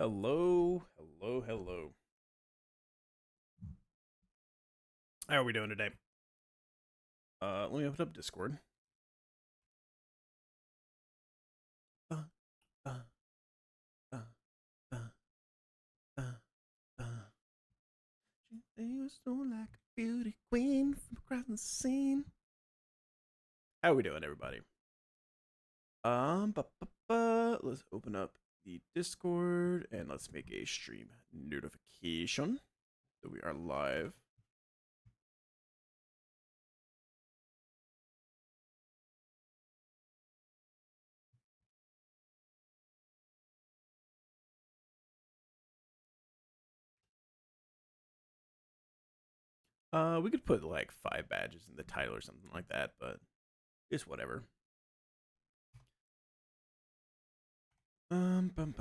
Hello, hello, hello. How are we doing today? Let me open up Discord. Uh, uh, uh, uh, uh, uh. She was so like a beauty queen from across the scene. How are we doing, everybody? Let's open up the Discord and let's make a stream notification that we are live. We could put like 5 badges in the title or something like that, but it's whatever. Bum, bum.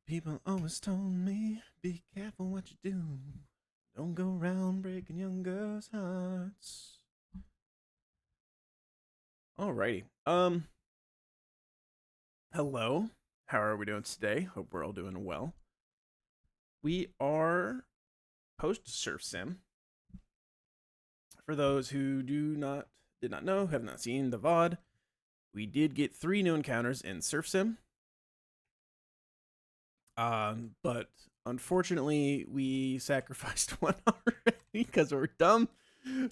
People always told me, be careful what you do. Don't go around breaking young girls' hearts. Alrighty. Hello. How are we doing today? Hope we're all doing well. We are post Surf Sim. For those who did not know, have not seen the VOD, we did get 3 new encounters in Surf Sim. But unfortunately, we sacrificed one already because we're dumb.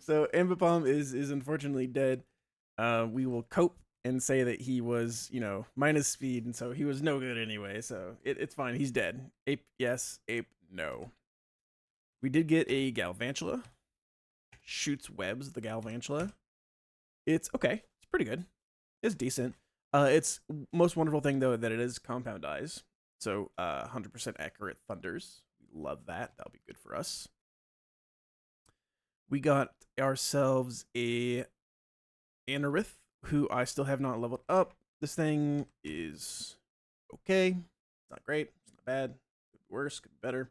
So Ambipom is unfortunately dead. We will cope and say that he was, minus speed, and so he was no good anyway. So it's fine. He's dead. Ape, yes. Ape, no. We did get a Galvantula. Shoots webs, the Galvantula. It's okay. It's pretty good. It's decent. It's most wonderful thing though that it is compound eyes. So 100% accurate thunders. We love that. That'll be good for us. We got ourselves a Anorith, who I still have not leveled up. This thing is okay. It's not great. It's not bad. Could be worse. Could be better.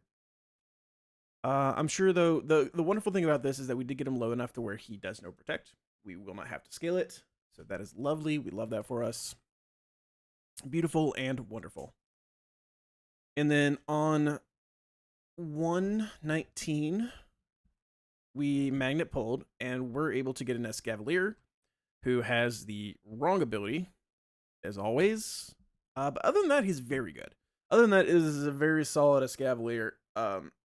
I'm sure though the wonderful thing about this is that we did get him low enough to where he does no protect. We will not have to scale it. So that is lovely. We love that for us. Beautiful and wonderful. And then on 119, we magnet pulled and we're able to get an Escavalier who has the wrong ability, as always. But other than that, he's very good. Other than that, is a very solid Escavalier.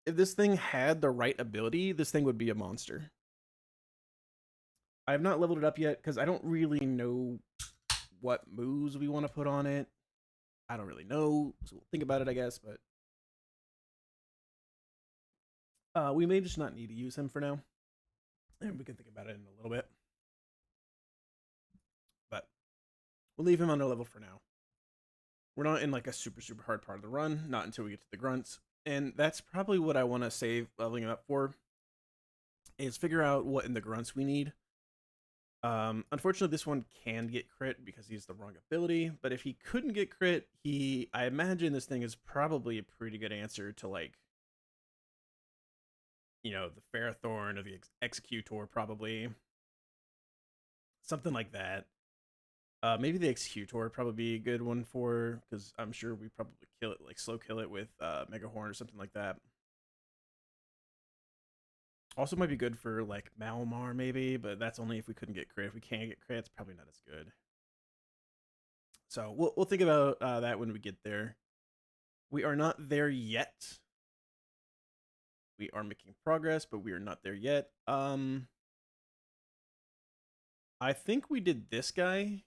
If this thing had the right ability, this thing would be a monster. I have not leveled it up yet because I don't really know what moves we want to put on it. I don't really know, so we'll think about it, I guess. But we may just not need to use him for now, and we can think about it in a little bit. But we'll leave him on a level for now. We're not in like a super hard part of the run, not until we get to the grunts, and that's probably what I want to save leveling him up for. Is figure out what in the grunts we need. Unfortunately, this one can get crit because he's the wrong ability. But if he couldn't get crit, I imagine this thing is probably a pretty good answer to like, the Ferrothorn or the Executor, probably something like that. Maybe the Executor would probably be a good one for, because I'm sure we probably kill it, like slow kill it with Mega Horn or something like that. Also might be good for like Malmar maybe, but that's only if we couldn't get crit. If we can't get crit, it's probably not as good. So we'll think about that when we get there. We are not there yet. We are making progress, but we are not there yet. I think we did this guy.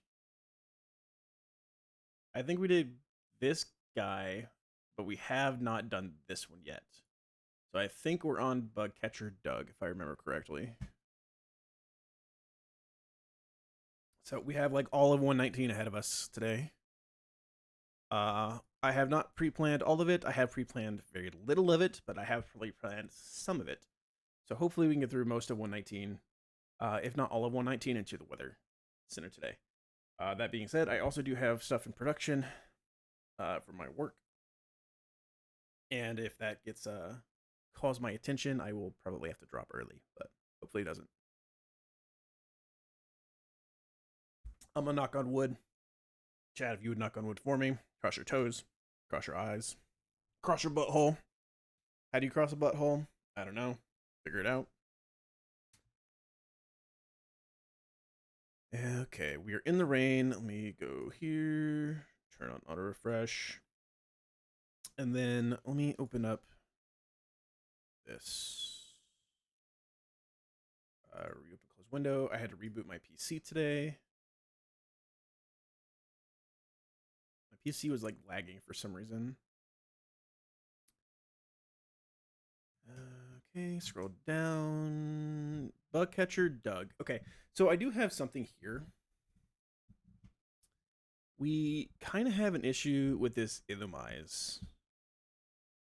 I think we did this guy, but we have not done this one yet. So I think we're on Bug Catcher Doug, if I remember correctly. So we have like all of 119 ahead of us today. I have not pre-planned all of it. I have pre-planned very little of it, but I have pre-planned some of it. So hopefully we can get through most of 119, if not all of 119, into the Weather Center today. That being said, I also do have stuff in production for my work. And if that gets calls my attention, I will probably have to drop early, but hopefully it doesn't. I'm gonna knock on wood. Chad, if you would knock on wood for me, cross your toes, cross your eyes. Cross your butthole. How do you cross a butthole? I don't know. Figure it out. Okay, we are in the rain. Let me go here. Turn on auto refresh. And then let me open up this. Reopen close window. I had to reboot my PC today. My PC was like lagging for some reason. Okay, scroll down. Bug catcher, Doug. Okay, so I do have something here. We kind of have an issue with this Illumise.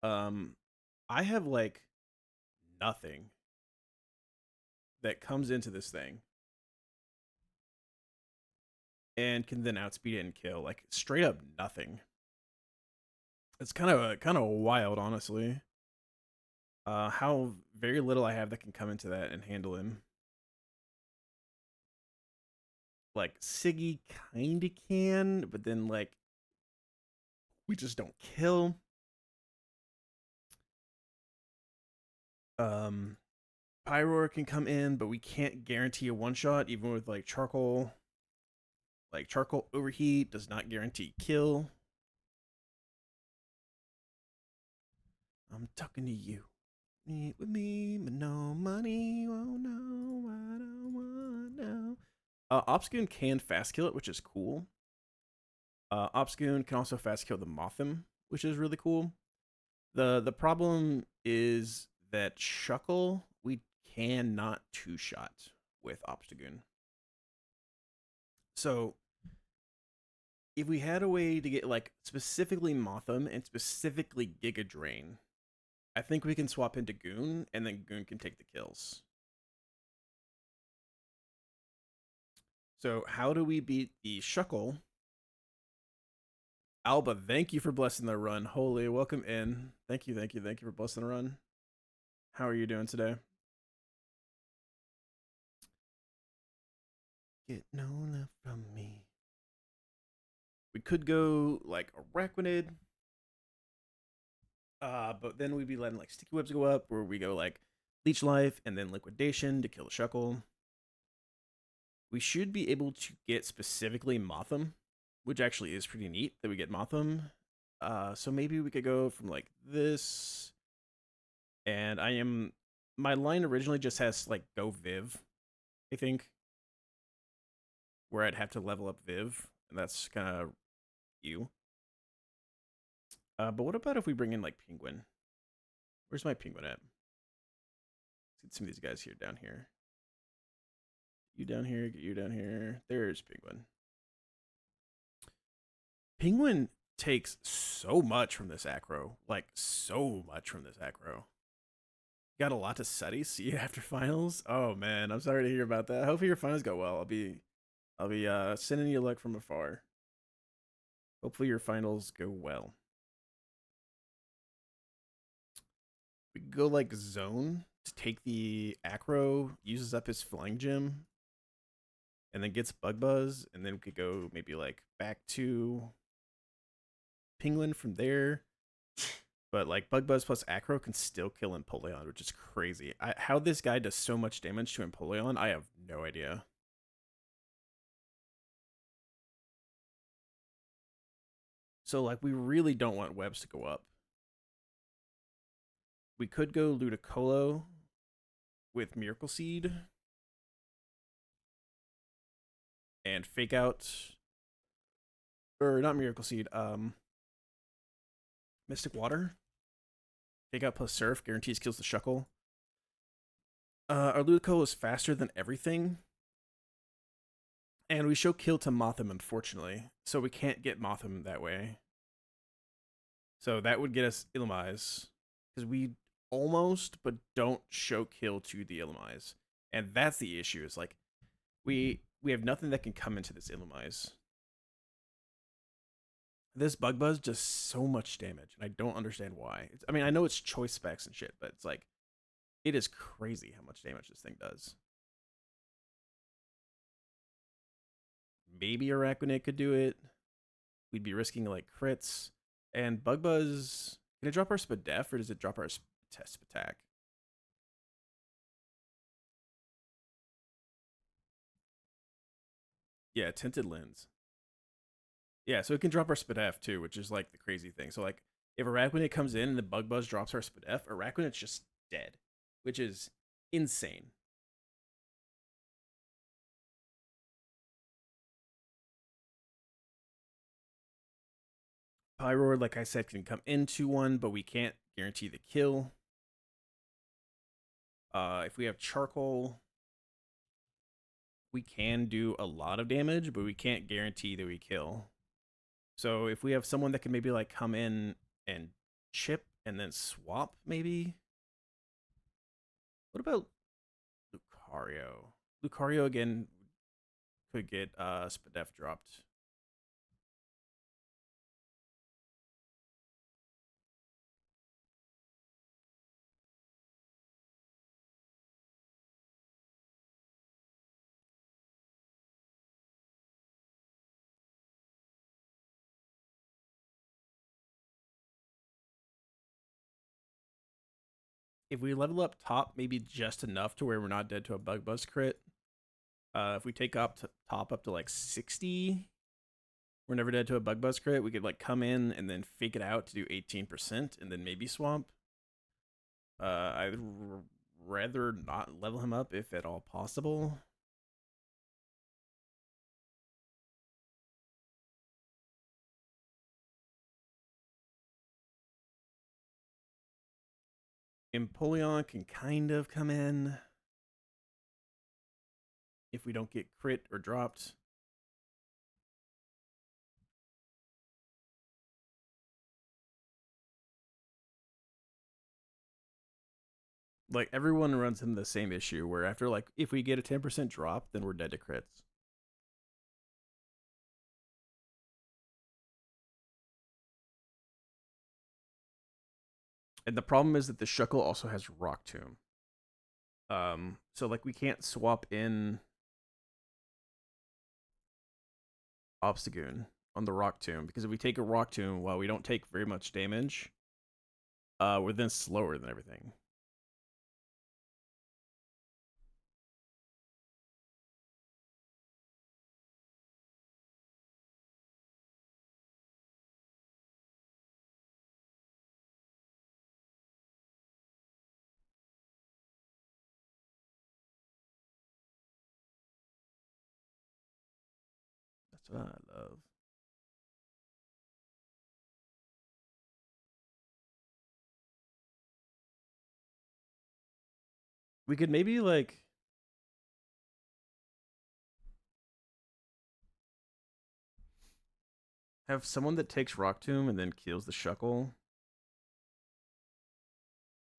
I have like nothing that comes into this thing and can then outspeed it and kill. Like straight up nothing. It's kind of wild, honestly. How very little I have that can come into that and handle him. Like Siggy kinda can, but then like we just don't kill. Pyroar can come in, but we can't guarantee a one shot, even with like charcoal. Like charcoal overheat does not guarantee kill. I'm talking to you. Meet with me, but no money. Oh no, I don't want no. Obscune can fast kill it, which is cool. Obscune can also fast kill the Mothim, which is really cool. The problem is that Shuckle we cannot two shot with Obstagoon. So if we had a way to get like specifically Mothim and specifically Giga Drain, I think we can swap into Goon and then Goon can take the kills. So how do we beat the Shuckle? Alba, thank you for blessing the run. Holy, welcome in. Thank you for blessing the run. How are you doing today? Get no love from me. We could go like Araquanid. But then we'd be letting like Sticky Webs go up, where we go like Leech Life and then Liquidation to kill the Shuckle. We should be able to get specifically Mothim, which actually is pretty neat that we get Mothim. So maybe we could go from like this. And my line originally just has like go Viv, I think. Where I'd have to level up Viv, and that's kind of you. But what about if we bring in like Penguin? Where's my Penguin at? Let's get some of these guys here down here. You down here, get you down here. There's Penguin. Penguin takes so much from this aggro. Like so much from this aggro. Got a lot to study. See you after finals. Oh man, I'm sorry to hear about that. Hopefully your finals go well. I'll be sending you luck from afar. Hopefully your finals go well. We could go like zone to take the acro, uses up his flying gem, and then gets Bug Buzz, and then we could go maybe like back to Penguin from there. But like Bug Buzz plus acro can still kill Empoleon, which is crazy. How this guy does so much damage to Empoleon, I have no idea. So like we really don't want webs to go up. We could go Ludicolo with Miracle Seed and fake out, or not Miracle Seed, Mystic Water. Fake out plus Surf guarantees kills the Shuckle. Our Ludicolo is faster than everything. And we show kill to Mothim, unfortunately. So we can't get Mothim that way. So that would get us Illumise. Because we almost, but don't show kill to the Illumise. And that's the issue. Is like, we have nothing that can come into this Illumise. This Bug Buzz does so much damage, and I don't understand why. I mean, I know it's choice specs and shit, but it's like, it is crazy how much damage this thing does. Maybe Araquanid could do it. We'd be risking like crits. And Bug Buzz Can it drop our Spadef or does it drop our test attack? Yeah, tinted lens. Yeah, so it can drop our Spadef too, which is like the crazy thing. So like if Araquanid comes in and the Bug Buzz drops our Spadef, Araquanid's just dead, which is insane. Pyroar, like I said, can come into one, but we can't guarantee the kill. If we have Charcoal, we can do a lot of damage, but we can't guarantee that we kill. So if we have someone that can maybe like come in and chip and then swap, maybe. What about Lucario? Lucario again could get Spadef dropped. If we level up top, maybe just enough to where we're not dead to a Bug Buzz crit. If we take up to top up to like 60, we're never dead to a Bug Buzz crit. We could like come in and then fake it out to do 18% and then maybe swamp. I'd rather not level him up if at all possible. Empoleon can kind of come in if we don't get crit or dropped. Like everyone runs into the same issue where after like if we get a 10% drop, then we're dead to crits. And the problem is that the Shuckle also has Rock Tomb. So like we can't swap in Obstagoon on the Rock Tomb because if we take a Rock Tomb while we don't take very much damage, we're then slower than everything. That's what I love. We could maybe like have someone that takes Rock Tomb and then kills the Shuckle.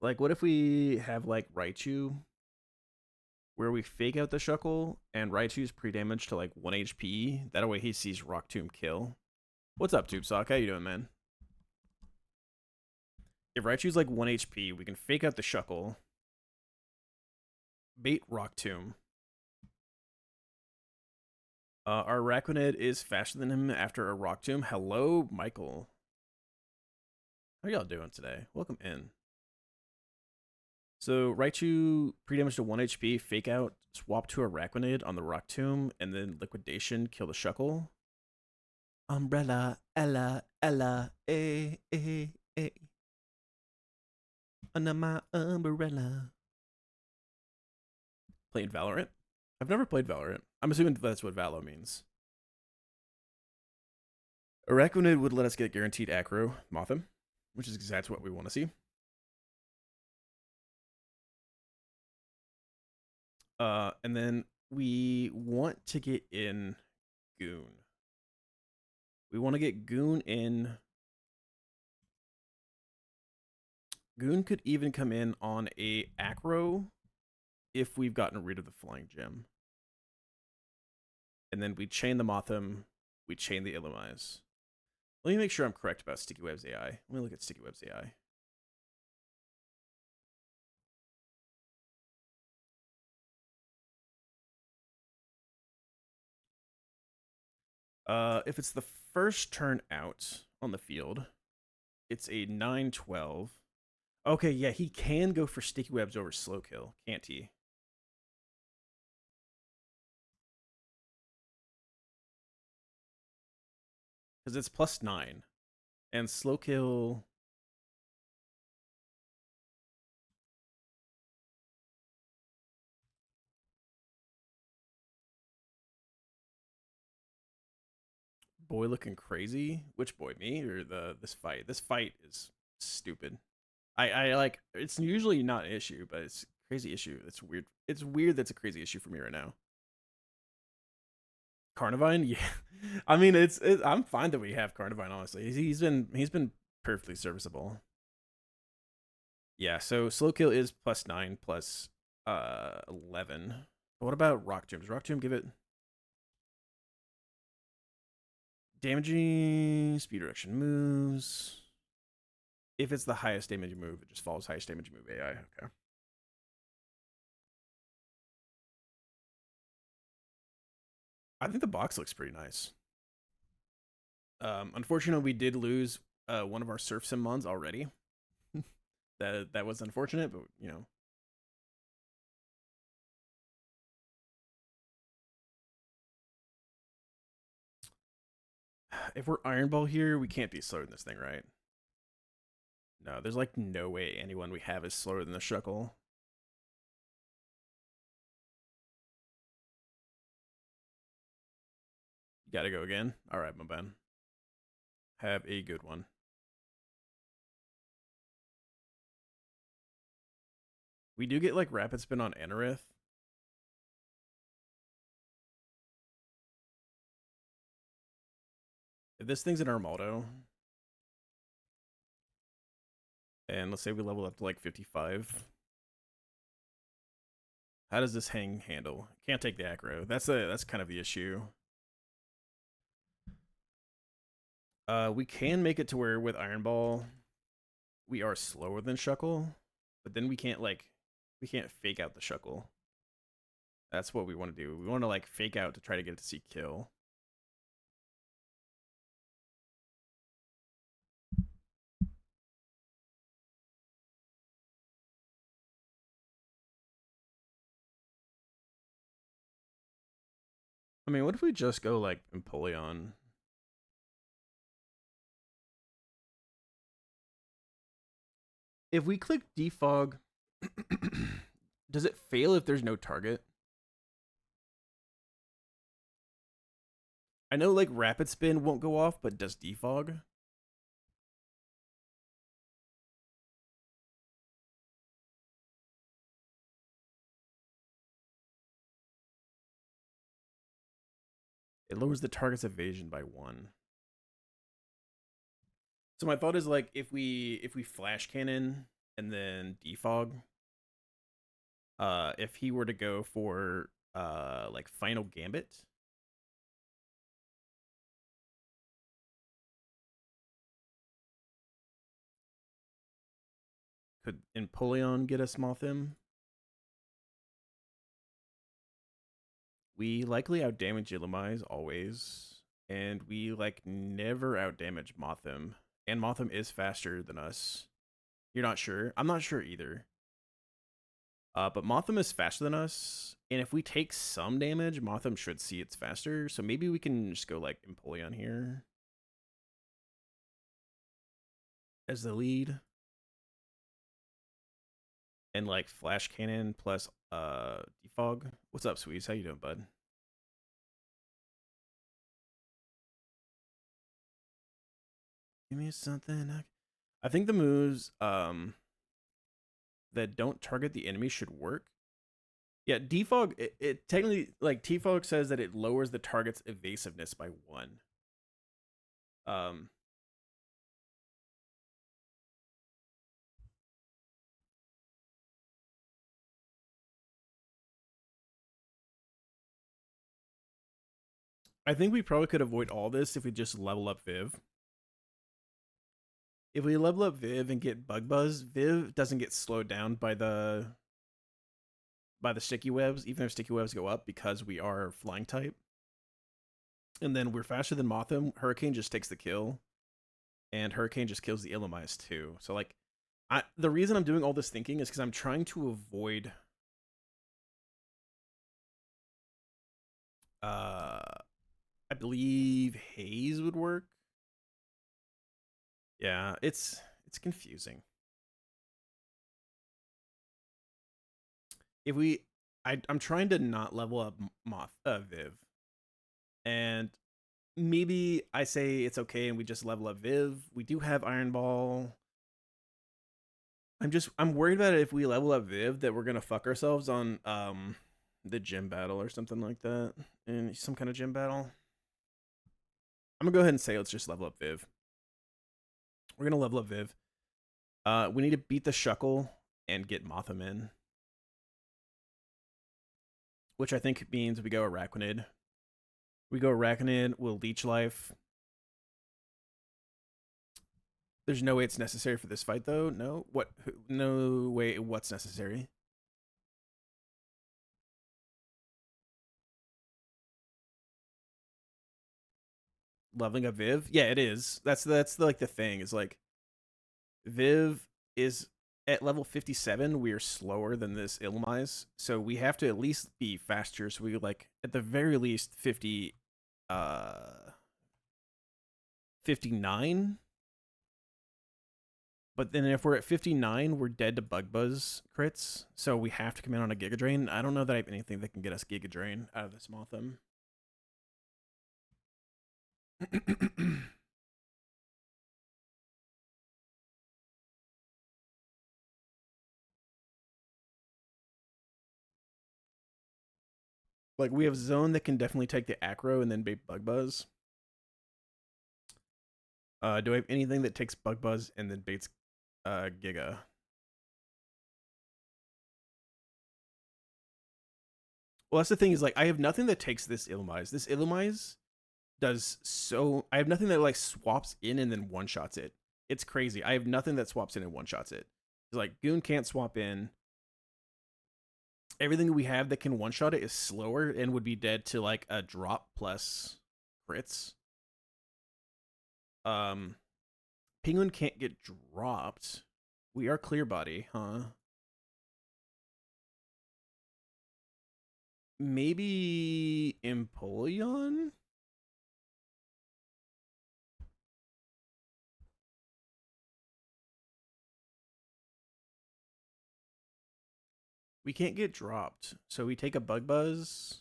Like, what if we have like Raichu, where we fake out the Shuckle and Raichu's pre-damage to like 1 HP. That way he sees Rock Tomb kill. What's up, TubeSock? How you doing, man? If Raichu's like 1 HP, we can fake out the Shuckle, bait Rock Tomb. Our Araquanid is faster than him after a Rock Tomb. Hello, Michael. How y'all doing today? Welcome in. So Raichu pre-damage to 1 HP, fake out, swap to Araquanid on the Rock Tomb, and then Liquidation, kill the Shuckle. Umbrella, Ella, Ella, eh. Under my umbrella. Played Valorant? I've never played Valorant. I'm assuming that's what Valo means. Araquanid would let us get guaranteed aggro Mothim, which is exactly what we want to see. And then we want to get in Goon. We want to get Goon in. Goon could even come in on a aggro if we've gotten rid of the Flying Gem. And then we chain the Mothim, we chain the Illumise. Let me make sure I'm correct about Sticky Web's AI. Let me look at Sticky Web's AI. If it's the first turn out on the field, It's a 9-12. Okay, yeah, he can go for sticky webs over slow kill, can't he? Because it's +9. And slow kill. Boy looking crazy. Which boy, me or this fight? This fight is stupid. I like, it's usually not an issue, but it's a crazy issue. It's weird. It's weird that's a crazy issue for me right now. Carnivine, yeah. I mean, I'm fine that we have Carnivine. Honestly, he's been perfectly serviceable. Yeah. So slow kill is +9 plus 11. But what about Rock Tomb? Does Rock Tomb give it damaging speed reduction moves? If it's the highest damage move, it just follows highest damage move AI. Okay. I think the box looks pretty nice. Unfortunately, we did lose one of our Surf Sim mons already. That was unfortunate, but you know. If we're Iron Ball here, we can't be slower than this thing, right? No, there's like no way anyone we have is slower than the Shuckle. You gotta go again? Alright, my man. Have a good one. We do get like Rapid Spin on Anorith. If this thing's an Armaldo, and let's say we level up to like 55, how does this hang handle? Can't take the aggro. That's kind of the issue. We can make it to where with Iron Ball, we are slower than Shuckle, but then we can't fake out the Shuckle. That's what we want to do. We want to like fake out to try to get it to see kill. I mean, what if we just go like Empoleon? If we click defog, does it fail if there's no target? I know like Rapid Spin won't go off, but does defog? It lowers the target's evasion by 1. So my thought is like if we flash cannon and then defog, if he were to go for like final gambit, could Empoleon get us Mothim? We likely outdamage Illumise always, and we like never outdamage Mothim. And Mothim is faster than us. You're not sure? I'm not sure either. But Mothim is faster than us, and if we take some damage, Mothim should see it's faster. So maybe we can just go like Empoleon here as the lead, and like Flash Cannon plus Defog. What's up, Sweets? How you doing, bud? Give me something. I think the moves that don't target the enemy should work. Yeah, defog. It technically like T-Fog says that it lowers the target's evasiveness by 1. Um, I think we probably could avoid all this if we just level up Viv. If we level up Viv and get Bug Buzz, Viv doesn't get slowed down by the sticky webs, even if sticky webs go up because we are flying type. And then we're faster than Mothim. Hurricane just takes the kill. and Hurricane just kills the Illumise too. So like, the reason I'm doing all this thinking is because I'm trying to avoid I believe Haze would work. Yeah, it's confusing. If we I'm trying to not level up Viv. And maybe I say it's okay and we just level up Viv. We do have Iron Ball. I'm worried about it if we level up Viv that we're gonna fuck ourselves on the gym battle or something like that. In some kind of gym battle. I'm gonna go ahead and say let's just level up Viv. We're gonna level up Viv. We need to beat the Shuckle and get Motham in. Which I think means we go Arachnid. We go Arachnid, we'll Leech Life. There's no way it's necessary for this fight, though. No? What? No way what's necessary? Leveling up Viv? Yeah, it is. That's like the thing. Is like Viv is at level 57. We are slower than this Illumise, so we have to at least be faster. So we like at the very least 59. But then if we're at 59, we're dead to Bug Buzz crits, so we have to come in on a Giga Drain. I don't know that I have anything that can get us Giga Drain out of this Motham. Like, we have Zone that can definitely take the Acro and then bait Bug Buzz. Do I have anything that takes Bug Buzz and then baits Giga? Well, that's the thing is, like, I have nothing that takes this Illumise. This Illumise does so... I have nothing that, like, swaps in and then one-shots it. It's crazy. I have nothing that swaps in and one-shots it. It's like, Goon can't swap in. Everything we have that can one-shot it is slower and would be dead to, like, a drop plus crits. Penguin can't get dropped. We are Clear Body, huh? Maybe Empoleon? We can't get dropped. So we take a Bug Buzz.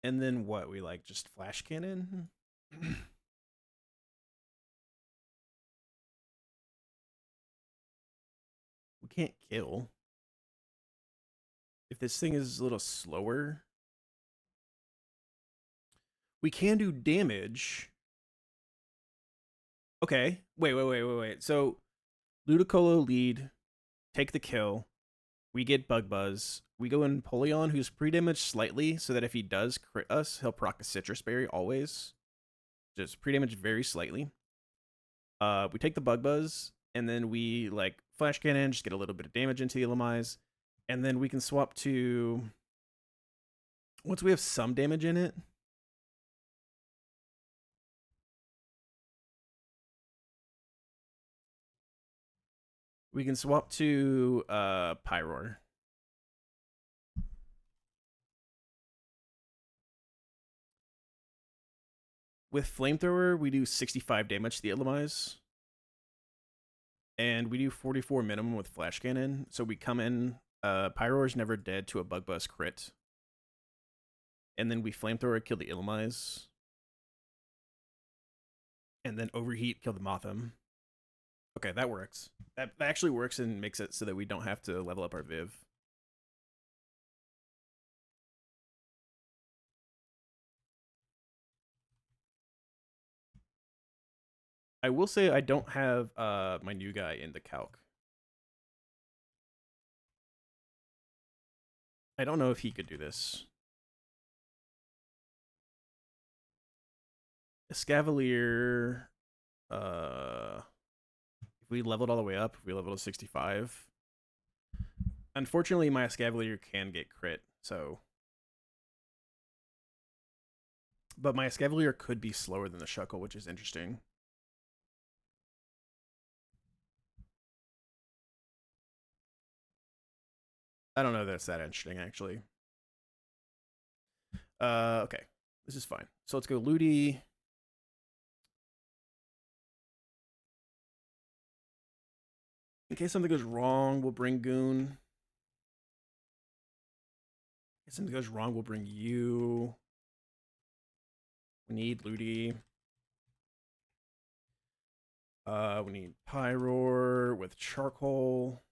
And then what? We like just Flash Cannon? We can't kill. If this thing is a little slower, we can do damage. Okay. Wait. So Ludicolo lead, take the kill. We get Bug Buzz. We go in Empoleon, who's pre-damaged slightly, so that if he does crit us, he'll proc a Citrus Berry always. Just pre-damaged very slightly. We take the Bug Buzz, and then we like Flash Cannon, just get a little bit of damage into the Illumise. And then we can swap to... Once we have some damage in it... We can swap to Pyroar. With Flamethrower, we do 65 damage to the Illumise. And we do 44 minimum with Flash Cannon. So we come in... Pyroar's never dead to a Bug Buzz crit. And then we Flamethrower, kill the Illumise. And then Overheat, kill the Motham. Okay, that works. That actually works and makes it so that we don't have to level up our Viv. I will say I don't have my new guy in the calc. I don't know if he could do this. Escavalier, if we leveled all the way up, if we leveled to 65. Unfortunately, my Escavalier can get crit, so... But my Escavalier could be slower than the Shuckle, which is interesting. I don't know that it's that interesting, actually. Okay. This is fine. So let's go Ludi. In case something goes wrong, we'll bring Goon. If something goes wrong, we'll bring you. We need Ludi. We need Pyroar with Charcoal.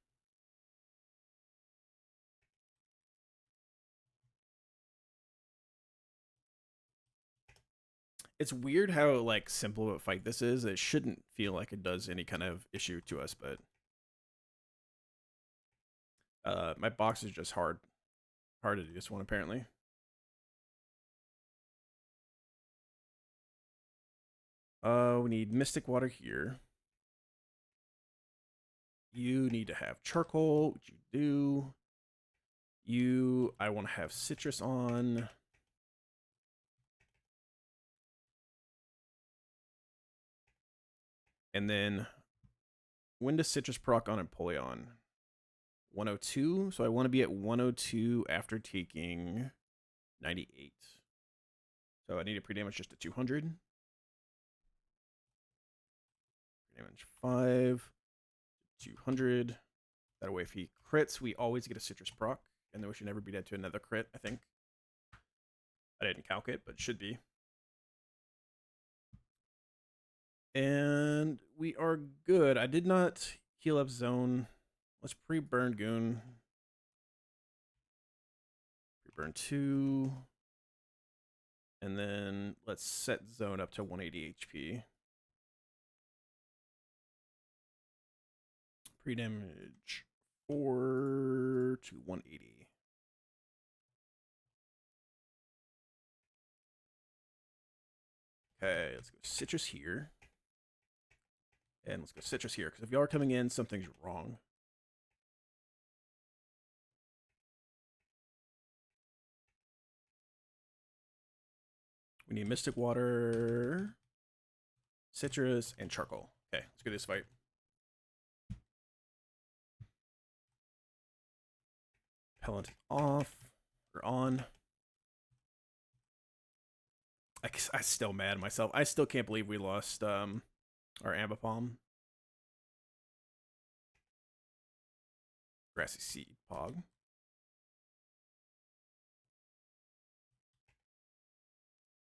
It's weird how like simple of a fight this is. It shouldn't feel like it does any kind of issue to us, but my box is just hard to do this one apparently. We need Mystic Water here. You need to have Charcoal, which you do. I want to have Citrus on. And then when does Citrus proc on Empoleon? 102. So I want to be at 102 after taking 98. So I need a pre-damage just to 200. Damage 5. 200. That way if he crits, we always get a Citrus proc. And then we should never be dead to another crit, I think. I didn't calc it, but it should be. And we are good. I did not heal up Zone. Let's pre-burn Goon. Pre-burn 2. And then let's set Zone up to 180 HP. Pre-damage 4 to 180. Okay, let's go Citrus here. And let's go Citrus here, because if y'all are coming in, something's wrong. We need Mystic Water, Citrus, and Charcoal. Okay, let's go this fight. Pellet off, or on. I still mad at myself. I still can't believe we lost our Ambipom. Grassy Seed, Pog.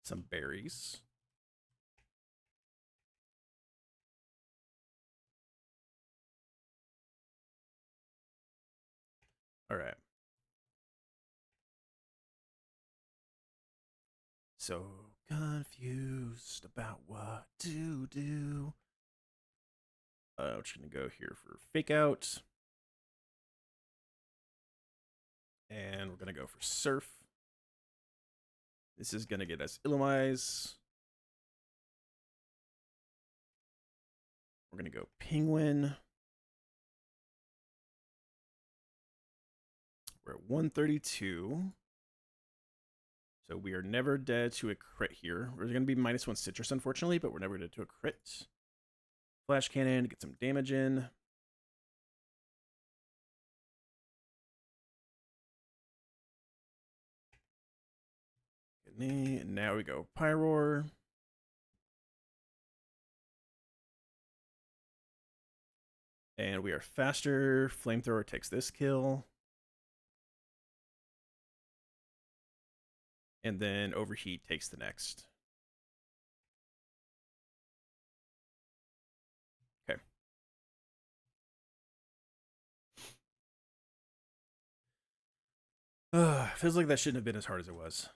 Some berries. All right. So confused about what to do. We're just gonna go here for Fake Out. And we're gonna go for Surf. This is gonna get us Illumise. We're gonna go Penguin. We're at 132. So we are never dead to a crit here. We're gonna be -1 Citrus, unfortunately, but we're never dead to a crit. Flash Cannon to get some damage in. And now we go Pyroar. And we are faster. Flamethrower takes this kill. And then Overheat takes the next. Okay. Feels like that shouldn't have been as hard as it was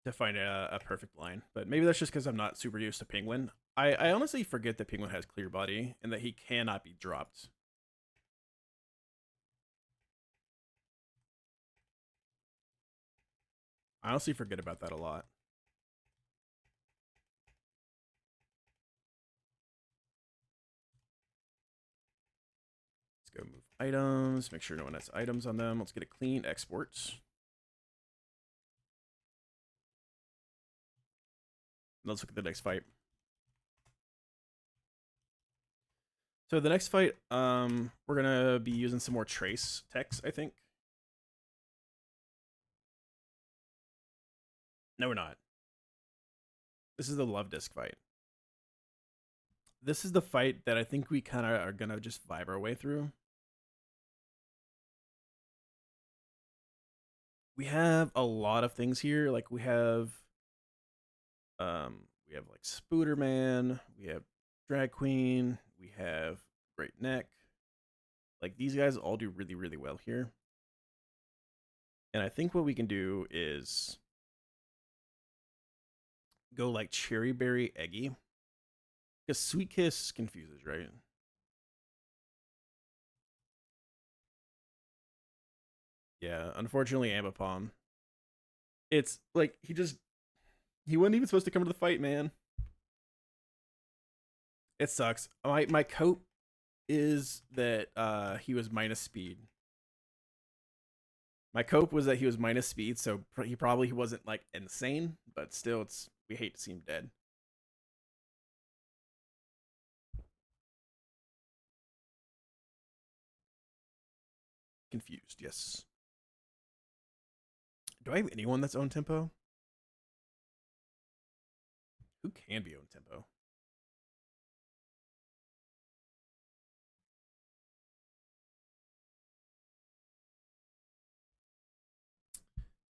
to find a perfect line. But maybe that's just because I'm not super used to Penguin. I honestly forget that Penguin has Clear Body and that he cannot be dropped. I honestly forget about that a lot. Let's go move items, make sure no one has items on them. Let's get a clean export. Let's look at the next fight. So the next fight, we're gonna be using some more trace techs, I think. No, we're not. This is the love disc fight. This is the fight that I think we kind of are gonna just vibe our way through. We have a lot of things here. Like we have like Spooderman, we have Drag Queen, we have Great Neck. Like these guys all do really, really well here. And I think what we can do is go like Cherry Berry Eggy. Because Sweet Kiss confuses, right? Yeah, unfortunately, Ambipom. It's like he wasn't even supposed to come to the fight, man. It sucks. My cope is that he was minus speed. My cope was that he was minus speed, so he probably wasn't like insane, but still, we hate to see him dead. Confused, yes. Do I have anyone that's own tempo? Who can be own tempo?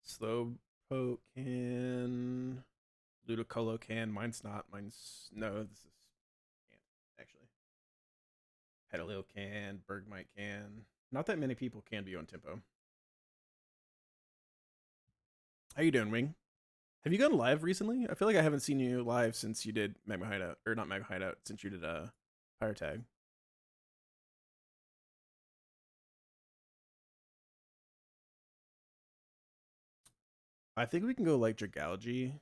Slowpoke can. Ludicolo can. Mine's not. Mine's no. This is can't actually. Petalil can. Bergmite can. Not that many people can be on tempo. How you doing, Wing? Have you gone live recently? I feel like I haven't seen you live since you did Magma Hideout, or not Magma Hideout, since you did Fire Tag. I think we can go like Dragalge,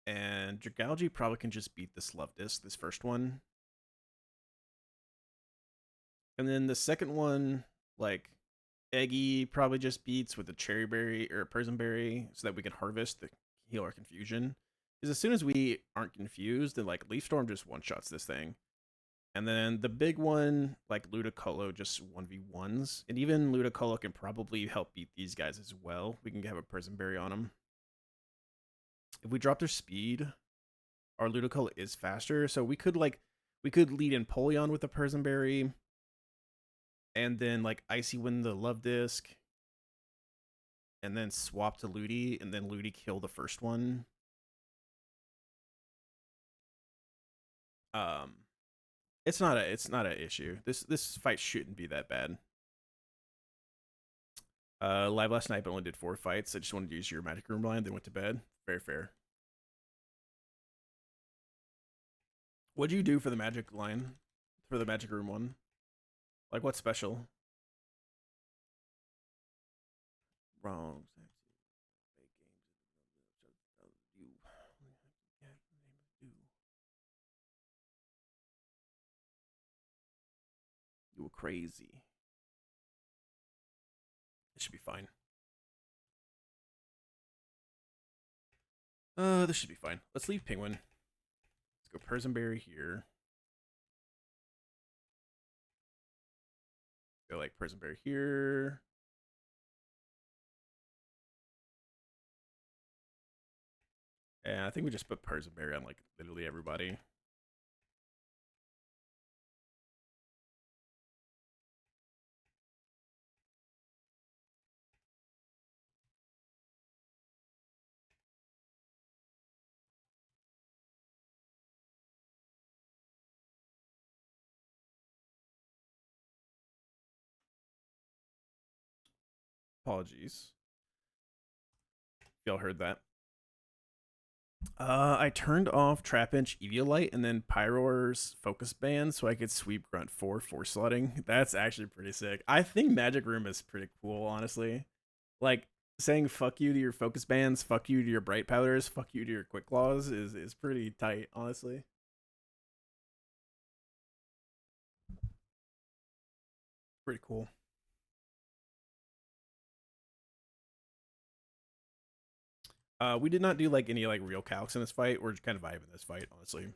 and Dragalge probably can just beat this Love Disc, this first one. And then the second one, like Eggy probably just beats with a Cherry Berry or a Persian Berry so that we can harvest the heal our confusion. Because as soon as we aren't confused, then like Leaf Storm just one shots this thing. And then the big one, like Ludicolo, just 1v1s. And even Ludicolo can probably help beat these guys as well. We can have a Prison Berry on them. If we drop their speed, our Ludicolo is faster. So we could lead in Polion with the Prison Berry. And then like Icy Wind the Love Disc. And then swap to Ludi, and then Ludi kill the first one. It's not an issue. This fight shouldn't be that bad. Live last night, but only did 4 fights. I just wanted to use your Magic Room line, then went to bed. Very fair. What'd you do for the Magic line? For the Magic Room one? Like, what's special? Wrong. You were crazy. It should be fine. This should be fine. Let's leave Penguin. Let's go Persianberry here. Go like Persianberry here. And I think we just put Persianberry on like literally everybody. Apologies. Y'all heard that. I turned off Trapinch Eviolite and then Pyroar's Focus Band so I could sweep Grunt 4 slotting. That's actually pretty sick. I think Magic Room is pretty cool, honestly. Like saying fuck you to your Focus Bands, fuck you to your Bright Powders, fuck you to your Quick Claws is pretty tight, honestly. Pretty cool. We did not do like any like real calcs in this fight. We're just kind of vibing this fight, honestly.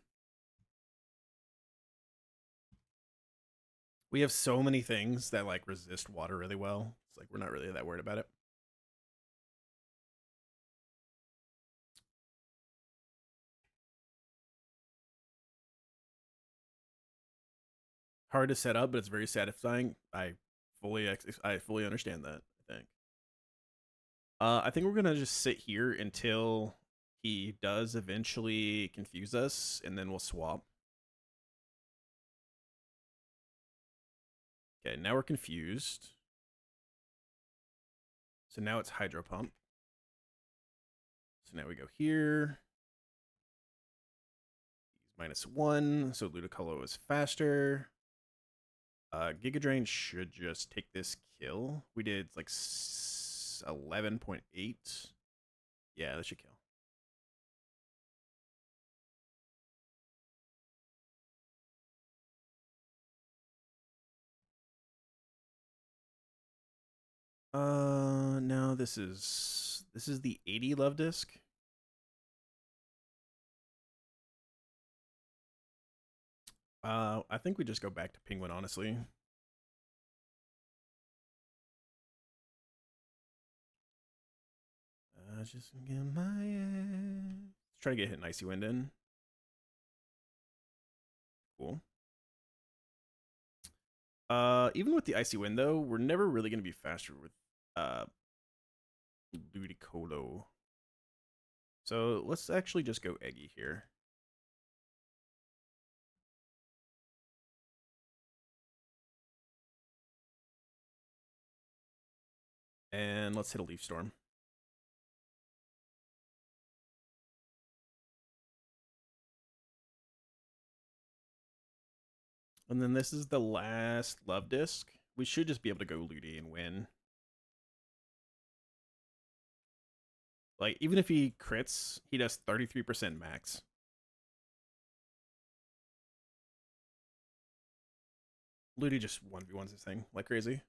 We have so many things that like resist water really well. It's like we're not really that worried about it. hard to set up, but it's very satisfying. I fully understand that. I think we're gonna just sit here until he does eventually confuse us, and then we'll swap. Okay, now we're confused. So now it's Hydro Pump. So now we go here. He's -1, so Ludicolo is faster. Giga Drain should just take this kill. We did like 11.8. Yeah, that should kill. No, this is the 80 love disc. I think we just go back to Penguin, honestly. Just get my ass. Let's try to get hit an Icy Wind in. Cool. Even with the Icy Wind, though, we're never really going to be faster with Ludicolo. So let's actually just go Eggy here. And let's hit a Leaf Storm. And then this is the last love disc. We should just be able to go Ludi and win. Like, even if he crits, he does 33% max. Ludi just 1v1s this thing like crazy.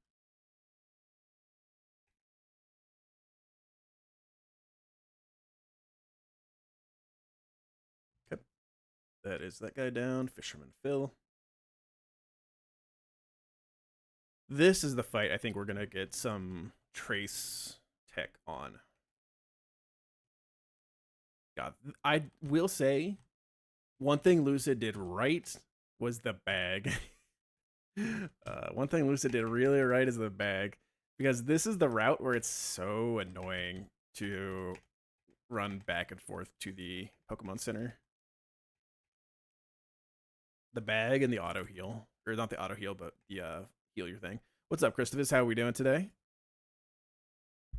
Okay. That is that guy down. Fisherman Phil. This is the fight I think we're going to get some Trace tech on. God, I will say one thing Lucid did right was the bag. One thing Lucid did really right is the bag, because this is the route where it's so annoying to run back and forth to the Pokemon Center. The bag and the auto heal, or not the auto heal, but the heal your thing. What's up, Christopher? How are we doing today?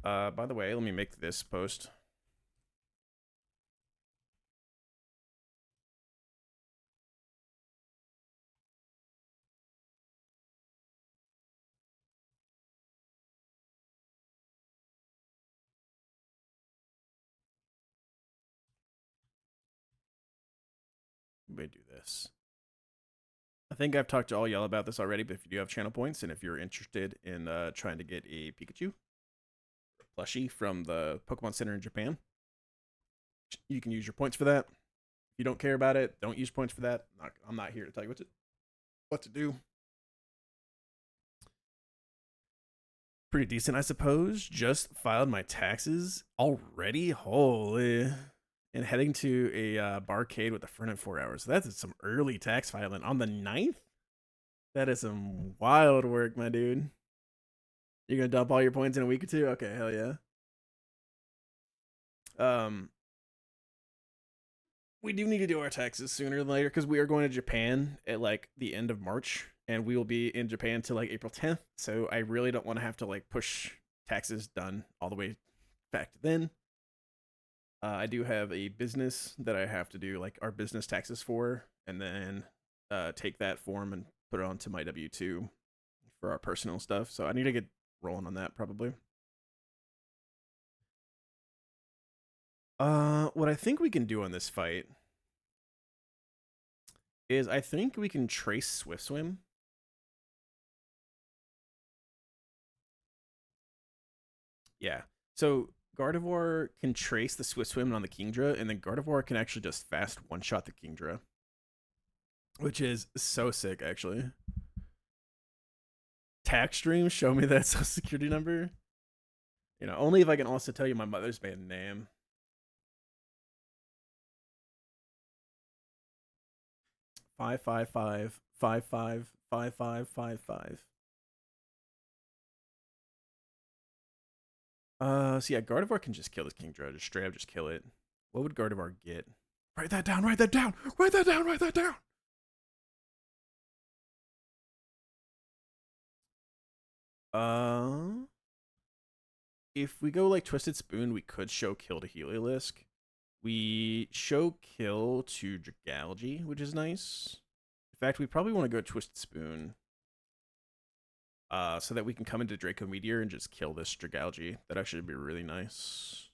By the way, let me make this post. Let me do this. I think I've talked to all y'all about this already, but if you do have channel points, and if you're interested in trying to get a Pikachu plushie from the Pokemon Center in Japan, you can use your points for that. If you don't care about it, don't use points for that. I'm not here to tell you what to do. Pretty decent, I suppose. Just filed my taxes already. Holy. And heading to a barcade with a friend in 4 hours. That is some early tax filing on the 9th. That is some wild work, my dude. You're gonna dump all your points in a week or two? Okay, hell yeah. We do need to do our taxes sooner than later, because we are going to Japan at like the end of March, and we will be in Japan till like April 10th. So I really don't want to have to like push taxes done all the way back to then. I do have a business that I have to do like our business taxes for, and then take that form and put it onto my W-2 for our personal stuff. So I need to get rolling on that probably. What I think we can do on this fight is I think we can trace Swift Swim. Yeah. So Gardevoir can trace the Swift Swim on the Kingdra, and then Gardevoir can actually just fast one-shot the Kingdra, which is so sick, actually. Tax stream, show me that social security number. You know, only if I can also tell you my mother's maiden name. Five 5 5 5 5 5/5/5/5. So yeah, Gardevoir can just kill this King Drow. Just straight up just kill it. What would Gardevoir get? Write that down, write that down, write that down, write that down! If we go like Twisted Spoon, we could show kill to Heliolisk. We show kill to Dragalge, which is nice. In fact, we probably want to go Twisted Spoon. So that we can come into Draco Meteor and just kill this Dragalge. That actually would be really nice.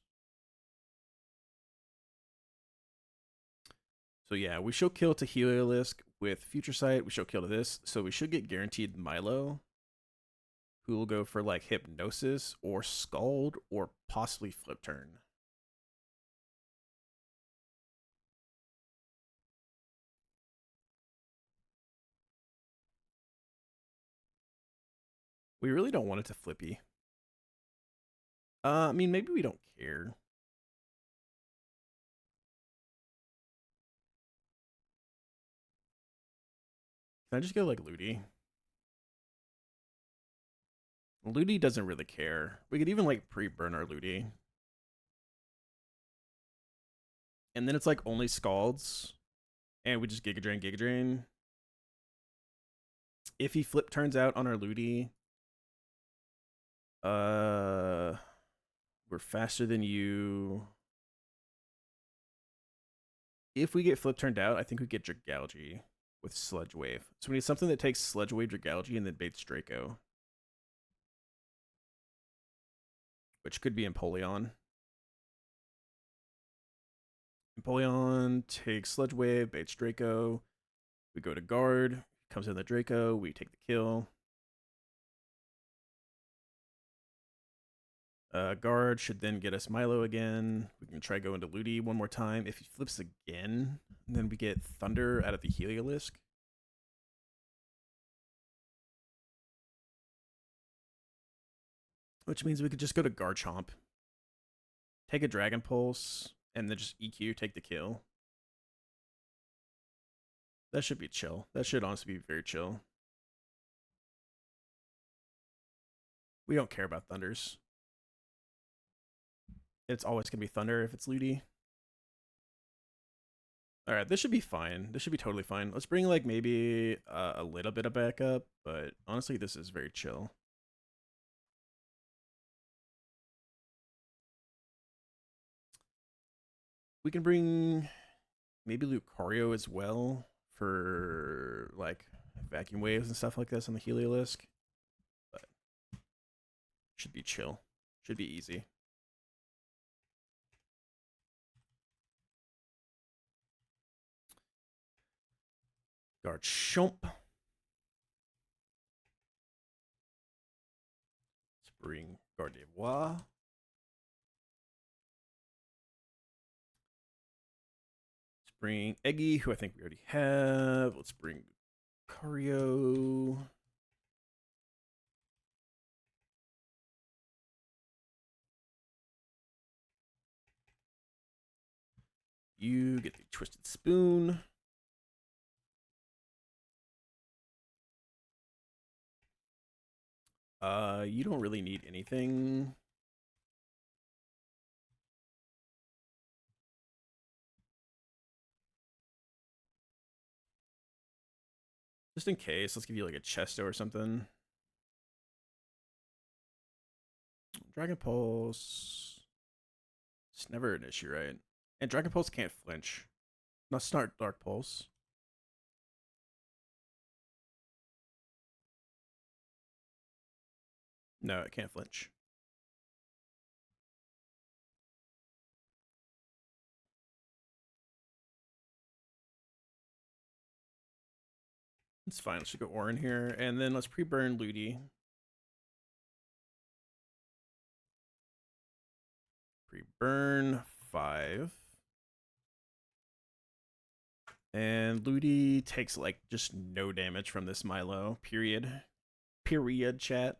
So yeah, we show kill to Heliolisk with Future Sight. We show kill to this. So we should get guaranteed Milo, who will go for like Hypnosis or Scald or possibly Flip Turn. We really don't want it to Flippy. I mean, maybe we don't care. Can I just go like Ludi? Ludi doesn't really care. We could even like pre-burn our Ludi. And then it's like only Scalds. And we just Giga Drain, Giga Drain. If he flip turns out on our Ludi, we're faster than you. If we get flip turned out, I think we get Dragalge with Sludge Wave. So we need something that takes Sludge Wave Dragalge and then baits Draco. Which could be Empoleon. Empoleon takes Sludge Wave, baits Draco. We go to guard, comes in the Draco, we take the kill. Guard should then get us Milo again. We can try go into Ludi one more time. If he flips again, then we get Thunder out of the Heliolisk. Which means we could just go to Garchomp, take a Dragon Pulse, and then just EQ, take the kill. That should be chill. That should honestly be very chill. We don't care about Thunders. It's always going to be Thunder if it's Ludi. Alright, this should be fine. This should be totally fine. Let's bring like maybe a little bit of backup, but honestly this is very chill. We can bring maybe Lucario as well for like vacuum waves and stuff like this on the Heliolisk. But should be chill. Should be easy. Garchomp. Let's bring Gardevoir. Let's bring Eggy, who I think we already have. Let's bring Lucario. You get the Twisted Spoon. You don't really need anything. Just in case, let's give you like a Chesto or something. Dragon Pulse. It's never an issue, right? And Dragon Pulse can't flinch. Not start Dark Pulse. No, it can't flinch. It's fine. Let's go Orin here. And then let's pre-burn Ludi. Pre-burn 5. And Ludi takes like just no damage from this Milo. Period. Period, chat.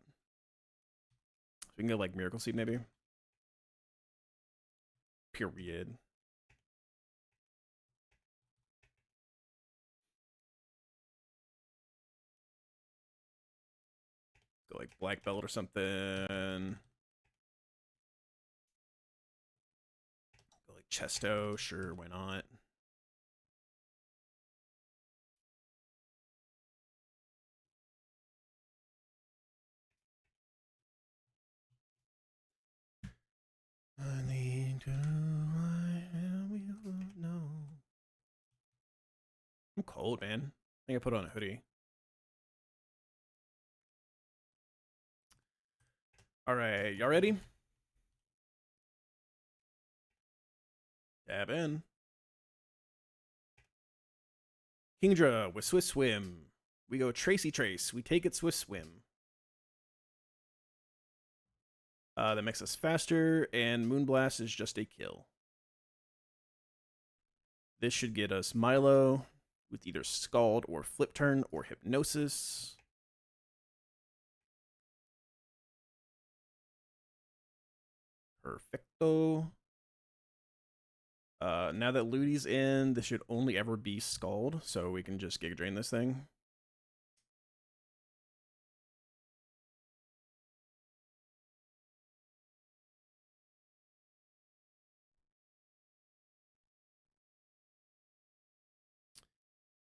So we can go like Miracle Seed maybe. Period. Go like black belt or something. Go like Chesto, sure, why not? I need to know. I'm cold, man. I think I put on a hoodie. All right, y'all ready? Dab in. Kingdra with Swiss Swim. We go Tracy Trace. We take it Swiss Swim. That makes us faster, and Moonblast is just a kill. This should get us Milo with either Scald or Flip Turn or Hypnosis. Perfecto. Now that Ludi's in, this should only ever be Scald, so we can just Giga Drain this thing.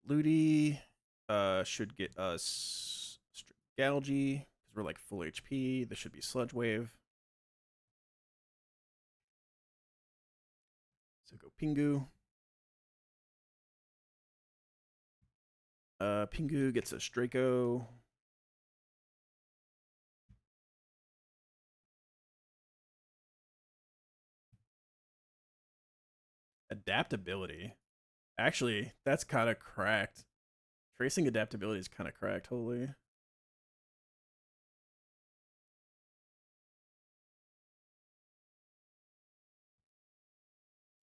Ludi should get us Galgy, because we're like full HP. This should be Sludge Wave. So go Pingu. Pingu gets us Draco. Adaptability. Actually, that's kind of cracked. Tracing adaptability is kind of cracked, holy.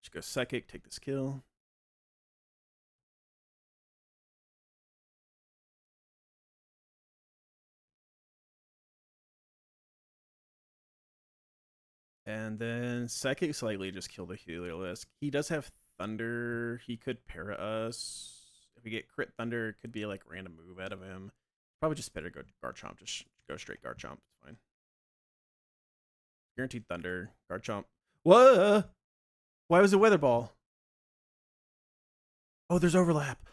Just go Psychic, take this kill. And then Psychic slightly just kill the Heliolisk. He does have Thunder. He could para us. If we get crit Thunder, it could be like random move out of him. Probably just better go Garchomp. Just go straight Garchomp. It's fine. Guaranteed Thunder. Garchomp. Whoa! Why was it Weather Ball? Oh, there's overlap.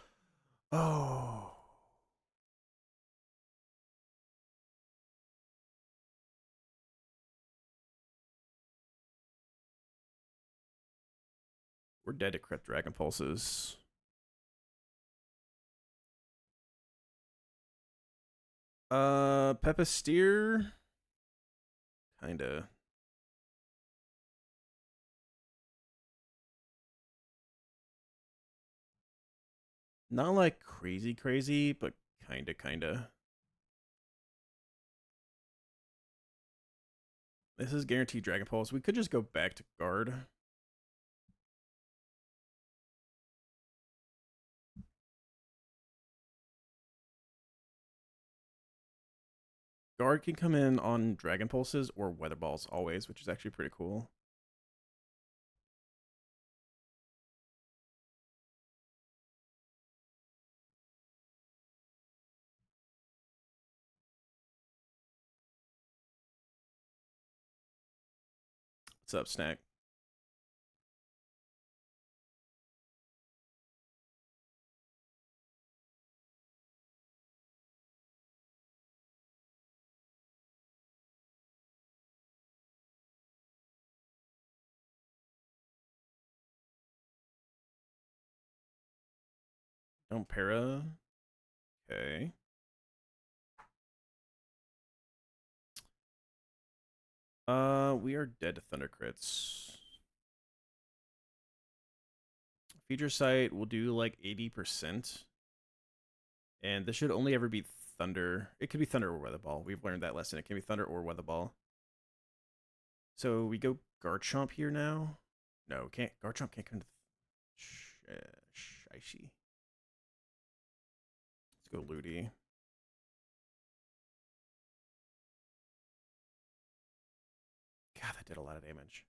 Oh. We're dead to crit Dragon Pulses. Peppa-Steer. Kinda. Not like crazy, but kinda. This is guaranteed Dragon Pulse. We could just go back to guard. Guard can come in on Dragon Pulses or Weather Balls always, which is actually pretty cool. What's up, Snack? Don't para. Okay. We are dead to Thunder Crits. Feature Sight will do like 80%. And this should only ever be Thunder. It could be Thunder or Weather Ball. We've learned that lesson. It can be Thunder or Weather Ball. So we go Garchomp here now. No, can't. Garchomp can't come to Shishi. Let's go Ludi. God, that did a lot of damage.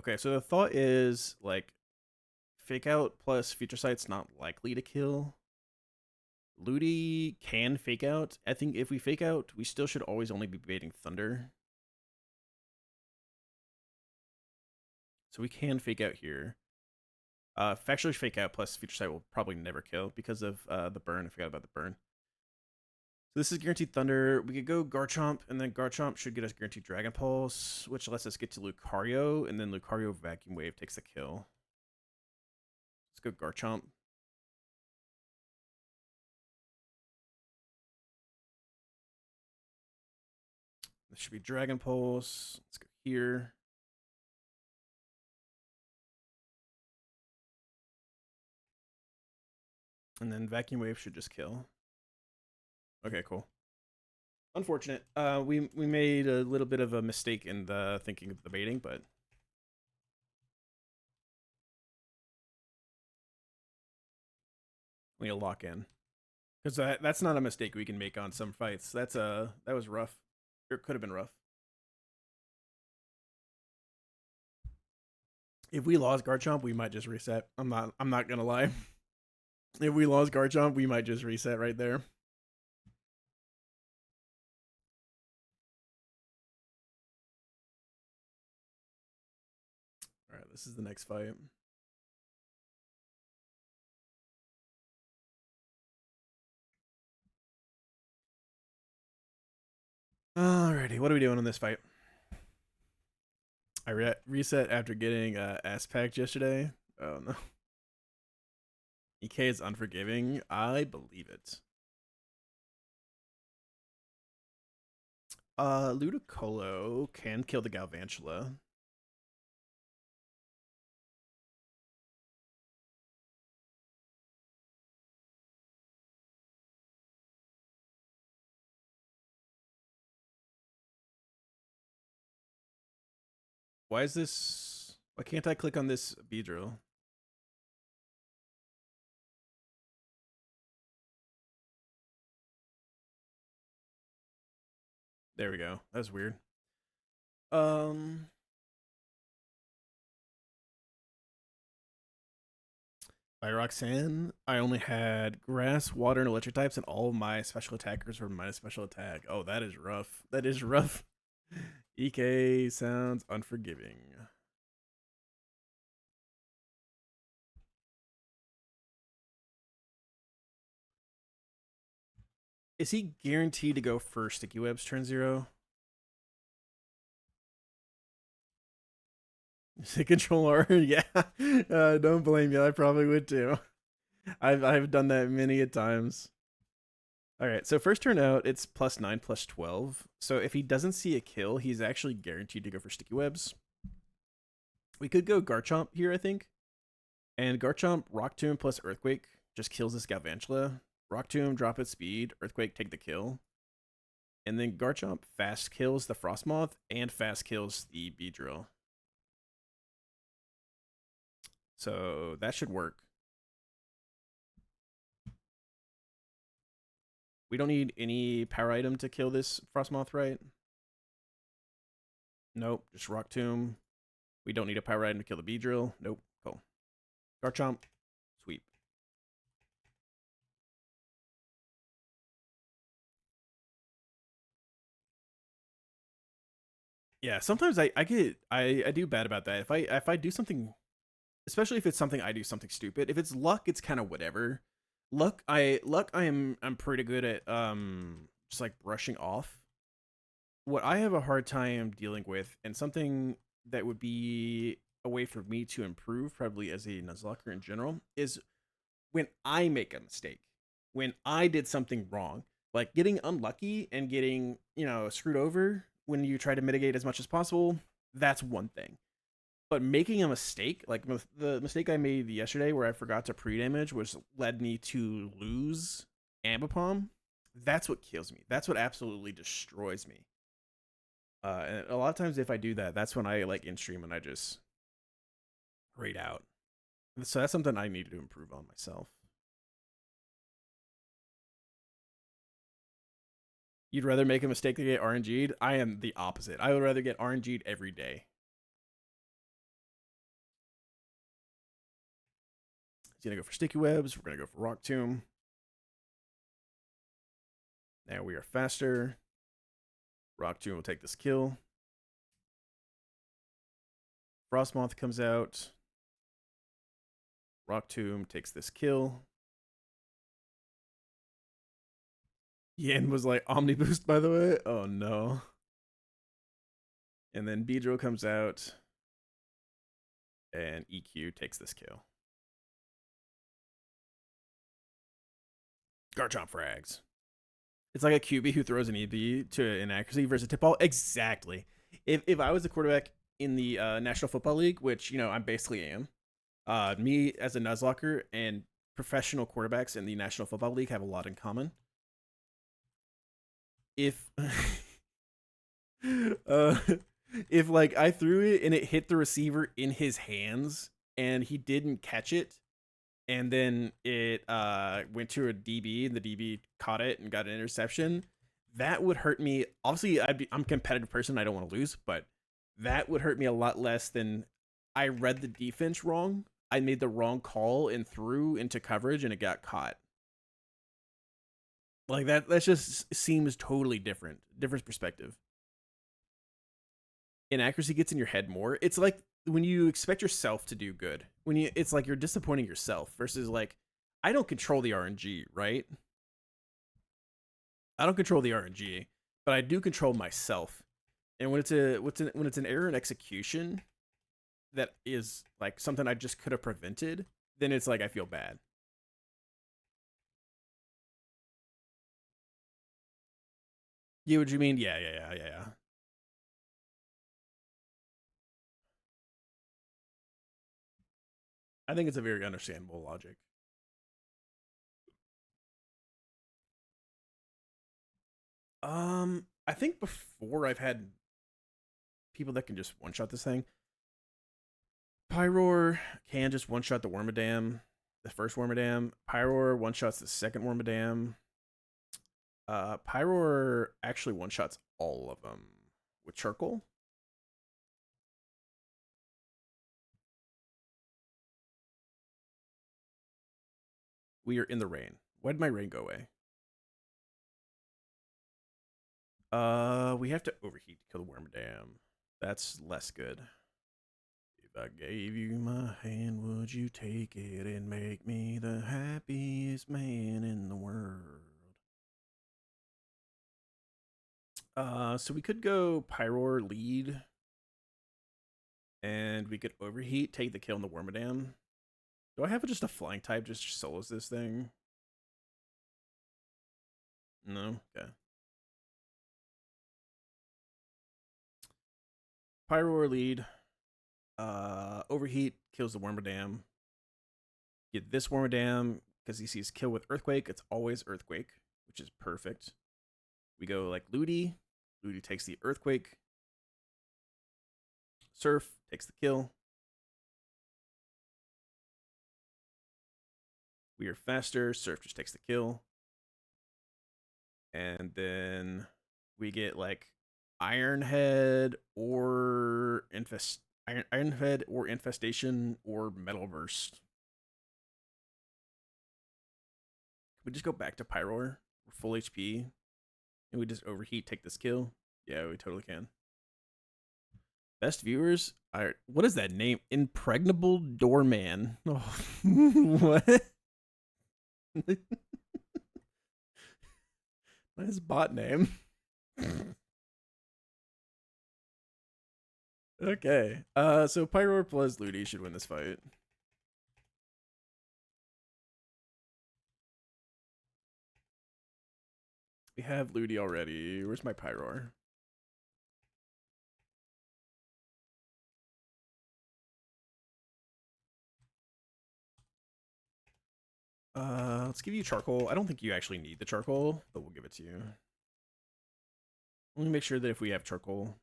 Okay, so the thought is like Fake out plus future sight's not likely to kill. Ludi can fake out. I think if we fake out, we still should always only be baiting Thunder. So we can fake out here. Factually fake out plus future sight will probably never kill because of the burn. I forgot about the burn. So this is guaranteed Thunder. We could go Garchomp, and then Garchomp should get us guaranteed Dragon Pulse, which lets us get to Lucario, and then Lucario Vacuum Wave takes the kill. Let's go Garchomp. This should be Dragon Pulse. Let's go here. And then Vacuum Wave should just kill. Okay, cool. Unfortunate. We made a little bit of a mistake in the thinking of the baiting, but we need to lock in. Because that's not a mistake we can make on some fights. That was rough. It could have been rough. If we lost Garchomp, we might just reset. I'm not gonna lie. If we lost Garchomp, we might just reset right there. Alright, this is the next fight. Alrighty, what are we doing in this fight? I reset after getting ass packed yesterday. Oh no. EK is unforgiving. I believe it. Ludicolo can kill the Galvantula. Why is this? Why can't I click on this Beedrill? There we go. That's weird. By Roxanne, I only had grass, water, and electric types, and all of my special attackers were minus special attack. Oh, that is rough. That is rough. EK sounds unforgiving. Is he guaranteed to go first Sticky Webs turn 0? Sick controller, yeah. Don't blame you. I probably would too. I've done that many a times. All right, so first turn out, it's +9, +12. So if he doesn't see a kill, he's actually guaranteed to go for Sticky Webs. We could go Garchomp here, I think. And Garchomp, Rock Tomb plus Earthquake just kills this Galvantula. Rock Tomb, drop its speed. Earthquake, take the kill. And then Garchomp fast kills the Frostmoth and fast kills the Beedrill. So that should work. We don't need any power item to kill this Frostmoth, right? Nope, just Rock Tomb. We don't need a power item to kill the Beedrill. Nope, cool. Garchomp, sweep. Yeah, sometimes I do bad about that. If I do something, especially if it's something I do something stupid. If it's luck, it's kind of whatever. I'm pretty good at just like brushing off. What I have a hard time dealing with, and something that would be a way for me to improve, probably as a Nuzlocke in general, is when I make a mistake, when I did something wrong, like getting unlucky and getting, screwed over when you try to mitigate as much as possible, that's one thing. But making a mistake, like the mistake I made yesterday where I forgot to pre-damage, which led me to lose Ambipom, that's what kills me. That's what absolutely destroys me. And a lot of times if I do that, that's when I like in stream and I just raid out. So that's something I need to improve on myself. You'd rather make a mistake than get RNG'd? I am the opposite. I would rather get RNG'd every day. He's going to go for Sticky Webs. We're going to go for Rock Tomb. Now we are faster. Rock Tomb will take this kill. Frostmoth comes out. Rock Tomb takes this kill. Yen was like Omni Boost, by the way. Oh no. And then Beedrill comes out. And EQ takes this kill. Garchomp frags. It's like a QB who throws an EB to inaccuracy versus a tip ball. Exactly. If I was a quarterback in the National Football League, which, you know, I basically am, me as a Nuzlocker and professional quarterbacks in the National Football League have a lot in common. If if like I threw it and it hit the receiver in his hands and he didn't catch it, and then it went to a DB and the DB caught it and got an interception, that would hurt me. Obviously, I'm a competitive person. I don't want to lose, but that would hurt me a lot less than I read the defense wrong. I made the wrong call and threw into coverage and it got caught. Like that just seems totally different perspective. Inaccuracy gets in your head more. It's like when you expect yourself to do good. It's like you're disappointing yourself versus like, I don't control the RNG, right? I don't control the RNG, but I do control myself. And when it's an error in execution that is like something I just could have prevented, then it's like I feel bad. Yeah, what you mean? Yeah. I think it's a very understandable logic. I think before I've had people that can just one-shot this thing. Pyroar can just one-shot the Wormadam, the first Wormadam. Pyroar one-shots the second Wormadam. Pyroar actually one-shots all of them with Charcoal. We are in the rain. Why did my rain go away? We have to overheat to kill the Wormadam. That's less good. If I gave you my hand, would you take it and make me the happiest man in the world? So we could go Pyroar lead. And we could overheat, take the kill on the Wormadam. Do I have just a flying type just solos this thing? No? Okay. Pyroar lead. Overheat kills the Wormadam. Get this Wormadam because he sees kill with Earthquake. It's always Earthquake, which is perfect. We go like Ludi. Ludi takes the Earthquake. Surf takes the kill. We are faster. Surf just takes the kill. And then we get like Ironhead or Ironhead or Infestation or Metal Burst. We just go back to Pyroar. We're full HP. And we just overheat, take this kill. Yeah, we totally can. Best viewers are, what is that name? Impregnable Doorman. Oh, what? Nice bot name. Okay. So Pyroar plus Ludi should win this fight. We have Ludi already. Where's my Pyroar? Let's give you Charcoal. I don't think you actually need the Charcoal, but we'll give it to you. Let me make sure that if we have Charcoal,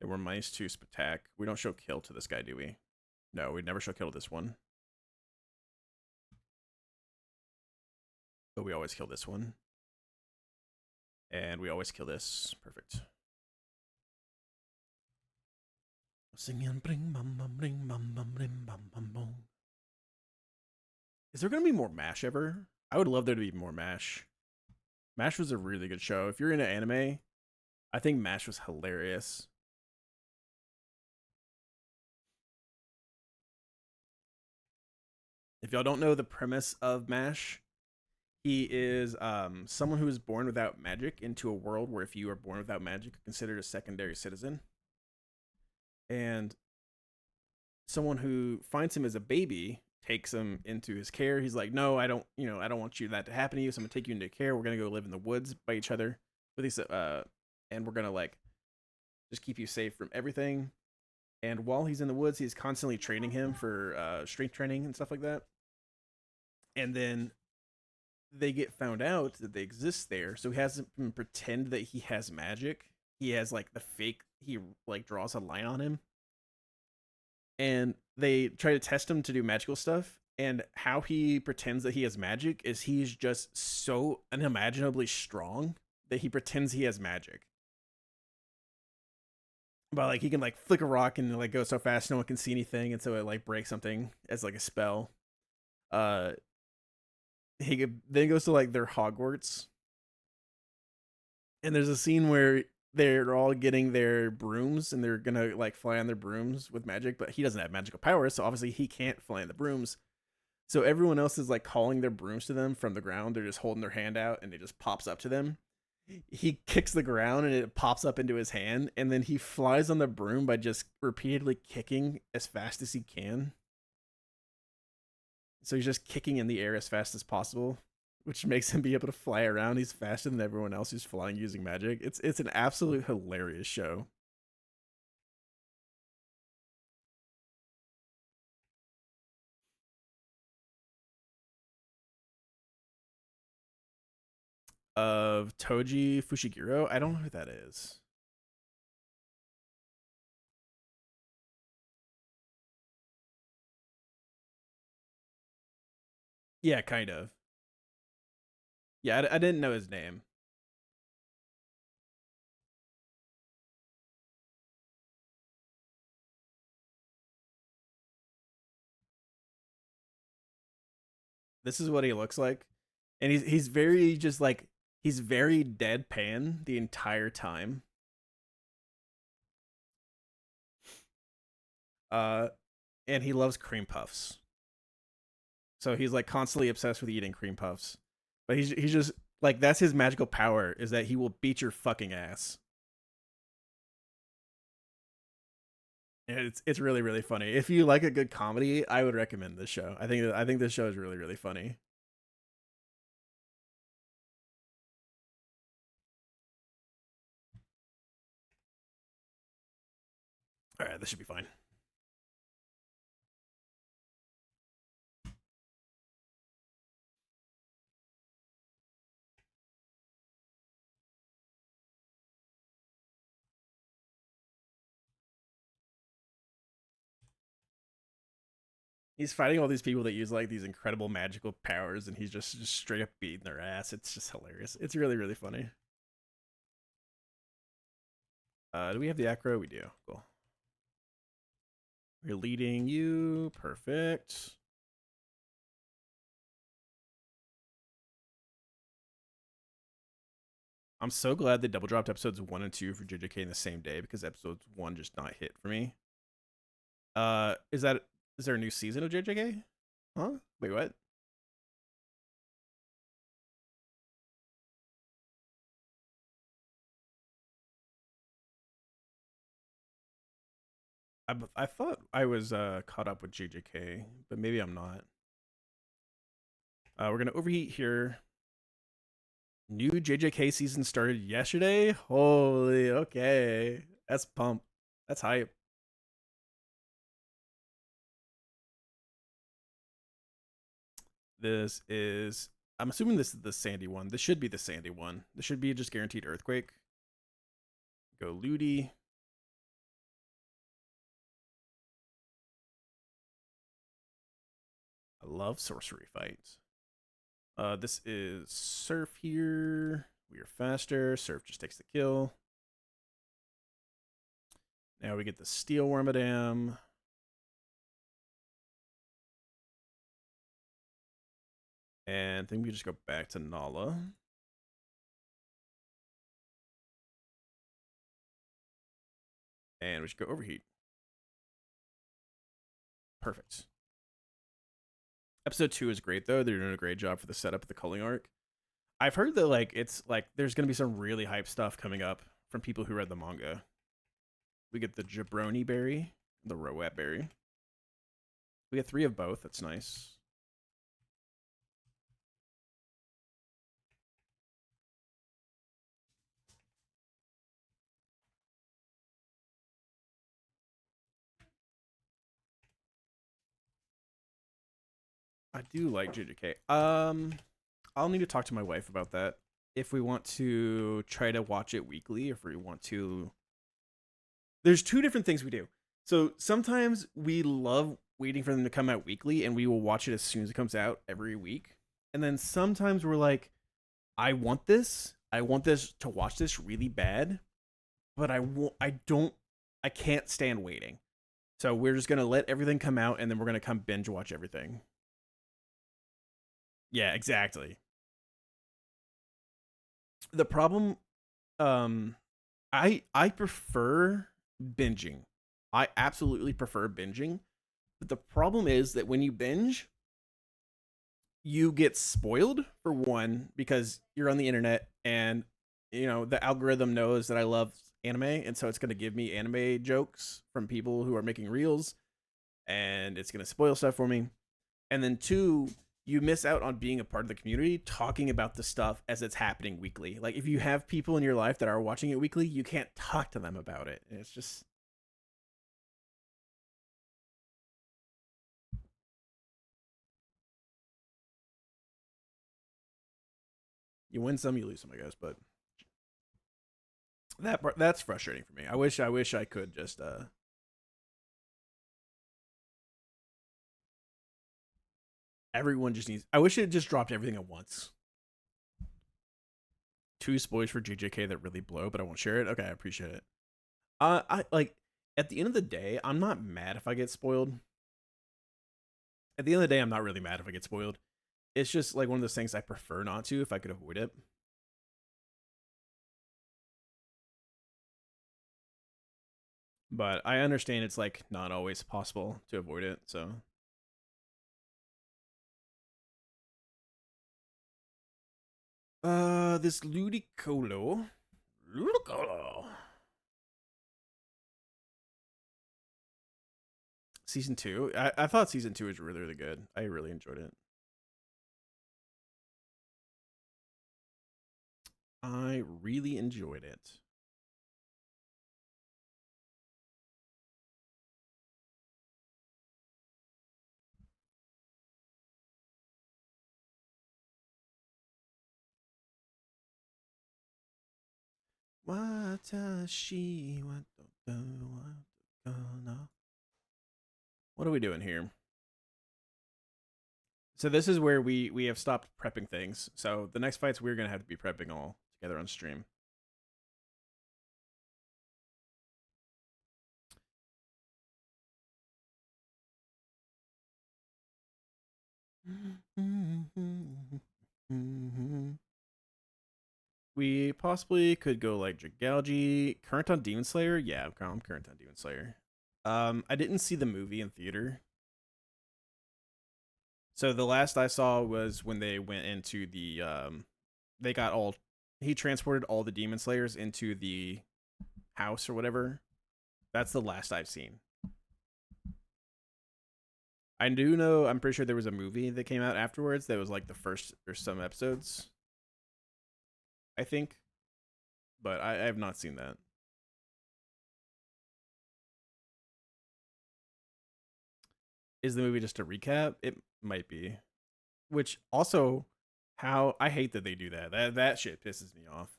and we're -2 Spatak, we don't show kill to this guy, do we? No, we'd never show kill to this one. But we always kill this one. And we always kill this. Perfect. Singing bring bum bum bring bum bum bring bum bum bum. Is there gonna be more MASH ever? I would love there to be more MASH. MASH was a really good show. If you're into anime, I think MASH was hilarious. If y'all don't know the premise of MASH, he is someone who is born without magic into a world where if you are born without magic, you're considered a secondary citizen. And someone who finds him as a baby takes him into his care. He's like, no, I don't, I don't want that to happen to you. So I'm gonna take you into care. We're gonna go live in the woods by each other with these, and we're gonna like just keep you safe from everything. And while he's in the woods, he's constantly training him for strength training and stuff like that. And then they get found out that they exist there, so he has to pretend that he has magic. He has like the fake. He like draws a line on him, and they try to test him to do magical stuff. And how he pretends that he has magic is he's just so unimaginably strong that he pretends he has magic. But like he can like flick a rock and like go so fast no one can see anything, and so it like breaks something as like a spell. Uh, he then goes to like their Hogwarts, and there's a scene where they're all getting their brooms and they're gonna like fly on their brooms with magic, but he doesn't have magical powers, so obviously he can't fly on the brooms. So everyone else is like calling their brooms to them from the ground. They're just holding their hand out and it just pops up to them. He kicks the ground and it pops up into his hand, and then he flies on the broom by just repeatedly kicking as fast as he can. So he's just kicking in the air as fast as possible, which makes him be able to fly around. He's faster than everyone else who's flying using magic. It's an absolute hilarious show. Of Toji Fushiguro, I don't know who that is. Yeah, kind of. Yeah, I didn't know his name. This is what he looks like, and he's very just like he's very deadpan the entire time. Uh, and he loves cream puffs, so he's like constantly obsessed with eating cream puffs. But he's just like that's his magical power is that he will beat your fucking ass. And it's really really funny. If you like a good comedy, I would recommend this show. I think this show is really really funny. All right, this should be fine. He's fighting all these people that use like these incredible magical powers, and he's just straight up beating their ass. It's just hilarious. It's really really funny. Do we have the acro? We do. Cool. We're leading you. Perfect. I'm so glad they double dropped episodes 1 and 2 for JJK in the same day because episodes 1 just not hit for me. Is there a new season of JJK? Huh? Wait, what? I thought I was caught up with JJK, but maybe I'm not. We're gonna overheat here. New JJK season started yesterday. Holy, okay, that's pump. That's hype. This is. I'm assuming this is the Sandy one. This should be the Sandy one. This should be just guaranteed earthquake. Go Ludi. I love sorcery fights. This is Surf here. We are faster. Surf just takes the kill. Now we get the Steel Wormadam. And then we just go back to Nala. And we should go overheat. Perfect. Episode 2 is great though. They're doing a great job for the setup of the culling arc. I've heard that like it's like there's gonna be some really hype stuff coming up from people who read the manga. We get the jabroni berry, the rowette berry. We get 3 of both. That's nice. I do like JJK. I'll need to talk to my wife about that. If we want to try to watch it weekly, if we want to, there's 2 different things we do. So sometimes we love waiting for them to come out weekly, and we will watch it as soon as it comes out every week. And then sometimes we're like, I want this. I want this to watch this really bad, but I can't stand waiting. So we're just gonna let everything come out, and then we're gonna come binge watch everything. Yeah, exactly. The problem, um, I prefer binging. I absolutely prefer binging. But the problem is that when you binge, you get spoiled for one because you're on the internet and the algorithm knows that I love anime, and so it's going to give me anime jokes from people who are making reels, and it's going to spoil stuff for me. And then 2, you miss out on being a part of the community talking about the stuff as it's happening weekly. Like if you have people in your life that are watching it weekly, you can't talk to them about it. And it's just you win some, you lose some, I guess. But that's frustrating for me. I wish I could just everyone just needs. I wish it just dropped everything at once. 2 spoilers for JJK that really blow, but I won't share it. Okay, I appreciate it. I like at the end of the day, I'm not mad if I get spoiled. At the end of the day, I'm not really mad if I get spoiled. It's just like one of those things I prefer not to if I could avoid it. But I understand it's like not always possible to avoid it. So this Ludicolo season 2. I thought season 2 was really good. I really enjoyed it. I really enjoyed it. Watashi what are we doing here? So this is where we have stopped prepping things. So the next fights we're gonna have to be prepping all together on stream. We possibly could go like Dragalge, current on Demon Slayer. Yeah, I'm current on Demon Slayer. I didn't see the movie in theater. So the last I saw was when they went into the they got all he transported all the Demon Slayers into the house or whatever. That's the last I've seen. I do know, I'm pretty sure there was a movie that came out afterwards that was like the first or some episodes, I think. But I have not seen that. Is the movie just a recap? It might be. Which also, how I hate that they do that. That shit pisses me off.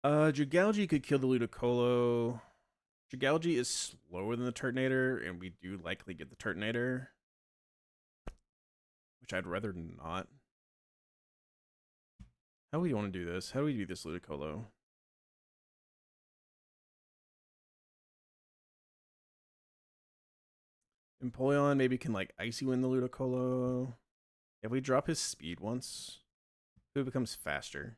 Jugalgi could kill the Ludicolo. Jugalgi is slower than the Turtonator, and we do likely get the Turtonator, which I'd rather not. How do we want to do this? How do we do this Ludicolo? Empoleon maybe can like icy win the Ludicolo. If we drop his speed once, who becomes faster?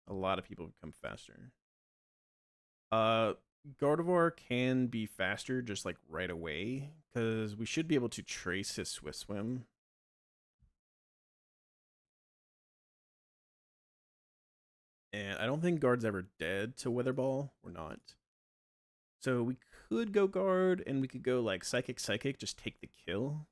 A lot of people become faster. Gardevoir can be faster just like right away because we should be able to trace his Swift Swim. And I don't think Guard's ever dead to Weather Ball. We're not. So we could go Guard and we could go like Psychic Psychic, just take the kill.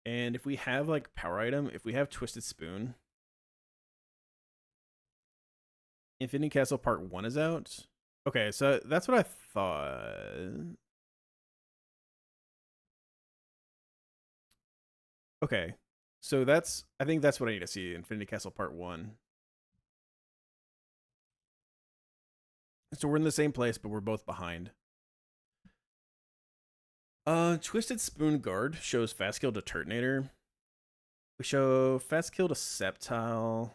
And if we have like power item, if we have Twisted Spoon, Infinity Castle Part 1 is out. Okay, so that's what I thought. Okay. So I think that's what I need to see, Infinity Castle Part 1. So we're in the same place, but we're both behind. Twisted Spoon Guard shows fast kill to Turtonator. We show fast kill to Sceptile.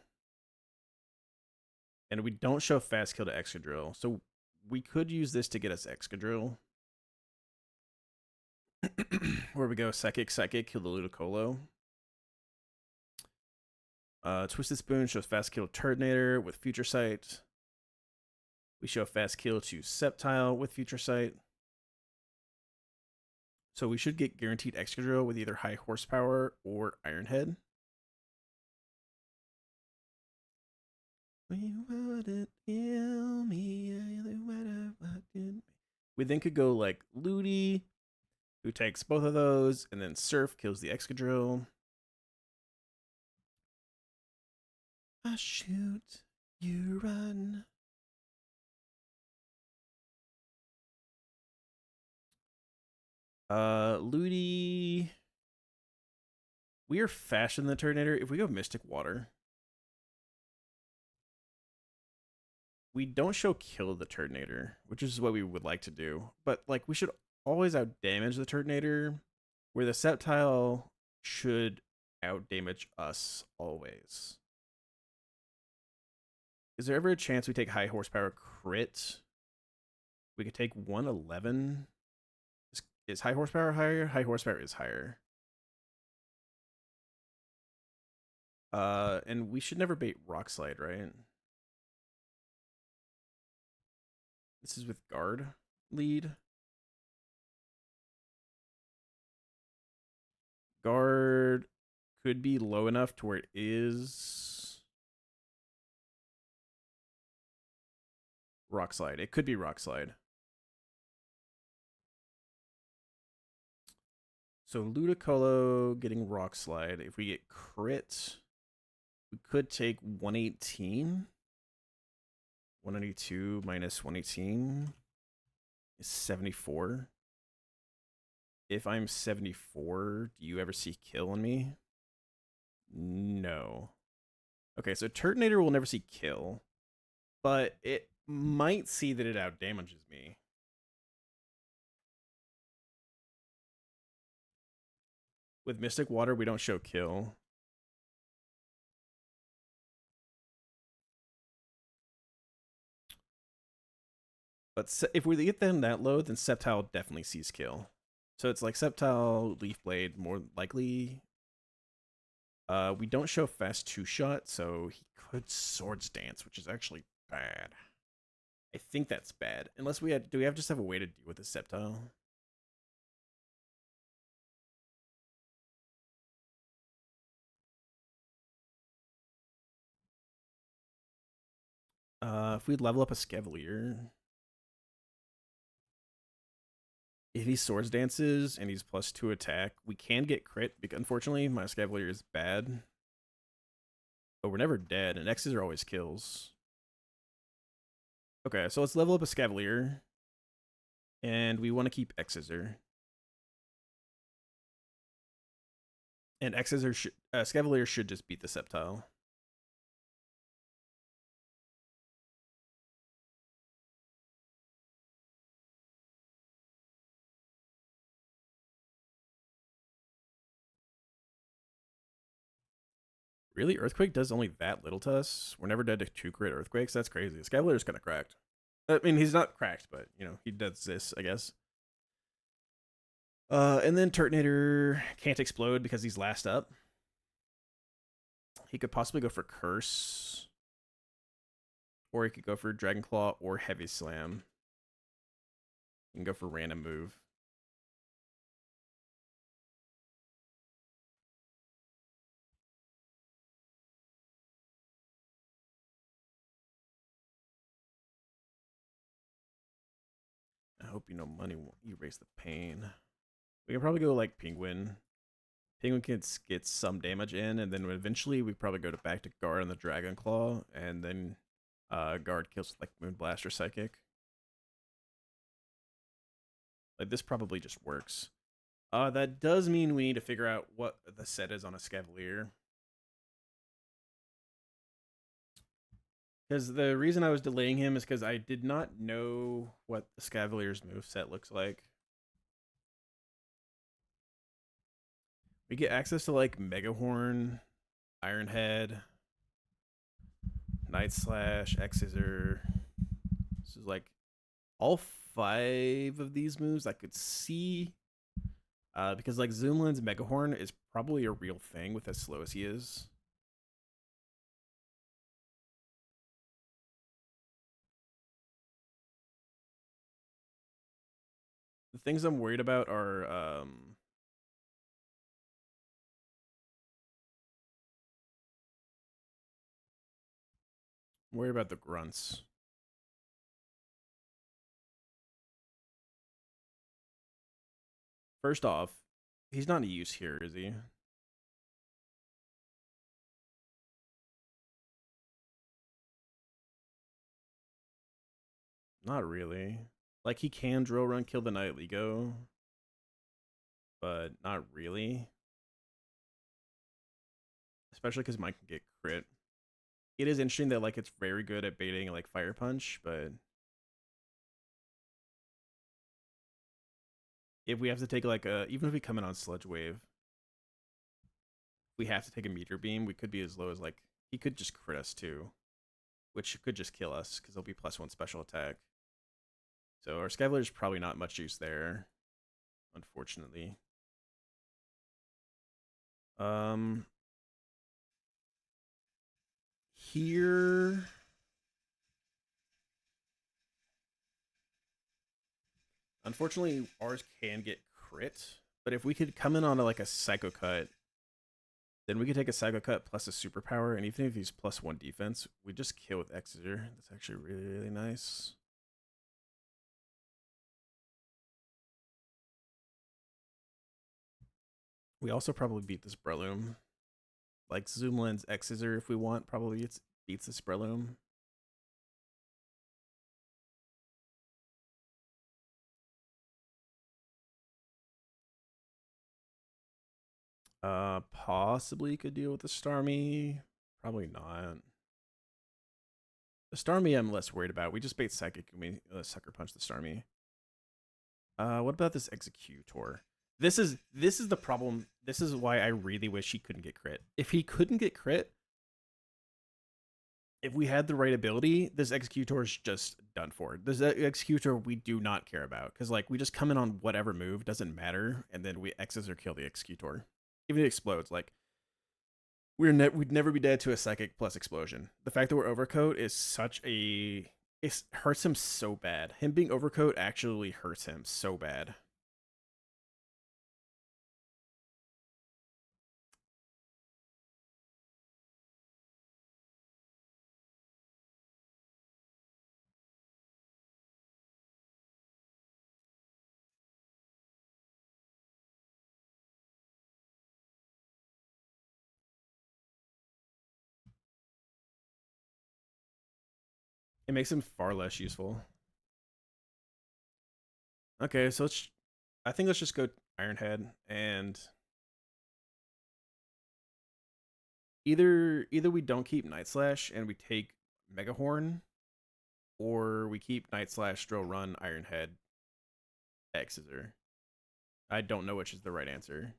And we don't show fast kill to Excadrill. So we could use this to get us Excadrill. Where we go Psychic Psychic, kill the Ludicolo. Twisted Spoon shows fast kill to Turtonator with Future Sight. We show fast kill to Sceptile with Future Sight. So we should get guaranteed Excadrill with either high horsepower or Iron Head. We wouldn't kill me. We then could go like Ludi, who takes both of those, and then Surf kills the Excadrill. I shoot, you run. Ludi. We are faster than the Turtonator. If we go Mystic Water, we don't show kill the Turtonator, which is what we would like to do. But like we should always out damage the Turtonator, where the Sceptile should out damage us always. Is there ever a chance we take high horsepower crit? We could take 111. Is high horsepower higher? High horsepower is higher. And we should never bait Rock Slide, right? This is with guard lead. Guard could be low enough to where it is Rock Slide. It could be Rock Slide. So Ludicolo getting Rock Slide. If we get crit, we could take 118. 192 minus 118 is 74. If I'm 74, do you ever see kill on me? No. Okay, so Turtonator will never see kill, but it might see that it out damages me. With Mystic Water, we don't show kill. But if we get them that low, then Sceptile definitely sees kill. So it's like Sceptile, Leaf Blade, more likely. We don't show fast two-shot, so he could Swords Dance, which is actually bad. I think that's bad. Unless we do we just have a way to deal with the Sceptile? If we level up a Scavalier, if he Swords Dances and he's +2 attack, we can get crit. Because unfortunately, my Scavalier is bad. But we're never dead, and X's are always kills. Okay, so let's level up a Scavalier. And we want to keep X-Scissor. And X-Scissor Scavalier should just beat the Sceptile. Really? Earthquake does only that little to us? We're never dead to 2 crit Earthquakes? That's crazy. Scavelar's kind of cracked. I mean, he's not cracked, but, you know, he does this, I guess. And then Turtonator can't explode because he's last up. He could possibly go for Curse. Or he could go for Dragon Claw or Heavy Slam. You can go for random move. I hope you know money won't erase the pain. We can probably go like Penguin. Penguin can get some damage in, and then eventually we probably go to back to Guard on the Dragon Claw, and then Guard kills like Moonblast or Psychic. Like this probably just works. That does mean we need to figure out what the set is on a Scavalier. Because the reason I was delaying him is because I did not know what the Scavalier's moveset looks like. We get access to like Megahorn, Iron Head, Night Slash, X Scissor. This is like all 5 of these moves I could see. Because like Zoomland's Megahorn is probably a real thing with as slow as he is. The things I'm worried about are I'm worried about the grunts. First off, he's not in use here, is he? Not really. Like he can drill run kill the Night Lego, but not really. Especially because Mike can get crit. It is interesting that like it's very good at baiting like Fire Punch, but if we have to take like a even if we come in on Sludge Wave, we have to take a Meteor Beam. We could be as low as like he could just crit us too, which could just kill us because he'll be +1 special attack. So our Scavalier's probably not much use there, unfortunately. Here unfortunately ours can get crit, but if we could come in on like a Psycho Cut, then we could take a Psycho Cut plus a superpower, and even if he's +1 defense, we just kill with Exeter. That's actually really, really nice. We also probably beat this Breloom. Like Zoom Lens X Scissor if we want, probably it beats this Breloom. Possibly could deal with the Starmie. Probably not. The Starmie I'm less worried about. We just bait Psychic and we Sucker Punch the Starmie. What about this Executor? This is the problem. This is why I really wish he couldn't get crit. If he couldn't get crit, if we had the right ability, this Executor is just done for. This Executor we do not care about because like we just come in on whatever move, doesn't matter, and then we X's or kill the Executor. Even if it explodes, like we'd never be dead to a Psychic plus Explosion. The fact that we're Overcoat is such a it hurts him so bad. Him being Overcoat actually hurts him so bad. It makes him far less useful. Okay, so I think let's just go Ironhead and either we don't keep Night Slash and we take Megahorn, or we keep Night Slash, Drill Run, Ironhead, X Scissor. I don't know which is the right answer.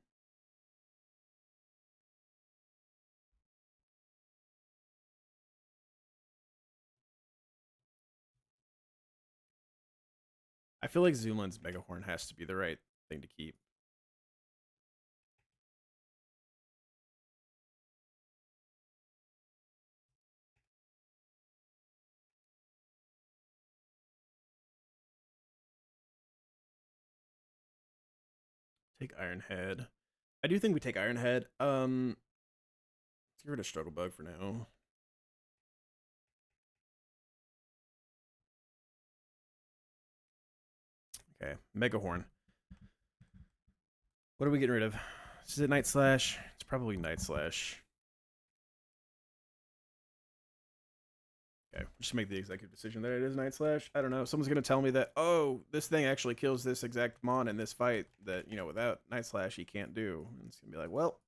I feel like Zoomland's Megahorn has to be the right thing to keep. Take Iron Head. I do think we take Iron Head. Let's get rid of Struggle Bug for now. Okay, Megahorn. What are we getting rid of? Is it Night Slash? It's probably Night Slash. Okay, just make the executive decision that it is Night Slash. I don't know. Someone's gonna tell me that, oh, this thing actually kills this exact mon in this fight that, you know, without Night Slash he can't do. And it's gonna be like, well.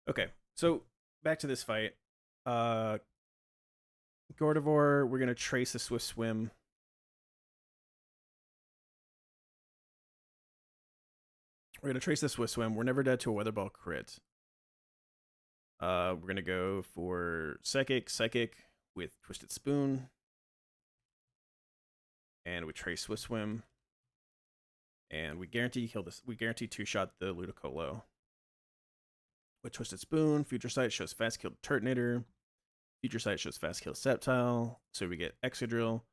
Okay, so back to this fight. Gardevoir, we're gonna trace a Swift Swim. We're gonna trace the Swift Swim. We're never dead to a Weather Ball crit. We're gonna go for Psychic with Twisted Spoon, and we trace Swift Swim, and we guarantee kill this. We guarantee two-shot the Ludicolo. With Twisted Spoon, Future Sight shows fast kill Turtonator. Future Sight shows fast kill Sceptile. So we get Excadrill.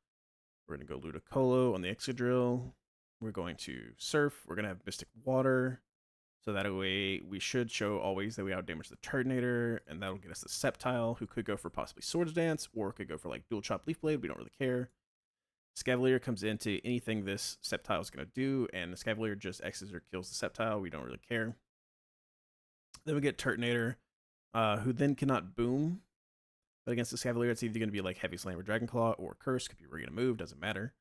We're gonna go Ludicolo on the Excadrill. We're going to Surf. We're gonna have Mystic Water. So that way we should show always that we outdamage the Turtonator, and that'll get us the Sceptile, who could go for possibly Swords Dance, or could go for like Dual Chop Leaf Blade. We don't really care. Scavalier comes into anything this Sceptile is going to do, and the Scavalier just X's or kills the Sceptile. We don't really care. Then we get Turtonator, who then cannot boom. But against the Scavalier, it's either going to be like Heavy Slam or Dragon Claw, or Curse. Could be we're going to move, doesn't matter.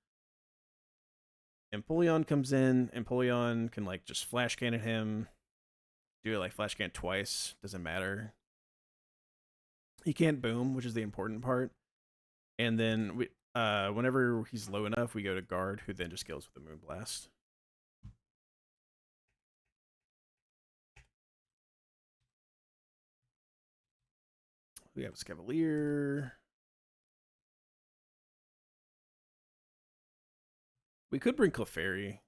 Empoleon comes in. Empoleon can like just Flash Cannon him. Do it like Flash Cannon twice, doesn't matter. He can't boom, which is the important part. And then we, whenever he's low enough, we go to Guard, who then just kills with the Moonblast. We have a Scavalier. We could bring Clefairy.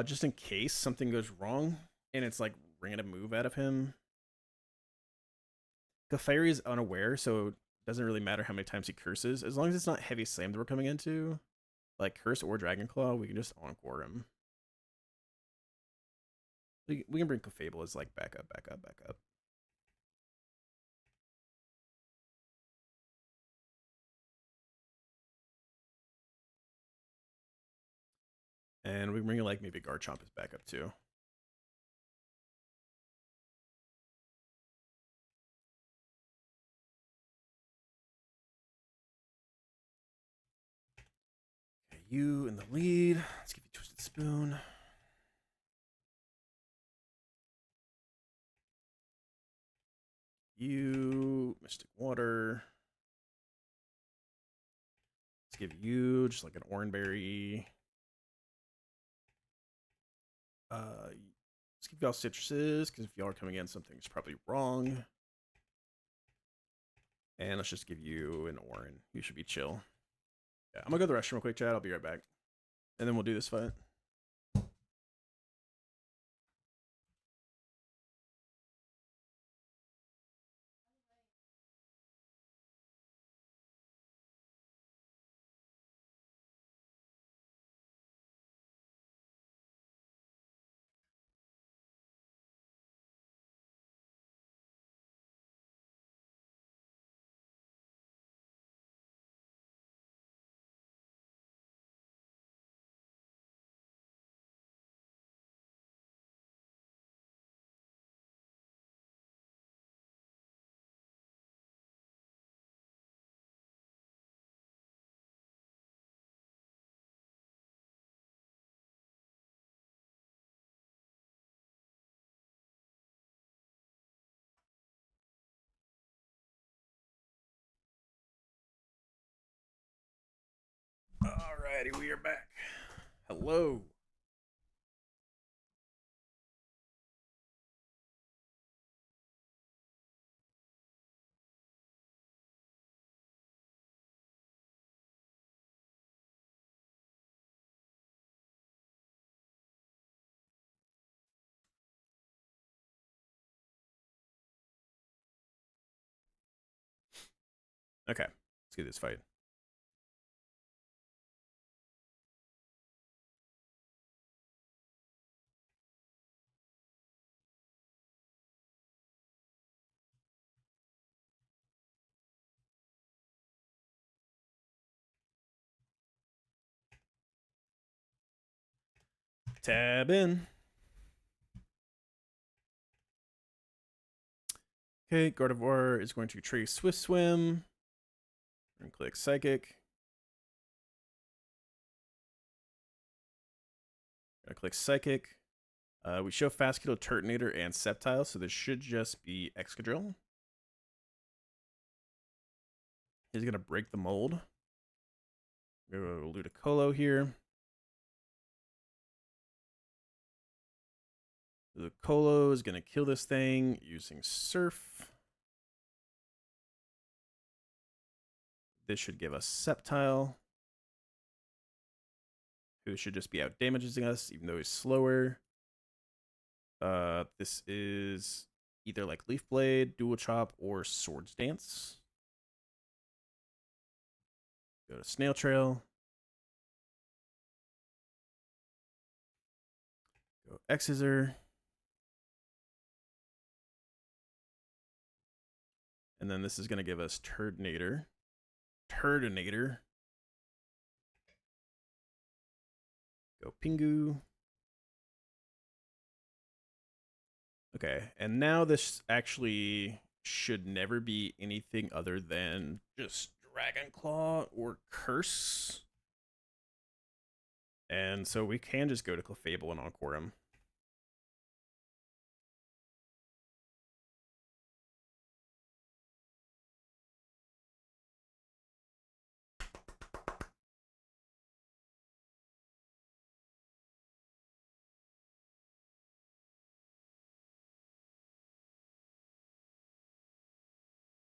Just in case something goes wrong and it's like ringing a move out of him. Clefairy is unaware, so it doesn't really matter how many times he curses. As long as it's not Heavy Slam that we're coming into, like Curse or Dragon Claw, we can just Encore him. We can bring Clefable as like backup. And we can bring like maybe Garchomp as backup too. Okay, you in the lead. Let's give you Twisted Spoon. You Mystic Water. Let's give you just like an Oranberry. Let's give y'all citruses, because if y'all are coming in, something's probably wrong. And let's just give you an Oran. You should be chill. Yeah, I'm gonna go to the restroom real quick, chat. I'll be right back. And then we'll do this fight. Alrighty, we are back. Hello. Okay, let's get this fight. Tab in. Okay, Gardevoir is going to trade Swift Swim. And click Psychic. Gonna click Psychic. We show Fastkill, Turtonator, and Sceptile, so this should just be Excadrill. He's gonna break the mold. Go Ludicolo here. Ludicolo is gonna kill this thing using Surf. This should give us Sceptile, who should just be out damaging us, even though he's slower. This is either like Leaf Blade, Dual Chop, or Swords Dance. Go to Snail Trail. Go X-Scissor. And then this is going to give us Turtonator. Go Pingu. Okay, and now this actually should never be anything other than just Dragon Claw or Curse. And so we can just go to Clefable and Encore him.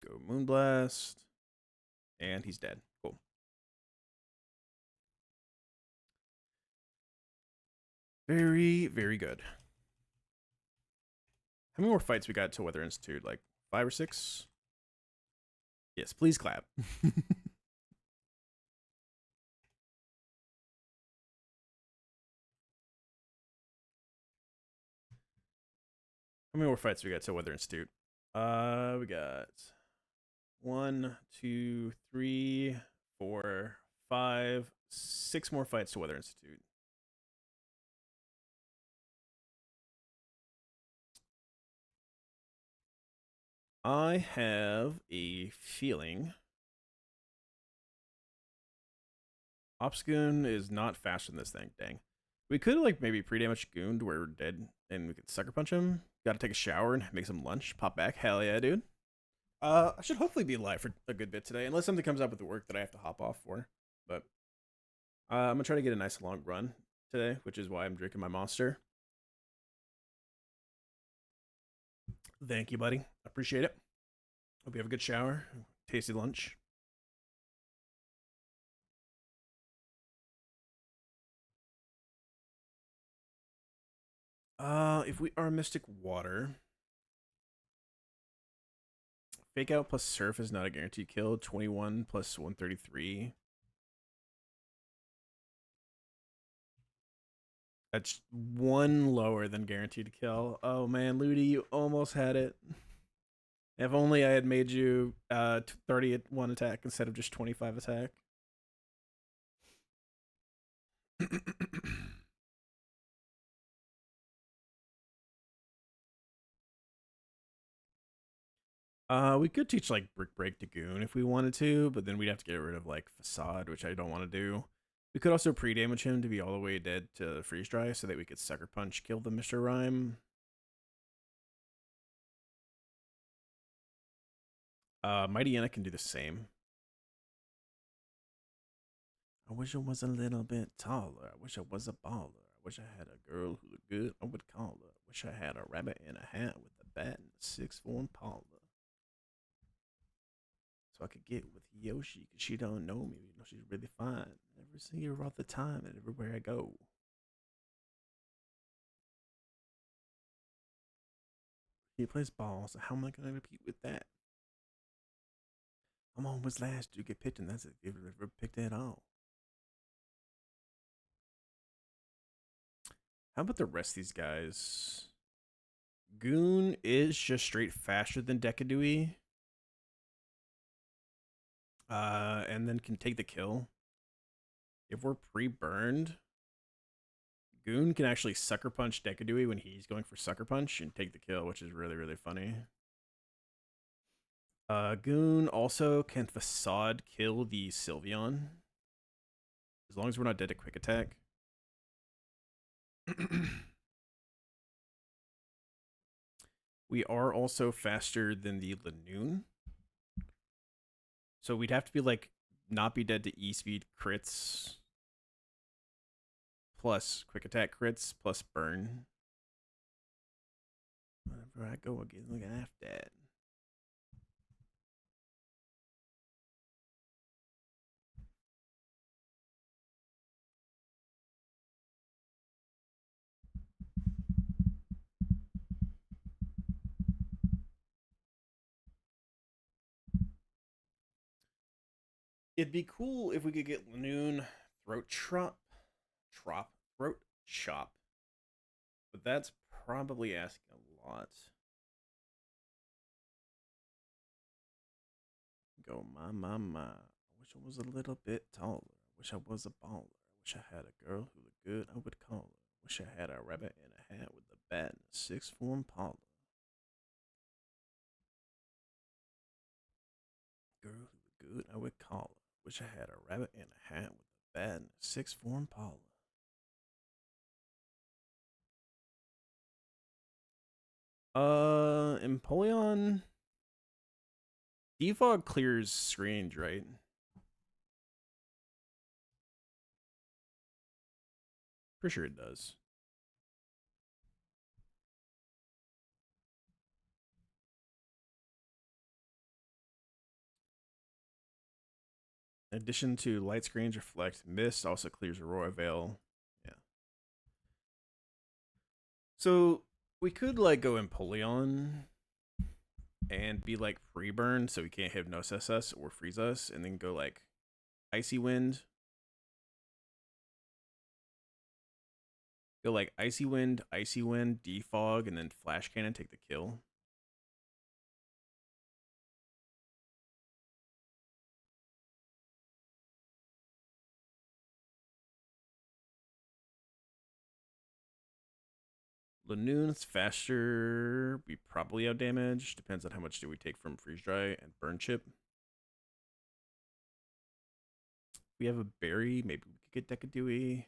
Go Moonblast. And he's dead. Cool. Very, very good. How many more fights we got to Weather Institute? Like 5 or 6? Yes, please clap. How many more fights we got to Weather Institute? We got 1, 2, 3, 4, 5, 6 more fights to Weather Institute. I have a feeling Obscune is not faster than this thing. Dang. We could like maybe pre-damage Goon where we're dead and we could sucker punch him. Gotta take a shower and make some lunch. Pop back. Hell yeah, dude. I should hopefully be live for a good bit today, unless something comes up with the work that I have to hop off for. But I'm gonna try to get a nice long run today, which is why I'm drinking my Monster. Thank you, buddy. Appreciate it. Hope you have a good shower, tasty lunch. If we are Mystic Water, Fake Out plus Surf is not a guaranteed kill. 21 plus 133. That's 1 lower than guaranteed kill. Oh man, Ludi, you almost had it. If only I had made you 30 at 1 attack instead of just 25 attack. We could teach like Brick Break to Goon if we wanted to, but then we'd have to get rid of like Facade, which I don't want to do. We could also pre-damage him to be all the way dead to Freeze Dry so that we could Sucker Punch kill the Mr. Rhyme. Mighty Anna can do the same. I wish I was a little bit taller. I wish I was a baller. I wish I had a girl who looked good. I would call her. I wish I had a rabbit in a hat with a bat and a 6'4" Impala. So I could get with Yoshi because she don't know me. You know she's really fine. I never see her all the time and everywhere I go. He plays ball, so how am I going to compete with that? I'm almost last to get picked, and that's it. If you ever picked at all. How about the rest of these guys? Goon is just straight faster than Decadui. And then can take the kill. If we're pre-burned, Goon can actually sucker punch Decadui when he's going for sucker punch and take the kill, which is really, really funny. Goon also can facade kill the Sylveon. As long as we're not dead to quick attack. We are also faster than the Lanoon. So we'd have to be like not be dead to E-speed crits plus quick attack crits plus burn. Whenever I go again, look at that. It'd be cool if we could get Lanoon throat chop, but that's probably asking a lot. Go my. I wish I was a little bit taller. I wish I was a baller. I wish I had a girl who looked good. I would call her. Wish I had a rabbit in a hat with a bat and a six-form parlor. Girl who looked good. I would call her. Wish I had a rabbit in a hat with a bat and a six-form parlor. Empoleon. Defog clears screens, right? Pretty sure it does. In addition to light screens, reflect, mist also clears Aurora Veil. Yeah. So we could like go Empoleon and be like free burn so we can't hypnosis us or freeze us, and then go like Icy Wind. Go like Icy Wind, Defog, and then Flash Cannon, take the kill. Lanoon's faster. We probably out damage. Depends on how much do we take from Freeze Dry and Burn Chip. We have a berry. Maybe we could get Decadui.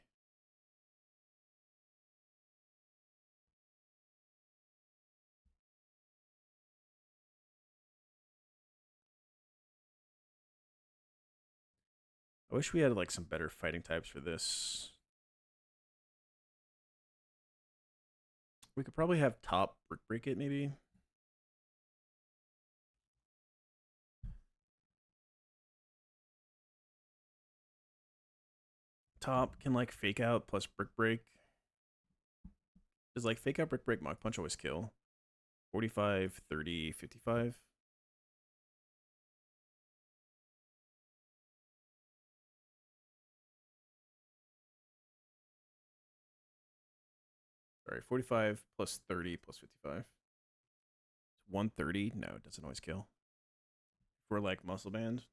I wish we had like some better fighting types for this. We could probably have top Brick Break it, maybe. Top can like fake out plus Brick Break. Does like fake out, Brick Break, Mach Punch always kill? 45, 30, 55. Sorry, 45 plus 30 plus 55. 130. No, it doesn't always kill. For like Muscle Band.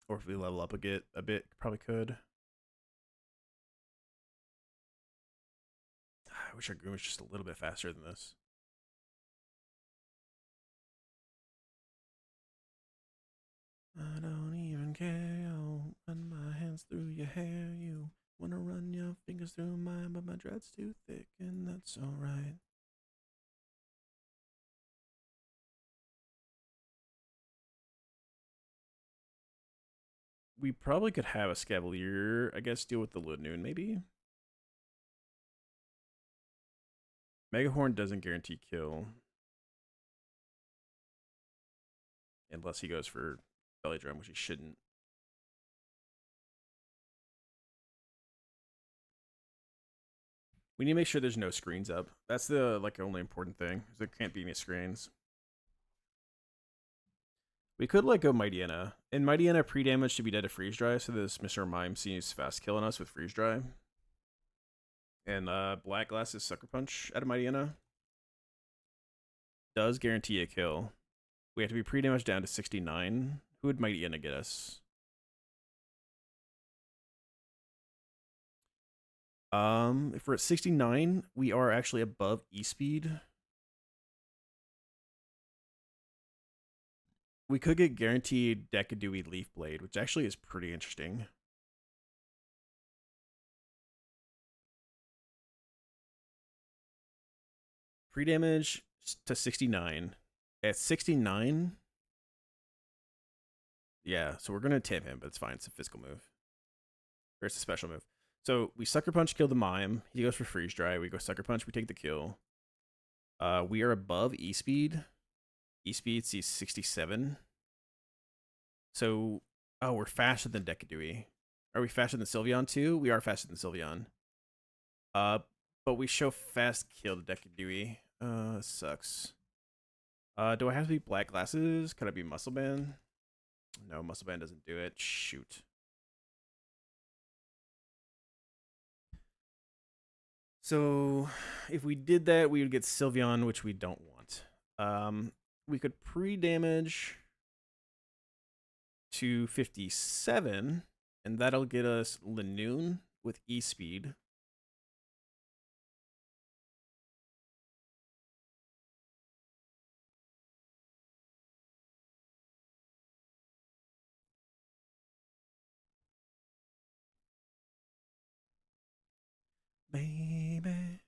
Or if we level up a bit, probably could. I wish our Goon was just a little bit faster than this. I don't even care. I'll run my hands through your hair. You wanna run your fingers through mine, but my dread's too thick, and that's alright. We probably could have a Scavalier, I guess, deal with the Lanoon, maybe? Megahorn doesn't guarantee kill. Unless he goes for Belly Drum, which he shouldn't. We need to make sure there's no screens up. That's the like only important thing. There can't be any screens. We could like go Mightyena. And Mightyena pre-damage to be dead to freeze dry, so this Mr. Mime seems fast killing us with freeze dry. And Black Glass's Sucker Punch out of Mightyena does guarantee a kill. We have to be pre-damage down to 69. Who would Mightyena get us? If we're at 69, we are actually above E-Speed. We could get guaranteed Decadewey Leaf Blade, which actually is pretty interesting. Pre-damage to 69. At 69, yeah, so we're going to tip him, but it's fine. It's a physical move. Or it's a special move. So we Sucker Punch, kill the Mime. He goes for Freeze Dry. We go Sucker Punch, we take the kill. We are above E-Speed. E-Speed sees 67. So, oh, we're faster than Decadewey. Are we faster than Sylveon too? We are faster than Sylveon. But we show fast kill to Decadewey. Sucks. Do I have to be Black Glasses? Could I be Muscle Band? No, Muscle Band doesn't do it. Shoot. So, if we did that, we would get Sylveon, which we don't want. We could pre-damage to 57, and that'll get us Lanoon with E-Speed. Baby,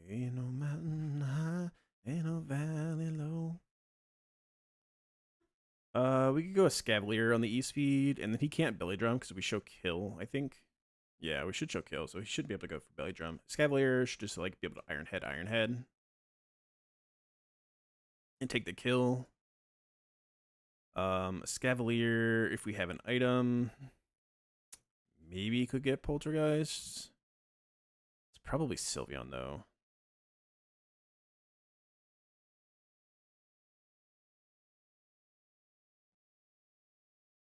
ain't no mountain high, ain't no valley low. We could go a Scavalier on the E-Speed, and then he can't Belly Drum because we show kill, I think. Yeah, we should show kill, so he should be able to go for Belly Drum. Scavalier should just like be able to Iron Head. And take the kill. Scavalier, if we have an item, maybe could get Poltergeist. It's probably Sylveon, though.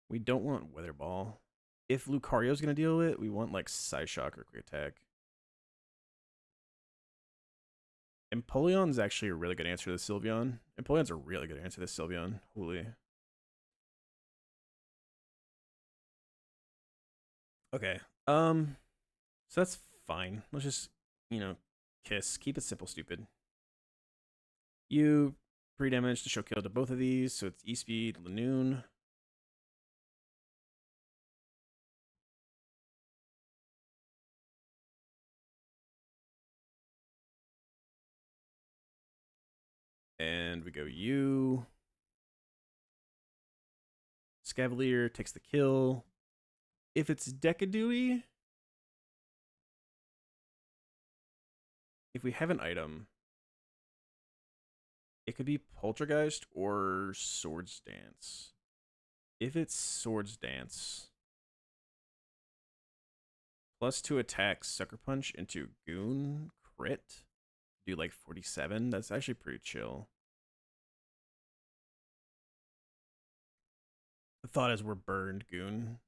We don't want Weather Ball. If Lucario's going to deal with it, we want like Psyshock or Quick Attack. Empoleon's actually a really good answer to the Sylveon. Empoleon's a really good answer to the Sylveon. Holy. Okay. So that's fine. Let's just, kiss. Keep it simple, stupid. You pre-damage to show kill to both of these, so it's E-Speed, Lanoon. And we go U. Scavalier takes the kill. If it's Decadewey, if we have an item, it could be Poltergeist or Swords Dance. If it's Swords Dance, +2 attack, Sucker Punch into Goon, crit, do like 47. That's actually pretty chill. The thought is we're burned, Goon.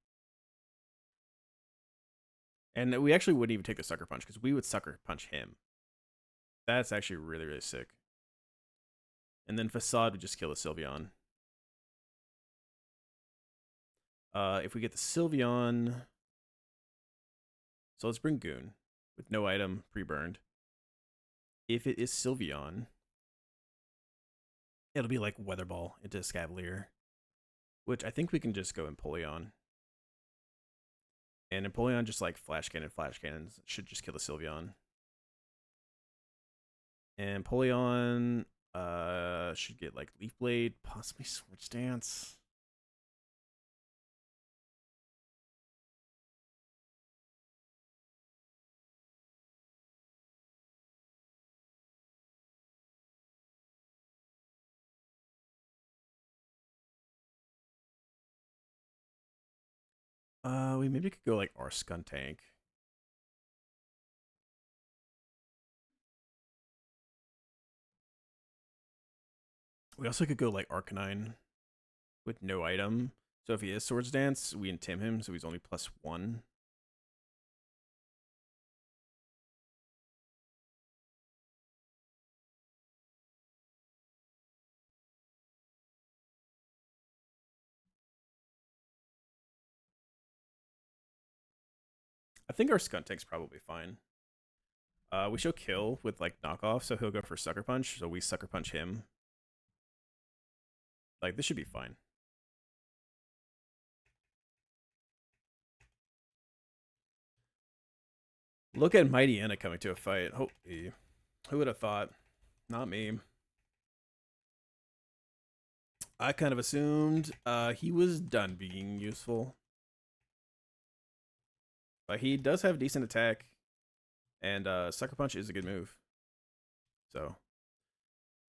And we actually wouldn't even take the Sucker Punch because we would Sucker Punch him. That's actually really, really sick. And then Facade would just kill the Sylveon. If we get the Sylveon... So let's bring Goon with no item, pre-burned. If it is Sylveon, it'll be like Weather Ball into Scavalier, which I think we can just go Empoleon. And Empoleon just like flash cannons should just kill the Sylveon. And Empoleon should get like Leaf Blade, possibly Swords Dance. We maybe could go like our Skuntank. We also could go like Arcanine with no item. So if he is Swords Dance, we intim him, so he's only +1. I think our Skuntank's probably fine. We show kill with like knockoff, so he'll go for Sucker Punch, so we Sucker Punch him. Like, this should be fine. Look at Mighty Anna coming to a fight. Holy, who would have thought? Not me. I kind of assumed he was done being useful. But he does have decent attack, and Sucker Punch is a good move. So,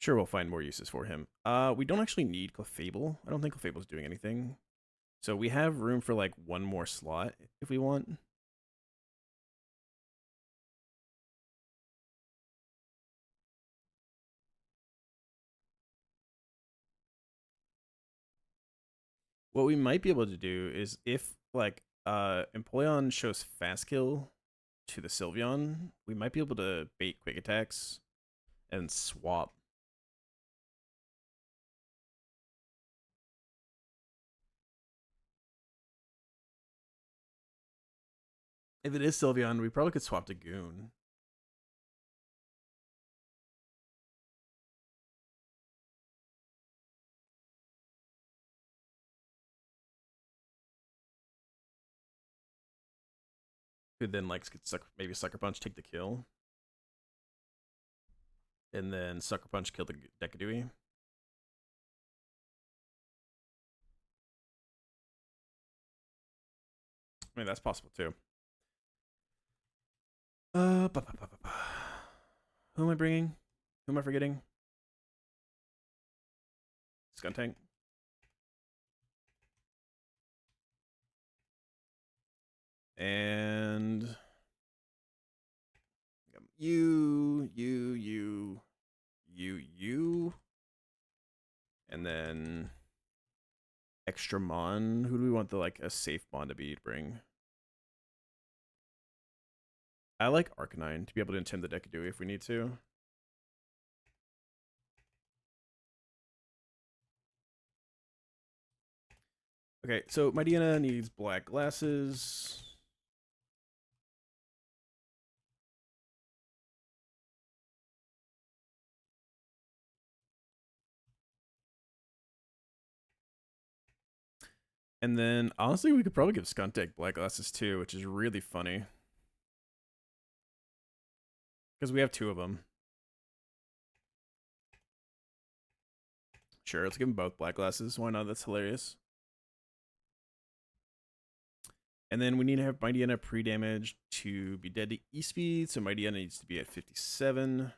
sure, we'll find more uses for him. We don't actually need Clefable. I don't think Clefable's doing anything. So we have room for like one more slot if we want. What we might be able to do is if like Empoleon shows fast kill to the Sylveon, we might be able to bait quick attacks and swap. If it is Sylveon, we probably could swap to Goon. Could then like maybe Sucker Punch take the kill, and then Sucker Punch kill the Decadui. I mean, that's possible too. Who am I bringing? Who am I forgetting? Skuntank. And you, and then extra mon. Who do we want the like a safe mon to be to bring? I like Arcanine to be able to intim the Decadui if we need to. Okay, so my Diana needs black glasses. And then, honestly, we could probably give Skuntank black glasses too, which is really funny. Because we have 2 of them. Sure, let's give them both black glasses. Why not? That's hilarious. And then we need to have Mightyena pre-damage to be dead to E-Speed, so Mightyena needs to be at 57.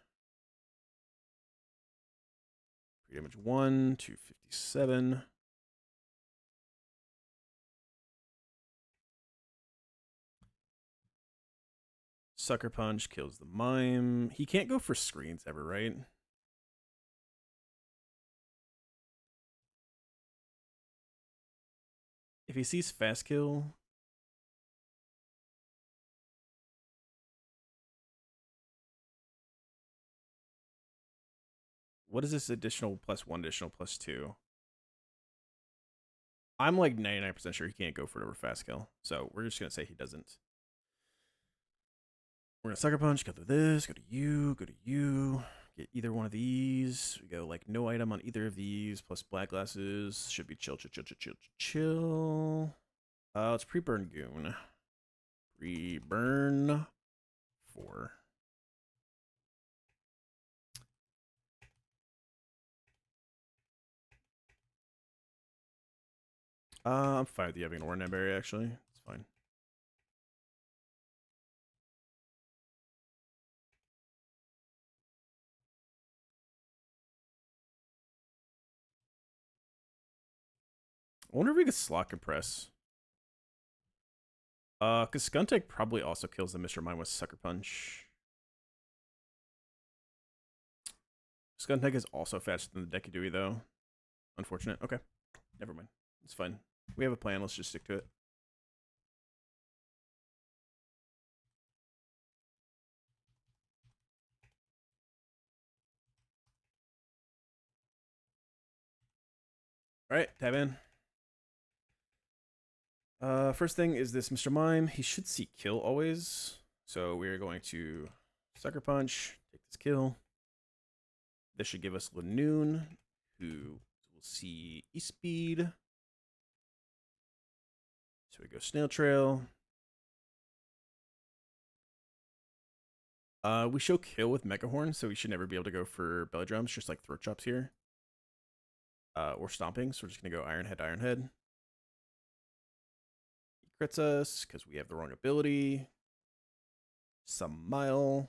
Pre-damage 1 to 57. Sucker Punch kills the Mime. He can't go for screens ever, right? If he sees Fast Kill... What is this additional +1, additional +2? I'm like 99% sure he can't go for it over Fast Kill, so we're just going to say he doesn't. We're going to Sucker Punch, go through this, go to you, get either one of these. We go like no item on either of these, plus black glasses. Should be chill. Let's pre-burn Goon. Pre-burn 4. I'm fine with you having an Ornament Berry, actually. It's fine. I wonder if we could slot compress. Because Skuntank probably also kills the Mr. Mime with Sucker Punch. Skuntank is also faster than the Dekadui, though. Unfortunate. Okay. Never mind. It's fine. We have a plan. Let's just stick to it. All right, tab in. First thing is this Mr. Mime. He should see kill always. So we're going to Sucker Punch, take this kill. This should give us Lanoon, who will see E-Speed. So we go Snail Trail. We show kill with Mega Horn, so we should never be able to go for Belly Drums, just like Throat Chops here. Or Stomping, so we're just going to go Iron Head, Iron Head. He crits us, because we have the wrong ability. Some Mile.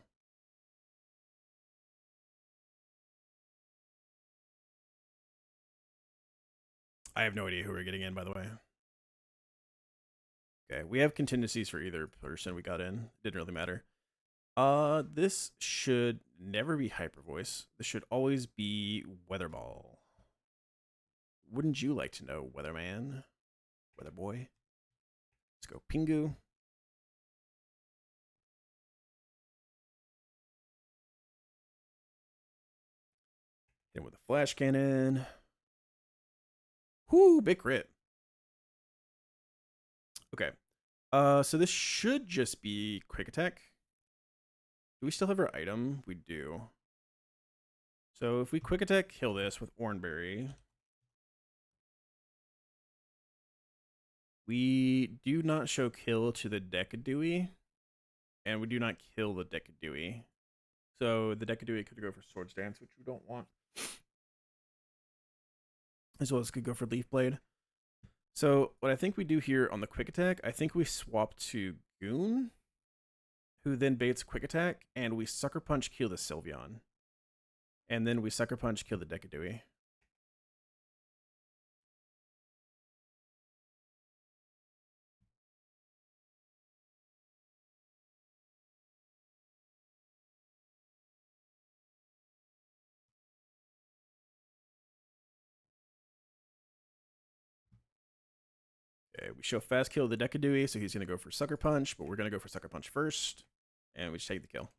I have no idea who we're getting in, by the way. Okay, we have contingencies for either person we got in. Didn't really matter. This should never be Hyper Voice. This should always be Weather Ball. Wouldn't you like to know, Weatherman? Weather Boy? Let's go Pingu. Then with a Flash Cannon. Whoo, big crit. Okay. So this should just be Quick Attack. Do we still have our item? We do. So if we Quick Attack kill this with Oranberry, we do not show kill to the Dekadui, and we do not kill the Dekadui. So the Dekadui could go for Swords Dance, which we don't want. As well as could go for Leaf Blade. So what I think we do here on the Quick Attack, I think we swap to Goon, who then baits Quick Attack, and we Sucker Punch kill the Sylveon. And then we Sucker Punch kill the Dekadui. Okay, we show fast kill the Dekadui, so he's going to go for Sucker Punch, but we're going to go for Sucker Punch first, and we just take the kill.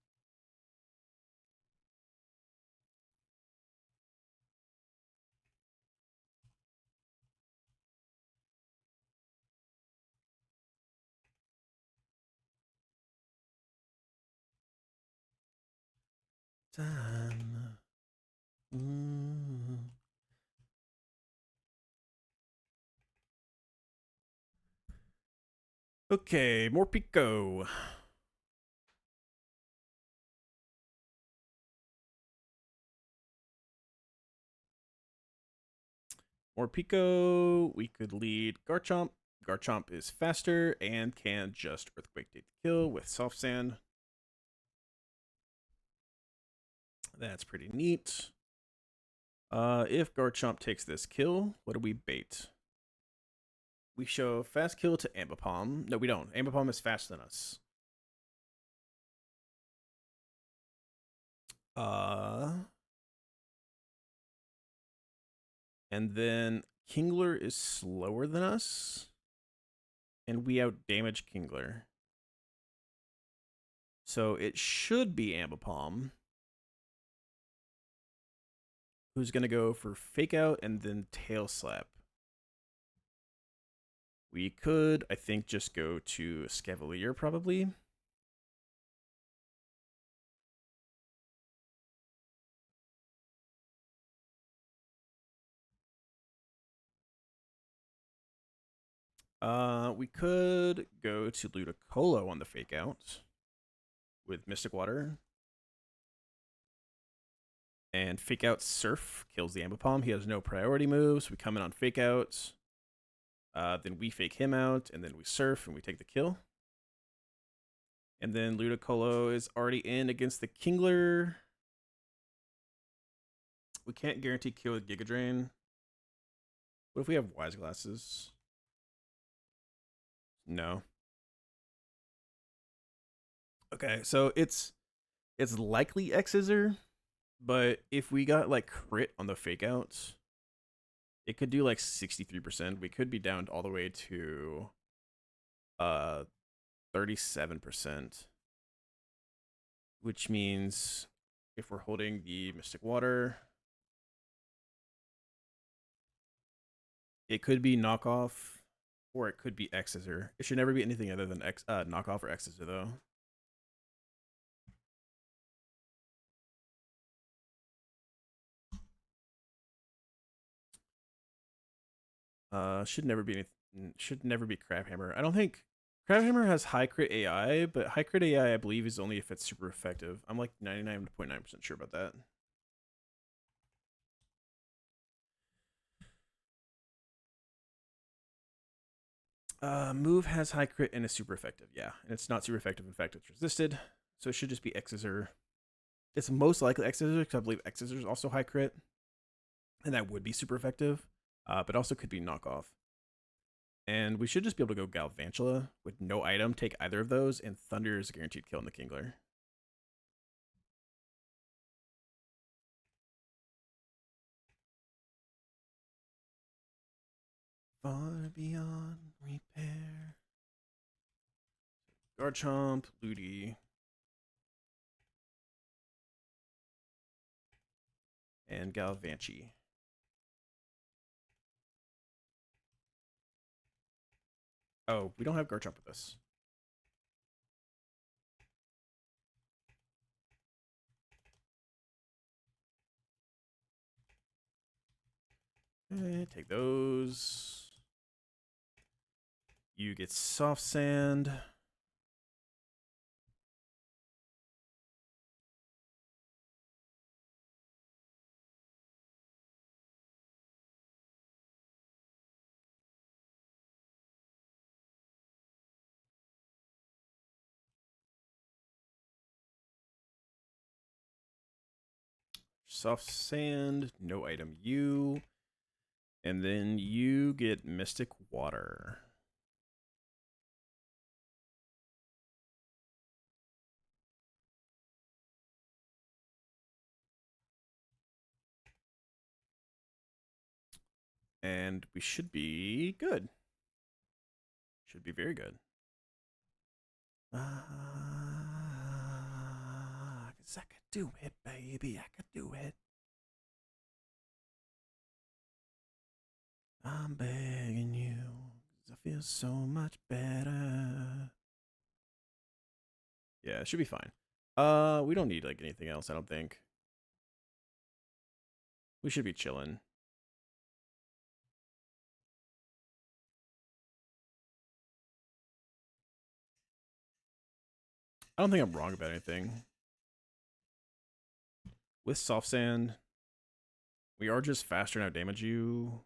Time. Okay, more Pico. More Pico. We could lead Garchomp. Garchomp is faster and can just Earthquake take the kill with Soft Sand. That's pretty neat. If Garchomp takes this kill, what do we bait? We show fast kill to Ambipom. No, we don't. Ambipom is faster than us. And then Kingler is slower than us. And we outdamage Kingler. So it should be Ambipom, who's going to go for Fake Out and then Tail Slap. We could, I think, just go to Scavalier, probably. We could go to Ludicolo on the Fake Out with Mystic Water. And Fake Out Surf kills the Ambipom. He has no priority moves. We come in on Fake Out. Then we fake him out, and then we Surf, and we take the kill. And then Ludicolo is already in against the Kingler. We can't guarantee kill with Giga Drain. What if we have Wise Glasses? No. Okay, so it's likely X-Scissor. But if we got like crit on the fake outs, it could do like 63%. We could be down all the way to 37%, which means if we're holding the Mystic Water, it could be knockoff or it could be X Scissor. It should never be anything other than knockoff or X Scissor though. Should never be Crab Hammer. I don't think Crab Hammer has high crit AI, but high crit AI I believe is only if it's super effective. I'm like 99.9% sure about that. Move has high crit and is super effective. Yeah, and it's not super effective. In fact, it's resisted, so it should just be X Scissor. It's most likely X Scissor because I believe X Scissor is also high crit, and that would be super effective. But also could be knockoff. And we should just be able to go Galvantula with no item, take either of those, and Thunder is a guaranteed kill on the Kingler. Far beyond repair. Garchomp, Ludi, and Galvantula. Oh, we don't have Garchomp with us. Okay, take those. You get Soft Sand. Soft Sand, no item U. And then you get Mystic Water. And we should be good. Should be very good. Cause I could do it, baby. I could do it. I'm begging you. Cause I feel so much better. Yeah, it should be fine. We don't need like anything else, I don't think. We should be chilling. I don't think I'm wrong about anything. With Soft Sand, we are just faster now damage you.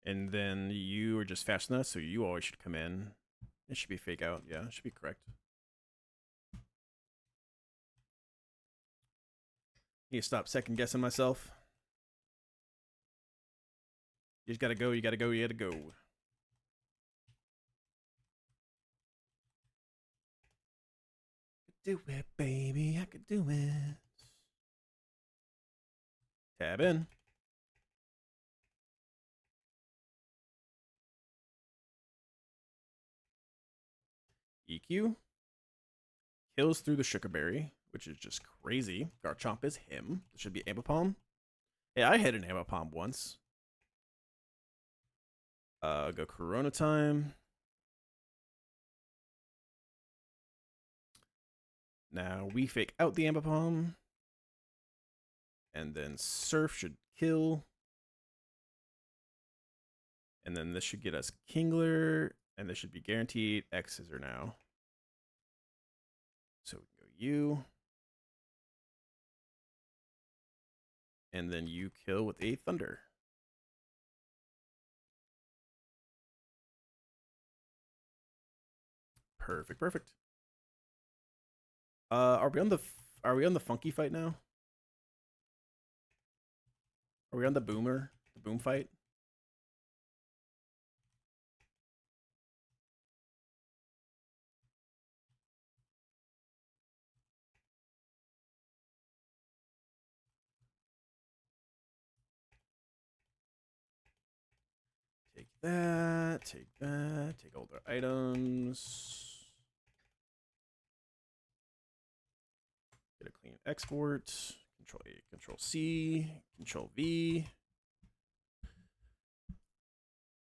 And then you are just faster than us, so you always should come in. It should be fake out. Yeah, it should be correct. Need to stop second guessing myself. You just gotta go, you gotta go, you gotta go. Do it, baby, I could do it. Tab in. EQ. Kills through the Sugarberry, which is just crazy. Garchomp is him. It should be Ambipom. Hey, I hit an Ambipom once. Go Corona time. Now we fake out the Ambipom. And then Surf should kill. And then this should get us Kingler. And this should be guaranteed X Scissor now. So we can go U. And then you kill with a Thunder. Perfect, perfect. Are we on the funky fight now? Are we on the boom fight? that, take that, take all their items. Get a clean export. Control A, Control C, Control V.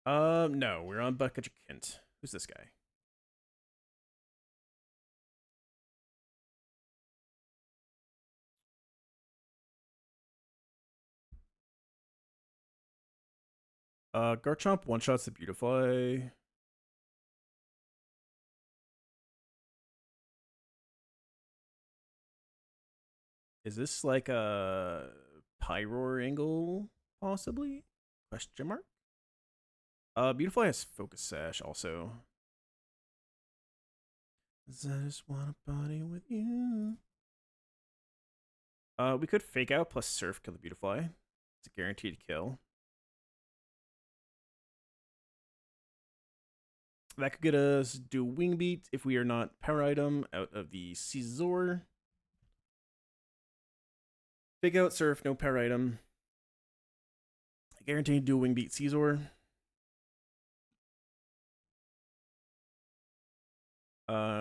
No, we're on Bucket Kent. Who's this guy? Garchomp one-shots the Beautifly. Is this like a Pyroar angle, possibly? Question mark? Beautifly has Focus Sash also. I just wanna party with you. We could Fake Out plus Surf kill the Beautifly. It's a guaranteed kill. That could get us do Wing Beat if we are not Power Item out of the Scizor. Fake Out, Surf, no Power Item. Guaranteed do Wing Beat Scizor.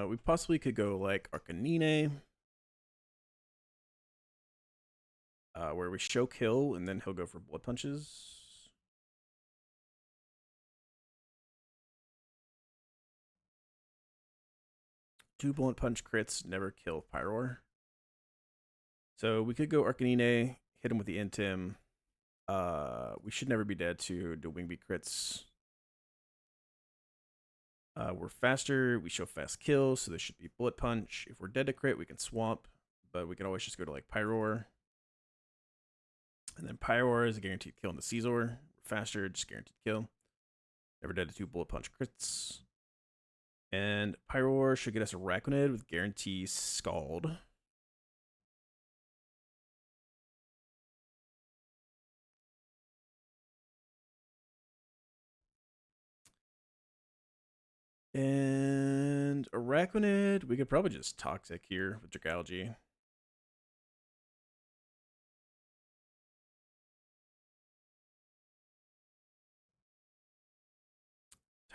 We possibly could go like Arcanine. Where we show kill and then he'll go for Blood Punches. Two Bullet Punch crits never kill Pyroar. So we could go Arcanine, hit him with the Intim. We should never be dead to do Wing Beat crits. We're faster, we show fast kills, so this should be Bullet Punch. If we're dead to crit, we can swap, but we can always just go to like Pyroar. And then Pyroar is a guaranteed kill in the Scizor. We're faster, just guaranteed kill. Never dead to 2 Bullet Punch crits. And Pyroar should get us a Araquanid with guarantee Scald. And Araquanid, we could probably just Toxic here with Dragalge.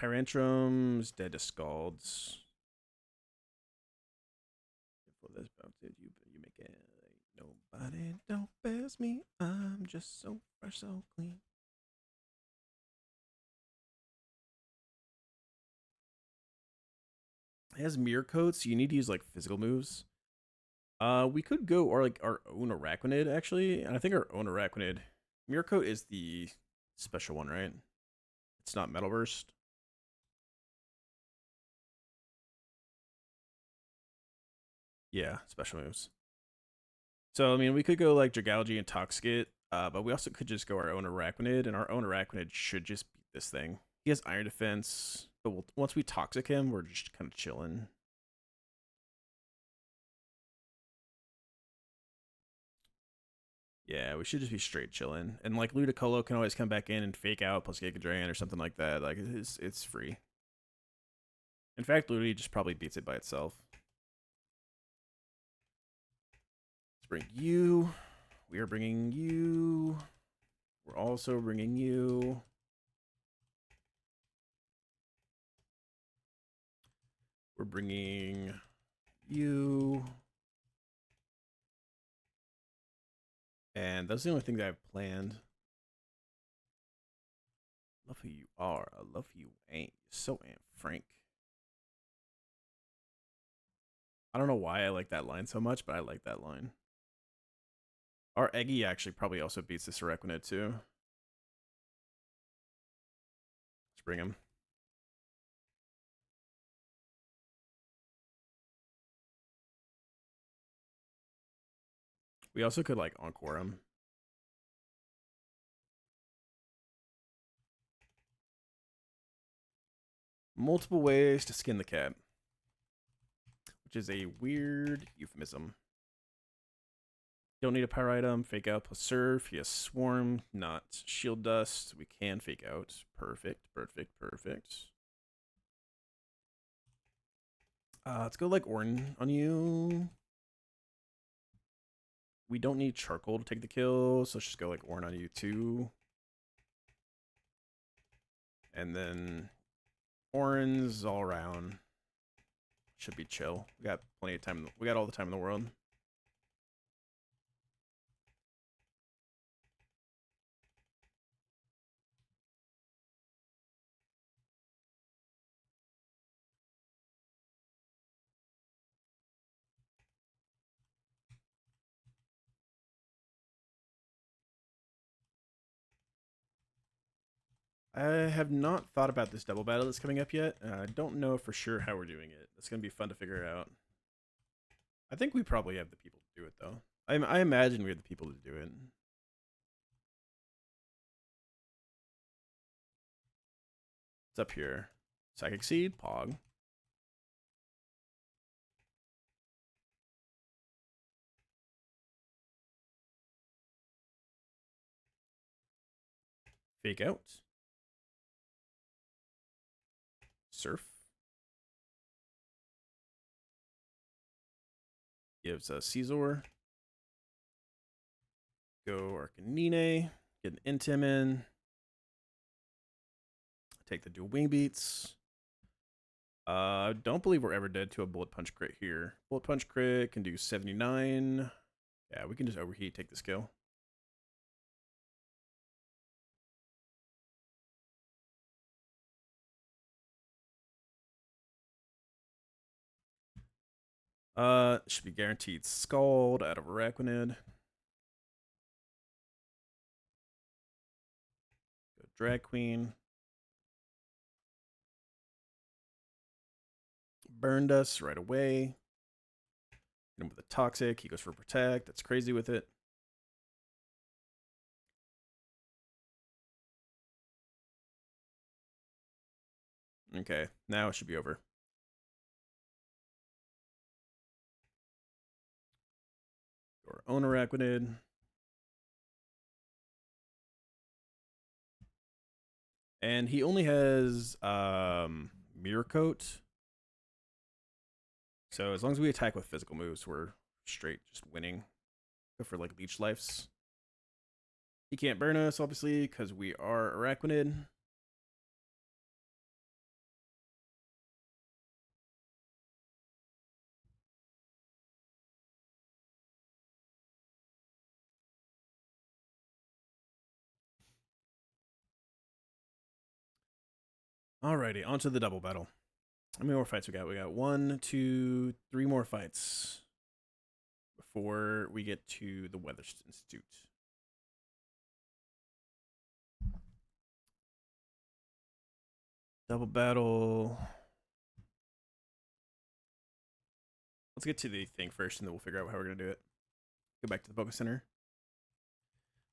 Tyrantrum's dead to Scalds. You make it. Nobody don't pass me. I'm just so fresh, so clean. It has Mirror Coat, so you need to use like physical moves. We could go or like our own Araquanid actually, and I think our own Araquanid. Mirror Coat is the special one, right? It's not Metal Burst. Yeah, special moves. So I mean, we could go like Dragalge and Toxicate, but we also could just go our own Araquanid, and our own Araquanid should just beat this thing. He has Iron Defense, but once we Toxic him, we're just kind of chilling. Yeah, we should just be straight chilling. And like Ludicolo can always come back in and Fake Out plus Giga Drain or something like that. Like it's free. In fact, Ludi just probably beats it by itself. Let's bring you. We are bringing you. We're also bringing you. We're bringing you. And that's the only thing that I've planned. Love who you are. I love who you ain't. You're so Aunt Frank. I don't know why I like that line so much, but I like that line. Our Eggy actually probably also beats this Araquanid too. Let's bring him. We also could like Encore him. Multiple ways to skin the cat, which is a weird euphemism. Don't need a power item. Fake Out plus Surf. He has Swarm, not Shield Dust. We can Fake Out. Perfect, perfect, perfect. Let's go like Orn on you. We don't need Charcoal to take the kill, so let's just go like Orn on you too. And then Orange all around. Should be chill. We got plenty of time. We got all the time in the world. I have not thought about this double battle that's coming up yet. I don't know for sure how we're doing it. It's going to be fun to figure out. I think we probably have the people to do it, though. I imagine we have the people to do it. It's up here. Psychic Seed, Pog. Fake Out. Surf. Gives us Caesar. Go Arcanine. Get an Intim in. Take the dual wing beats. Don't believe we're ever dead to a bullet punch crit here. Bullet punch crit can do 79. Yeah, we can just overheat, take the skill. Should be guaranteed Scald out of Araquanid. Go Drag Queen. Burned us right away. Hit him with a Toxic. He goes for Protect. That's crazy with it. Okay, now it should be over. Your own Araquanid. And he only has Mirror Coat. So as long as we attack with physical moves, we're straight just winning. Go for like Leech Lives. He can't burn us, obviously, because we are Araquanid. Alrighty, on to the double battle. How many more fights we got? We got 1, 2, 3 more fights before we get to the Weather Institute. Double battle. Let's get to the thing first, and then we'll figure out how we're going to do it. Go back to the Focus Center.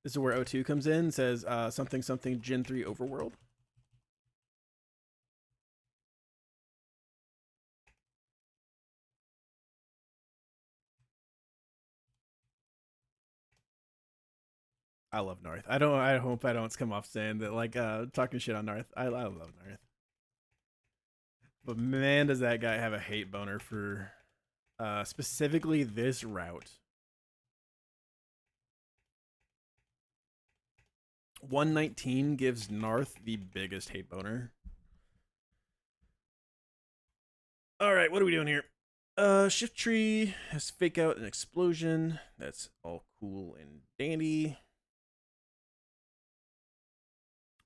This is where O2 comes in. Says something something Gen 3 Overworld. I love North. I hope I don't come off saying that like talking shit on North. I love North. But man, does that guy have a hate boner for specifically this route. 119 gives Narth the biggest hate boner. Alright, what are we doing here? Shift Tree has Fake Out and Explosion. That's all cool and dandy.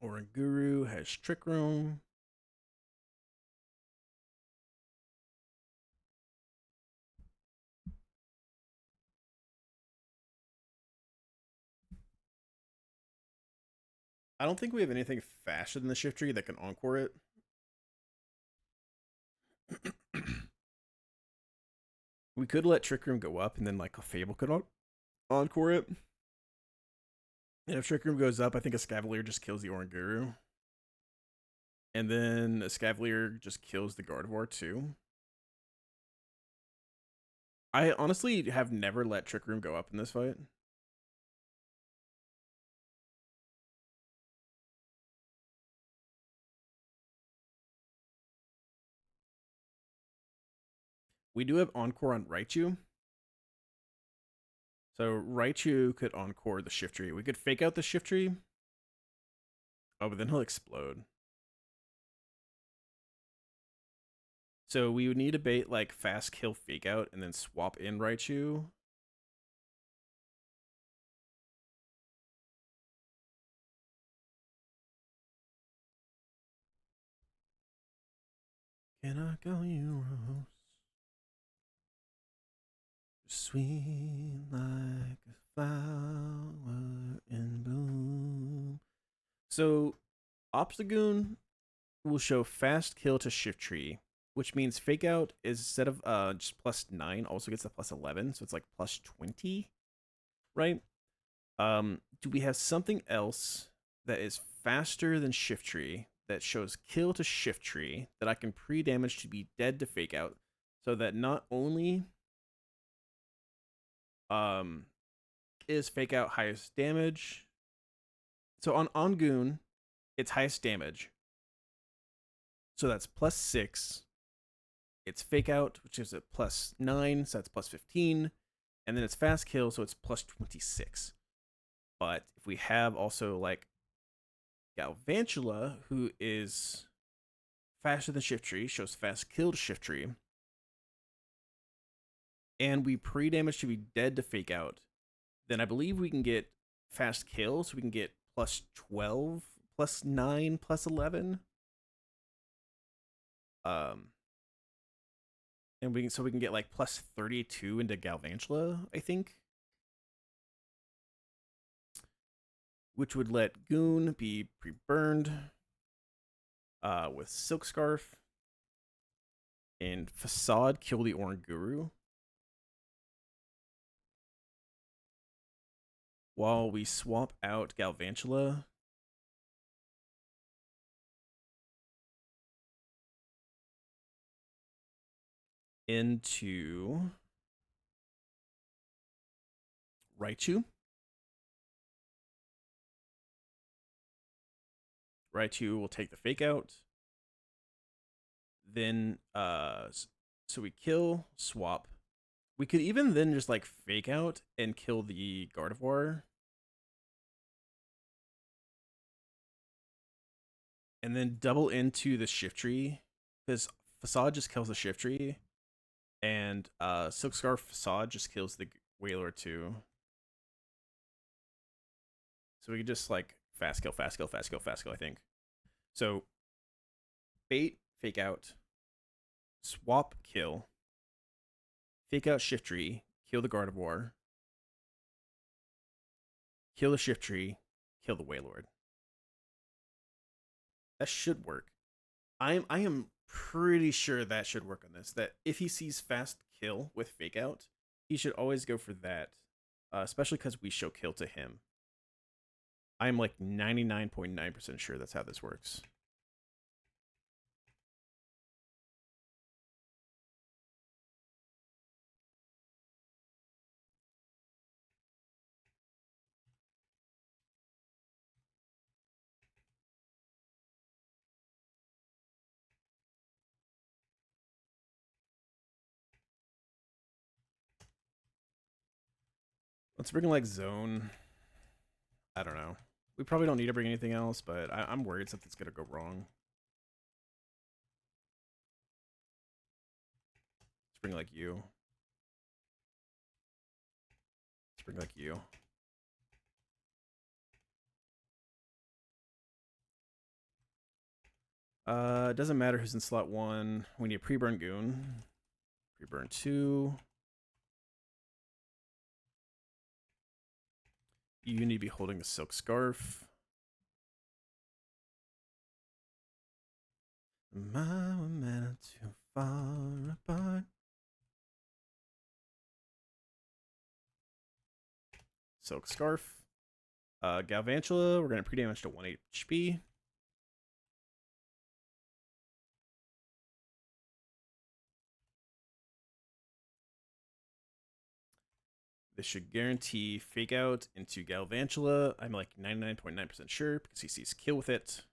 Oranguru has Trick Room. I don't think we have anything faster than the Shift Tree that can Encore it. We could let Trick Room go up and then like a Fable could Encore it. And if Trick Room goes up, I think a Scavalier just kills the Oranguru. And then a Scavalier just kills the Gardevoir too. I honestly have never let Trick Room go up in this fight. We do have Encore on Raichu. So Raichu could Encore the Shift Tree. We could Fake Out the Shift Tree. Oh, but then he'll explode. So we would need to bait like fast kill fake out and then swap in Raichu. Can I call you Rose? Sweet like a flower in bloom. So Obstagoon will show fast kill to Shift Tree, which means Fake Out is instead of just +9, also gets the +11, so it's like +20, right? Do we have something else that is faster than Shift Tree that shows kill to Shift Tree that I can pre-damage to be dead to Fake Out, so that not only is Fake Out highest damage, so on Goon, it's highest damage, so that's +6. It's Fake Out, which is a +9, so that's +15, and then it's Fast Kill, so it's +26. But if we have also like Galvantula, who is faster than Shift Tree, shows Fast Kill to Shift Tree, and we pre-damage to be dead to Fake Out, then I believe we can get Fast Kill, so we can get +12, +9, +11. And we can get like +32 into Galvantula, I think, which would let Goon be pre-burned with Silk Scarf, and Facade kill the Oranguru, while we swap out Galvantula into Raichu. Raichu will take the Fake Out. Then, so we kill, swap. We could even then just like Fake Out and kill the Gardevoir. And then double into the Shift Tree, because Facade just kills the Shift Tree, and Silk Scarf Facade just kills the Wailord too. So we could just like fast kill, fast kill, fast kill, fast kill, I think. So bait, Fake Out, swap, kill, Fake Out Shift Tree, kill the Gardevoir, kill the Shift Tree, kill the Wailord. That should work. I am pretty sure that should work on this. That if he sees fast kill with Fake Out, he should always go for that, especially because we show kill to him. I'm like 99.9% sure that's how this works. Let's bring like Zone. I don't know. We probably don't need to bring anything else, but I'm worried something's gonna go wrong. Let's bring like you. Let's bring like you. It doesn't matter who's in slot 1. We need a pre-burn Goon. Pre-burn 2. You need to be holding the Silk Scarf. My man too far apart. Silk Scarf. Galvantula, we're going to pre-damage to 1 HP. This should guarantee Fake Out into Galvantula. I'm like 99.9% sure because he sees kill with it.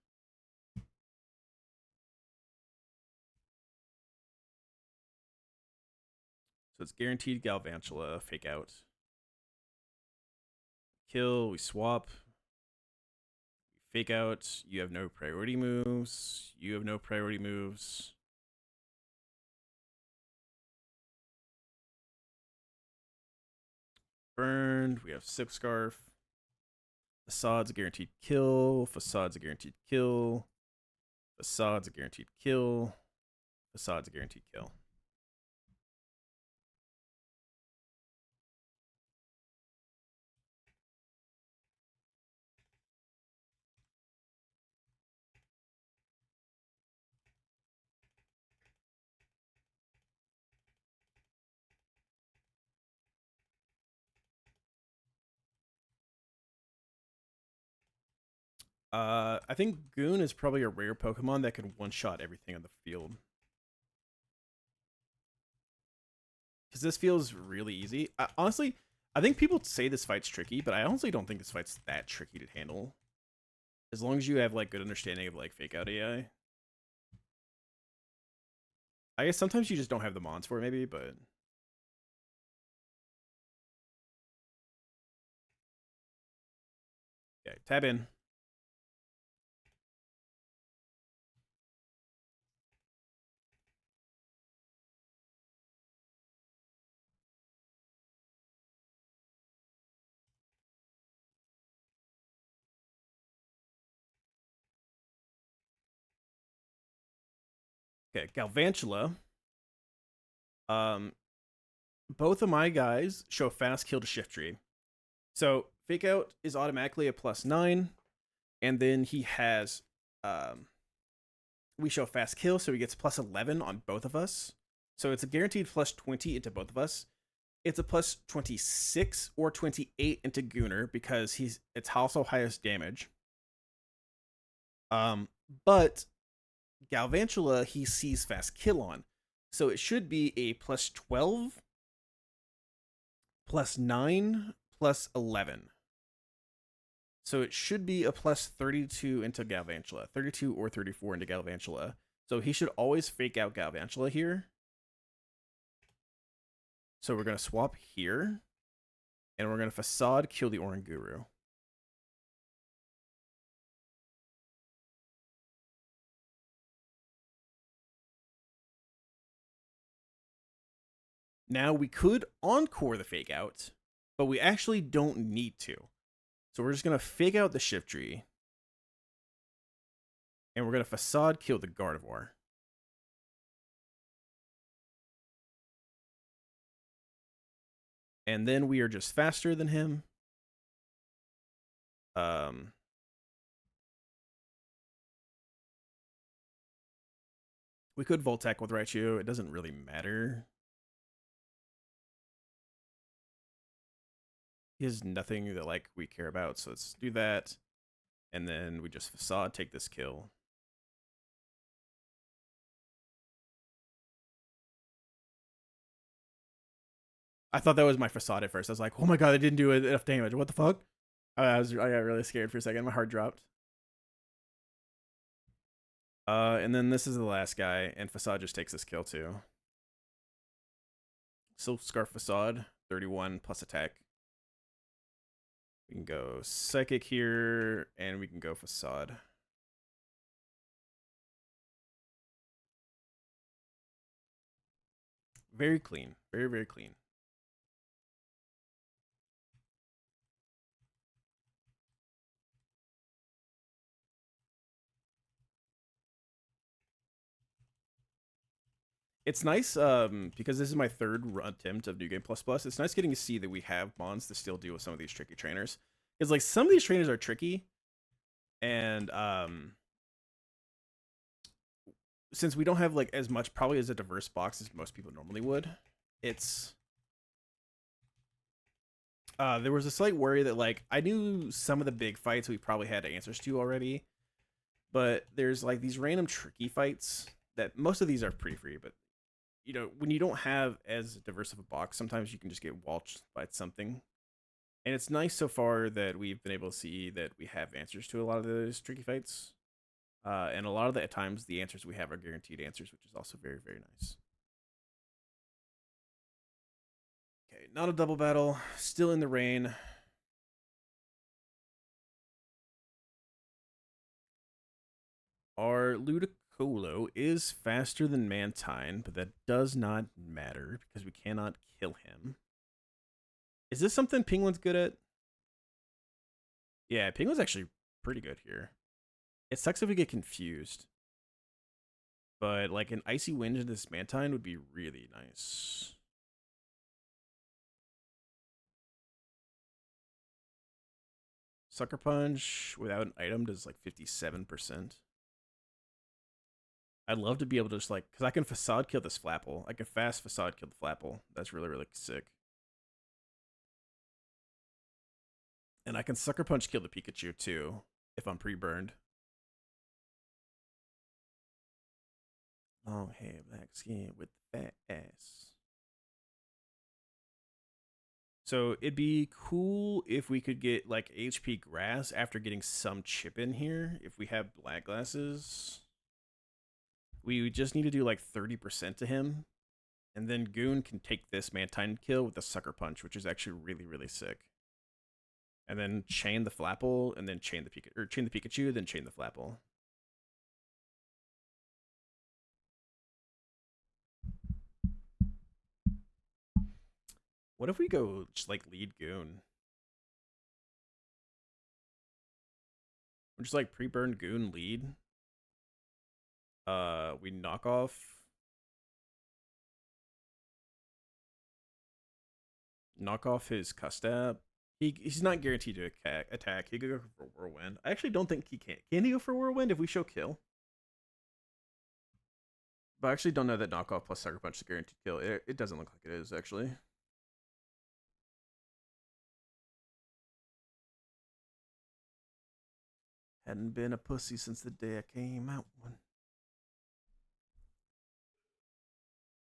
So it's guaranteed Galvantula, Fake Out. Kill, we swap. Fake Out, you have no priority moves. You have no priority moves. burned. We have Silk Scarf. Facade's a guaranteed kill. Facade's a guaranteed kill. Facade's a guaranteed kill. Facade's a guaranteed kill. I think Goon is probably a rare Pokemon that can one-shot everything on the field. Because this feels really easy. Honestly, I think people say this fight's tricky, but I honestly don't think this fight's that tricky to handle. As long as you have like good understanding of like fake out AI. I guess sometimes you just don't have the mons for it, maybe, but okay, tab in. Okay, Galvantula. Both of my guys show fast kill to shift tree. So fake out is automatically a +9, and then he has we show fast kill, so he gets +11 on both of us. So it's a guaranteed +20 into both of us. It's a +26 or 28 into Gooner because it's also highest damage. But Galvantula he sees fast kill on, so it should be a +12, +9, +11. So it should be a +32 into Galvantula, 32 or 34 into Galvantula. So he should always fake out Galvantula here. So we're going to swap here, and we're going to Facade kill the Oranguru. Now we could encore the fake out, but we actually don't need to. So we're just going to fake out the shift tree, and we're going to Facade kill the Gardevoir. And then we are just faster than him. We could Voltec with Raichu. It doesn't really matter. He has nothing that like we care about, so let's do that. And then we just Facade, take this kill. I thought that was my Facade at first. I was like, oh my god, I didn't do enough damage. What the fuck? I got really scared for a second. My heart dropped. And then this is the last guy, and Facade just takes this kill too. Silk Scarf Facade, 31 plus attack. We can go Psychic here, and we can go Facade. Very clean. Very, very clean. It's nice because this is my third attempt of New Game Plus Plus. It's nice getting to see that we have mons to still deal with some of these tricky trainers. Because like some of these trainers are tricky, and since we don't have like as much probably as a diverse box as most people normally would, it's there was a slight worry that like I knew some of the big fights we probably had answers to already, but there's like these random tricky fights that most of these are pretty free, but you know, when you don't have as diverse of a box, sometimes you can just get waltzed by something. And it's nice so far that we've been able to see that we have answers to a lot of those tricky fights. And a lot of the times, the answers we have are guaranteed answers, which is also very, very nice. Okay, not a double battle. Still in the rain. Our Ludicolo is faster than Mantine, but that does not matter because we cannot kill him. Is this something Penguin's good at? Yeah, Penguin's actually pretty good here. It sucks if we get confused. But like an Icy Wind into this Mantine would be really nice. Sucker Punch without an item does like 57%. I'd love to be able to just like, because I can Facade kill this Flapple. I can fast Facade kill the Flapple. That's really, really sick. And I can Sucker Punch kill the Pikachu too, if I'm pre-burned. Long hair, black skin with fat ass. So it'd be cool if we could get like HP grass after getting some chip in here. If we have black glasses, we just need to do like 30% to him. And then Goon can take this Mantine kill with a Sucker Punch, which is actually really, really sick. And then chain the Flapple, and then chain the Pikachu, then chain the Flapple. What if we go just like lead Goon? We're just like pre-burn Goon lead. We knock off his Custab. He's not guaranteed to attack. He could go for Whirlwind. I actually don't think he can. Can he go for Whirlwind if we show kill? But I actually don't know that knockoff plus Sucker Punch is guaranteed kill. It doesn't look like it is, actually. Hadn't been a pussy since the day I came out. One.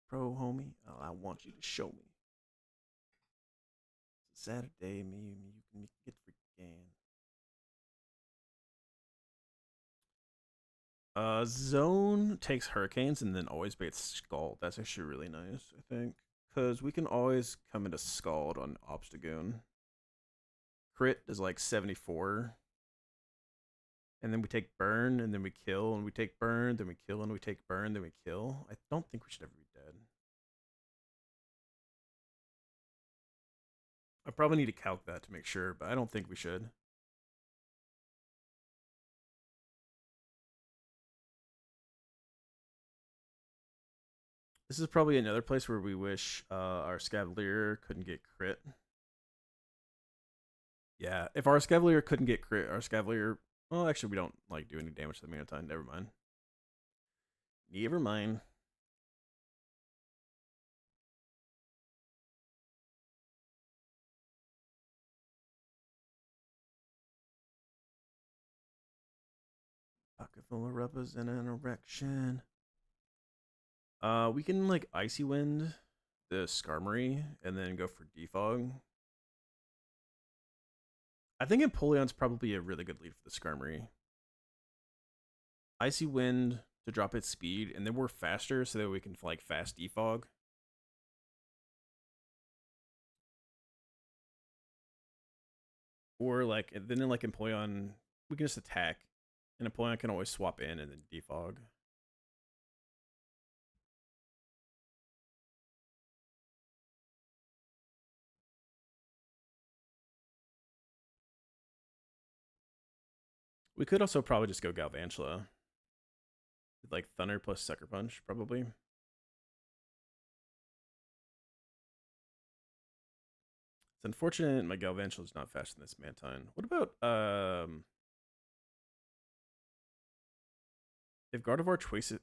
Pro homie, all I want you to show me. It's a Saturday, me and you can get freaking. Zone takes Hurricanes and then always baits Scald. That's actually really nice, I think. Because we can always come into Scald on Obstagoon. Crit is like 74. And then we take Burn, and then we kill, and we take Burn, then we kill, and we take Burn, then we kill. I don't think we should ever be dead. I probably need to calc that to make sure, but I don't think we should. This is probably another place where we wish our Scavalier couldn't get crit. Yeah, if our Scavalier couldn't get crit, our Scavalier... Well, actually, we don't like do any damage to the Mantine. Never mind. Never mind. Pocket full of rubbers and an erection. We can like Icy Wind the Skarmory and then go for Defog. I think Empoleon's probably a really good lead for the Skarmory. Icy Wind to drop its speed, and then we're faster so that we can like fast Defog. Or like then like Empoleon, we can just attack, and Empoleon can always swap in and then Defog. We could also probably just go Galvantula. With like Thunder plus Sucker Punch, probably. It's unfortunate my Galvantula is not faster than this Mantine. What about if Gardevoir Twices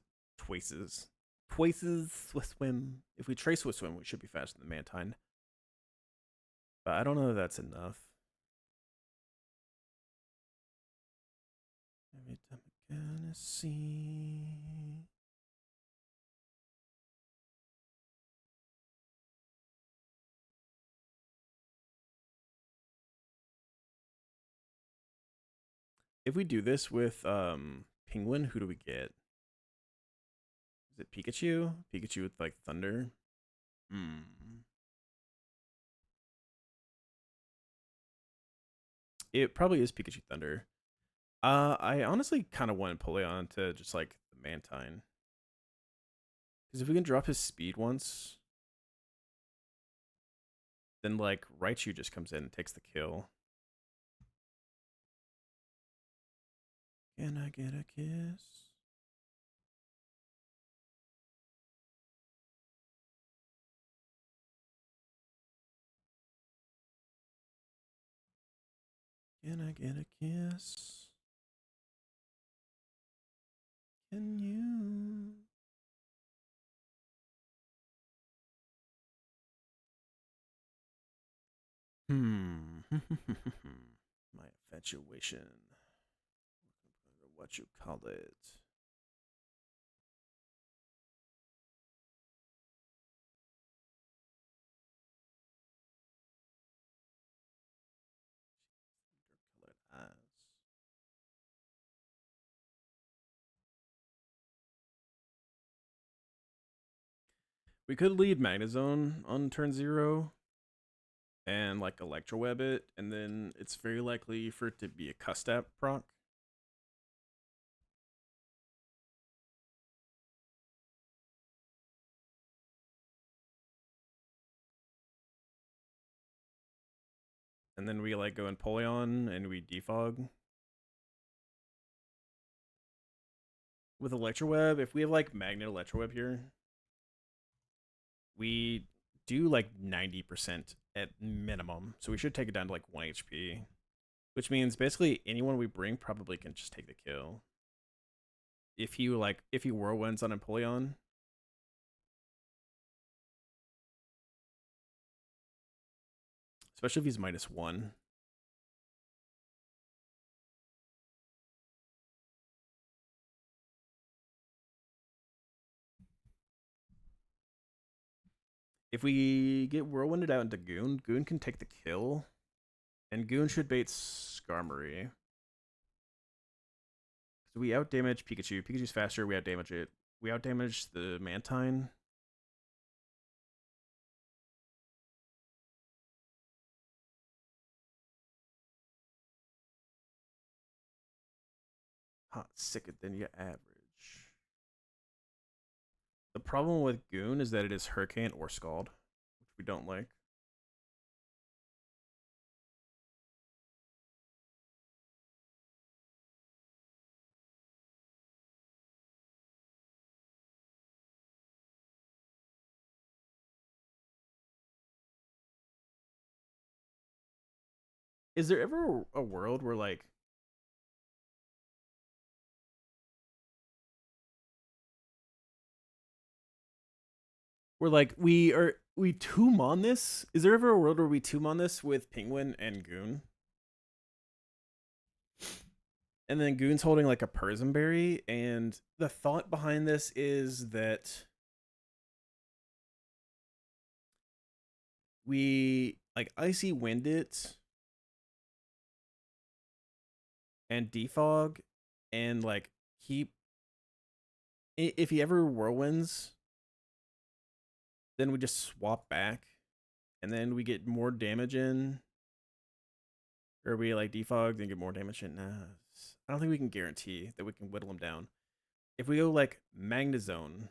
with Swim. If we trace with Swim, we should be faster than Mantine. But I don't know if that's enough. Every time I'm gonna see. If we do this with Penguin, who do we get? Is it Pikachu? Pikachu with like Thunder? It probably is Pikachu Thunder. I honestly kind of want Empoleon to just like the Mantine. Because if we can drop his speed once. then like Raichu just comes in and takes the kill. Can I get a kiss? Can I get a kiss? Can you? My infatuation. What you call it? Colored eyes. We could lead Magnezone on turn 0 and like Electroweb it, and then it's very likely for it to be a Custap proc. And then we like go Empoleon and we defog. With Electroweb, if we have like Magnet Electroweb here, we do like 90% at minimum. So we should take it down to like 1 HP. Which means basically anyone we bring probably can just take the kill. If he whirlwinds on Empoleon, especially if he's -1. If we get whirlwinded out into Goon, Goon can take the kill, and Goon should bait Skarmory. So we outdamage Pikachu. Pikachu's faster. We outdamage it. We outdamage the Mantine. Hot sicker than your average. The problem with Goon is that it is Hurricane or Scald, which we don't like. Is there ever a world where like we tomb on this? Is there ever a world where we tomb on this with Penguin and Goon? And then Goon's holding like a Persimberry, and the thought behind this is that we like Icy Wind it and defog and like keep, if he ever whirlwinds, then we just swap back and then we get more damage in, or we like defog and get more damage in. Nah, I don't think we can guarantee that we can whittle him down. If we go like Magnezone,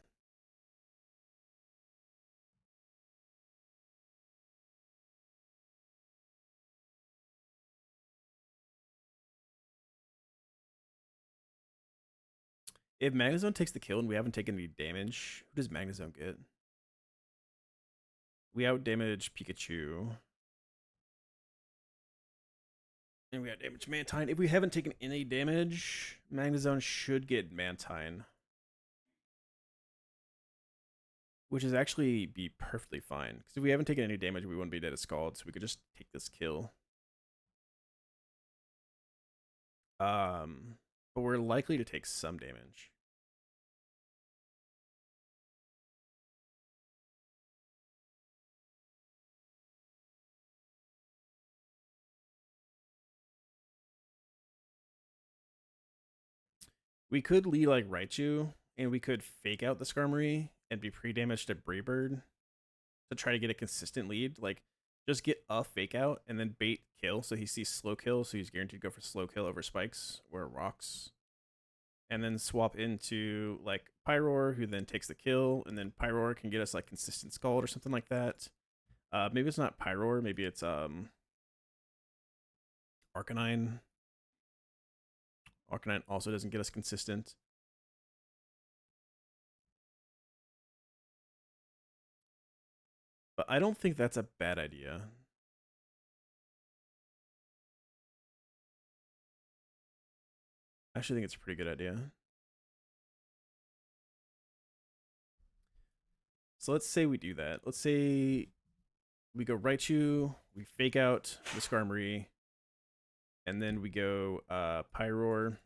if Magnezone takes the kill and we haven't taken any damage, who does Magnezone get? We outdamage Pikachu. And we outdamage Mantine. If we haven't taken any damage, Magnezone should get Mantine. Which is actually be perfectly fine. Because if we haven't taken any damage, we wouldn't be dead at Scald, so we could just take this kill. But we're likely to take some damage. We could lead like Raichu, and we could fake out the Skarmory and be pre-damaged to Breebird to try to get a consistent lead. Like, just get a fake out and then bait kill, so he sees slow kill, so he's guaranteed to go for slow kill over spikes or rocks. And then swap into like Pyroar, who then takes the kill, and then Pyroar can get us like consistent Scald or something like that. Maybe it's not Pyroar, maybe it's Arcanine. Arcanine also doesn't get us consistent. But I don't think that's a bad idea. I actually think it's a pretty good idea. So let's say we do that. Let's say we go Raichu, we fake out the Skarmory, and then we go Pyroar,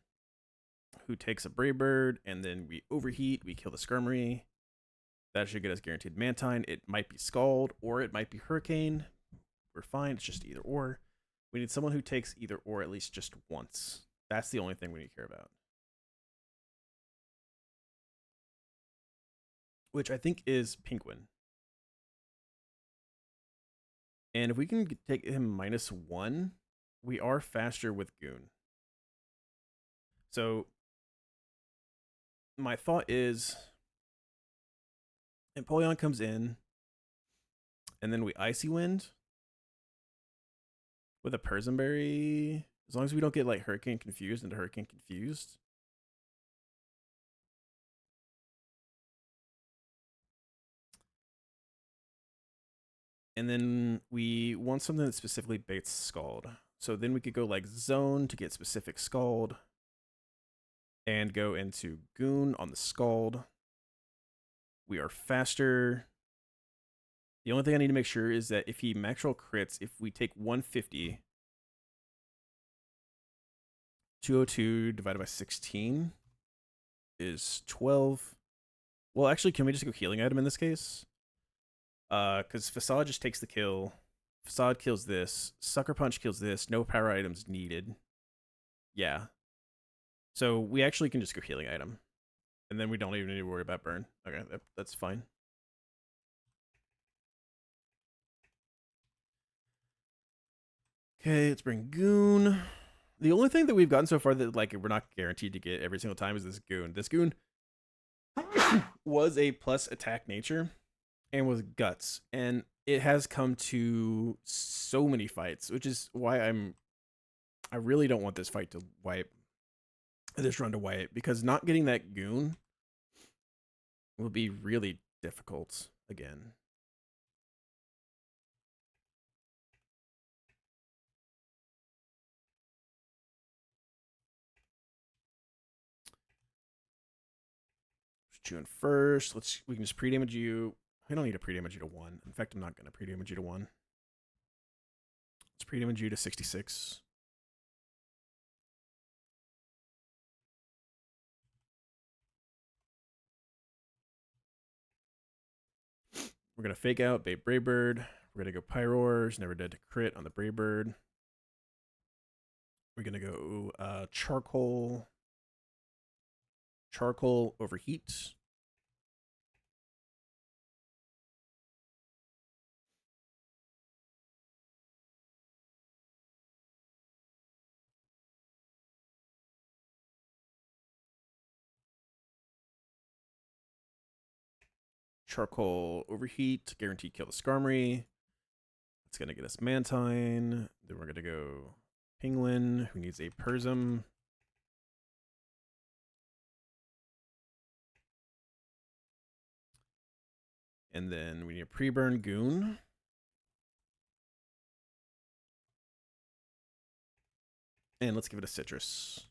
who takes a Brave Bird, and then we overheat, we kill the Skarmory. That should get us guaranteed Mantine. It might be Scald, or it might be Hurricane. We're fine, it's just either or. We need someone who takes either or at least just once. That's the only thing we need to care about. Which I think is Penguin. And if we can take him -1, we are faster with Goon. So my thought is Empoleon comes in, and then we Icy Wind with a Persimberry. As long as we don't get like Hurricane Confused into Hurricane Confused. And then we want something that specifically baits Scald. So then we could go like Zone to get specific Scald. And go into Goon on the Scald. We are faster. The only thing I need to make sure is that if he max roll crits, if we take 150, 202 divided by 16 is 12. Well, actually, can we just go healing item in this case? Because Facade just takes the kill. Facade kills this. Sucker Punch kills this. No power items needed. Yeah. So we actually can just go healing item. And then we don't even need to worry about burn. Okay, that's fine. Okay, let's bring Goon. The only thing that we've gotten so far that like we're not guaranteed to get every single time is this Goon. This Goon was a plus attack nature and was guts, and it has come to so many fights, which is why I really don't want this fight to wipe, this run to wipe, because not getting that Goon will be really difficult again. June 1st. We can just pre-damage you. I don't need to pre-damage you to 1. In fact, I'm not going to pre-damage you to 1. Let's pre-damage you to 66. We're going to fake out Babe Brave Bird. We're going to go Pyroars, Never Dead to crit on the Brave Bird. We're going to go Charcoal. Charcoal Overheat. Charcoal Overheat, guaranteed kill the Skarmory. It's going to get us Mantine. Then we're going to go Penguin, who needs a Persim. And then we need a pre-burn Goon. And let's give it a Citrus.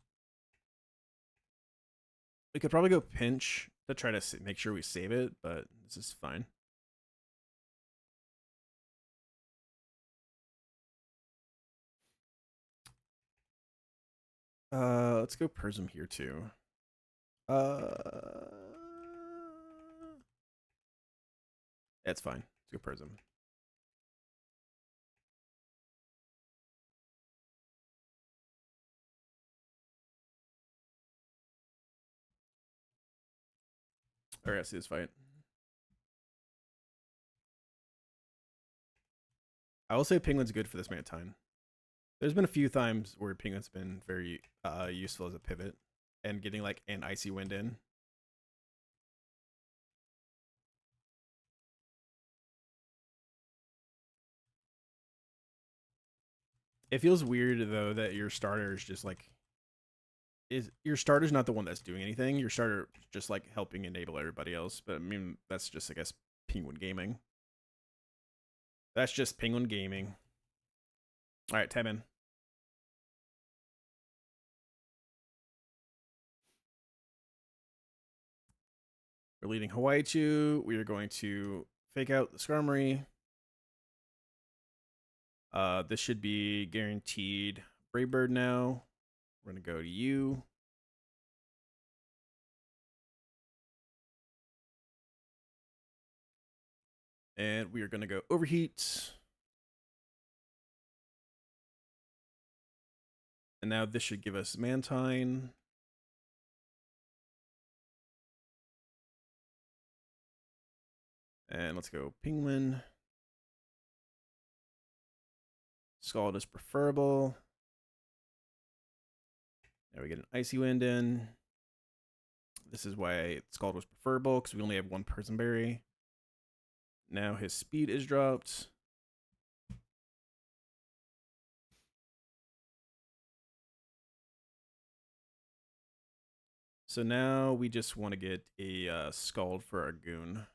We could probably go Pinch to try to make sure we save it, but this is fine. Let's go Persim here too. That's fine. Let's go Persim. All right, let's see this fight. I will say Penguin's good for this Mantine. There's been a few times where Penguin's been very useful as a pivot and getting like an Icy Wind in. It feels weird though that your starter is just like your starter's not the one that's doing anything. Your starter just like helping enable everybody else. But I mean that's just I guess Penguin Gaming. That's just Penguin Gaming. All right, tab in. We're leading Hawaii 2. We are going to fake out the Skarmory. This should be guaranteed Brave Bird now. We're going to go to you. And we are going to go Overheat. And now this should give us Mantine. And let's go Penguin. Scald is preferable. Now we get an Icy Wind in. This is why Scald was preferable, because we only have one Prison Berry. Now his speed is dropped. So now we just want to get a Scald for our Goon.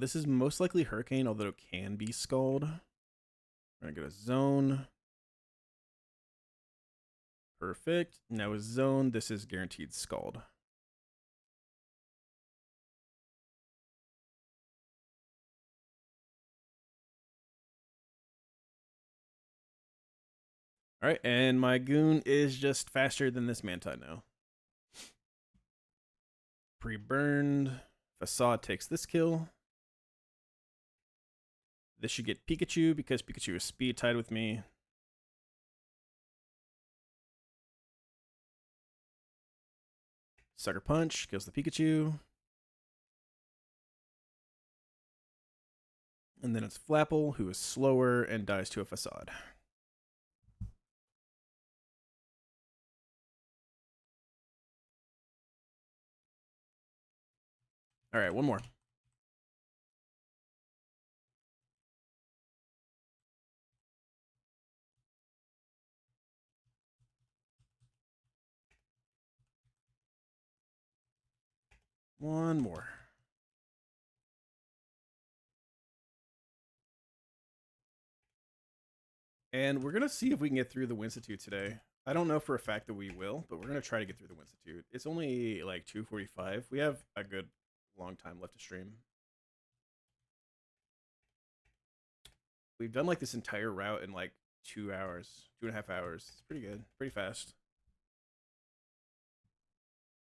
This is most likely Hurricane, although it can be Scald. We're going to go to Zone. Perfect. Now with Zone, this is guaranteed Scald. All right, and my Goon is just faster than this Mantine now. Pre-burned. Facade takes this kill. This should get Pikachu because Pikachu is speed tied with me. Sucker Punch kills the Pikachu. And then it's Flapple, who is slower and dies to a Facade. All right, one more. One more. And we're going to see if we can get through the Winstitute today. I don't know for a fact that we will, but we're going to try to get through the Winstitute. It's only like 2:45. We have a good long time left to stream. We've done like this entire route in like 2 hours, 2.5 hours. It's pretty good, pretty fast.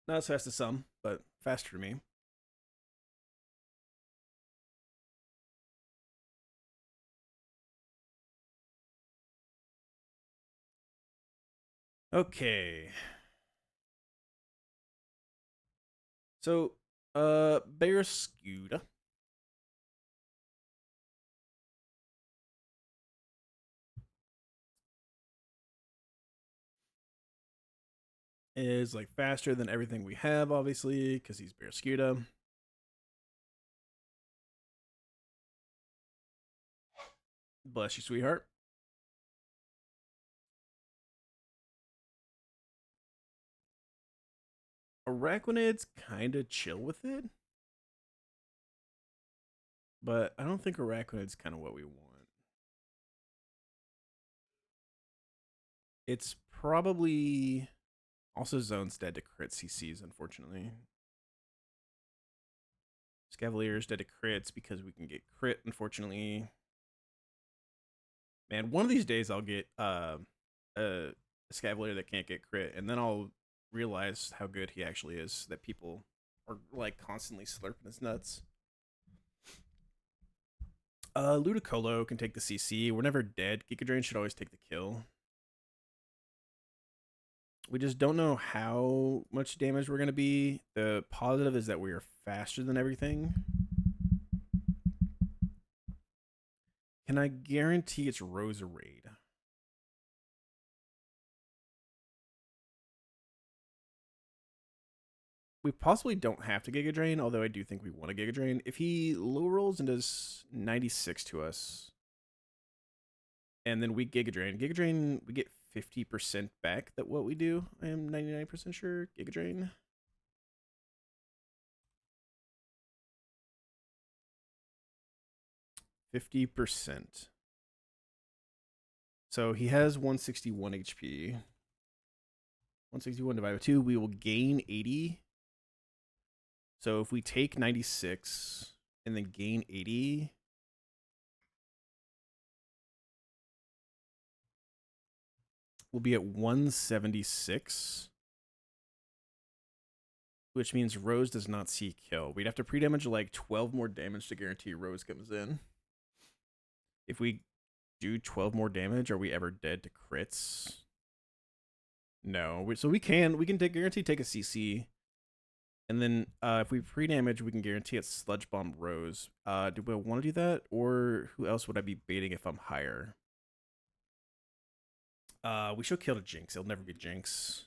Not as fast as some, but faster to me. Okay. So, Bear Scooter. Is like faster than everything we have, obviously, because he's Bear Scooter. Bless you, sweetheart. Araquanid's kind of chill with it. But I don't think Araquanid's kind of what we want. It's probably also Zone's dead to crit CCs, unfortunately. Scavalier's dead to crits because we can get crit, unfortunately. Man, one of these days I'll get a Scavalier that can't get crit, and then I'll realize how good he actually is, that people are like constantly slurping his nuts. Ludicolo can take the CC. We're never dead. Giga Drain should always take the kill. We just don't know how much damage we're going to be. The positive is that we are faster than everything. Can I guarantee it's Roserade? we possibly don't have to Giga Drain, although I do think we want to Giga Drain. If he low rolls and does 96 to us, and then we Giga Drain, we get 50% back that what we do. I am 99% sure. Giga Drain. %. So he has 161 HP. 161 divided by 2, we will gain 80. So if we take 96 and then gain 80, we'll be at 176, which means Rose does not see kill. We'd have to pre-damage like 12 more damage to guarantee Rose comes in. If we do 12 more damage, are we ever dead to crits? No. So we can guarantee take a CC. And then if we pre-damage, we can guarantee it's Sludge Bomb Rose. Do we want to do that? Or who else would I be baiting if I'm higher? We should kill to Jinx. It'll never be Jinx.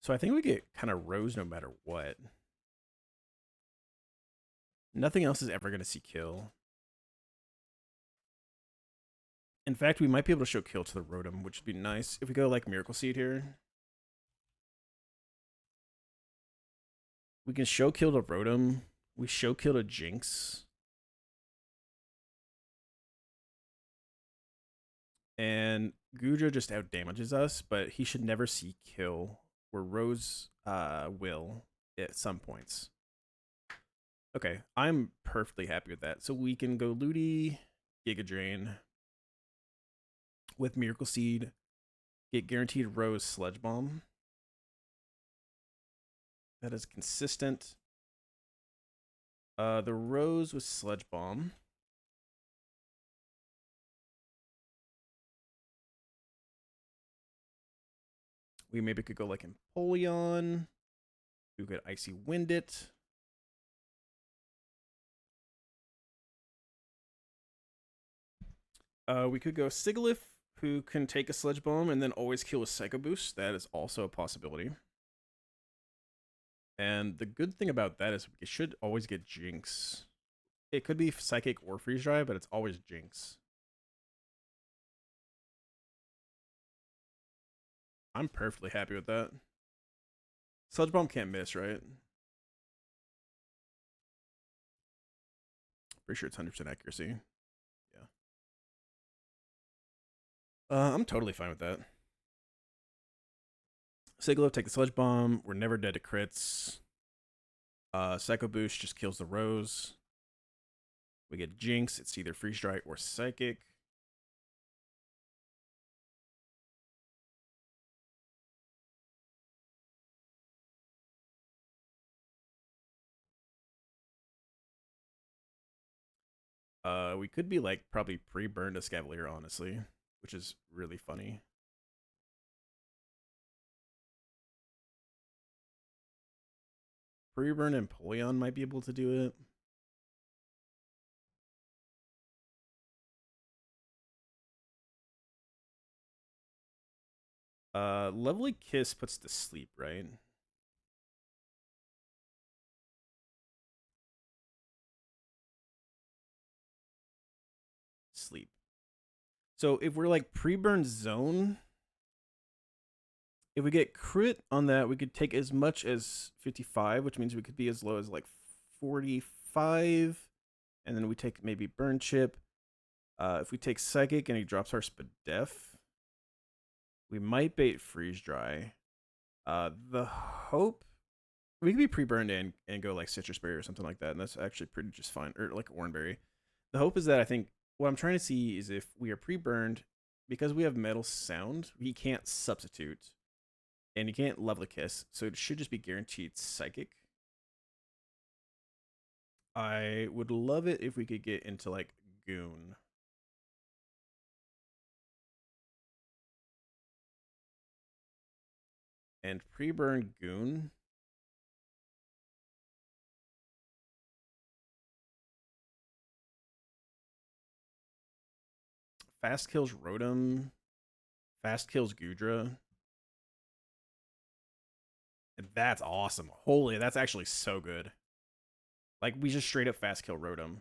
So I think we get kind of Rose no matter what. Nothing else is ever going to see kill. In fact, we might be able to show kill to the Rotom, which would be nice. If we go like Miracle Seed here, we can show kill to Rotom. We show kill to Jinx. And Gudra just out damages us, but he should never see kill, where Rose will at some points. Okay, I'm perfectly happy with that. So we can go Ludi, Giga Drain with Miracle Seed, get guaranteed Rose Sludge Bomb. That is consistent. The Rose with Sludge Bomb. We maybe could go like Empoleon. We could Icy Wind it. We could go Sigilyph, who can take a Sludge Bomb and then always kill with Psycho Boost. That is also a possibility. And the good thing about that is we should always get Jinx. It could be Psychic or Freeze Dry, but it's always Jinx. I'm perfectly happy with that. Sludge Bomb can't miss, right? Pretty sure it's 100% accuracy. Yeah. I'm totally fine with that. Sigilyph, take the Sludge Bomb. We're never dead to crits. Psycho Boost just kills the Rose. We get Jinx. It's either Freeze Dry or Psychic. We could be like probably pre-burned a Scavalier, honestly, which is really funny. Pre-burn and Empoleon might be able to do it. Lovely Kiss puts to sleep, right? Sleep. So if we're like pre-burn zone, if we get crit on that, we could take as much as 55, which means we could be as low as like 45. And then we take maybe burn chip. If we take Psychic and he drops our Spadef, we might bait Freeze Dry. The hope, we could be pre-burned and go like Citrus Berry or something like that, and that's actually pretty just fine, or like Oranberry. The hope is that I think what I'm trying to see is if we are pre-burned, because we have Metal Sound, he can't substitute, and he can't Lovely Kiss, so it should just be guaranteed Psychic. I would love it if we could get into like Goon. And pre-burn Goon. Fast kills Rotom. fast kills Gudra. And that's awesome. Holy, that's actually so good. Like, we just straight up fast kill Rotom.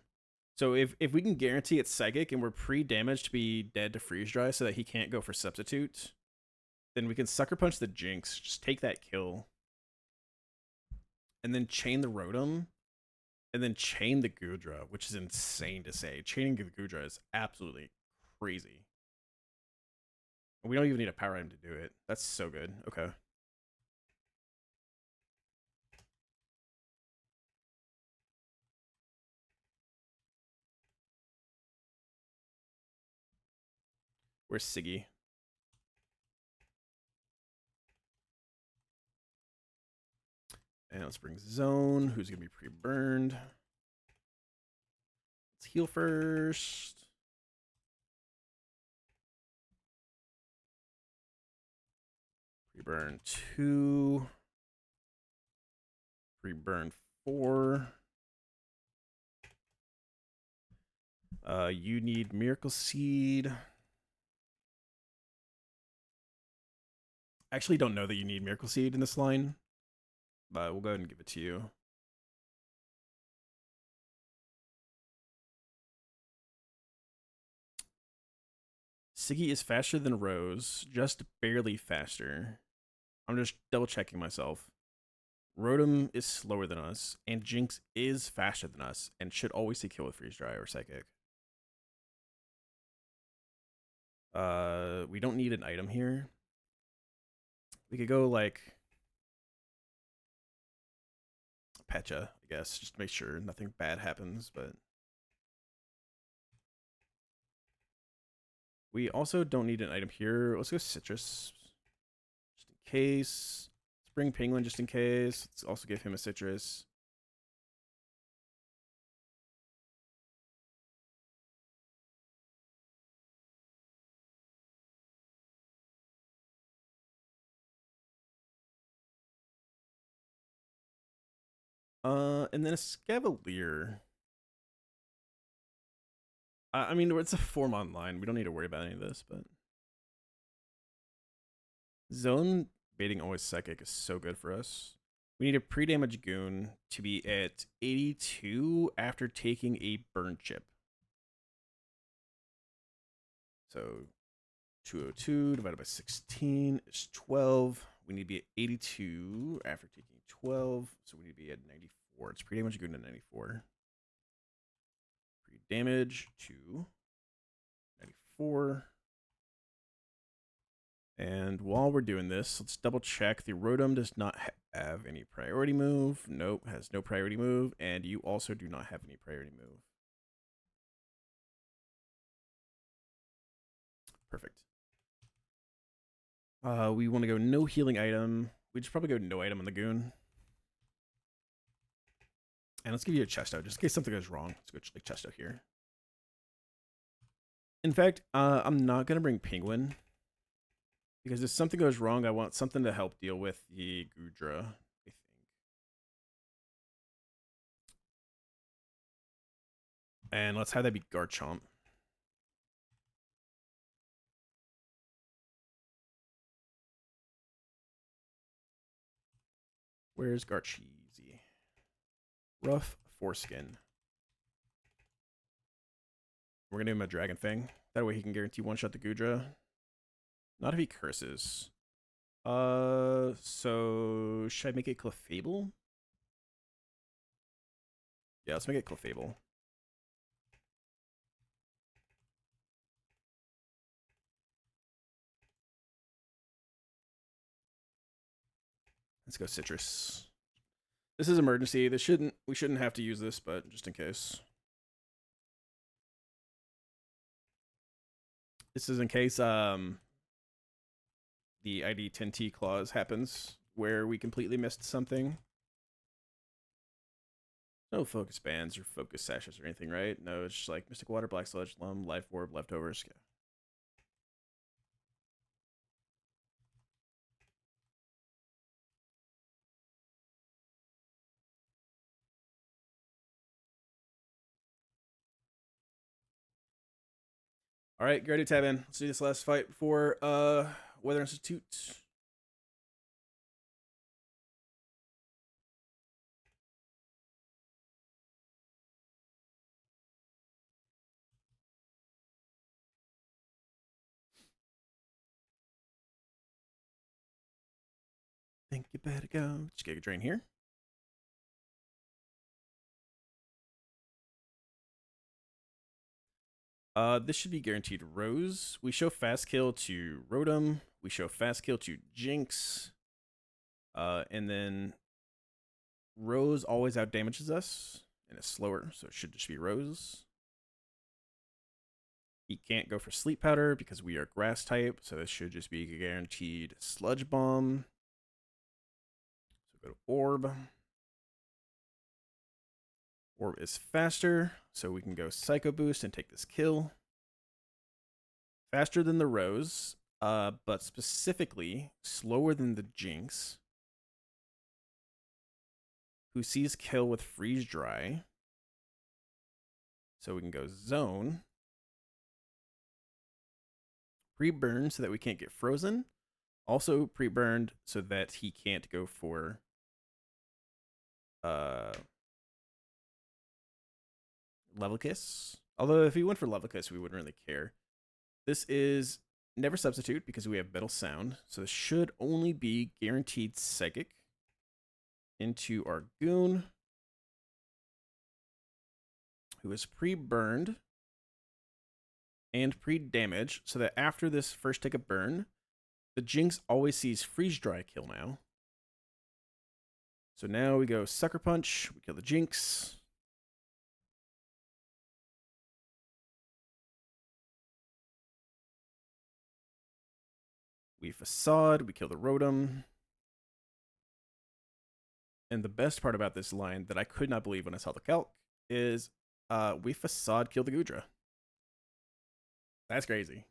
So if we can guarantee it's psychic and we're pre-damaged to be dead to freeze dry so that he can't go for substitute, then we can sucker punch the Jinx, just take that kill, and then chain the Rotom, and then chain the Gudra, which is insane to say. Chaining the Gudra is absolutely crazy. We don't even need a power item to do it. That's so good. Okay. Where's Siggy? And let's bring Zone, who's going to be pre-burned. Let's heal first. Pre-burn 2. Pre-burn 4. You need Miracle Seed. I actually don't know that you need Miracle Seed in this line, but we'll go ahead and give it to you. Siggy is faster than Rose, just barely faster. I'm just double checking myself. Rotom is slower than us, and Jinx is faster than us, and should always take kill with Freeze Dry or Psychic. We don't need an item here. We could go like Pecha, I guess, just to make sure nothing bad happens, but we also don't need an item here. Let's go Citrus, just in case. Spring Penguin, just in case. Let's also give him a Citrus. And then a Scavalier. I mean, it's a form online. We don't need to worry about any of this, but Zone baiting always Psychic is so good for us. We need a pre-damage Goon to be at 82 after taking a burn chip. So 202 divided by 16 is 12. We need to be at 82 after taking 12. So we need to be at 94. It's pre-damage Goon to 94. Pre-damage to 94. And while we're doing this, let's double check. The Rotom does not have any priority move. Nope, has no priority move. And you also do not have any priority move. Perfect. We want to go no healing item. We just probably go no item on the Goon. And let's give you a Chesto, just in case something goes wrong. Let's go like Chesto here. In fact, I'm not going to bring Penguin. Because if something goes wrong, I want something to help deal with the Gudra, I think. And let's have that be Garchomp. Where's Garcheesy? Rough Foreskin. We're going to give him a Dragon Fang. That way he can guarantee one-shot the Gudra. Not if he curses. So should I make it Clefable? Yeah, let's make it Clefable. Let's go Citrus. This is emergency. We shouldn't have to use this, but just in case. This is in case the ID 10T clause happens where we completely missed something. No focus bands or focus sashes or anything, right? No, it's just like Mystic Water, Black Sludge, Lum, Life Orb, Leftovers. Yeah. All right, get ready to tab in. Let's do this last fight before Weather Institute. Think you better go. Just get a drain here. This should be guaranteed Rose. We show fast kill to Rotom. We show fast kill to Jinx. And then Rose always out damages us and it's slower, so it should just be Rose. He can't go for Sleep Powder because we are Grass type, so this should just be guaranteed Sludge Bomb. So go to Orb. Orb is faster, so we can go Psycho Boost and take this kill. Faster than the Rose, but specifically slower than the Jinx, who sees kill with Freeze Dry. So we can go Zone. Pre-burn so that we can't get frozen. Also pre-burned so that he can't go for Level Kiss. Although if he went for Level Kiss, we wouldn't really care. This is Never Substitute because we have Metal Sound. So this should only be guaranteed Psychic into our Goon, who is pre-burned and pre-damage, so that after this first take a burn, the Jinx always sees Freeze Dry kill now. So now we go Sucker Punch, we kill the Jinx. We Facade, we kill the Rotom. And the best part about this line that I could not believe when I saw the calc is we Facade, kill the Goodra. That's crazy.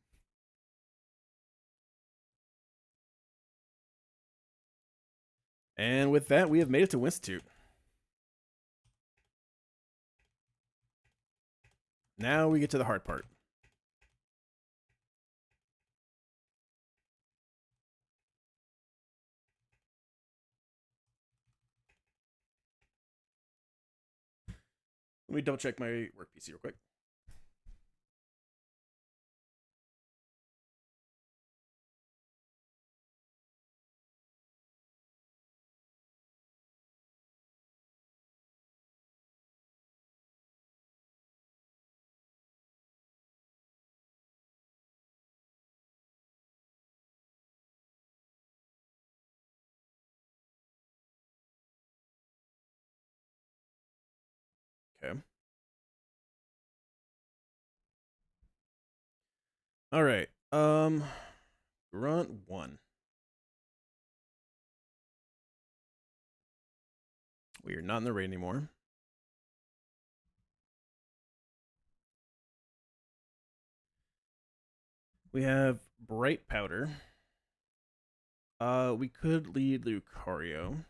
And with that, we have made it to Winstitute. Now we get to the hard part. Let me double check my work PC real quick. Okay. All right. Grunt 1. We are not in the raid anymore. We have Bright Powder. We could lead Lucario.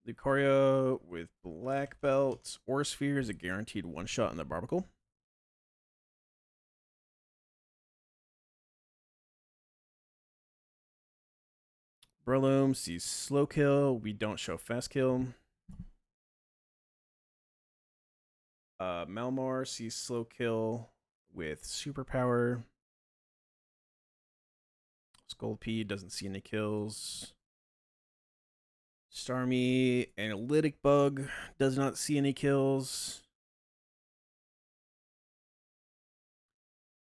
Lucario with Black Belt. Aura Sphere is a guaranteed one-shot in the Barbicle. Breloom sees Slow Kill. We don't show Fast Kill. Malmar sees Slow Kill with Superpower. Skullpede doesn't see any kills. Starmie Analytic Bug does not see any kills.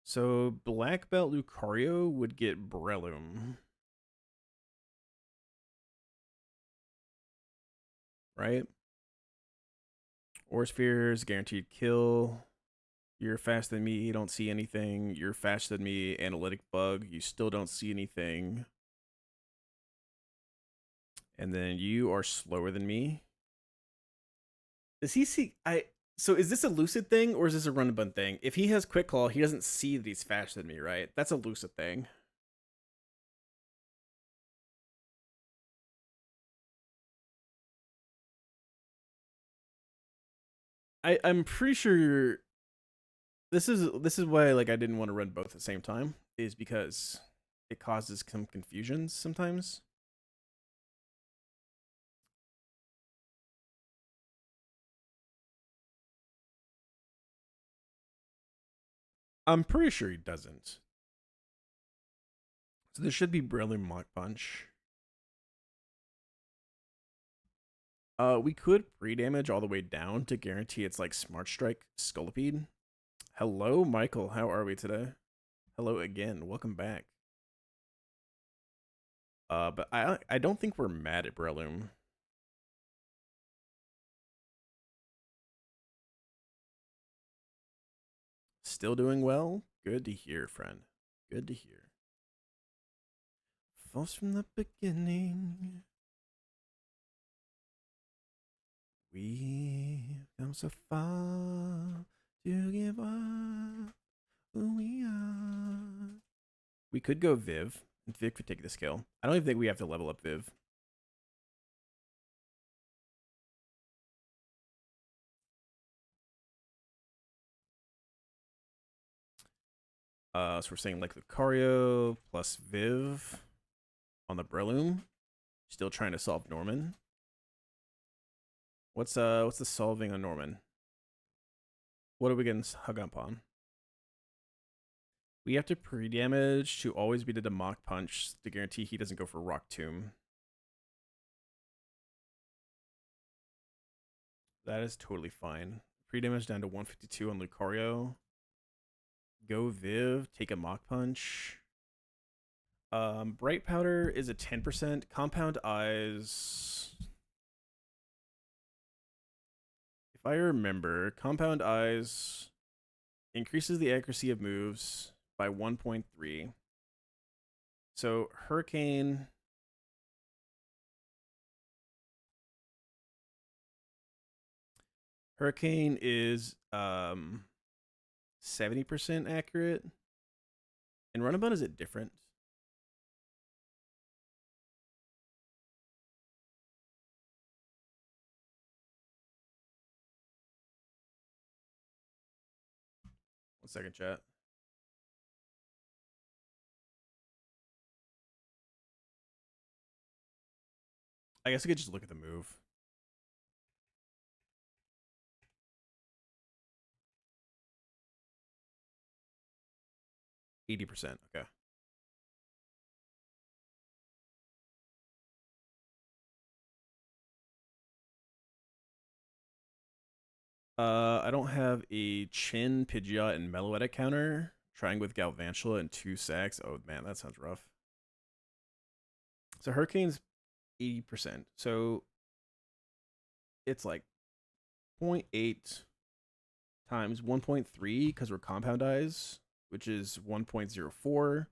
So Black Belt Lucario would get Breloom. Right? Aura Spheres, guaranteed kill. You're faster than me, you don't see anything. You're faster than me, Analytic Bug, you still don't see anything. And then you are slower than me. Does he see... So is this a Lucid thing, or is this a RunAndBun thing? If he has Quick Claw, he doesn't see that he's faster than me, right? That's a Lucid thing. I'm pretty sure this is why like I didn't want to run both at the same time, is because it causes some confusions sometimes. I'm pretty sure he doesn't. So there should be Brilliant Mock Punch. We could pre-damage all the way down to guarantee it's like Smart Strike Scolipede. Hello, Michael. How are we today? Hello again. Welcome back. But I don't think we're mad at Breloom. Still doing well? Good to hear, friend. Good to hear. False from the beginning. We've come so far to give up who we are. We could go Viv. Viv could take the skill. I don't even think we have to level up Viv. So we're saying like Lucario plus Viv on the Breloom. Still trying to solve Norman. What's the solving on Norman? What are we getting hung up on? We have to pre-damage to always beat it a Mock Punch to guarantee he doesn't go for Rock Tomb. That is totally fine. Pre-damage down to 152 on Lucario. Go Viv, take a Mock Punch. Bright Powder is a 10%. Compound Eyes. If I remember, Compound Eyes increases the accuracy of moves by 1.3. So Hurricane. Hurricane is 70% accurate. And RunAndBun, is it different? One second, chat. I guess I could just look at the move. %. Okay. I don't have a Chin, Pidgeot, and Meloetta counter. Trying with Galvantula and 2 sacks. Oh man, that sounds rough. So Hurricane's 80%. So it's like 0.8 times 1.3 because we're Compound Eyes, which is 1.04.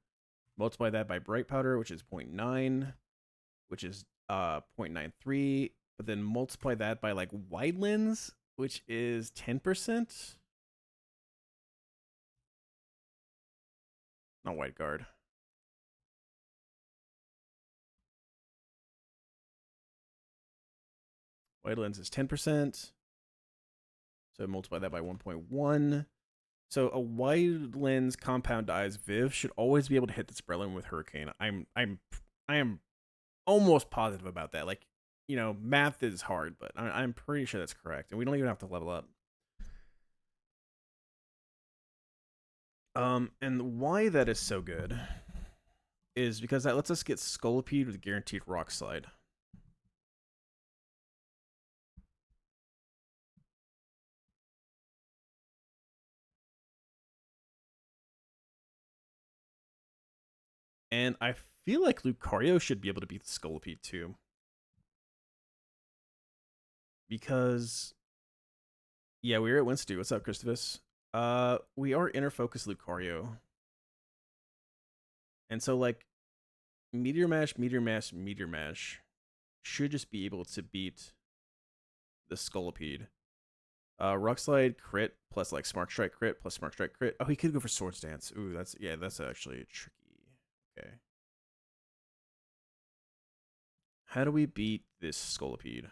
Multiply that by Bright Powder, which is 0.9, which is 0.93. But then multiply that by like Wide Lens, which is 10%. Not Wide Guard. Wide Lens is 10%. So multiply that by 1.1. So a Wide Lens Compound Eyes Viv should always be able to hit this Breloom with Hurricane. I am almost positive about that. Like, you know, math is hard, but I'm pretty sure that's correct. And we don't even have to level up. And why that is so good is because that lets us get Scolipede with guaranteed Rock Slide. And I feel like Lucario should be able to beat the Scolipede too. Because, yeah, we were at Winstu. What's up, Christovus? We are Inner Focus Lucario. And so, like, Meteor Mash, Meteor Mash, Meteor Mash should just be able to beat the Scolipede. Rock Slide crit plus like Smart Strike crit plus Smart Strike crit. Oh, he could go for Swords Dance. Ooh, that's actually tricky. Okay. How do we beat this Scolipede?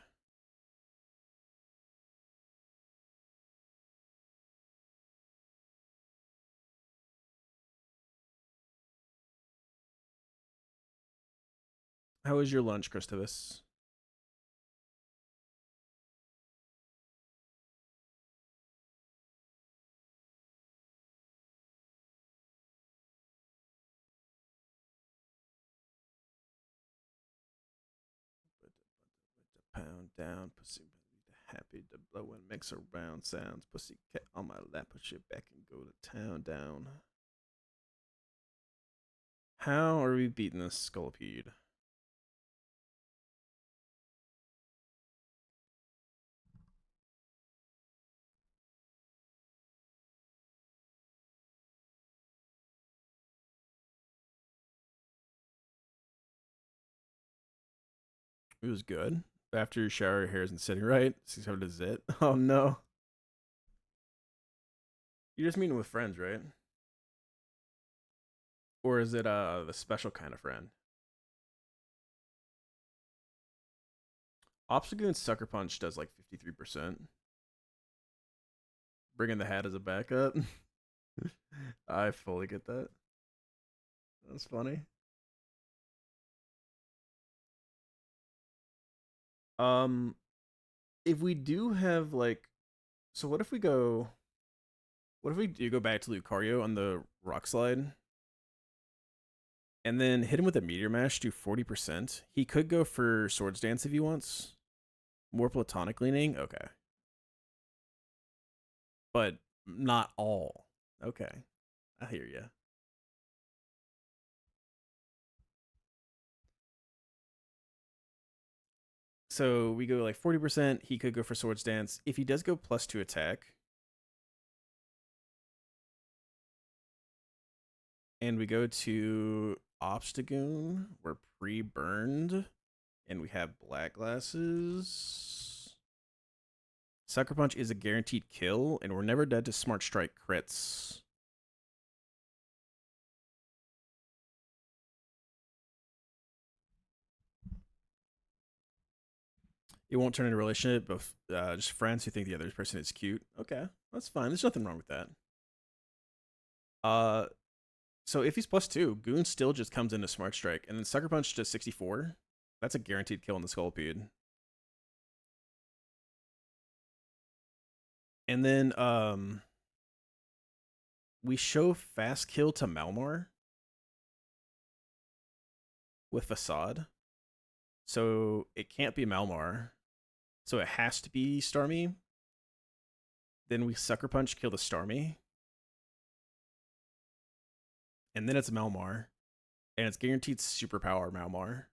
How was your lunch, Christovus? Pound down, pussy. Happy to blow and mix around sounds. Pussy cat on my lap, push it back and go to town down. How are we beating this Scolipede? It was good. After your shower, your hair isn't sitting right. 600 is it? Oh no. You're just meeting with friends, right? Or is it the special kind of friend? Obstagoon Sucker Punch does like 53%. Bringing the hat as a backup. I fully get that. That's funny. Um, if we do have like, so what if we go? What if we do go back to Lucario on the rock slide, and then hit him with a meteor mash, do 40%? He could go for Swords Dance if he wants. More platonic leaning, okay, but not all. Okay, I hear you. So we go like 40%. He could go for Swords Dance. If he does go +2 attack, and we go to Obstagoon, we're pre-burned, and we have black glasses. Sucker Punch is a guaranteed kill, and we're never dead to Smart Strike crits. It won't turn into a relationship, but just friends who think the other person is cute. Okay, that's fine. There's nothing wrong with that. Uh, so if he's +2, Goon still just comes into Smart Strike, and then Sucker Punch to 64. That's a guaranteed kill in the Scolipede. And then we show fast kill to Malmar with Facade. So it can't be Malmar. So it has to be Starmie. Then we Sucker Punch, kill the Starmie. And then it's Malmar. And it's guaranteed superpower Malmar.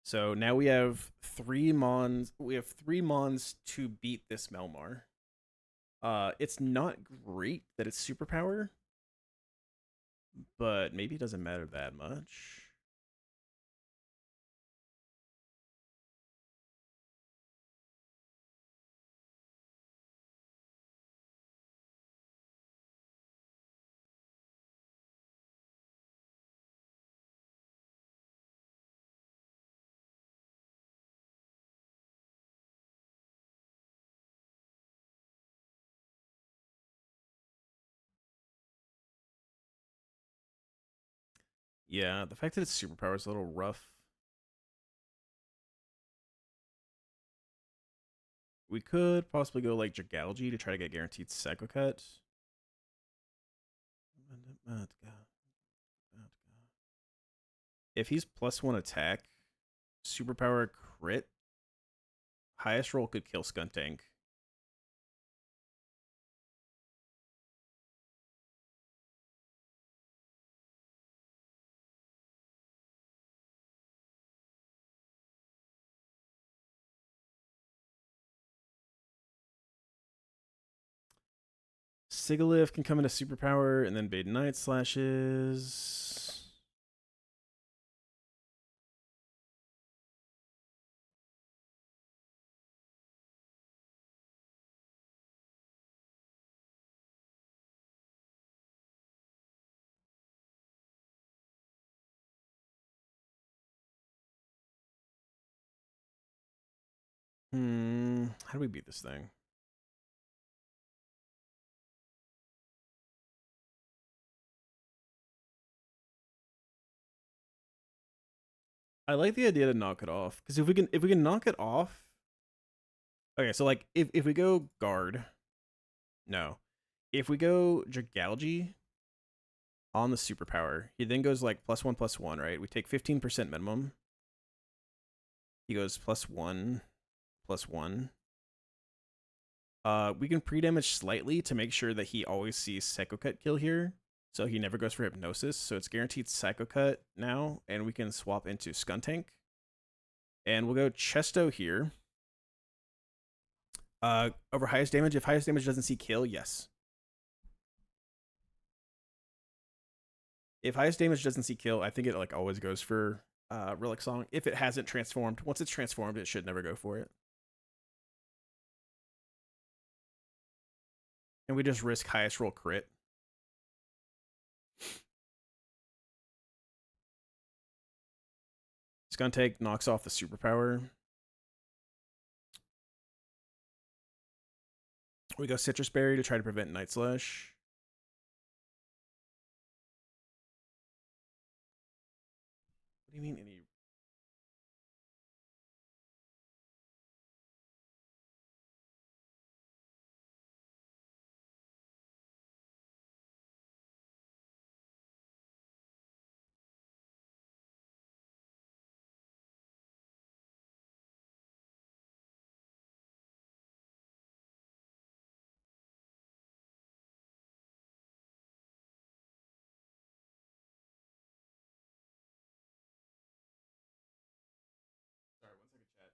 So now we have 3 Mons. We have 3 Mons to beat this Malmar. It's not great that it's superpower, but maybe it doesn't matter that much. Yeah, the fact that it's superpower is a little rough. We could possibly go like Dragalge to try to get guaranteed Psycho Cut. If he's +1 attack, superpower crit, highest roll could kill Skuntank. Sigalith can come into superpower and then bait Night Slashes. How do we beat this thing? I like the idea to knock it off because if we can knock it off. Okay, so like if we go guard, no, if we go Dragalgy on the superpower, he then goes like +1/+1, right? We take 15% minimum. He goes +1/+1. We can pre-damage slightly to make sure that he always sees Psycho Cut kill here, so he never goes for Hypnosis. So it's guaranteed Psycho Cut now, and we can swap into Skuntank. And we'll go Chesto here. Over highest damage. If highest damage doesn't see kill, yes. If highest damage doesn't see kill, I think it like always goes for Relic Song. If it hasn't transformed, once it's transformed, it should never go for it. And we just risk highest roll crit. Skuntank knocks off the superpower. We go Citrus Berry to try to prevent Night Slash. What do you mean any? Sorry, 1 second, chat.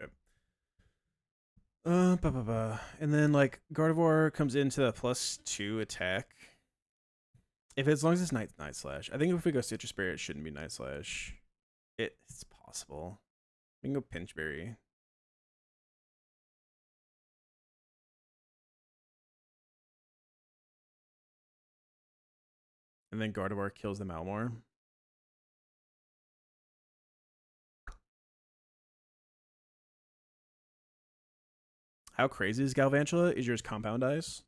Yep. And then like Gardevoir comes into the +2 attack. If as long as it's Night Slash, I think if we go Citrus Berry, it shouldn't be Night Slash. It's possible. We can go Pinchberry. And then Gardevoir kills the Malmore. How crazy is Galvantula? Is yours Compound Eyes?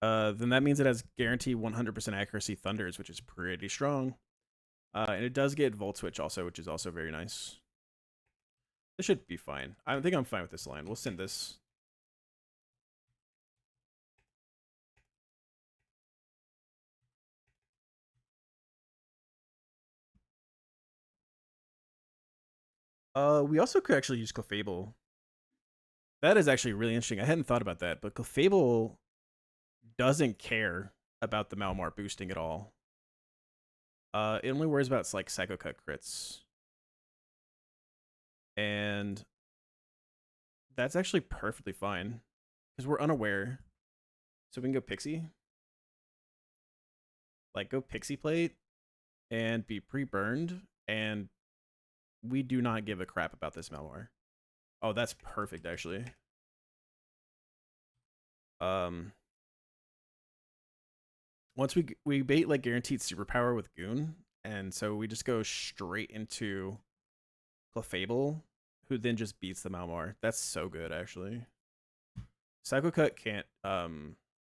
Then that means it has guaranteed 100% accuracy Thunders, which is pretty strong. And it does get Volt Switch also, which is also very nice. This should be fine. I think I'm fine with this line. We'll send this. We also could actually use Clefable. That is actually really interesting. I hadn't thought about that, but Clefable doesn't care about the Malmar boosting at all. It only worries about like Psycho Cut crits. And that's actually perfectly fine. Because we're unaware. So we can go Pixie. Like go Pixie Plate and be pre-burned. And we do not give a crap about this Malmar. Oh, that's perfect actually. Once we bait like guaranteed superpower with Goon, and so we just go straight into Clefable, who then just beats the Malmar. That's so good actually. Psycho Cut can't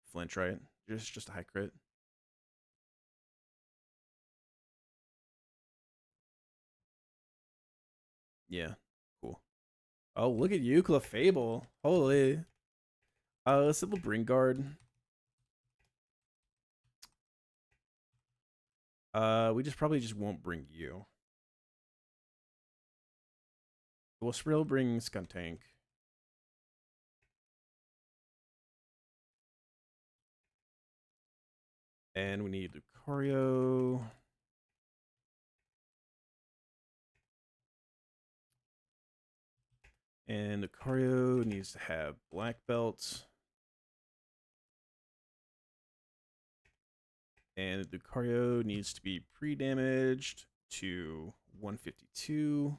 flinch, right? Just a high crit. Yeah, cool. Oh, look at you, Clefable. Holy. Civil Bring Guard. We probably just won't bring you. We'll still bring Skuntank. And we need Lucario. And Lucario needs to have black belts. And Lucario needs to be pre-damaged to 152.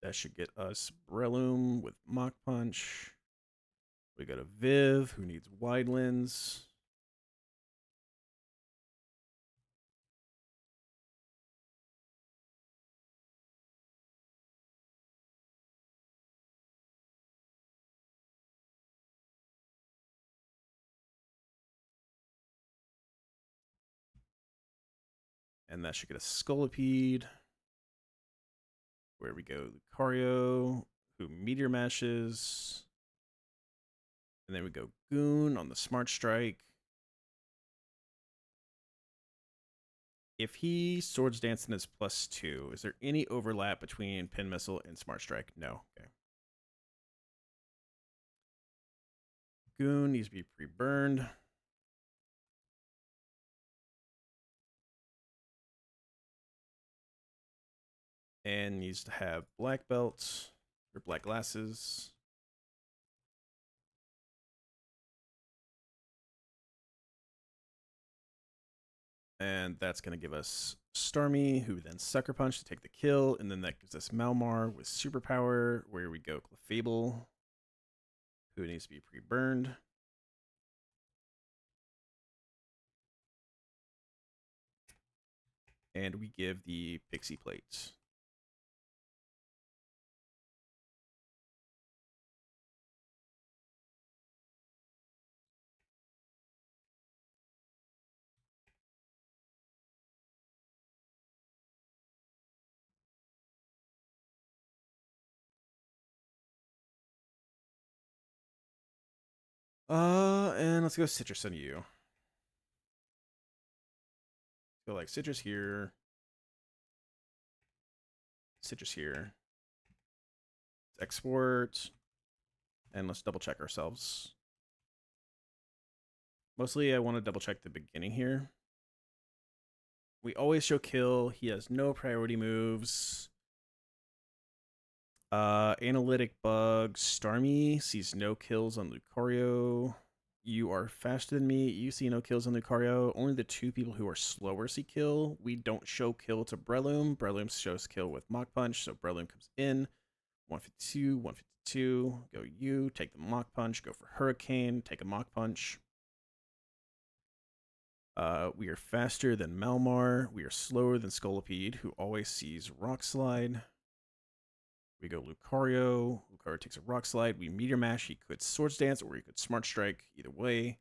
That should get us Breloom with Mach Punch. We got a Viv who needs Wide Lens. And that should get a Scolipede. Where we go, Lucario, who Meteor Mashes. And then we go Goon on the Smart Strike. If he Swords Dance and is +2, is there any overlap between Pin Missile and Smart Strike? No. Okay. Goon needs to be pre-burned. And needs to have black belts or black glasses. And that's going to give us Starmie, who then Sucker Punch to take the kill. And then that gives us Malmar with Superpower. Where we go, Clefable, who needs to be pre-burned. And we give the Pixie Plate. And let's go Citrus on you. Go like Citrus here. Citrus here. Let's export. And let's double check ourselves. Mostly I want to double check the beginning here. We always show kill. He has no priority moves. Analytic bug. Starmie sees no kills on Lucario. You are faster than me. You see no kills on Lucario. Only the two people who are slower see kill. We don't show kill to Breloom. Breloom shows kill with Mach Punch, so Breloom comes in. 152, 152. Go you. Take the Mach Punch. Go for Hurricane. Take a Mach Punch. We are faster than Malmar. We are slower than Scolipede, who always sees Rock Slide. We go Lucario. Lucario takes a Rock Slide. We Meteor Mash. He could Swords Dance or he could Smart Strike. Either way.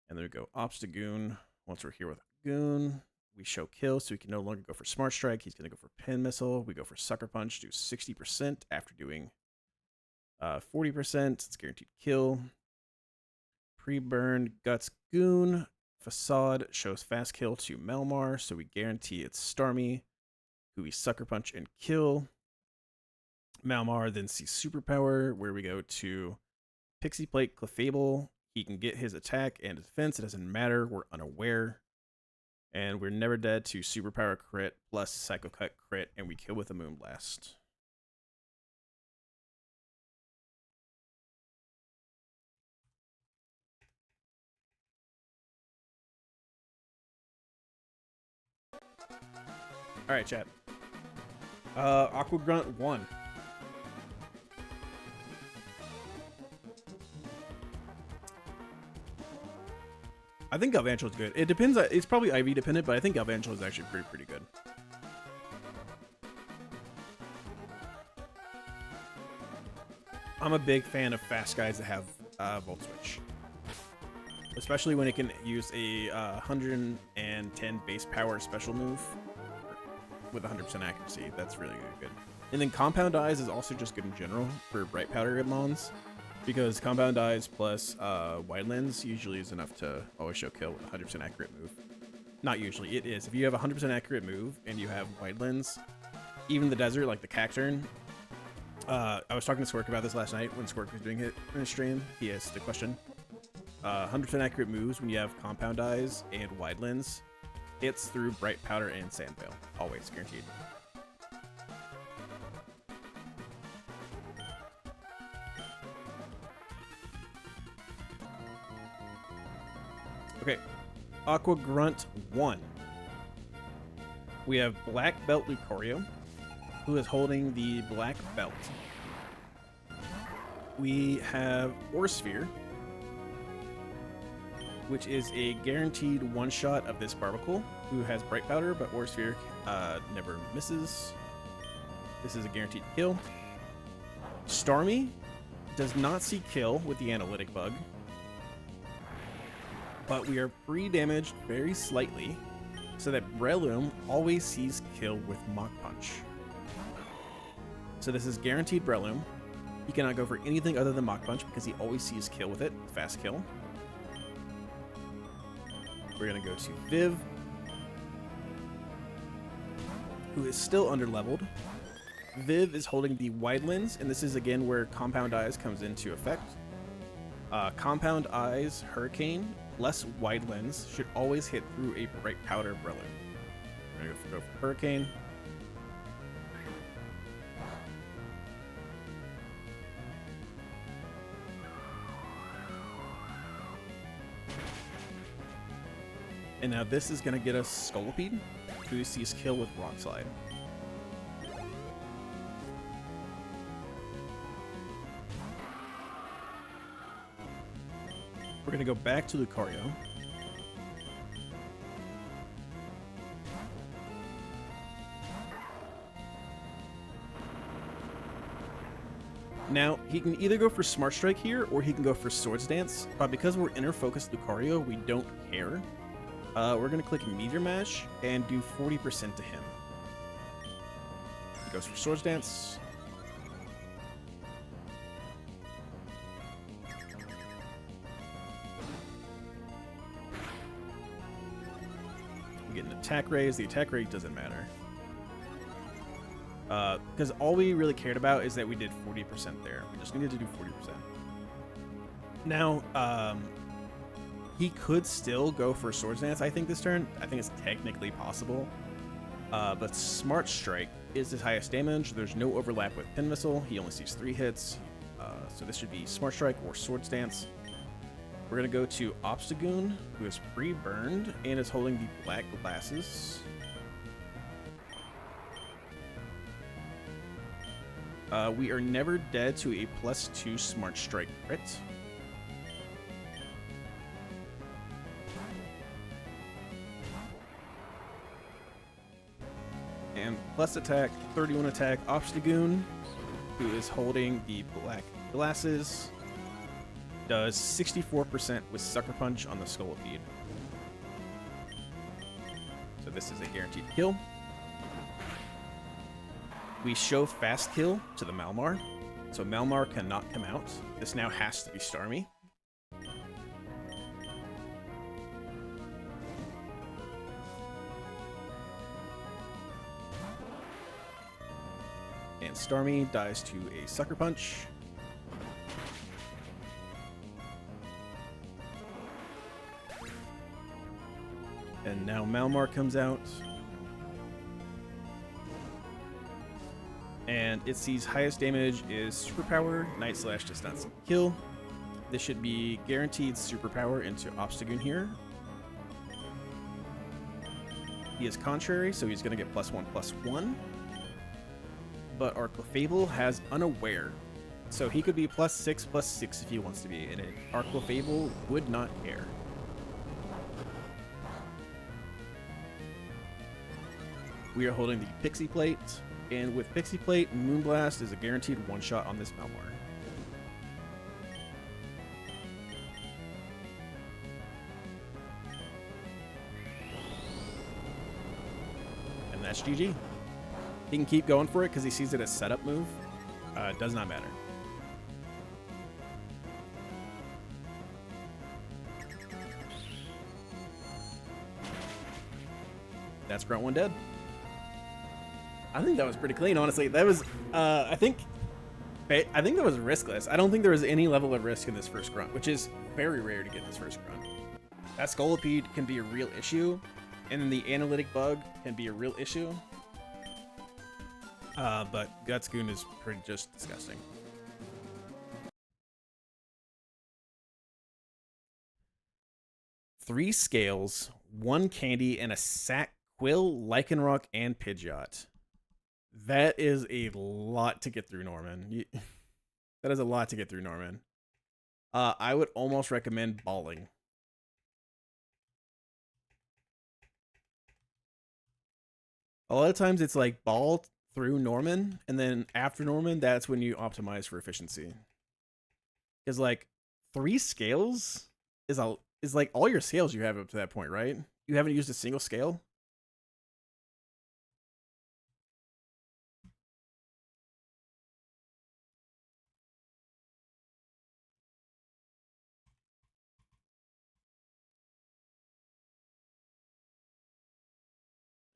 And then we go Obstagoon. Once we're here with Goon, we show kill, so we can no longer go for Smart Strike. He's going to go for Pin Missile. We go for Sucker Punch, do 60% after doing 40%. It's guaranteed kill. Pre-burn Guts Goon. Facade shows fast kill to Melmar, so we guarantee it's Starmie, who we Sucker Punch and kill. Malmar then sees Superpower, where we go to Pixie Plate Clefable. He can get his attack and defense. It doesn't matter. We're unaware. And we're never dead to Superpower crit plus Psycho Cut crit, and we kill with a Moonblast. All right, chat. Aqua Grunt 1. I think Galvantula is good. It depends. It's probably IV dependent, but I think Galvantula is actually pretty good. I'm a big fan of fast guys that have Volt Switch. Especially when it can use a 110 base power special move with 100% accuracy. That's really good. And then Compound Eyes is also just good in general for Bright Powder Mons, because Compound Eyes plus Wide Lens usually is enough to always show kill with a 100% accurate move. Not usually, it is. If you have a 100% accurate move and you have Wide Lens, even the desert, like the Cacturn, I was talking to Squirk about this last night when Squirk was doing it in a stream. He asked the question. 100% accurate moves when you have Compound Eyes and Wide Lens hits through Bright Powder and Sand Veil. Always guaranteed. Okay, Aqua Grunt 1. We have Black Belt Lucario, who is holding the Black Belt. We have Orsphere, which is a guaranteed one-shot of this Barbacle, who has Bright Powder, but Orsphere never misses. This is a guaranteed kill. Starmie does not see kill with the Analytic Bug, but we are pre-damaged very slightly, so that Breloom always sees kill with Mach Punch. So this is guaranteed Breloom. He cannot go for anything other than Mach Punch because he always sees kill with it. Fast kill. We're going to go to Viv, who is still under-leveled. Viv is holding the Wide Lens, and this is again where Compound Eyes comes into effect. Compound Eyes Hurricane less Wide Lens should always hit through a Bright Powder Breloom. We're going to go for Hurricane. And now this is going to get us Scolipede, who sees kill with Rock Slide. We're going to go back to Lucario. Now, he can either go for Smart Strike here, or he can go for Swords Dance, but because we're inner focused Lucario, we don't care. We're going to click Meteor Mash and do 40% to him. He goes for Swords Dance. We get an attack raise. The attack rate doesn't matter. Because all we really cared about is that we did 40% there. We just needed to do 40%. Now, he could still go for Swords Dance, I think, this turn. I think it's technically possible. But Smart Strike is his highest damage. There's no overlap with Pin Missile. He only sees 3 hits. So this should be Smart Strike or Swords Dance. We're going to go to Obstagoon, who is pre-burned and is holding the Black Glasses. We are never dead to a +2 Smart Strike crit. And plus attack, 31 attack, Obstagoon, who is holding the Black Glasses, does 64% with Sucker Punch on the Scolipede. So this is a guaranteed kill. We show Fast Kill to the Malmar, so Malmar cannot come out. This now has to be Starmie. And Starmie dies to a Sucker Punch. And now Malmar comes out. And it sees highest damage is Superpower. Night Slash does not kill. This should be guaranteed Superpower into Obstagoon here. He is contrary, so he's going to get +1/+1. But our Clefable has Unaware, so he could be +6/+6 if he wants to be in it. Our Clefable would not care. We are holding the Pixie Plate, and with Pixie Plate, Moonblast is a guaranteed one-shot on this Malmar. that's GG. He can keep going for it because he sees it as setup move. Does not matter. That's Grunt 1 dead. I think that was pretty clean, honestly. That was, I think that was riskless. I don't think there was any level of risk in this first Grunt, which is very rare to get this first Grunt. That Scolipede can be a real issue, and then the analytic bug can be a real issue. But Gutsgoon is pretty just disgusting. Three scales, one candy, and a sack, quill, Lycanroc, and Pidgeot. That is a lot to get through, Norman. That is a lot to get through, Norman. I would almost recommend balling. A lot of times it's like ball through Norman, and then after Norman, that's when you optimize for efficiency. Because like 3 scales is like all your scales you have up to that point, right? You haven't used a single scale.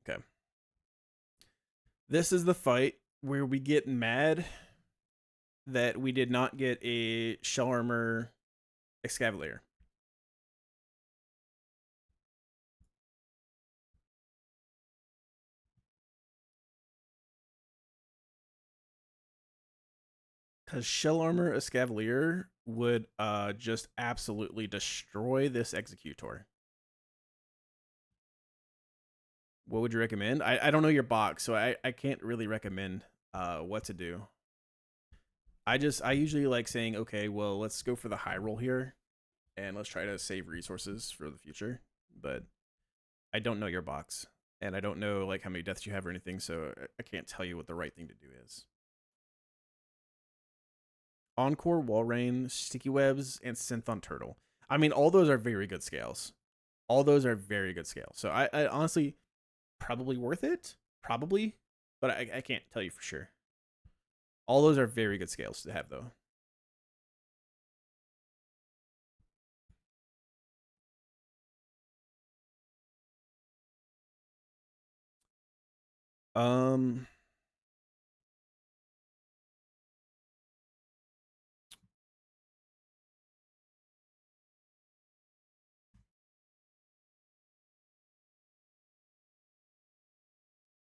Okay. This is the fight where we get mad that we did not get a Shell Armor Excavalier. Because Shell Armor Escavalier would just absolutely destroy this Executor. What would you recommend? I don't know your box, so I can't really recommend what to do. I usually like saying, okay, well, let's go for the high roll here, and let's try to save resources for the future. But I don't know your box, and I don't know like how many deaths you have or anything, so I can't tell you what the right thing to do is. Encore, Walrein, Sticky Webs, and Synthon Turtle. I mean, all those are very good scales. All those are very good scales. So I honestly, probably worth it. Probably. But I can't tell you for sure. All those are very good scales to have, though.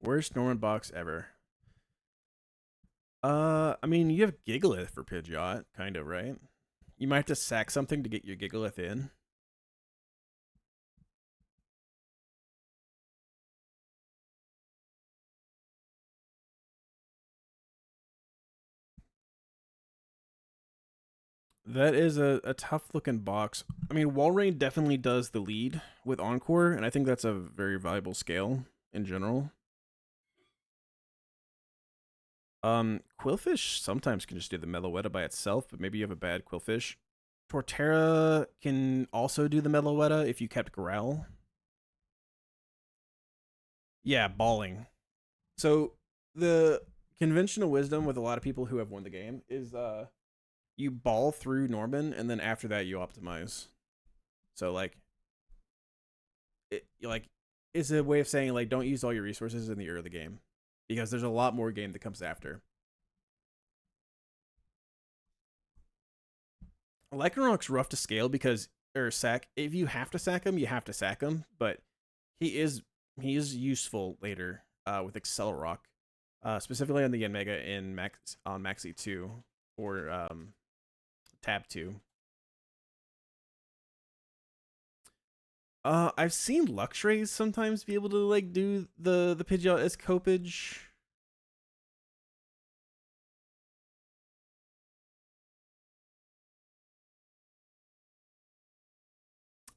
Worst Norman box ever. I mean, you have Gigalith for Pidgeot, kind of, right? You might have to sack something to get your Gigalith in. That is a tough looking box. I mean, Walrein definitely does the lead with Encore, and I think that's a very valuable scale in general. Quillfish sometimes can just do the Meloetta by itself, but maybe you have a bad Quillfish. Torterra can also do the Meloetta if you kept Growl. Yeah, balling. So the conventional wisdom with a lot of people who have won the game is you ball through Norman, and then after that you optimize. So like it's a way of saying like don't use all your resources in the early game because there's a lot more game that comes after. Lycanroc's rough to scale because or sack. If you have to sack him, you have to sack him. But he is useful later with Accelerock, specifically on the Yanmega in on Maxi 2 or Tab 2. I've seen Luxrays sometimes be able to like do the Pidgeot as Copage.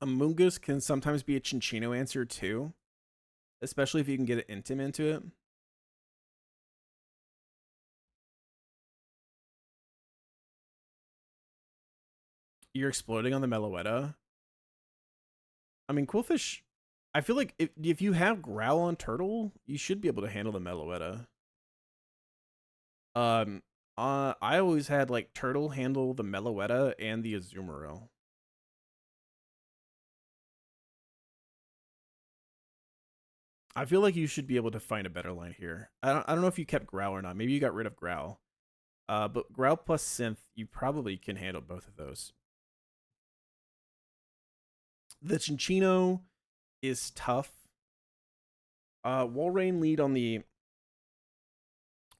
Amoonguss can sometimes be a Chinchino answer too, especially if you can get an Intim into it. You're exploding on the Meloetta. I mean, Quillfish, I feel like if you have Growl on Turtle, you should be able to handle the Meloetta. Um, I always had like Turtle handle the Meloetta and the Azumarill. I feel like you should be able to find a better line here. I don't know if you kept Growl or not. Maybe you got rid of Growl. But Growl plus Synth, you probably can handle both of those. The Chinchino is tough. Walrein lead on the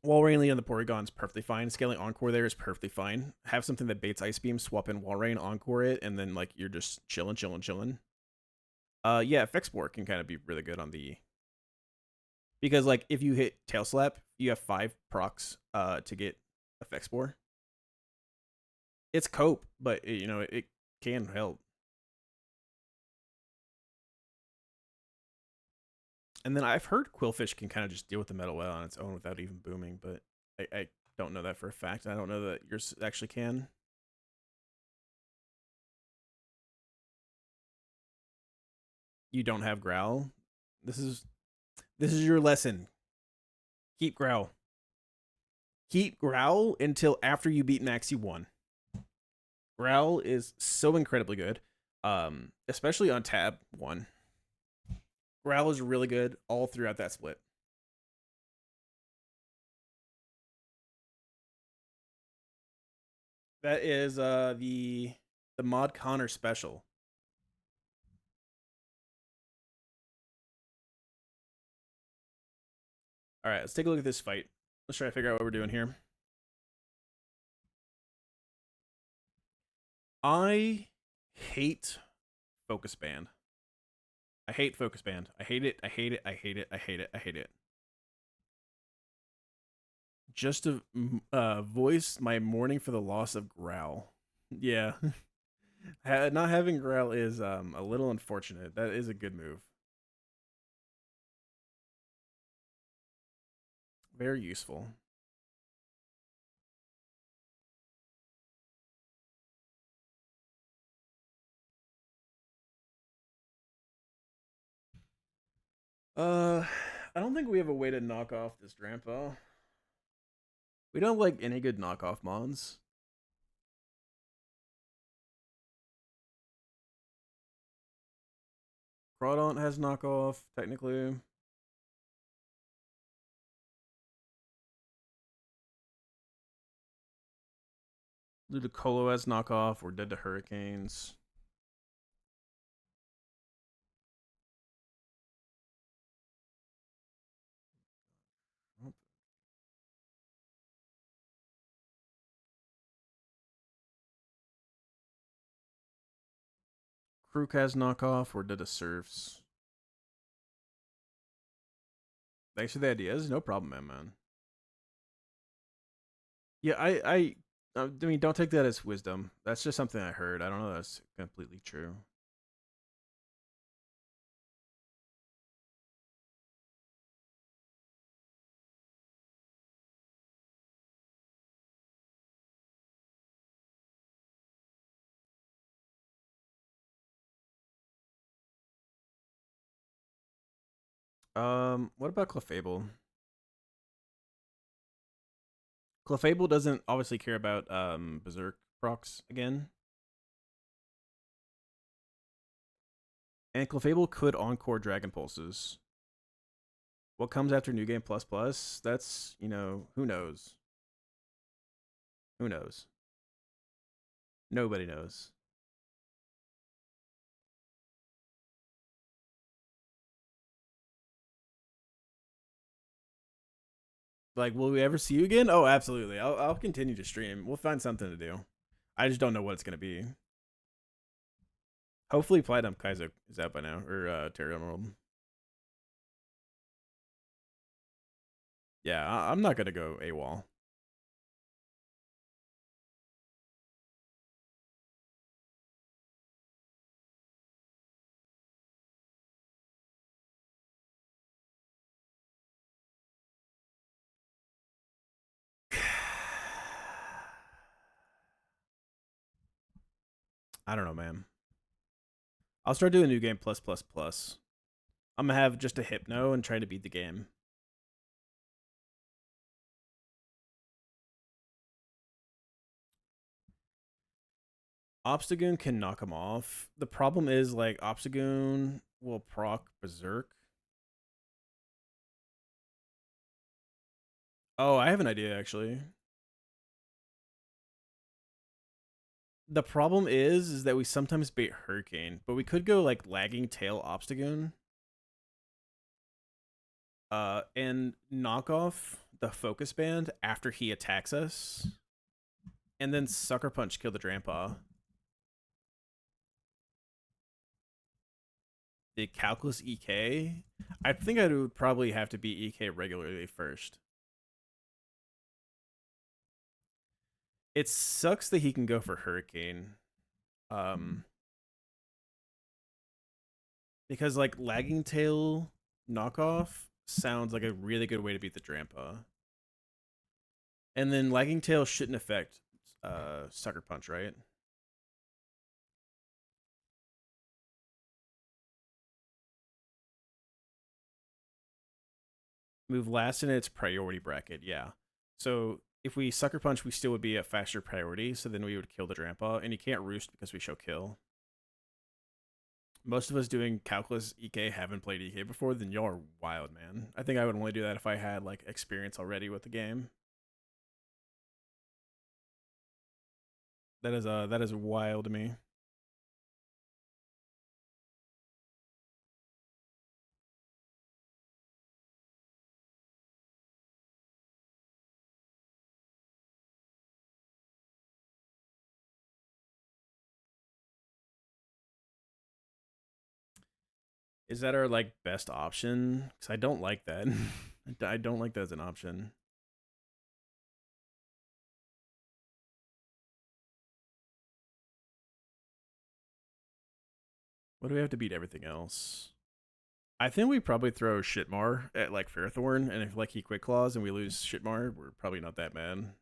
Porygon is perfectly fine. Scaling Encore there is perfectly fine. Have something that baits Ice Beam, swap in Walrein, Encore it, and then like you're just chilling. Yeah, Effect Spore can kind of be really good on the, because like if you hit Tail Slap, you have 5 procs to get Effect Spore. It's cope, but it can help. And then I've heard Quillfish can kind of just deal with the Metal Well on its own without even booming, but I don't know that for a fact. I don't know that yours actually can. You don't have Growl. This is your lesson. Keep Growl. Keep Growl until after you beat Maxi 1. Growl is so incredibly good, especially on tab 1. Growl is really good all throughout that split. That is the Mod Connor special. All right, let's take a look at this fight. Let's try to figure out what we're doing here. I hate Focus Band. I hate Focus Band. I hate it. I hate it. I hate it. I hate it. I hate it. Just to voice my mourning for the loss of Growl. Yeah. Not having Growl is a little unfortunate. That is a good move. Very useful. I don't think we have a way to knock off this Drampa. We don't like any good knockoff mons. Crawdaunt has knockoff, technically. Ludicolo has knockoff. We're dead to hurricanes. Kruk has knockoff. We're dead to serfs. Thanks for the ideas. No problem, man. Yeah, I mean, don't take that as wisdom. That's just something I heard. I don't know if that's completely true. What about Clefable? Clefable doesn't obviously care about Berserk procs again. And Clefable could encore Dragon Pulses. What comes after New Game Plus Plus? That's, who knows? Who knows? Nobody knows. Like, will we ever see you again? Oh, absolutely. I'll continue to stream. We'll find something to do. I just don't know what it's gonna be. Hopefully, Platinum Kaiser is out by now, or Terra Emerald. Yeah, I'm not gonna go AWOL. I don't know, man. I'll start doing New Game Plus Plus Plus. I'm gonna have just a Hypno and try to beat the game. Obstagoon can knock him off. The problem is, like, Obstagoon will proc Berserk. Oh, I have an idea, actually. The problem is that we sometimes bait Hurricane, but we could go, like, Lagging Tail Obstagoon. And knock off the Focus Band after he attacks us. And then Sucker Punch kill the Grandpa. The Calculus EK? I think I would probably have to beat EK regularly first. It sucks that he can go for Hurricane. Because, like, Lagging Tail knockoff sounds like a really good way to beat the Grandpa. And then Lagging Tail shouldn't affect Sucker Punch, right? Move last in its priority bracket, yeah. So if we Sucker Punch, we still would be at faster priority, so then we would kill the Grandpa, and you can't roost because we show kill. Most of us doing Calculus EK haven't played EK before, then y'all are wild, man. I think I would only do that if I had, like, experience already with the game. That is wild to me. Is that our, like, best option? Because I don't like that. I don't like that as an option. What do we have to beat everything else? I think we probably throw Shitmar at, like, Fairthorn, and if, like, he Quick Claws and we lose Shitmar, we're probably not that mad.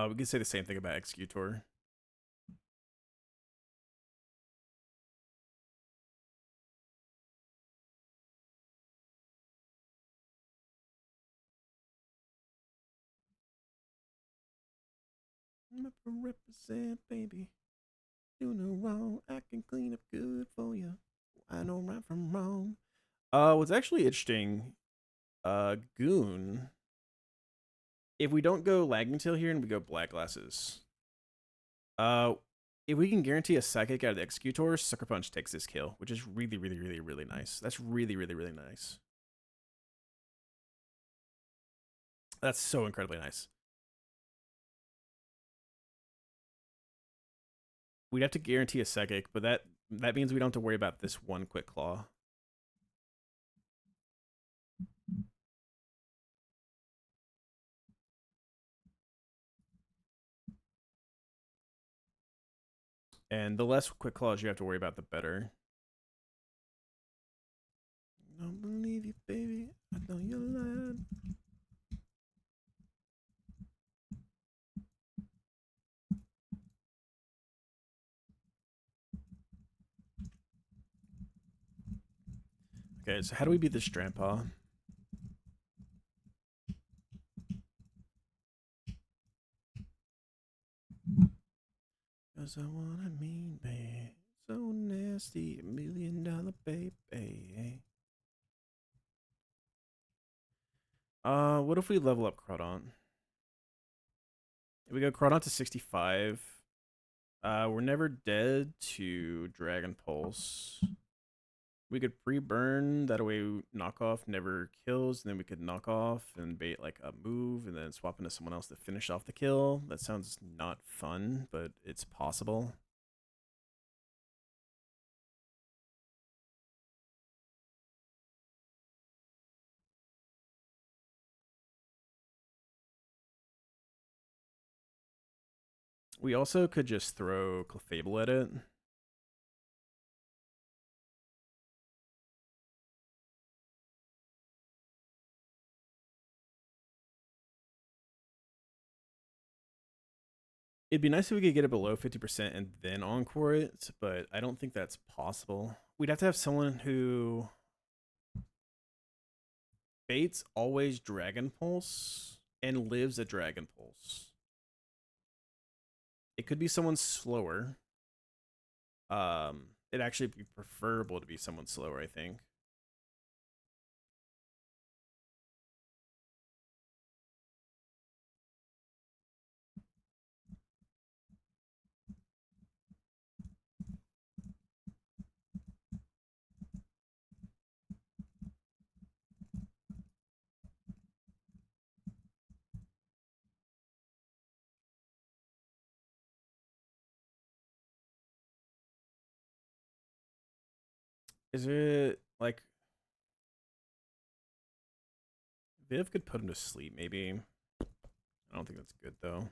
We could say the same thing about Executor. I'm up for represent, baby. Do no wrong, I can clean up good for you. I know right from wrong. What's actually interesting, Goon. If we don't go Lagging Tail here and we go Black Glasses, uh, if we can guarantee a Psychic out of the Executor, Sucker Punch takes this kill, which is really, really, really, really nice. That's really, really, really nice. That's so incredibly nice. We'd have to guarantee a Psychic, but that means we don't have to worry about this one Quick Claw. And the less Quick Claws you have to worry about, the better. I don't believe you, baby. I know you're lying. Okay, so how do we beat this Grandpa? Cause I wanna mean, babe. So nasty, $1 million baby. What if we level up Crawdaunt? If we go Crawdaunt to 65, we're never dead to Dragon Pulse. We could pre-burn, that way knockoff never kills, and then we could knock off and bait, like, a move and then swap into someone else to finish off the kill. That sounds not fun, but it's possible. We also could just throw Clefable at it. It'd be nice if we could get it below 50% and then encore it, but I don't think that's possible. We'd have to have someone who baits always Dragon Pulse and lives a Dragon Pulse. It could be someone slower. It'd actually be preferable to be someone slower, I think. Is it like Viv could put him to sleep, maybe? I don't think that's good though.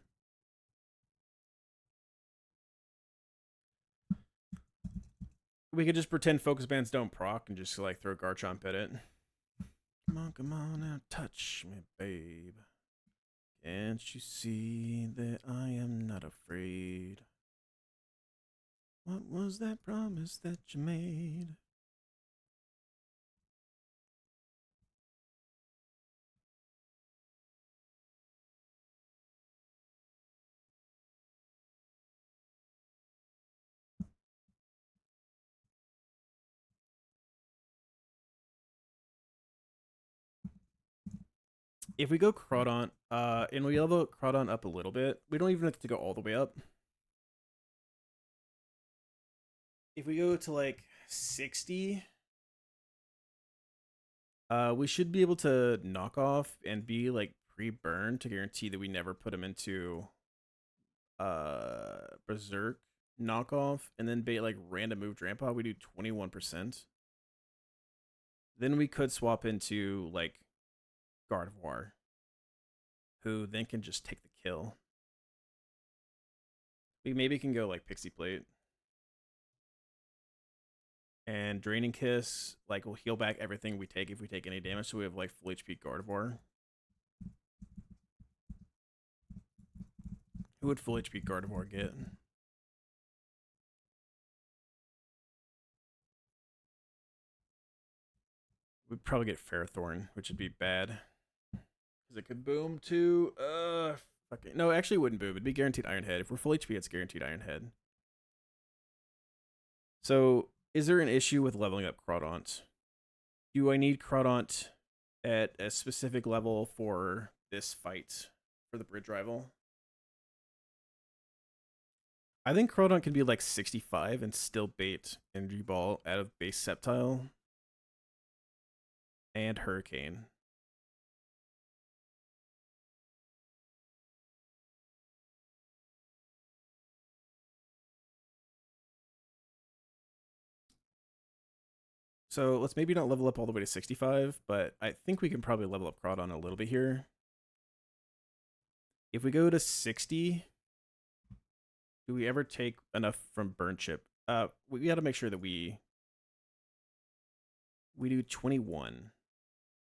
We could just pretend focus bands don't proc and just like throw Garchomp at it. Come on now, touch me, babe. Can't you see that I am not afraid? What was that promise that you made? If we go Crawdon, and we level Crawdon up a little bit, we don't even have to go all the way up. If we go to like 60, we should be able to knock off and be like pre-burned to guarantee that we never put him into Berserk knockoff, and then bait like random move Drampa. We do 21%. Then we could swap into like Gardevoir, who then can just take the kill. We maybe can go like Pixie Plate. And Draining Kiss, like, will heal back everything we take if we take any damage, so we have like full HP Gardevoir. Who would full HP Gardevoir get? We'd probably get Ferrothorn, which would be bad. Because it could boom too. Okay. No, actually it wouldn't boom. It'd be guaranteed Iron Head. If we're full HP, it's guaranteed Iron Head. So, is there an issue with leveling up Crawdaunt? Do I need Crawdaunt at a specific level for this fight, for the bridge rival? I think Crawdaunt can be like 65 and still bait Energy Ball out of base Sceptile and Hurricane. So let's maybe not level up all the way to 65, but I think we can probably level up Crawdaunt a little bit here. If we go to 60, do we ever take enough from Burn Chip? We got to make sure that we do 21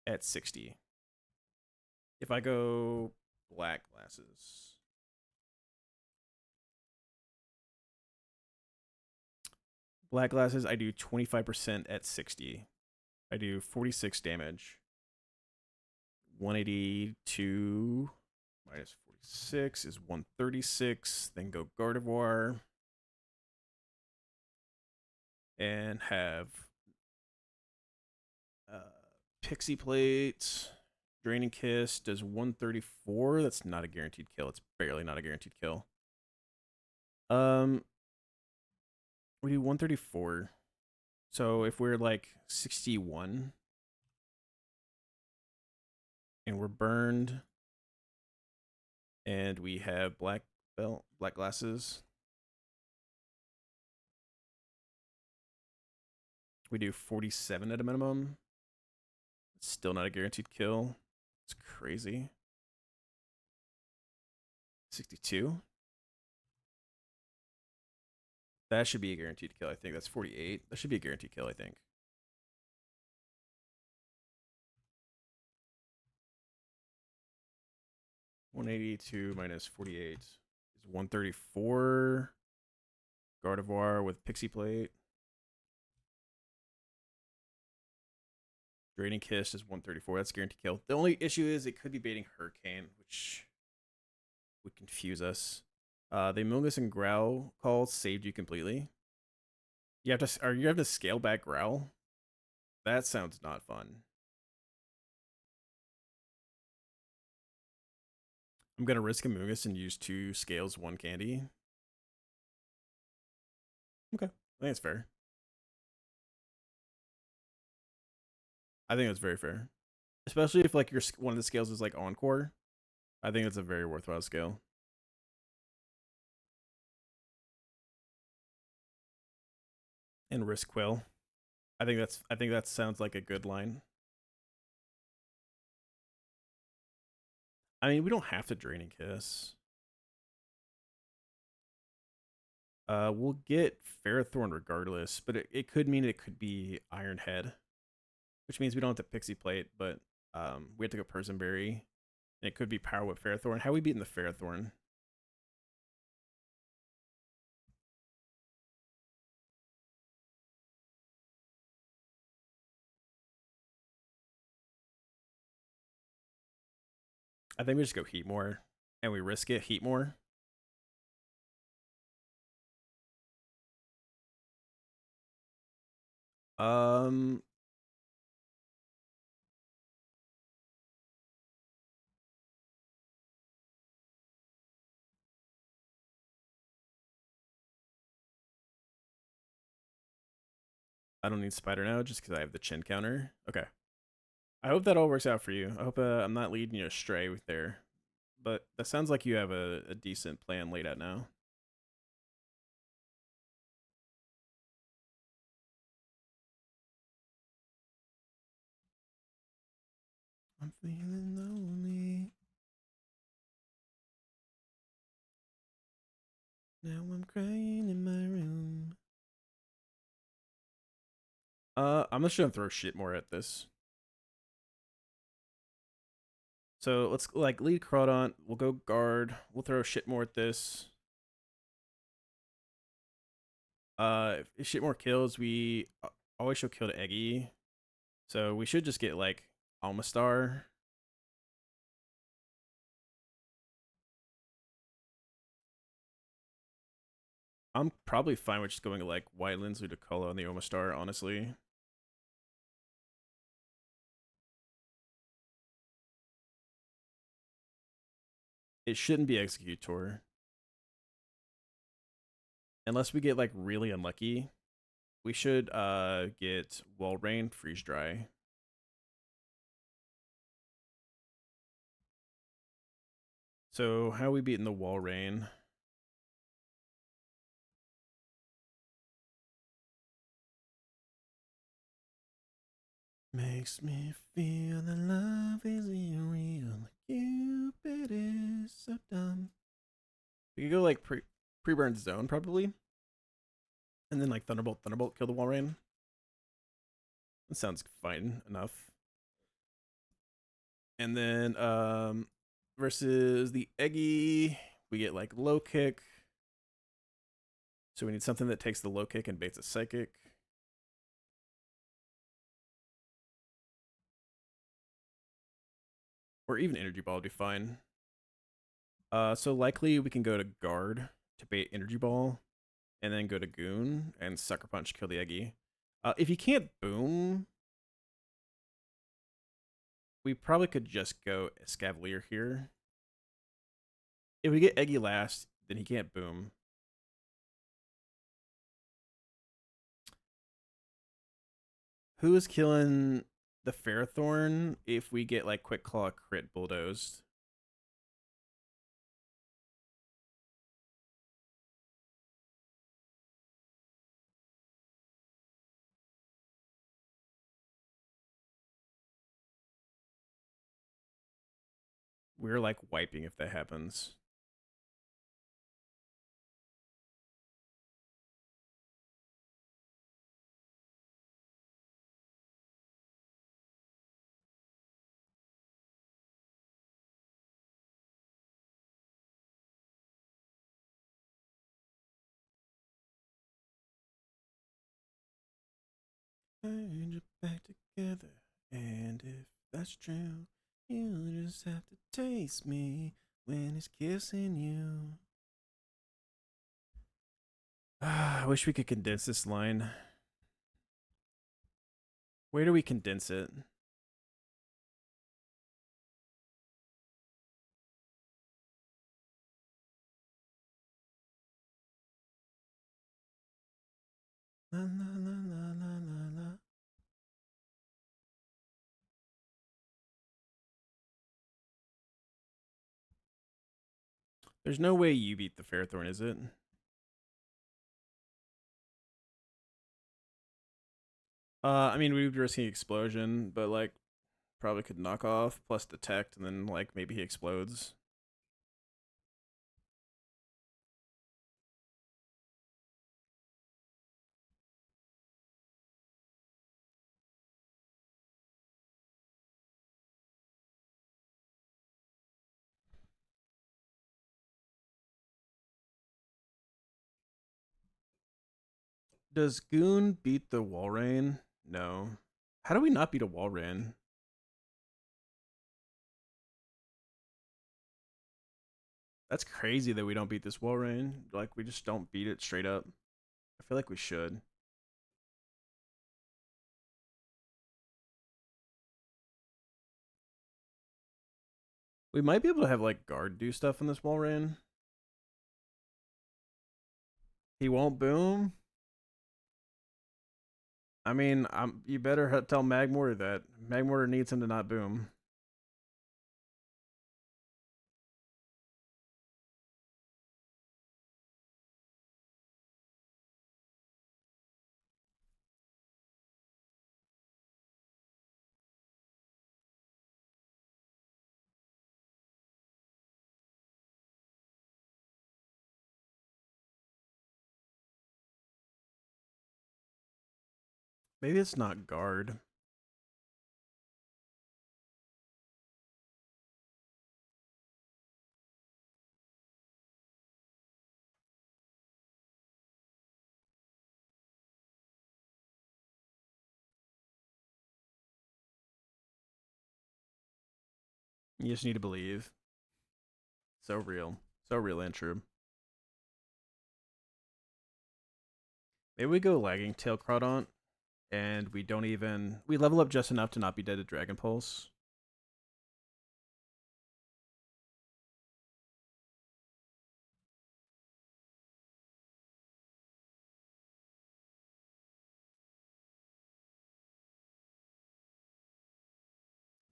at 60. If I go Black Glasses, I do 25% at 60. I do 46 damage. 182 minus 46 is 136. Then go Gardevoir. And have Pixie Plate. Draining Kiss does 134. That's not a guaranteed kill. It's barely not a guaranteed kill. We do 134. So if we're like 61 and we're burned and we have black glasses, we do 47 at a minimum. It's still not a guaranteed kill. It's crazy. 62. That should be a guaranteed kill, I think. That's 48. That should be a guaranteed kill, I think. $182 minus 48 is 134. Gardevoir with Pixie Plate. Draining Kiss is 134. That's guaranteed kill. The only issue is it could be baiting Hurricane, which would confuse us. The Mungus and Growl call saved you completely. You have to. Are you have to scale back Growl? That sounds not fun. I'm gonna risk a Mungus and use 2 scales, 1 candy. Okay, I think it's fair. I think it's very fair, especially if like your one of the scales is like Encore. I think it's a very worthwhile scale. And risk Quill. I think that sounds like a good line. I mean, we don't have to Draining Kiss. We'll get Ferrothorn regardless, but it could mean it could be Iron Head, which means we don't have to Pixie Plate, but we have to go Person Berry. And it could be Power Whip Ferrothorn. How are we beating the Ferrothorn? I think we just go Heat more, and we risk it. Heat more. Um, I don't need Spider now just because I have the Chin counter. Okay. I hope that all works out for you. I hope I'm not leading you astray with there. But that sounds like you have a decent plan laid out now. I'm feeling lonely. Now I'm crying in my room. I'm just gonna throw shit more at this. So let's like lead Crawdon. We'll go guard. We'll throw shit more at this. If shit more kills, we always show kill to Eggy. So we should just get like Almastar. I'm probably fine with just going like Wildlands Ludicolo on the Omastar, honestly. It shouldn't be Executor. Unless we get like really unlucky. We should get Walrein, Freeze Dry. So how are we beating the Walrein? Makes me feel that love is real. Cupid is so dumb. We could go like pre-burn zone probably. And then like Thunderbolt, kill the Walrein. That sounds fine enough. And then versus the Eggy, we get like low kick. So we need something that takes the low kick and baits a psychic. Or even energy ball would be fine. So likely we can go to guard to bait energy ball, and then go to goon and sucker punch, kill the Eggy. If you can't boom, we probably could just go Escavalier here. If we get Eggy last, then he can't boom. Who is killing the Ferrothorn if we get like Quick Claw crit bulldozed? We're like wiping if that happens. Find you back together. And if that's true, you just have to taste me when he's kissing you. I wish we could condense this line. Where do we condense it? La, la, la, la, la, la, la. There's no way you beat the Fairthorn, is it? I mean, we would be risking explosion, but like, probably could knock off plus detect, and then like maybe he explodes. Does Goon beat the Walrein? No. How do we not beat a Walrein? That's crazy that we don't beat this Walrein. Like, we just don't beat it straight up. I feel like we should. We might be able to have, like, guard do stuff on this Walrein. He won't boom? I mean, you better tell Magmortar that. Magmortar needs him to not boom. Maybe it's not guard. You just need to believe. So real. So real and true. Maybe we go lagging tail Crawdaunt, and we don't even... We level up just enough to not be dead to Dragon Pulse.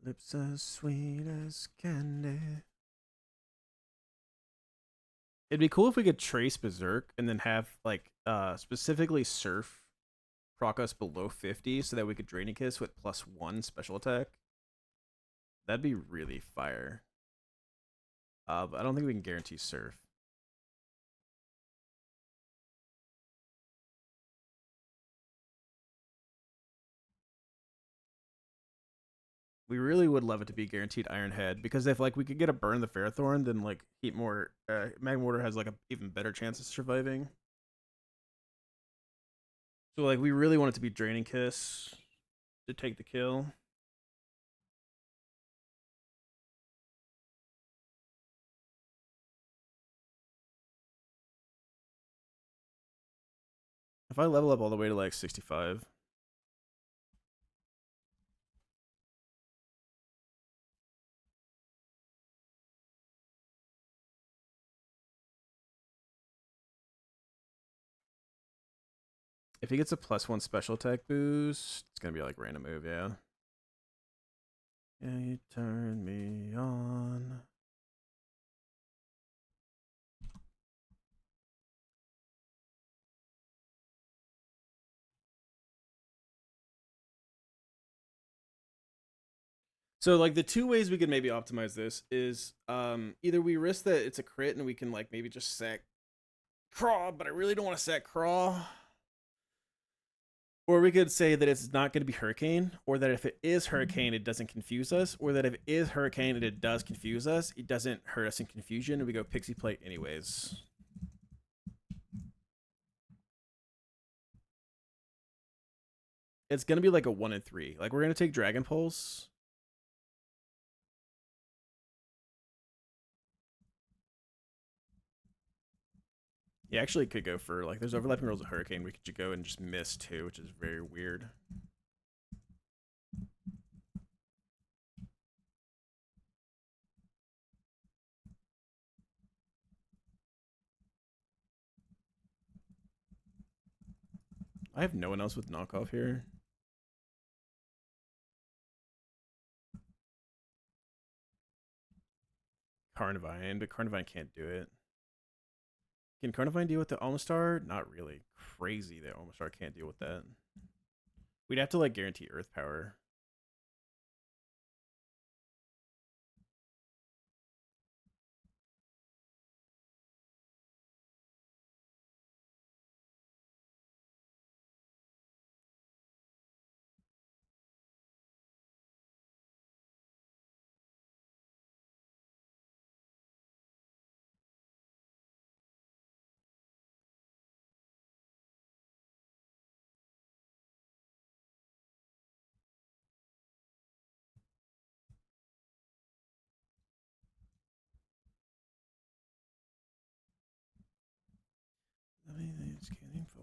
Lips as sweet as candy. It'd be cool if we could trace Berserk and then have, like, specifically Surf proc us below 50 so that we could Draining Kiss with +1 special attack. That'd be really fire. But I don't think we can guarantee Surf. We really would love it to be guaranteed Iron Head, because if like we could get a burn the Fairthorn, then like Magmortar has like a even better chance of surviving. So like we really want it to be Draining Kiss to take the kill. If I level up all the way to like 65, if he gets a +1 special attack boost, it's gonna be like random move, yeah. Yeah, you turn me on. So like the two ways we could maybe optimize this is either we risk that it's a crit and we can like maybe just sack Craw, but I really don't want to sack Craw. Or we could say that it's not going to be Hurricane, or that if it is Hurricane, it doesn't confuse us, or that if it is Hurricane and it does confuse us, it doesn't hurt us in confusion, and we go Pixie Plate anyways. it's gonna be like a 1 in 3. Like we're gonna take Dragon Pulse. You actually could go for like there's overlapping rolls of Hurricane. We could go and just miss too, which is very weird. I have no one else with knockoff here. Carnivine, but Carnivine can't do it. Can Carnivine deal with the Omastar? Not really. Crazy that Omastar can't deal with that. We'd have to like guarantee Earth power. Scanning for.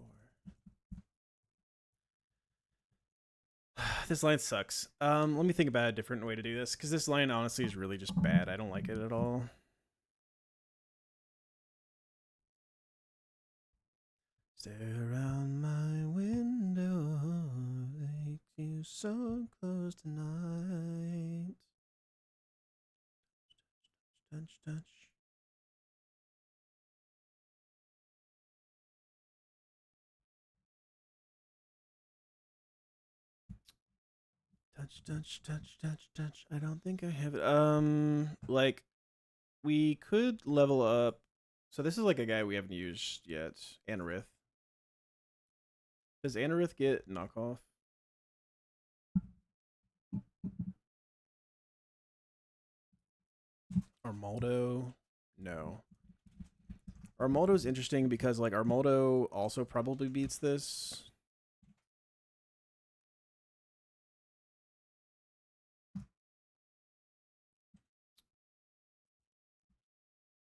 This line sucks. Let me think about a different way to do this because this line honestly is really just bad. I don't like it at all. Stare around my window, make you so close tonight. Touch, touch. Touch, touch, touch, touch, touch. I don't think I have it. Like, we could level up. So this is like a guy we haven't used yet, Anorith. Does Anorith get knockoff? Armaldo? No. Armaldo's interesting because like Armaldo also probably beats this.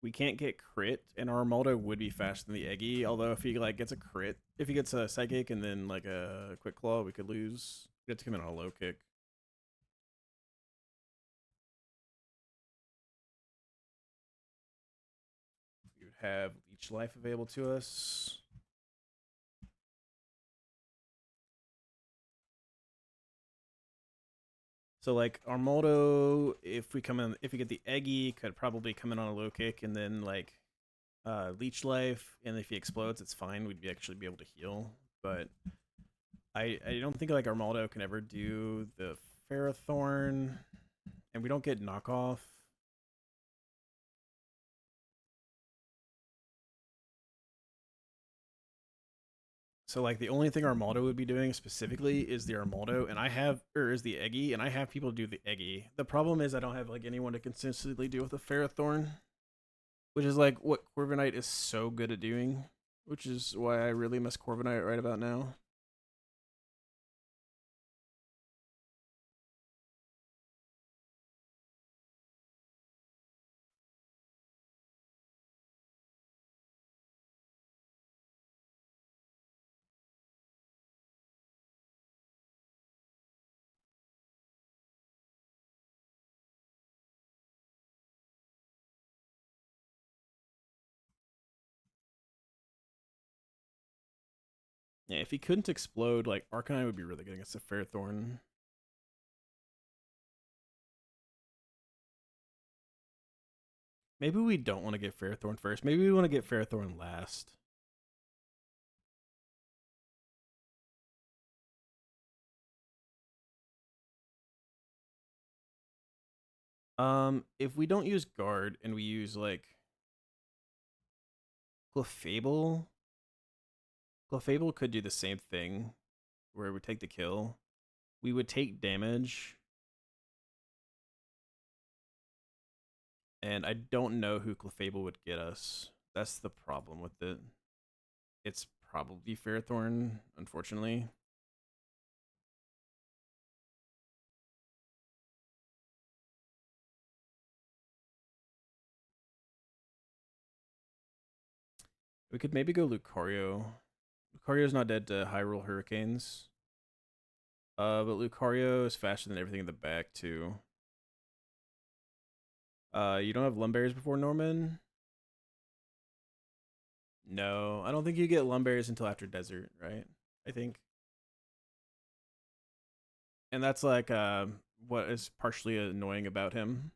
We can't get crit, and Armaldo would be faster than the Eggy. Although if he like gets a crit, if he gets a psychic and then like a quick claw, we could lose. We have to come in on a low kick. We would have leech life available to us. So like Armaldo, if we come in, if we get the Eggy, could probably come in on a low kick and then like leech life, and if he explodes, it's fine. We'd actually be able to heal, but I don't think like Armaldo can ever do the Ferrothorn, and we don't get knockoff. So like the only thing Armaldo would be doing specifically is the Armaldo, and I have is the Eggy, and I have people do the Eggy. The problem is I don't have like anyone to consistently deal with the Ferrothorn, which is like what Corviknight is so good at doing, which is why I really miss Corviknight right about now. Yeah, if he couldn't explode, like Arcanine would be really good against the Ferrothorn. Maybe we don't want to get Ferrothorn first. Maybe we want to get Ferrothorn last. If we don't use Guard and we use like Clefable, Clefable could do the same thing, where it would take the kill. We would take damage, and I don't know who Clefable would get us. That's the problem with it. It's probably Ferrothorn, unfortunately. We could maybe go Lucario. Lucario's not dead to Hyrule Hurricanes. But Lucario is faster than everything in the back too. You don't have Lumberries before Norman? No, I don't think you get Lumberries until after Desert, right? I think. And that's like what is partially annoying about him.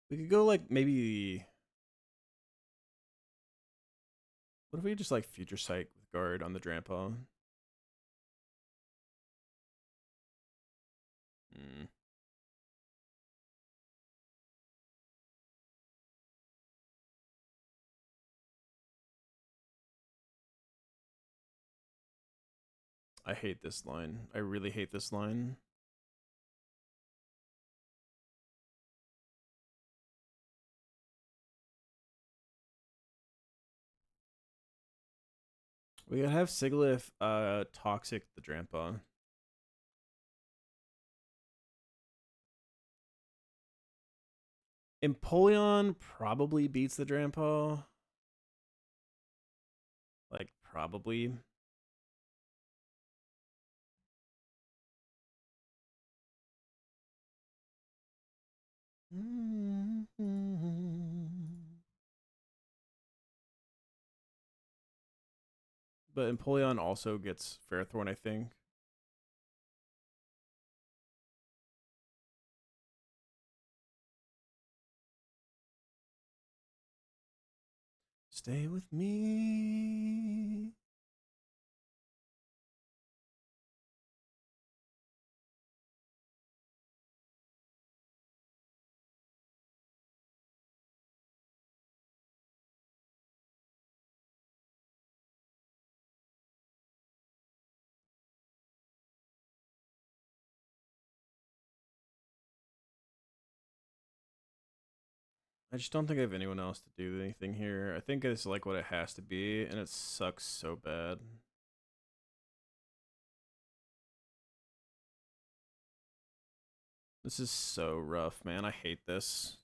We could go like maybe. What if we just like Future Sight with Guard on the Drampa? Hmm. I hate this line. I really hate this line. We gotta have Sigilyph toxic the Drampa. Empoleon probably beats the Drampa. Like probably. But Empoleon also gets Fairthorn, I think. Stay with me. I just don't think I have anyone else to do anything here. I think it's like what it has to be, and it sucks so bad. This is so rough, man. I hate this.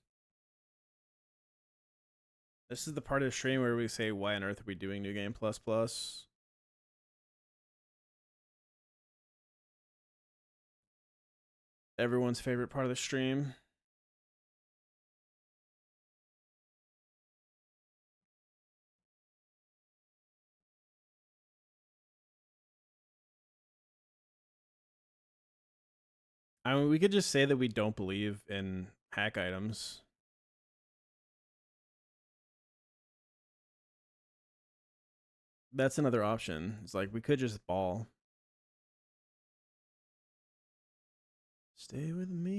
This is the part of the stream where we say, why on earth are we doing New Game Plus Plus? Everyone's favorite part of the stream. I mean, we could just say that we don't believe in hack items. That's another option. It's like we could just ball. Stay with me.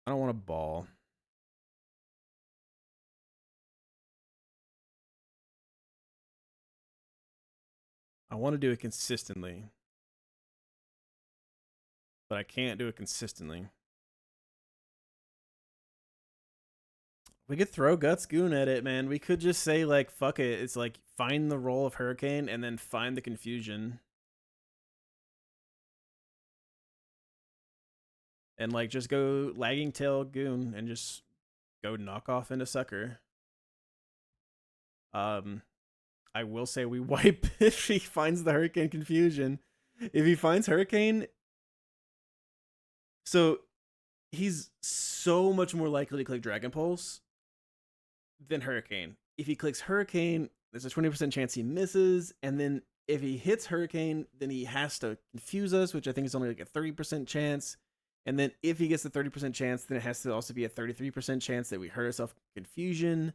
I don't want to ball. I want to do it consistently. But I can't do it consistently. We could throw Guts Goon at it, man. We could just say, like, fuck it. It's like, find the role of Hurricane and then find the confusion. And, like, just go Lagging Tail Goon and just go knock off into Sucker. I will say we wipe if he finds the Hurricane confusion. If he finds Hurricane, so he's so much more likely to click Dragon Pulse than Hurricane. If he clicks Hurricane, there's a 20% chance he misses, and then if he hits Hurricane, then he has to confuse us, which I think is only like a 30% chance. And then if he gets the 30% chance, then it has to also be a 33% chance that we hurt ourselves confusion.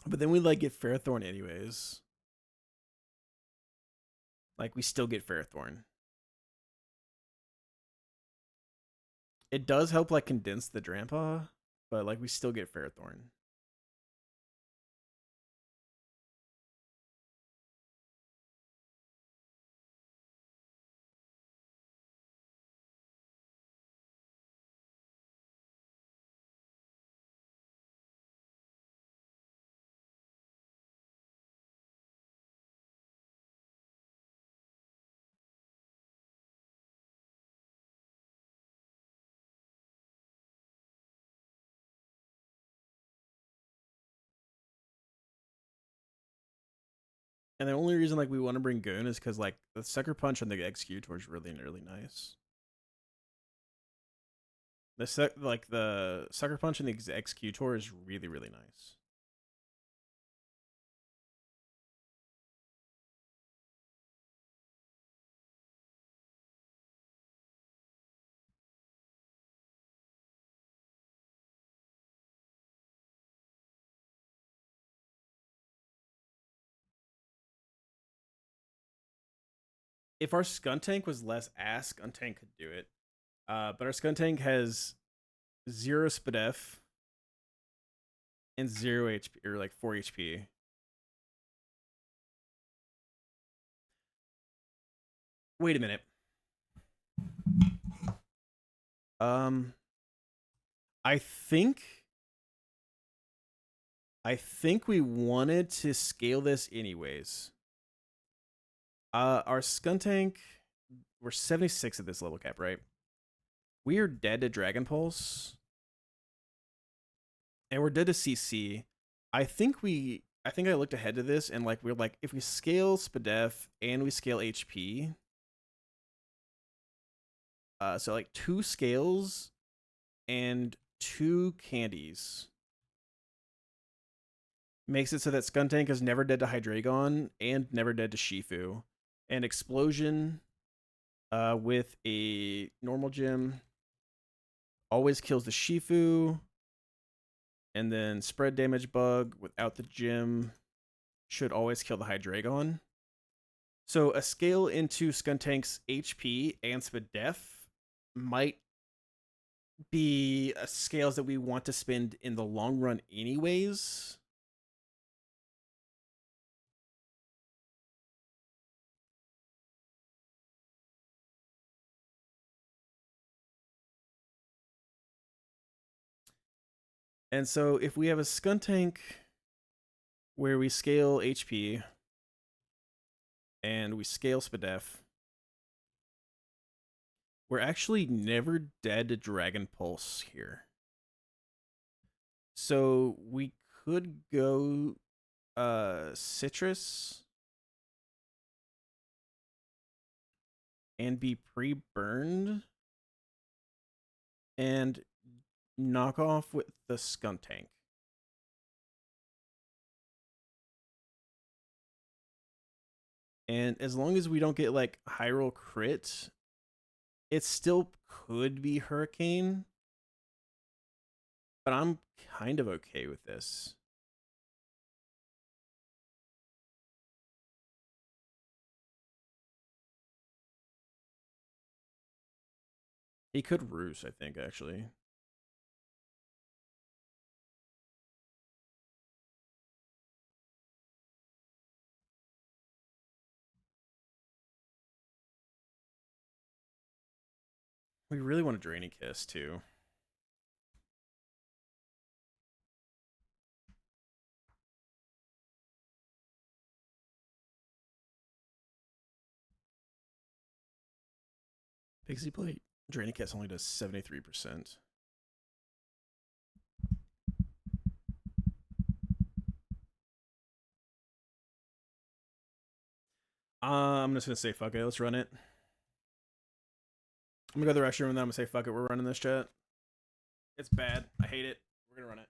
But then we like get Fairthorn anyways. Like we still get Fairthorn. It does help like condense the Drampa, but like we still get Fairthorn. And the only reason like we want to bring Goon is because like the Sucker Punch and the Executor is really nice. The Sucker Punch and the Executor is really nice. If our Skuntank was less ass, Skuntank could do it. But our Skuntank has 0 SPDF and 0 HP, or like 4 HP. Wait a minute. I think we wanted to scale this anyways. Our Skuntank, we're 76 at this level cap, right? We are dead to Dragon Pulse. And we're dead to CC. I think I looked ahead to this and like we're like, if we scale SPDF and we scale HP, so like 2 scales and 2 candies makes it so that Skuntank is never dead to Hydreigon and never dead to Shifu. And Explosion with a normal gym always kills the Shifu. And then Spread Damage Bug without the gym should always kill the Hydreigon. So a scale into Skuntank's HP and SPDF might be scales that we want to spend in the long run anyways. And so if we have a Skuntank where we scale HP and we scale SPDF, we're actually never dead to Dragon Pulse here. So we could go Citrus and be pre-burned and knock off with the Skuntank. And as long as we don't get like Hyrule crit, it still could be Hurricane. But I'm kind of okay with this. He could Roost, I think, actually. We really want a Drainy Kiss, too. Pixie Plate. Drainy Kiss only does 73%. I'm just going to say, fuck it. Let's run it. I'm going to go to the restroom and then I'm going to say, fuck it. We're running this chat. It's bad. I hate it. We're going to run it.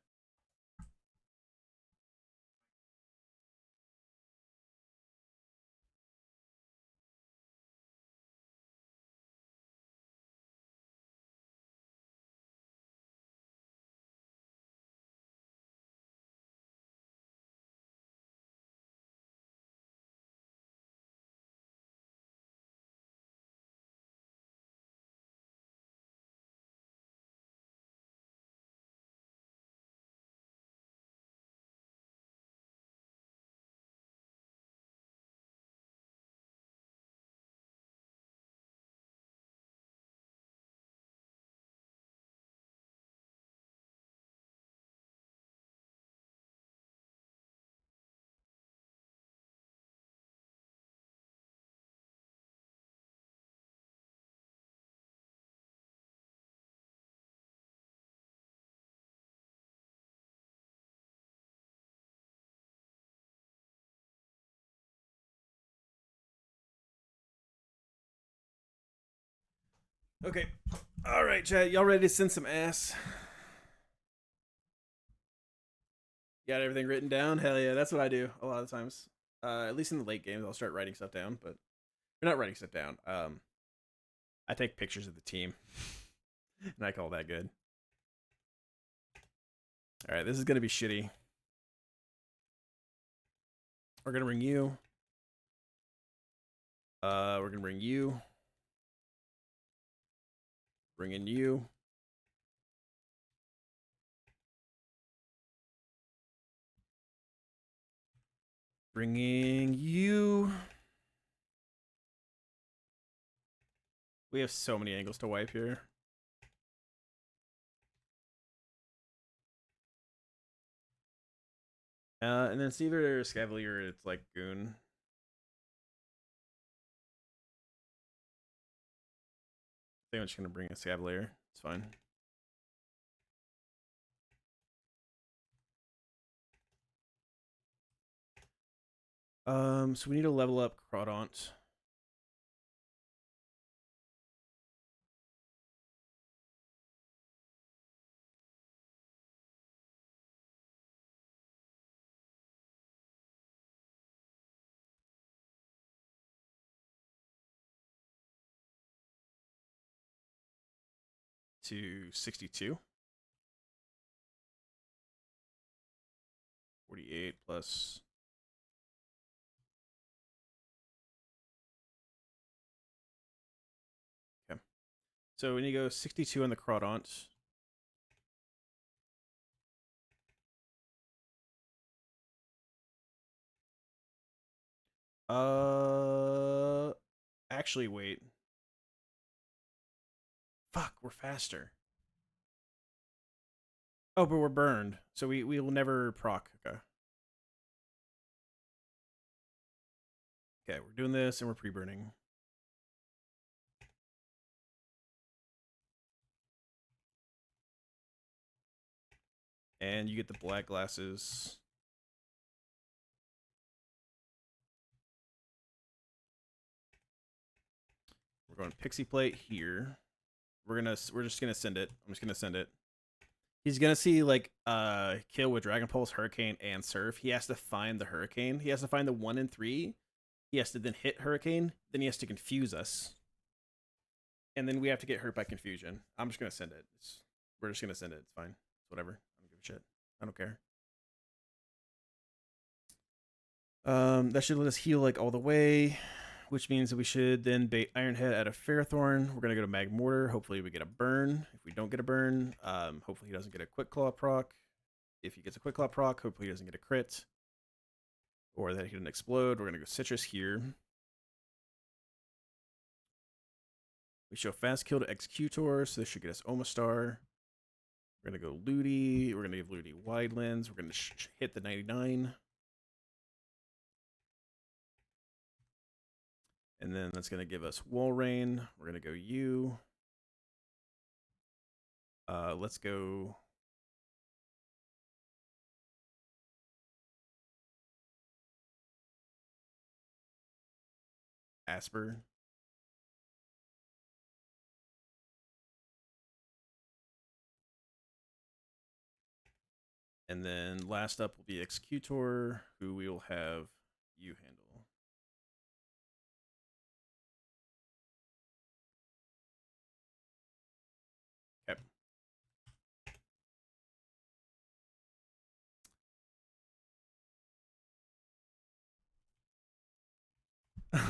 Okay. All right, chat. Y'all ready to send some ass? Got everything written down? Hell yeah, that's what I do a lot of times. At least in the late games, I'll start writing stuff down, but you're not writing stuff down. I take pictures of the team, and I call that good. All right, this is gonna be shitty. We're gonna bring you. We're gonna bring you. Bring in you. Bringing you. We have so many angles to wipe here. And then it's either Scavalier or it's like Goon. I think I'm just gonna bring a Scavalier. It's fine. So we need to level up Crawdaunt. To 62. 48 plus. Okay. So we need to go 62 on the Crawdaunt. Actually, wait. Fuck, we're faster. Oh, but we're burned, so we will never proc. Okay. Okay, we're doing this and we're pre-burning. And you get the black glasses. We're going Pixie Plate here. We're just gonna send it. I'm just gonna send it. He's gonna see like kill with Dragon Pulse, Hurricane, and Surf. He has to find the Hurricane. He has to find the 1 and 3. He has to then hit Hurricane. Then he has to confuse us. And then we have to get hurt by confusion. I'm just gonna send it. We're just gonna send it. It's fine. It's whatever. I don't give a shit. I don't care. That should let us heal like all the way, which means that we should then bait Ironhead out of Fairthorn. We're gonna go to Magmortar. Hopefully we get a burn. If we don't get a burn, hopefully he doesn't get a Quick Claw proc. If he gets a Quick Claw proc, hopefully he doesn't get a crit. Or that he didn't explode. We're gonna go Citrus here. We show fast kill to Executor, so this should get us Omastar. We're gonna go Ludi. We're gonna give Ludi Wide Lens. We're gonna hit the 99. And then that's gonna give us Wall Rain. We're gonna go U. Let's go. Asper. And then last up will be Executor, who we will have you handle. Okay.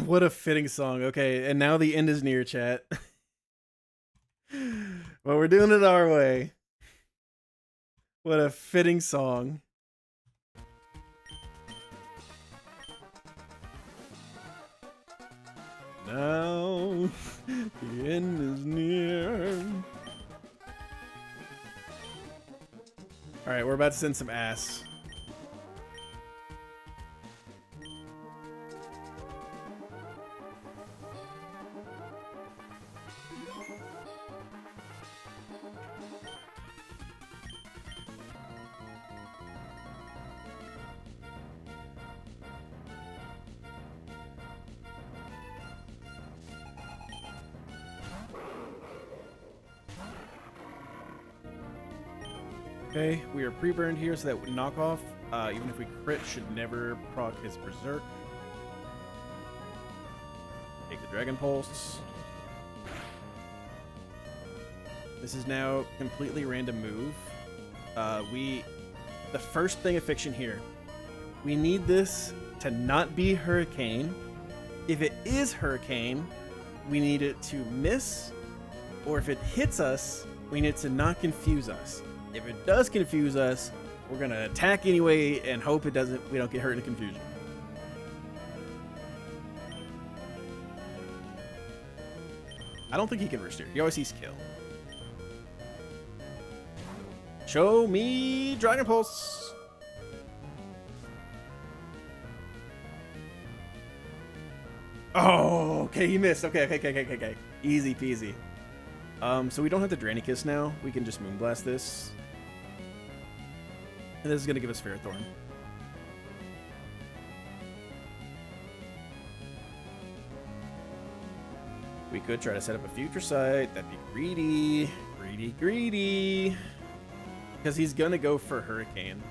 What a fitting song. Okay, and now the end is near, chat. Well, we're doing it our way. What a fitting song. Now the end is near. All right, we're about to send some ass. Okay, we are pre-burned here, so that knockoff, even if we crit, should never proc his berserk. Take the Dragon Pulse. This is now completely random move. The first thing of fiction here, we need this to not be Hurricane. If it is Hurricane, we need it to miss, or if it hits us, we need it to not confuse us. If it does confuse us, we're gonna attack anyway and hope we don't get hurt in confusion. I don't think he can roost here. He always sees kill. Show me Dragon Pulse. Oh, okay, he missed. Okay. Easy peasy. So we don't have the Dranicus now. We can just Moonblast this. And this is gonna give us Ferrothorn. We could try to set up a Future Sight. That'd be greedy. Greedy. Because he's gonna go for Hurricane.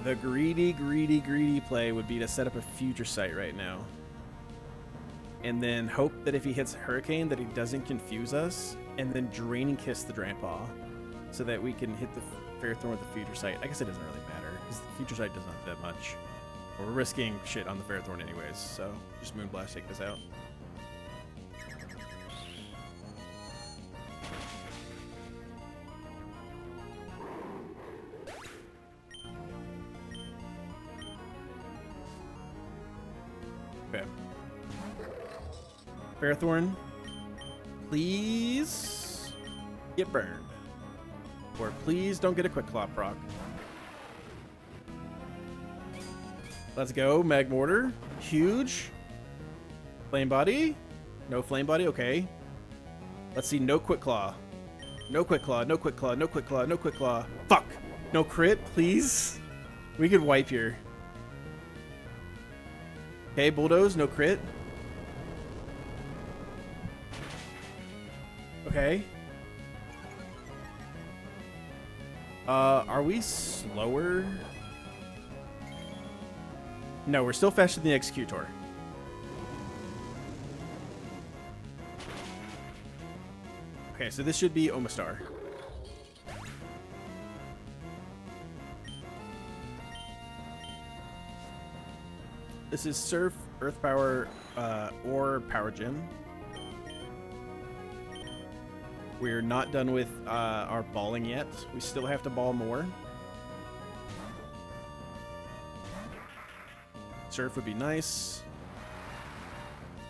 The greedy play would be to set up a Future Sight right now. And then hope that if he hits Hurricane that he doesn't confuse us, and then Draining Kiss the Grandpa, so that we can hit the Ferrothorn with the Future Sight. I guess it doesn't really matter, because the Future Sight does not do that much. But we're risking shit on the Ferrothorn anyways, so just Moonblast, take this out. Okay. Ferrothorn, please get burned. Or please don't get a Quick Claw proc. Let's go, Magmortar. Huge. Flame Body. No Flame Body, okay. Let's see, no Quick Claw. No Quick Claw, no Quick Claw, no Quick Claw, no Quick Claw. Fuck! No crit, please. We could wipe here. Okay, Bulldoze, no crit. Okay. Are we slower? No, we're still faster than the Executor. Okay, so this should be Omastar. This is Surf, Earth Power, or Power Gem. We're not done with our balling yet. We still have to ball more. Surf would be nice.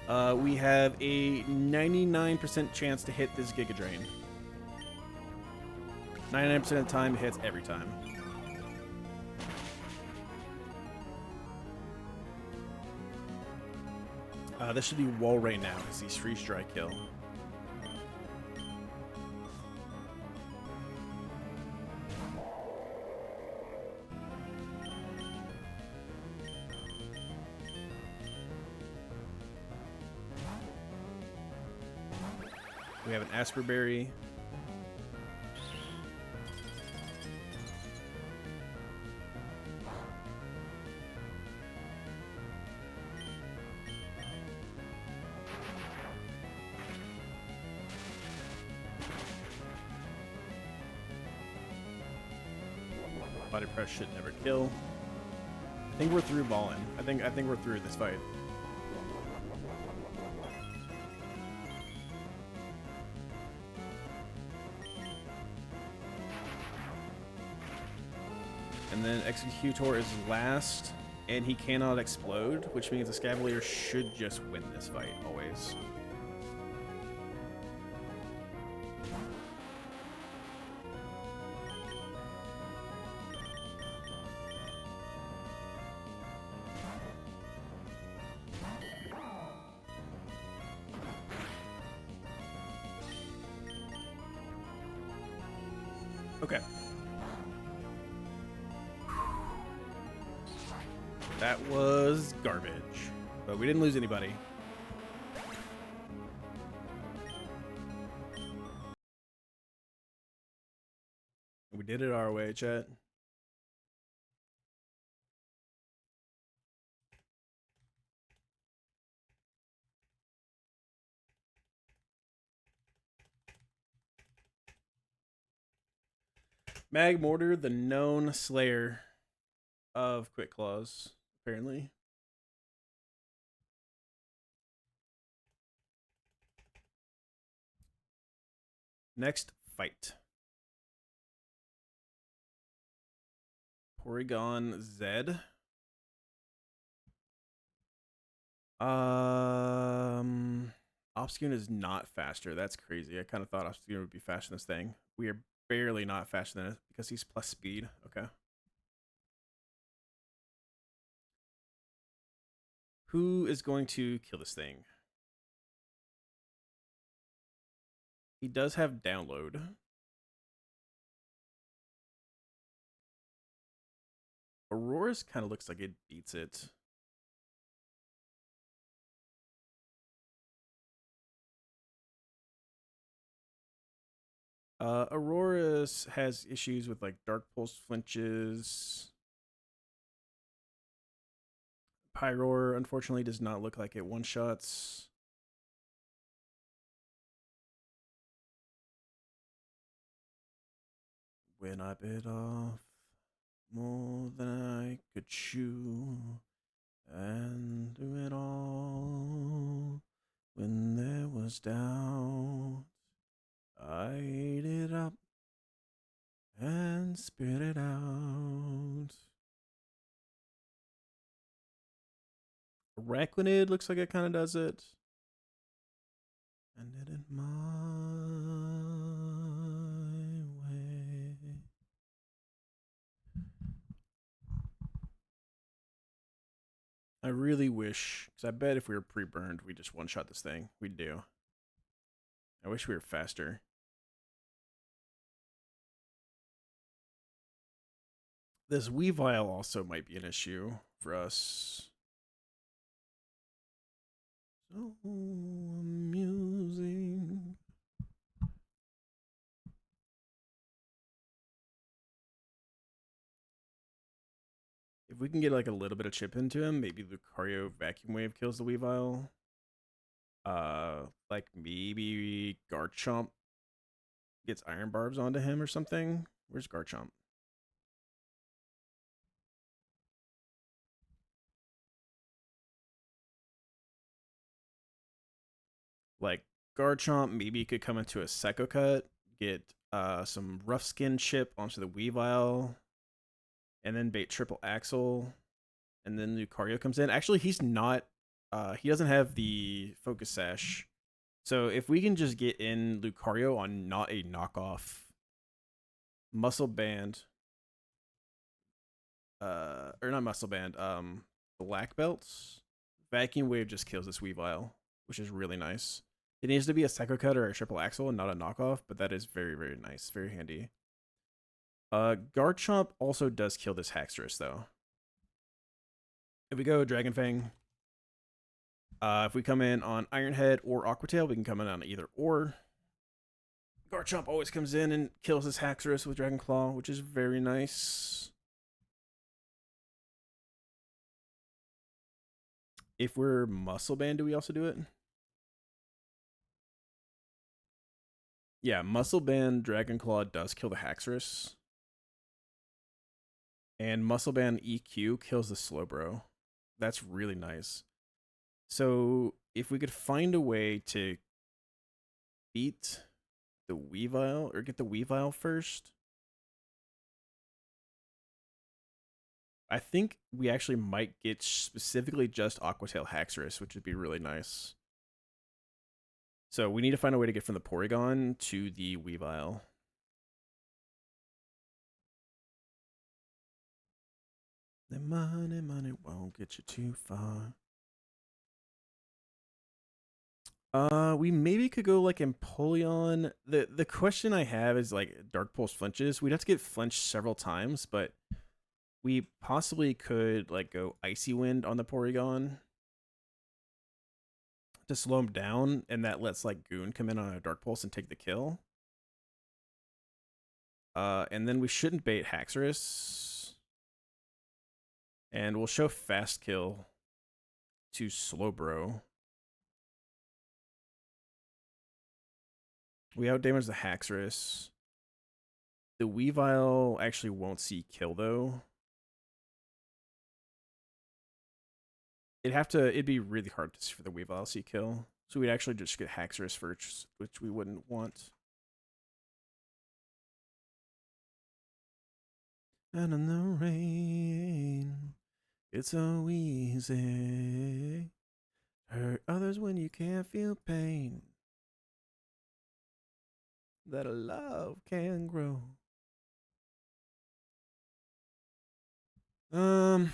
We have a 99% chance to hit this Giga Drain. 99% of the time, it hits every time. This should be Wall right now, because he's Freeze Dry Kill. We have an Asper Berry. Body Press should never kill. I think we're through balling. I think we're through this fight. And then Executor is last, and he cannot explode, which means the Scavalier should just win this fight, always. Okay. That was garbage, but we didn't lose anybody. did it our way, chat. Mag Mortar, the known slayer of Quick Claws, apparently. Next fight. Porygon Z. Obscune is not faster. That's crazy. I kind of thought Obscune would be faster than this thing. We are barely not faster than it because he's plus speed. Okay. Who is going to kill this thing? He does have download. Aurora's kind of looks like it beats it. Aurora's has issues with like Dark Pulse flinches. Pyroar, unfortunately, does not look like it one-shots. When I bit off more than I could chew, and through it all, when there was doubt, I ate it up and spit it out. Araquanid looks like it kind of does it. And it in my way. I really wish, because I bet if we were pre-burned, we just one-shot this thing. We'd do. I wish we were faster. This Weavile also might be an issue for us. So amusing. If we can get like a little bit of chip into him, maybe Lucario Vacuum Wave kills the Weavile. Like maybe Garchomp gets Iron Barbs onto him or something. Where's Garchomp? Like Garchomp maybe could come into a Psycho Cut, get some Rough Skin chip onto the Weavile, and then bait Triple Axle, and then Lucario comes in. Actually, he's not. He doesn't have the Focus Sash, so if we can just get in Lucario on not a knockoff Muscle Band, or not Muscle Band, Black Belts, Vacuum Wave just kills this Weavile, which is really nice. It needs to be a Psycho Cut or a Triple Axle and not a knockoff, but that is very, very nice. Very handy. Garchomp also does kill this Haxorus, though. If we go Dragon Fang, if we come in on Iron Head or Aqua Tail, we can come in on either or. Garchomp always comes in and kills this Haxorus with Dragon Claw, which is very nice. If we're Muscle Band, do we also do it? Yeah, Muscle Band Dragon Claw does kill the Haxorus. And Muscle Band EQ kills the Slowbro. That's really nice. So if we could find a way to beat the Weavile, or get the Weavile first, I think we actually might get specifically just Aquatail Haxorus, which would be really nice. So we need to find a way to get from the Porygon to the Weavile. The money won't get you too far. We maybe could go like Empoleon. The question I have is like Dark Pulse flinches. We'd have to get flinched several times, but we possibly could like go Icy Wind on the Porygon to slow him down, and that lets like Goon come in on a Dark Pulse and take the kill. And then we shouldn't bait Haxorus. And we'll show Fast Kill to Slowbro. We outdamage the Haxorus. The Weavile actually won't see kill though. It'd be really hard to see for the Weavile to see kill. So we'd actually just get Haxorus first, which we wouldn't want. And in the rain, it's so easy. Hurt others when you can't feel pain. That a love can grow. Who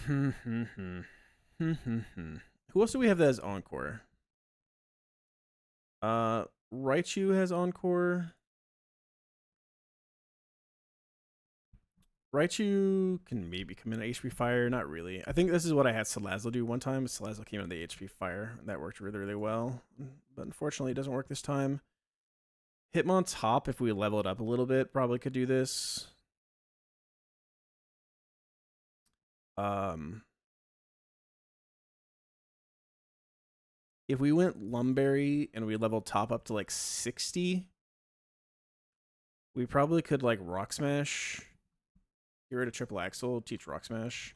else do we have that has Encore? Raichu has Encore. Raichu can maybe come in HP Fire, not really. I think this is what I had Salazzle do one time. Salazzle came in the HP Fire, and that worked really, really well. But unfortunately, it doesn't work this time. Hitmontop, if we level it up a little bit, probably could do this. If we went Lumberry and we leveled top up to like 60, we probably could like Rock Smash. Get rid of Triple Axle, teach Rock Smash.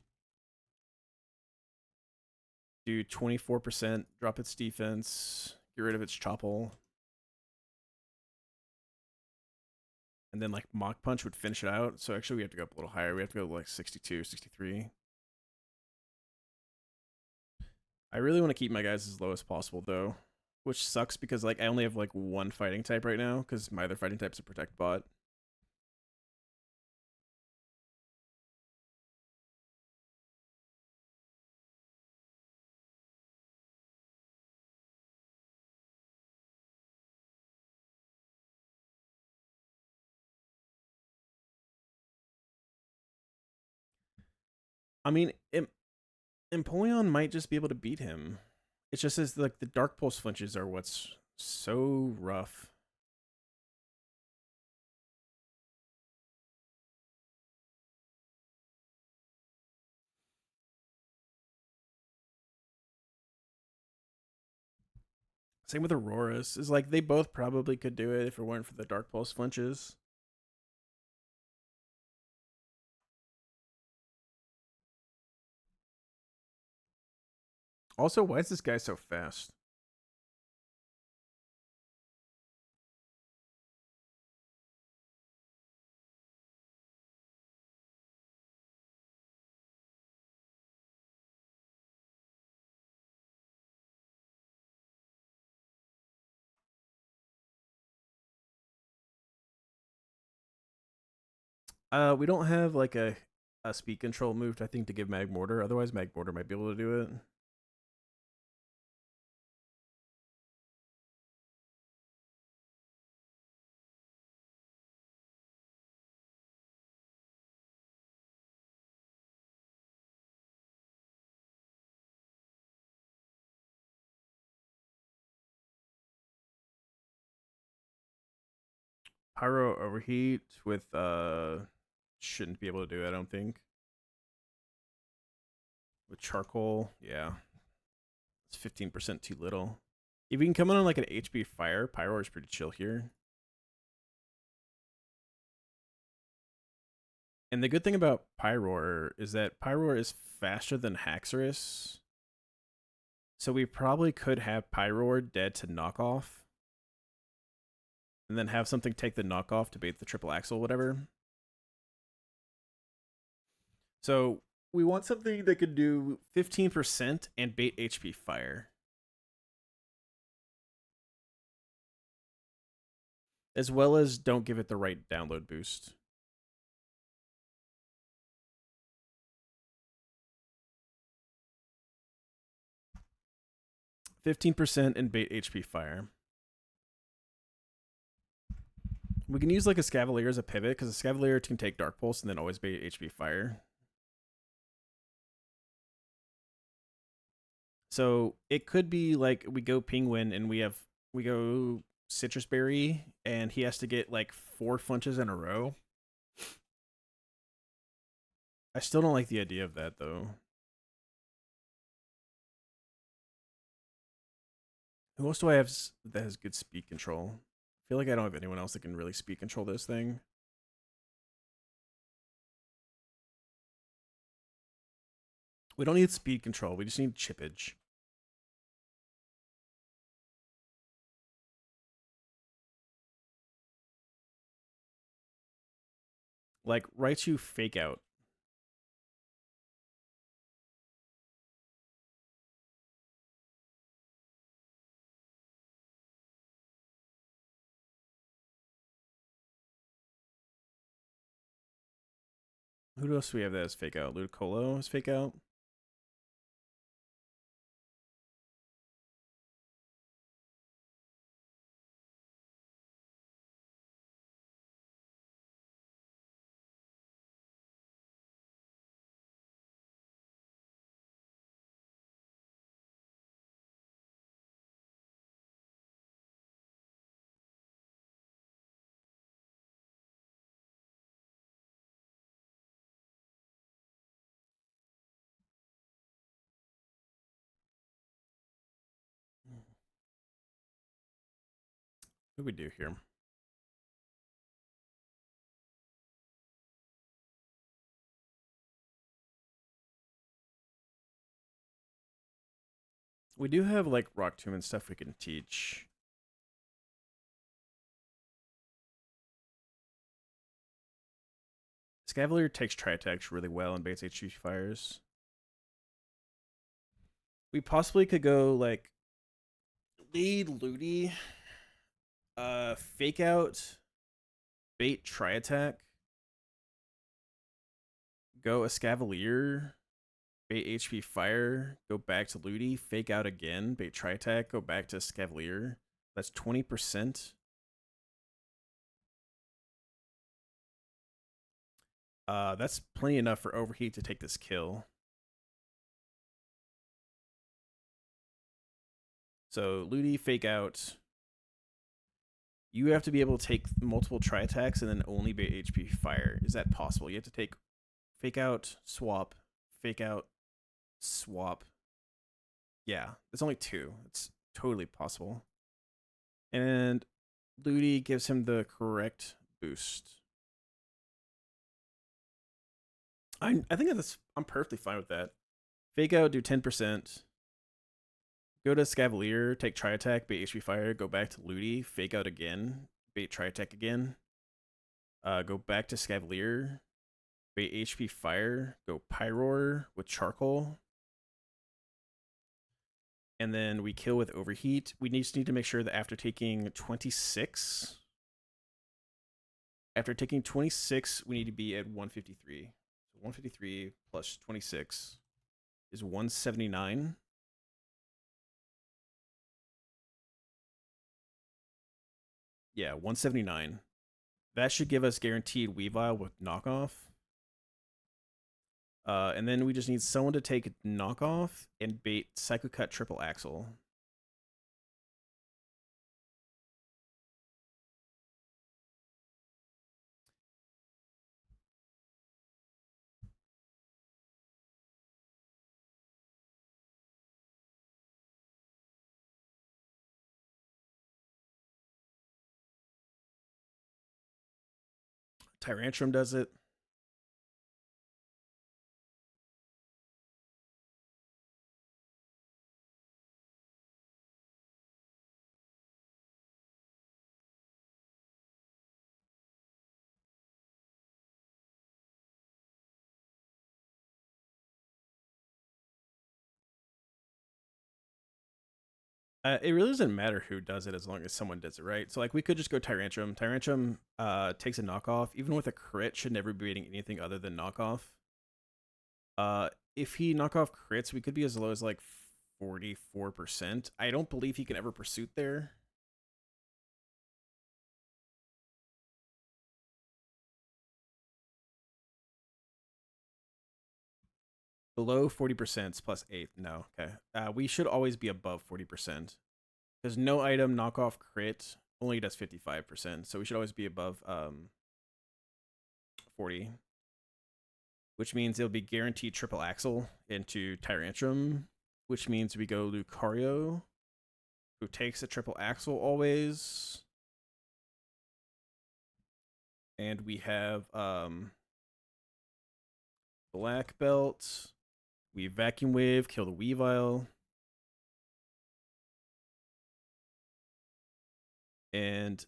Do 24%, drop its defense, get rid of its Chopple. And then like Mach Punch would finish it out. So actually we have to go up a little higher. We have to go to like 62, 63. I really want to keep my guys as low as possible though, which sucks because like I only have like one fighting type right now because my other fighting type's a Protect bot. I mean, Empoleon might just be able to beat him. It's just as like the Dark Pulse flinches are what's so rough. Same with Auroras. Is like they both probably could do it if it weren't for the Dark Pulse flinches. Also, why is this guy so fast? We don't have like a speed control move, I think, to give Magmortar. Otherwise, Magmortar might be able to do it. Pyro Overheat with shouldn't be able to do it, I don't think. With Charcoal, yeah. It's 15% too little. If you can come in on like an HP Fire, Pyro is pretty chill here. And the good thing about Pyroar is that Pyroar is faster than Haxorus. So we probably could have Pyroar dead to knock off. And then have something take the knockoff to bait the triple axle, whatever. So we want something that could do 15% and bait HP Fire. As well as don't give it the right download boost. %, and bait HP Fire. We can use like a Scavalier as a pivot because a Scavalier can take Dark Pulse and then always bait HP Fire. So it could be like we go Penguin and we go Citrus Berry and he has to get like 4 flinches in a row. I still don't like the idea of that though. Who else do I have that has good speed control? I feel like I don't have anyone else that can really speed control this thing. We don't need speed control. We just need chippage. Like, Raichu fake out. Who else do we have that has fake out? Ludicolo has fake out. What do we do here? We do have like Rock Tomb and stuff we can teach. Scavalier takes Tri-Attacks really well and baits HP fires. We possibly could go like lead Ludi, fake out, bait Tri-Attack, go Escavalier, bait HP fire, go back to Ludi, fake out again, bait Tri-Attack, go back to Escavalier. That's 20%. That's plenty enough for Overheat to take this kill. So Ludi, fake out. You have to be able to take multiple Tri-Attacks and then only bait HP fire. Is that possible? You have to take fake out, swap, fake out, swap. Yeah, it's only 2. It's totally possible. And Ludi gives him the correct boost. I think I'm perfectly fine with that. Fake out, do 10%. Go to Scavalier, take Tri-Attack, bait HP fire, go back to Ludi, fake out again, bait Tri-Attack again. Go back to Scavalier, bait HP fire, go Pyroar with Charcoal. And then we kill with Overheat. We just need to make sure that after taking 26, we need to be at 153. So 153 plus 26 is 179. Yeah, 179. That should give us guaranteed Weavile with knockoff. And then we just need someone to take knockoff and bait Psycho Cut triple axle. Tyrantrum does it. It really doesn't matter who does it as long as someone does it, right? So like we could just go Tyrantrum. Tyrantrum takes a knockoff. Even with a crit, should never be beating anything other than knockoff. If he knockoff crits, we could be as low as like 44%. I don't believe he can ever pursuit there. Below 40% plus 8. No, okay. We should always be above 40%. Because no item knockoff crit only does 55%. So we should always be above 40. which means it'll be guaranteed triple axle into Tyrantrum, which means we go Lucario, who takes a triple axle always. And we have Black Belt. We Vacuum Wave, kill the Weavile. And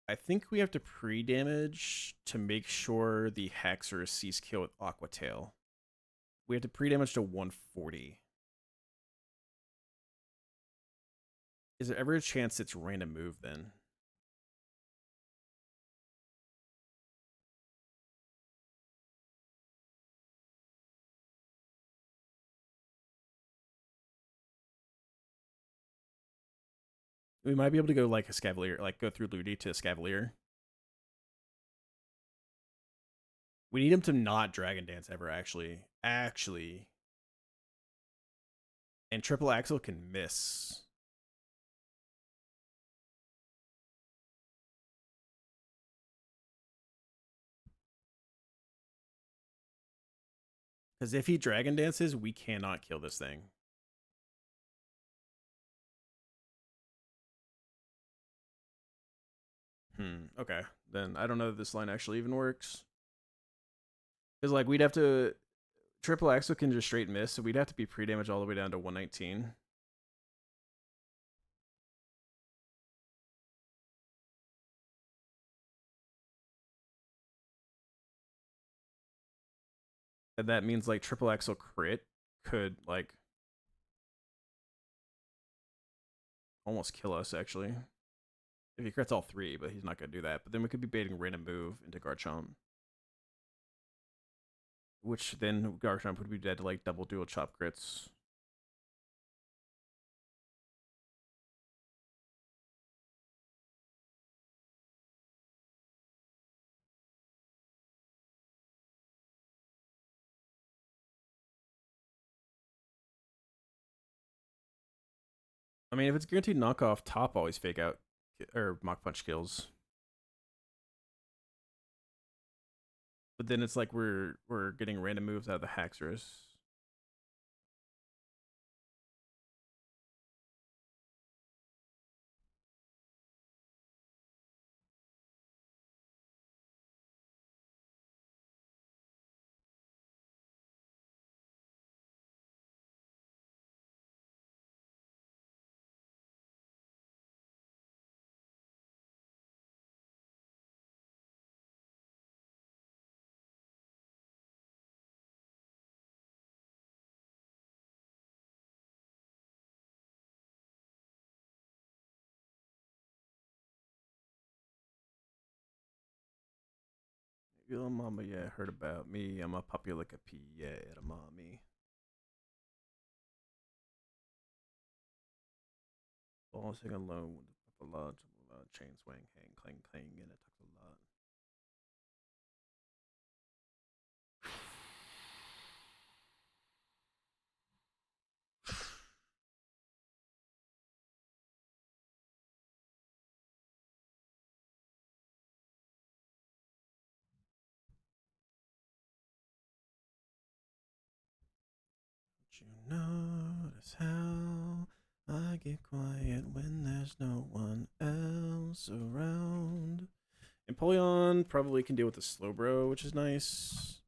I think we have to pre-damage to make sure the Haxorus cease kill with Aqua Tail. We have to pre-damage to 140. Is there ever a chance it's random move then? We might be able to go like a Scavalier, like go through Ludi to a Scavalier. We need him to not Dragon Dance ever, actually. And Triple Axle can miss. Because if he Dragon Dances, we cannot kill this thing. Okay. Then I don't know if this line actually even works. Because, like, we'd have to... Triple Axle can just straight miss, so we'd have to be pre-damage all the way down to 119. And that means, like, Triple Axle crit could, like, almost kill us, actually. If he crits all three, but he's not going to do that. But then we could be baiting random move into Garchomp. Which then Garchomp would be dead to, like, double dual chop crits. I mean, if it's guaranteed knockoff, top always fake out or Mach Punch kills. But then it's like we're getting random moves out of the Haxorus. Little mama, yeah, heard about me. I'm a puppy like a pea, yeah, a mommy. All sing alone with the large chain swing, hang, clang, clang, and it talks a lot. Don't you notice how I get quiet when there's no one else around? Empoleon probably can deal with the Slowbro, which is nice.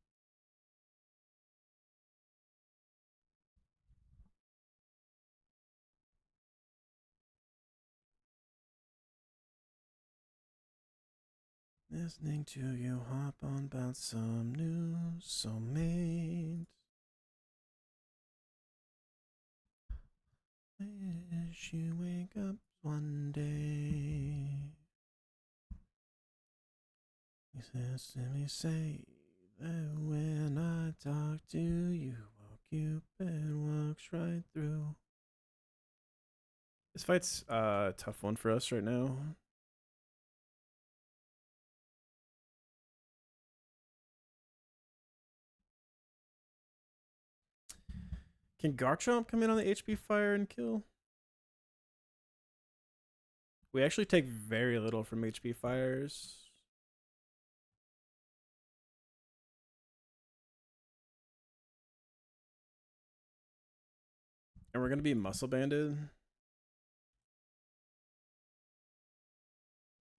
Listening to you hop on about some new soulmate. Wish you wake up one day. He says to me, say that when I talk to you, well, Cupid walks right through. This fight's a tough one for us right now. Can Garchomp come in on the HP fire and kill? We actually take very little from HP fires. And we're gonna be muscle banded.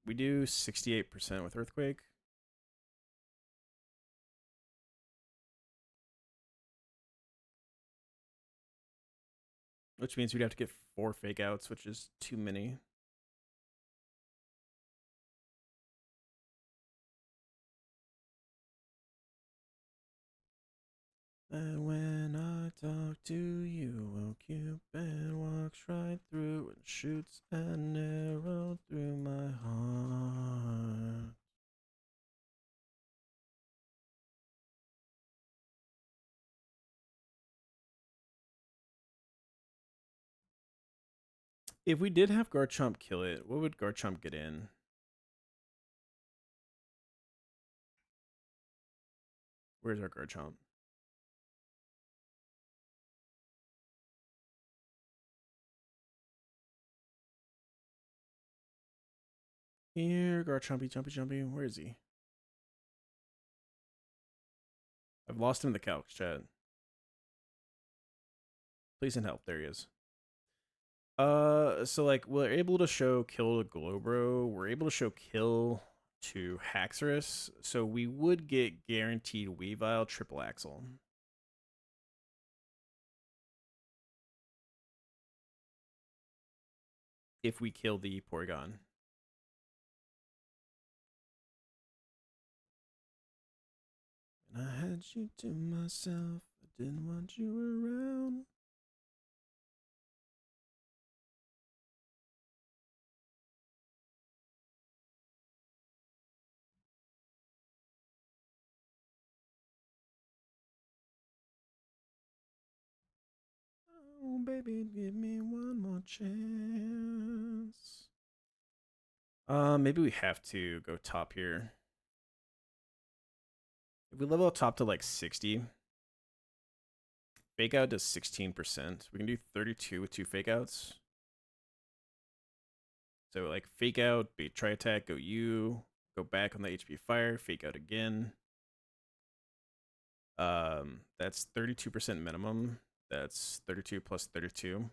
We do 68% with Earthquake. Which means we'd have to get 4 fake outs, which is too many. And when I talk to you, oh Cupid walks right through and shoots an arrow through my heart. If we did have Garchomp kill it, what would Garchomp get in? Where's our Garchomp? Here, Garchompy, jumpy. Where is he? I've lost him in the calc chat. Please send help. There he is. So like we're able to show kill to Glowbro. We're able to show kill to Haxorus. So we would get guaranteed Weavile triple axle. If we kill the Porygon. And I had you to myself. I didn't want you around. Oh, baby, give me one more chance. Maybe we have to go top here. If we level top to like 60, fake out does 16%. We can do 32 with 2 fake outs. So like fake out, bait try attack, go U, go back on the HP fire, fake out again. That's 32% minimum. That's 32 plus 32.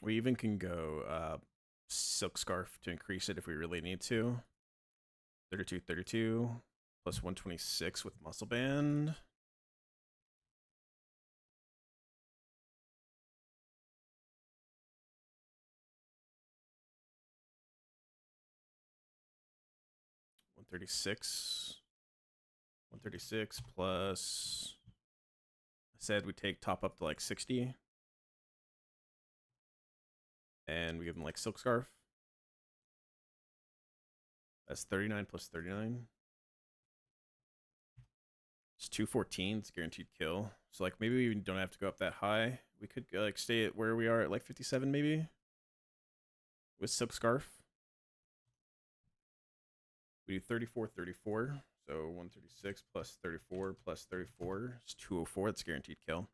We even can go Silk Scarf to increase it if we really need to. 32 plus 126 with Muscle Band. One 136 plus. I said we take top up to like 60. And we give him like Silk Scarf. That's 39 plus 39. It's 214. It's guaranteed kill. So like maybe we don't have to go up that high. We could like stay at where we are at like 57 maybe. With Silk Scarf. We do 34. So 136 plus 34 plus 34 is 204. It's guaranteed kill.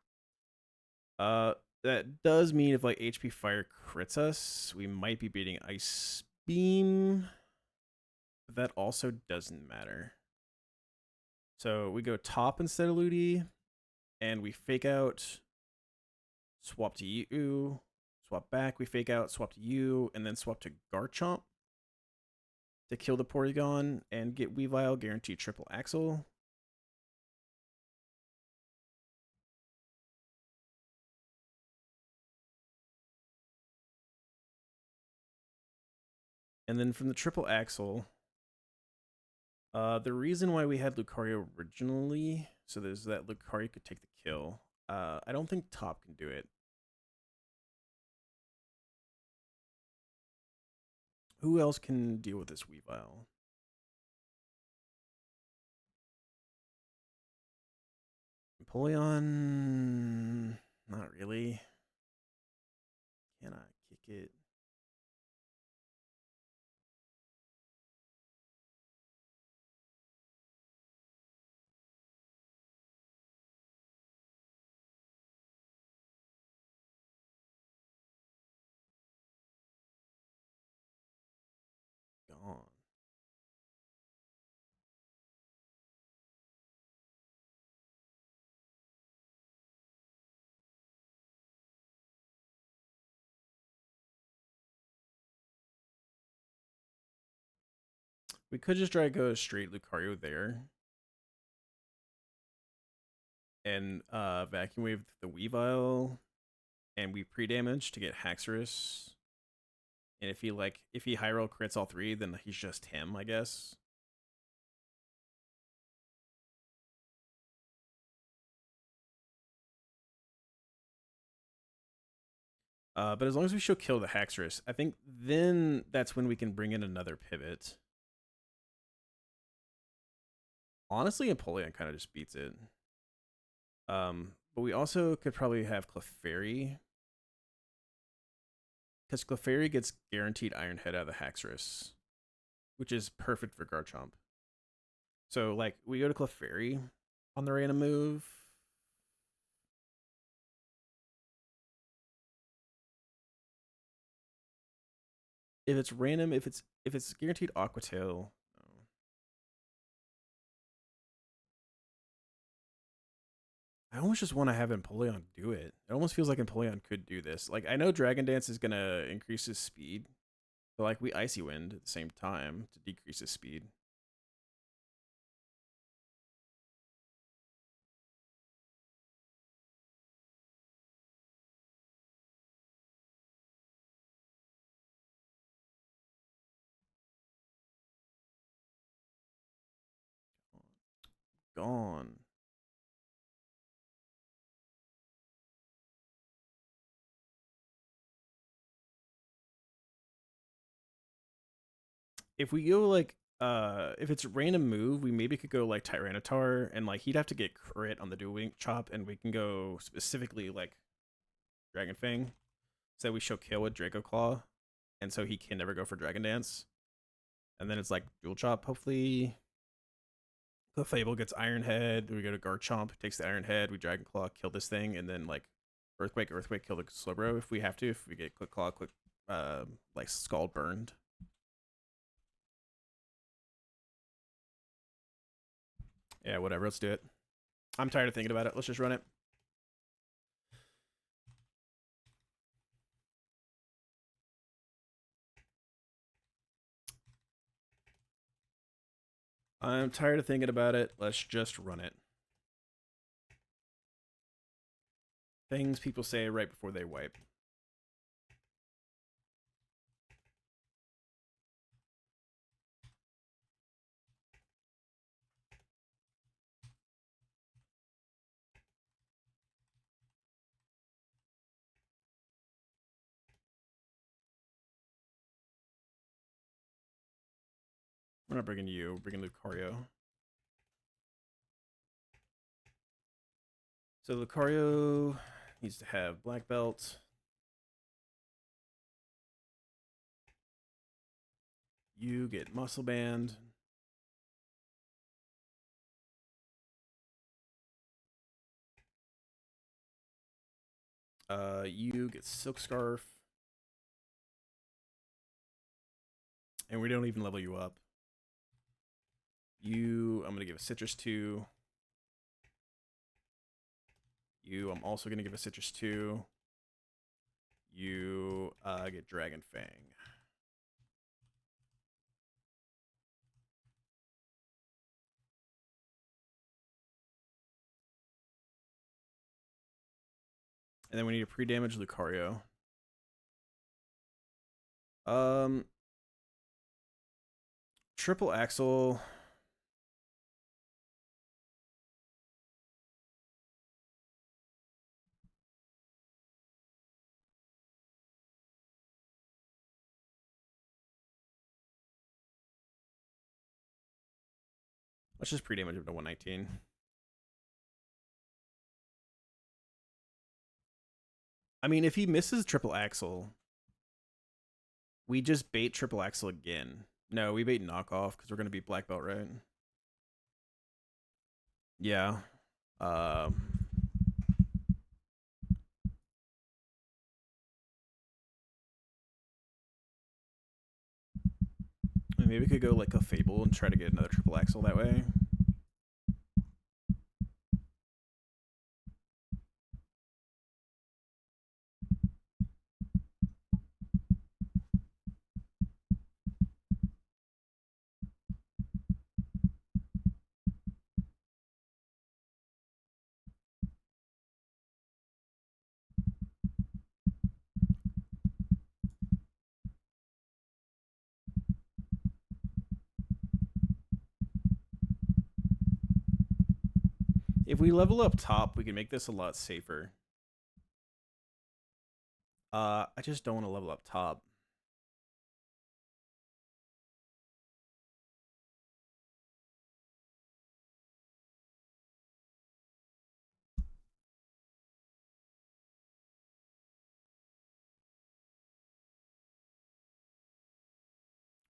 That does mean if like HP Fire crits us, we might be beating Ice Beam. But that also doesn't matter. So we go top instead of Ludi, and we fake out, swap to U, swap back, we fake out, swap to U, and then swap to Garchomp to kill the Porygon and get Weavile guaranteed triple axle. And then from the triple axle, the reason why we had Lucario originally, so there's that Lucario could take the kill. I don't think top can do it. Who else can deal with this Weavile? Empoleon, not really. Can I kick it? Gone. We could just try to go straight Lucario there. And vacuum wave the Weavile. And we pre-damage to get Haxorus. And if he high roll crits all three, then he's just him, I guess. But as long as we show kill the Haxorus, I think then that's when we can bring in another pivot. Honestly, Empoleon kind of just beats it. But we also could probably have Clefairy. Because Clefairy gets guaranteed Iron Head out of the Haxorus, which is perfect for Garchomp. So, like, we go to Clefairy on the random move. If it's random, if it's guaranteed Aqua Tail, I almost just want to have Empoleon do it. It almost feels like Empoleon could do this. Like, I know Dragon Dance is going to increase his speed, but, like, we Icy Wind at the same time to decrease his speed. Gone. If we go like if it's a random move, we maybe could go like Tyranitar, and like he'd have to get crit on the dual wing chop, and we can go specifically like Dragon Fang. So we show kill with Draco Claw, and so he can never go for Dragon Dance. And then it's like dual chop, hopefully. Clefable gets Iron Head, we go to Garchomp, takes the Iron Head, we Dragon Claw, kill this thing, and then like Earthquake, kill the Slowbro if we have to, if we get Quick Claw, like Scald burned. Yeah, whatever, let's do it. I'm tired of thinking about it. Let's just run it. I'm tired of thinking about it. Let's just run it. Things people say right before they wipe. We're not bringing you. We're bringing Lucario. So Lucario needs to have Black Belt. You get Muscle Band. You get Silk Scarf. And we don't even level you up. You, I'm going to give a Citrus 2. You, I'm also going to give a Citrus 2. You get Dragon Fang. And then we need to pre-damage Lucario. Triple Axle. Let's just pre-damage him to 119. I mean, if he misses Triple Axle, we just bait Triple Axle again. No, we bait knockoff because we're going to beat Black Belt, right? Yeah. Maybe we could go like a Fable and try to get another Triple Axle that way. If we level up top, we can make this a lot safer. I just don't want to level up top.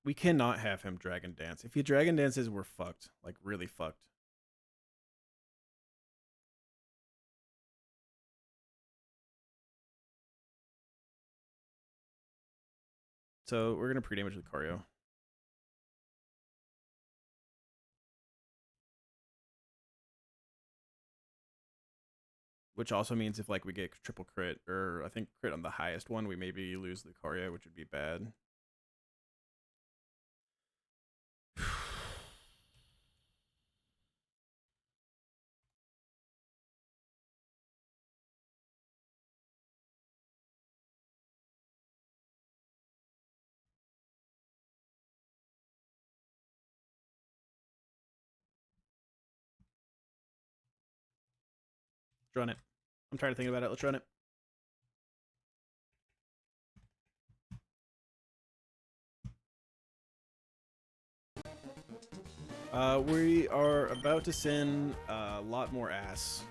We cannot have him Dragon Dance. If he Dragon Dances, we're fucked. Like, really fucked. So we're going to pre-damage with Lucario. Which also means if like we get triple crit, or I think crit on the highest one, we maybe lose Lucario, which would be bad. Let's run it. I'm tired of thinking about it. Let's run it. We are about to send a lot more ass.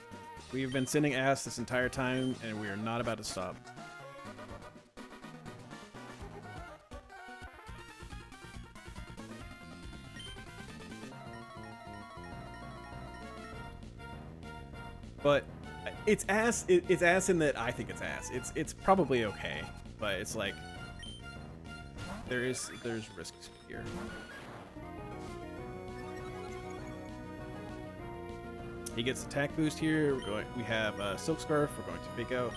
We've been sending ass this entire time, and we are not about to stop. But it's ass. It's ass in that I think it's ass. It's probably okay, but it's like there's risks here. He gets attack boost here. We have Silk Scarf. We're going to fake out.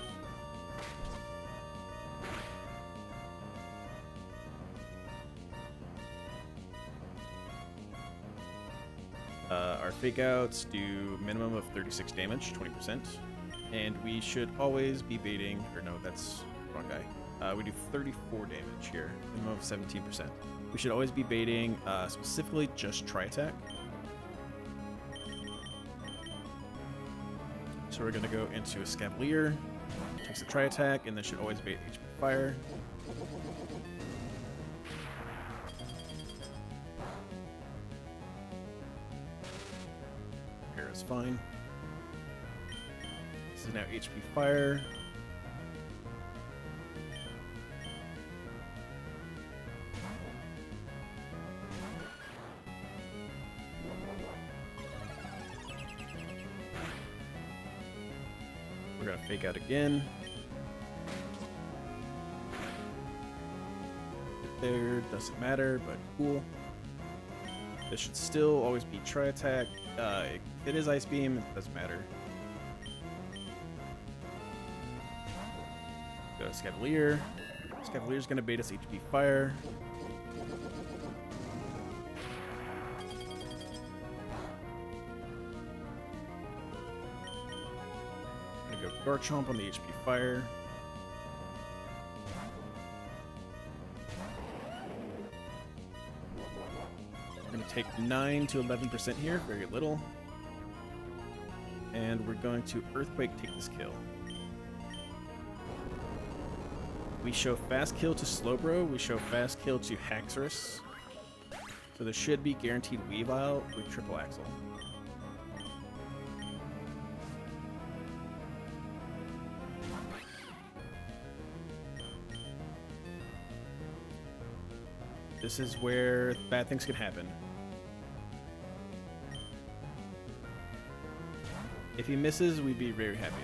Our fake outs do minimum of 36 damage, 20%, and we should always be baiting. Or no, that's the wrong guy. We do 34 damage here, minimum of 17%. We should always be baiting specifically just Tri-Attack. So we're going to go into a Scavalier, takes a Tri-Attack, and then should always bait HP Fire. Here is fine. This is now HP Fire. We're gonna fake out again. There, doesn't matter, but cool. This should still always be Tri-Attack. It is Ice Beam, it doesn't matter. Go to Scavalier. Scavalier's gonna bait us HP Fire. Go Garchomp on the HP Fire. We're going to take 9 to 11% here, very little. And we're going to Earthquake take this kill. We show fast kill to Slowbro, we show fast kill to Haxorus. So there should be guaranteed Weavile with Triple Axle. This is where bad things can happen. If he misses, we'd be very happy.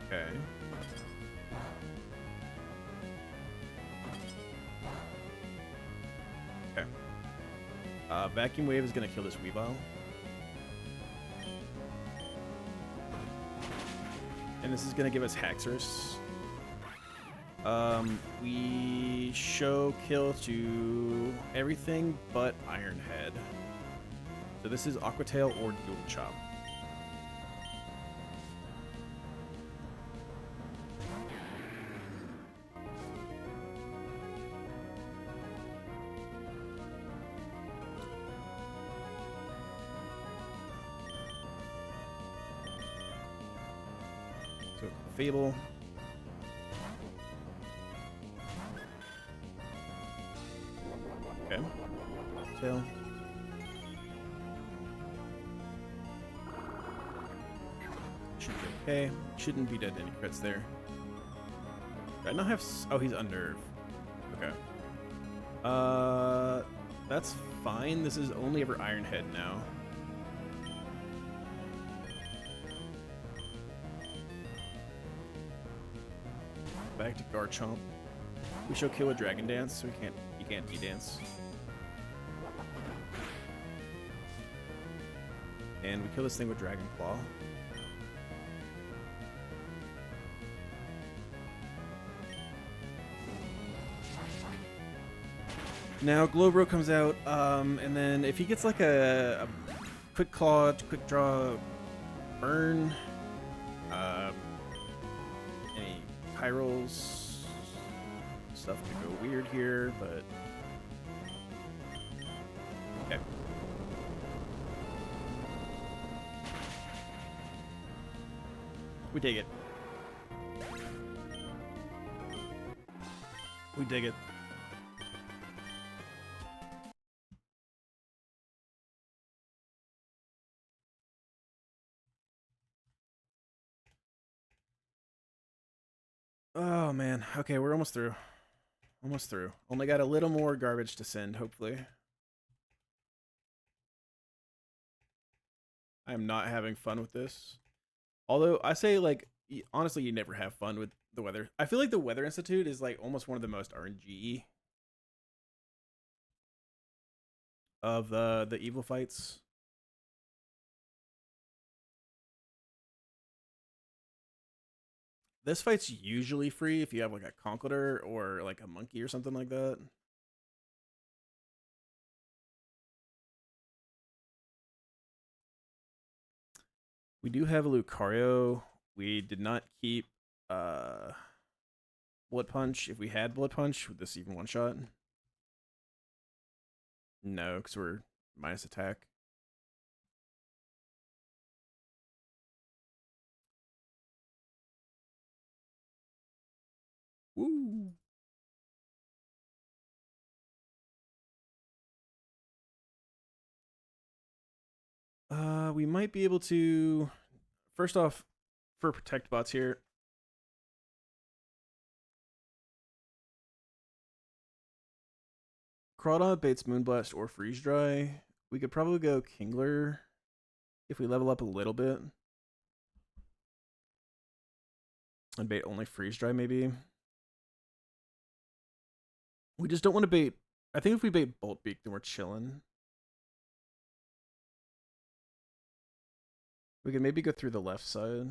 Okay. Okay. Vacuum Wave is going to kill this Weavile. And this is going to give us Haxorus. We show kill to everything but Iron Head. So this is Aqua Tail or Dual Chop. Fable. Okay. Tail. Should be okay. Shouldn't be dead to any crits there. Do I not have... Oh, he's unnerved. Okay. That's fine. This is only ever Ironhead now. Back to Garchomp. We shall kill a Dragon Dance, so he can't D-Dance. And we kill this thing with Dragon Claw. Now Glowbro comes out, and then if he gets like a Quick Claw, Quick Draw, Burn, any Pyrals, stuff could go weird here, but okay. We dig it. We dig it. Oh man. Okay, we're almost through. Almost through. Only got a little more garbage to send, hopefully. I am not having fun with this. Although I say, like, honestly, you never have fun with the weather. I feel like the Weather Institute is like almost one of the most RNG of the evil fights. This fight's usually free if you have like a Conkeldurr or like a monkey or something like that. We do have a Lucario. We did not keep Blood Punch. If we had Blood Punch, would this even one shot? No, because we're minus attack. Woo. We might be able to. First off, for protect bots here, Crawdon baits Moonblast or Freeze Dry. We could probably go Kingler if we level up a little bit. And bait only Freeze Dry, maybe. We just don't want to bait. I think if we bait Bolt Beak, then we're chilling. We can maybe go through the left side.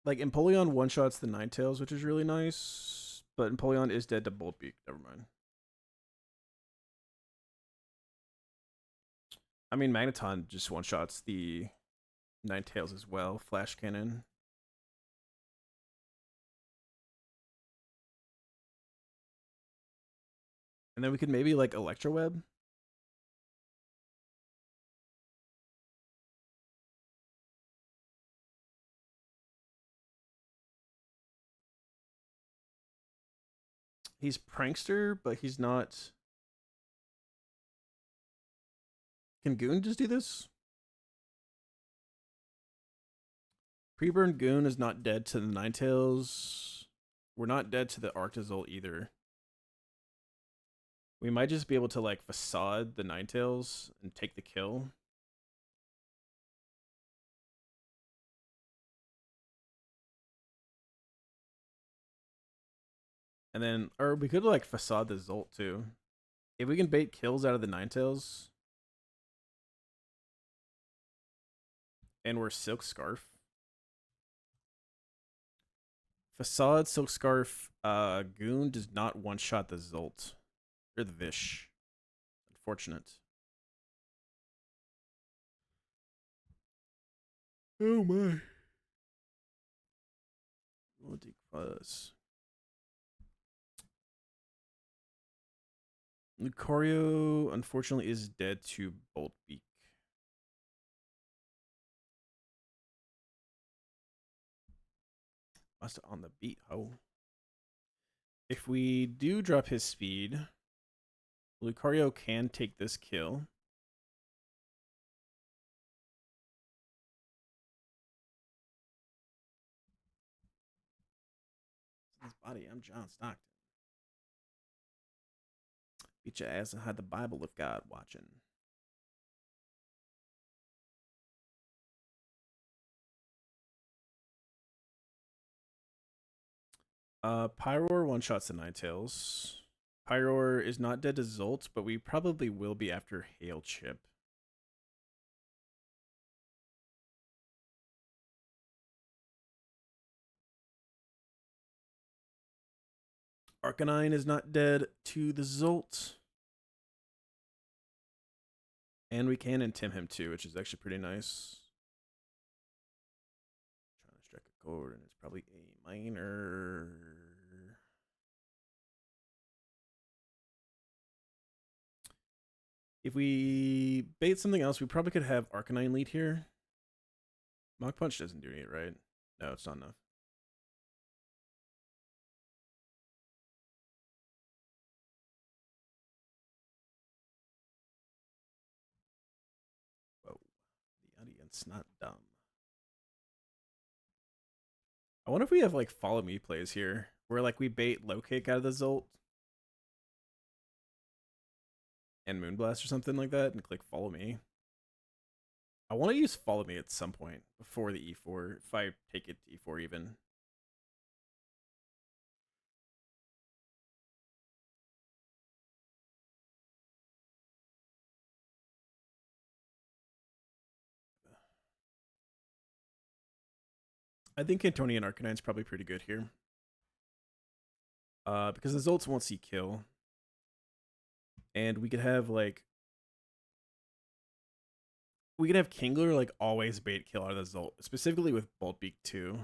Like, Empoleon one-shots the Ninetales, which is really nice. But Empoleon is dead to Bolt Beak. Never mind. I mean, Magneton just one-shots the Ninetales as well. Flash Cannon. And then we could maybe, like, Electroweb. He's Prankster, but he's not... Can Goon just do this? Pre-burn Goon is not dead to the Ninetales. We're not dead to the Arctozolt either. We might just be able to, like, Facade the Ninetales and take the kill. And then, or we could, like, Facade the Zolt, too. If we can bait kills out of the Ninetales. And we're Silk Scarf. Facade, Silk Scarf, Goon does not one-shot the Zolt. Or the Vish. Unfortunate. Oh my. Plus. Lucario, unfortunately, is dead to Bolt Beak. Must on the beat. Oh. If we do drop his speed, Lucario can take this kill. His body, I'm John Stockton. Beat your ass and hide the Bible of God watching. Pyroar one-shots the Ninetales. Pyroar is not dead to Zolt, but we probably will be after Hail Chip. Arcanine is not dead to the Zolt. And we can intim him too, which is actually pretty nice. Trying to strike a chord, and it's probably a minor. If we bait something else, we probably could have Arcanine lead here. Mach Punch doesn't do it, right? No, it's not enough. Whoa. The audience, not dumb. I wonder if we have like follow me plays here, where like we bait low kick out of the Zolt and Moonblast or something like that, and click follow me. I want to use follow me at some point before the E4, if I take it to E4 even. I think Cantonian Arcanine's probably pretty good here. Because the Zolts won't see kill. And we could have like Kingler like always bait kill out of the Zolt, specifically with Bolt Beak 2.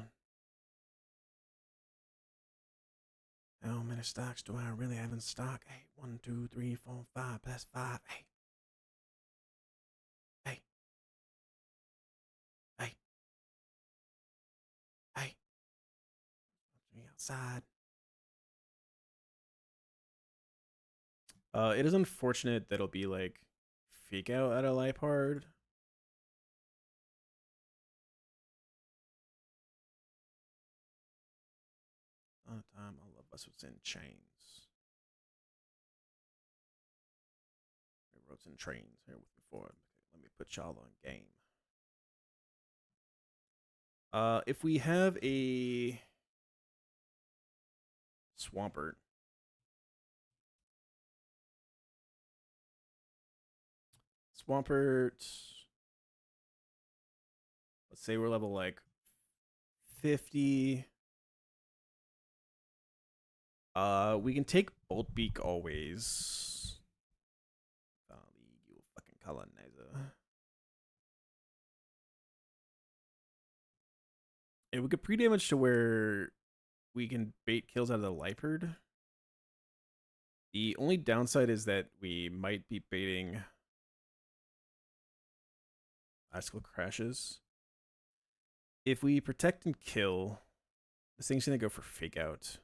How many stocks do I really have in stock? Hey, 1, 2, 3, 4, 5, plus 5. Hey. Hey. Hey. Hey. Outside. It is unfortunate that it'll be like fake out at a Lipard. All the time, I love us what's in chains. Railroads and trains here with me for it. Let me put y'all on game. If we have a Swampert, let's say we're level like 50. We can take Bolt Beak always. You fucking colonizer. And we could pre-damage to where we can bait kills out of the Lipard. The only downside is that we might be baiting Icicle Crashes. If we protect and kill, this thing's gonna go for fake out.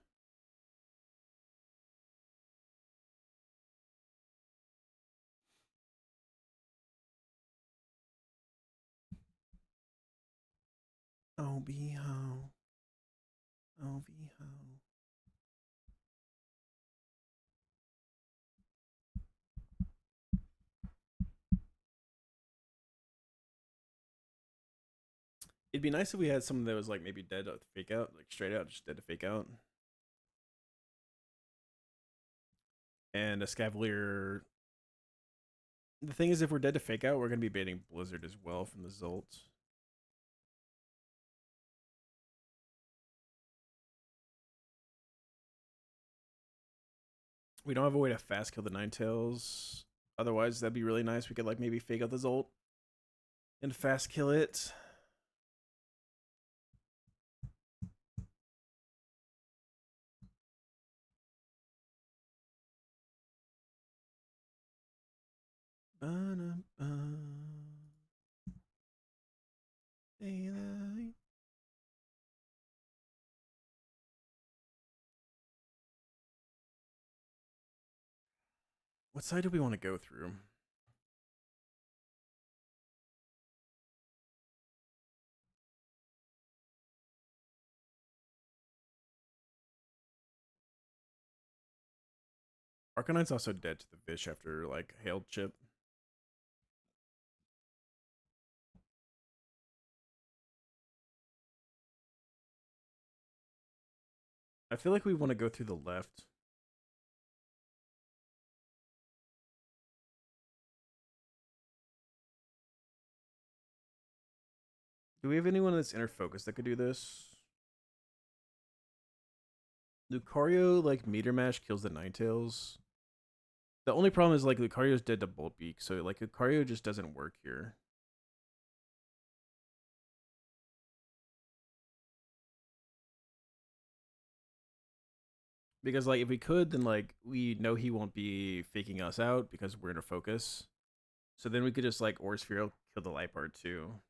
Oh, be ho. Oh, be ho. It'd be nice if we had someone that was like maybe dead to fake out, like straight out, just dead to fake out. And a Scavalier. The thing is, if we're dead to fake out, we're going to be baiting Blizzard as well from the Zolt. We don't have a way to fast kill the Ninetales. Otherwise, that'd be really nice. We could like maybe fake out the Zolt and fast kill it. Daylight. What side do we want to go through? Arcanine's also dead to the fish after like hailed chip. I feel like we want to go through the left. Do we have anyone that's inner focus that could do this? Lucario, like, Meter Mash kills the Ninetales. The only problem is, like, Lucario's dead to Bolt Beak, so, like, Lucario just doesn't work here. Because, like, if we could, then, like, we know he won't be faking us out because we're inner focus. So then we could just, like, Aura Sphere kill the Liepard, too.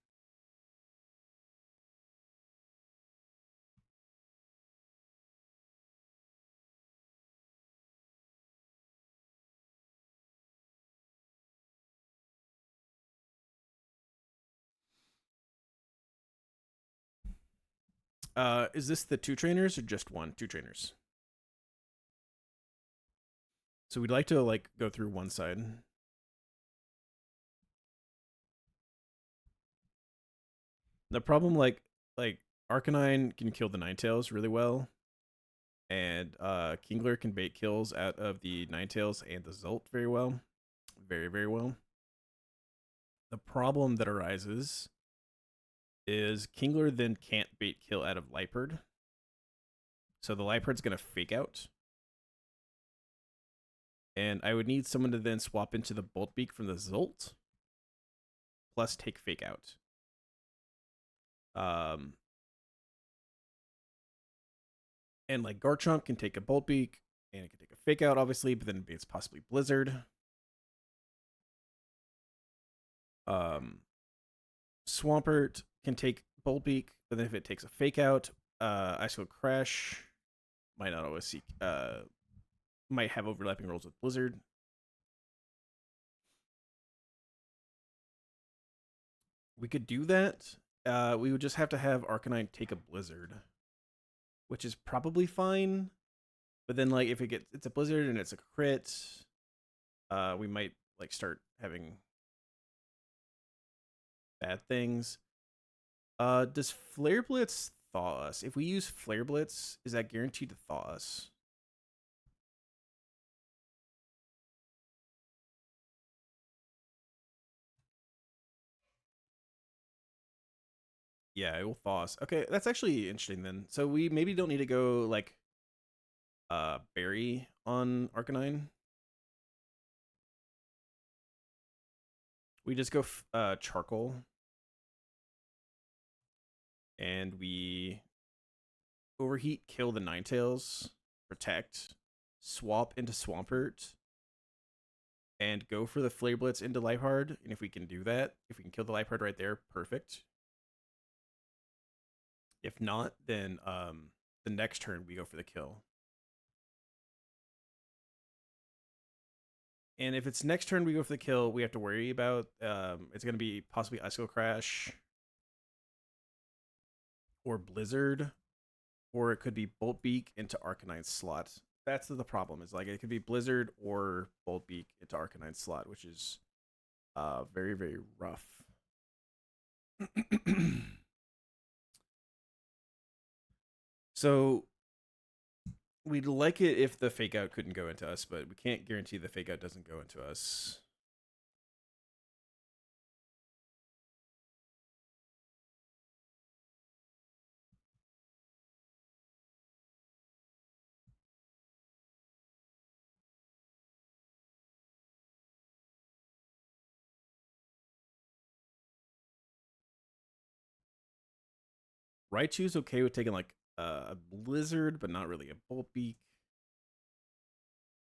Is this the 2 trainers or just one? 2 trainers. So we'd like to, like, go through one side. The problem, like Arcanine can kill the Ninetales really well, and Kingler can bait kills out of the Ninetales and the Zolt very well, very very well. The problem that arises is Kingler then can't bait kill out of Liepard, so the Liepard's gonna fake out, and I would need someone to then swap into the Bolt Beak from the Zolt, plus take fake out. And like Garchomp can take a Bolt Beak, and it can take a fake out, obviously, but then it's possibly Blizzard. Swampert can take Bolt Beak, but then if it takes a fake out, Icicle Crash might not always seek might have overlapping roles with Blizzard. We could do that. We would just have to have Arcanine take a Blizzard, which is probably fine. But then, like, if it's a Blizzard and it's a crit, we might like start having bad things. Does Flare Blitz thaw us? If we use Flare Blitz, is that guaranteed to thaw us? Yeah, it will thaw us. Okay, that's actually interesting then. So we maybe don't need to go like berry on Arcanine. We just go charcoal. And we overheat, kill the Ninetales, protect, swap into Swampert, and go for the Flare Blitz into Liepard. And if we can do that, if we can kill the Liepard right there, perfect. If not, then the next turn we go for the kill. And if it's next turn we go for the kill, we have to worry about it's going to be possibly Icicle Crash or Blizzard, or it could be Bolt Beak into Arcanine's slot. That's the problem. Is like it could be Blizzard or Bolt Beak into Arcanine's slot, which is very very rough. So we'd like it if the fake out couldn't go into us, but we can't guarantee the fake out doesn't go into us. Raichu's okay with taking like a Blizzard, but not really a Bolt Beak.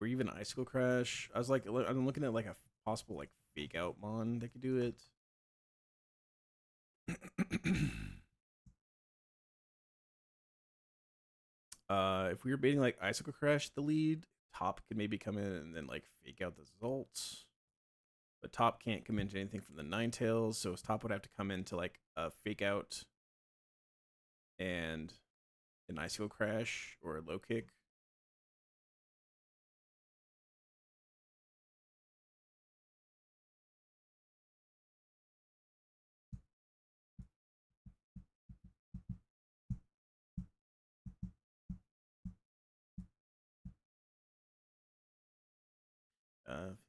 Or even Icicle Crash. I was like, I'm looking at like a possible like fake out mon that could do it. If we were baiting like Icicle Crash the lead, top could maybe come in and then like fake out the results. But top can't come into anything from the Ninetales, so his top would have to come into like a fake out and an icicle crash or a low kick.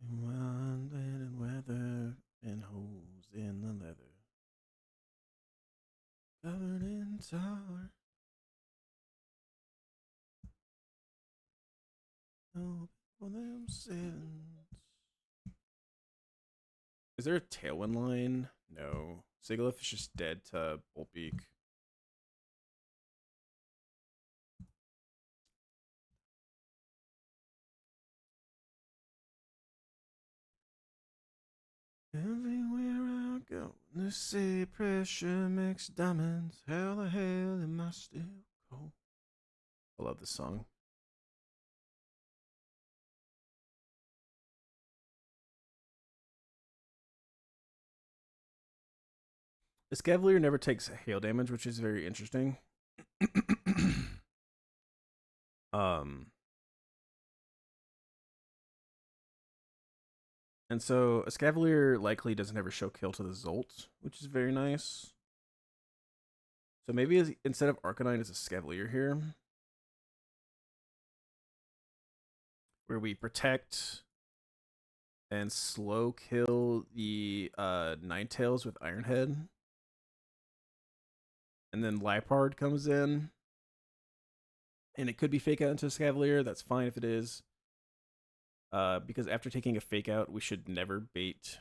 Wind and weather and holes in the leather, covered in tar. No for them sins. Is there a Tailwind line? No. Sigilyph is just dead to Boltbeak. Everywhere I go, they say pressure makes diamonds. How the hell am I still cold? I love this song. This Cavalier never takes hail damage, which is very interesting. And so a Scavalier likely doesn't ever show kill to the Zolt, which is very nice. So maybe instead of Arcanine, it's a Scavalier here, where we protect and slow kill the Ninetales with Ironhead. And then Liepard comes in. And it could be fake out into a Scavalier. That's fine if it is. Because after taking a fake out, we should never bait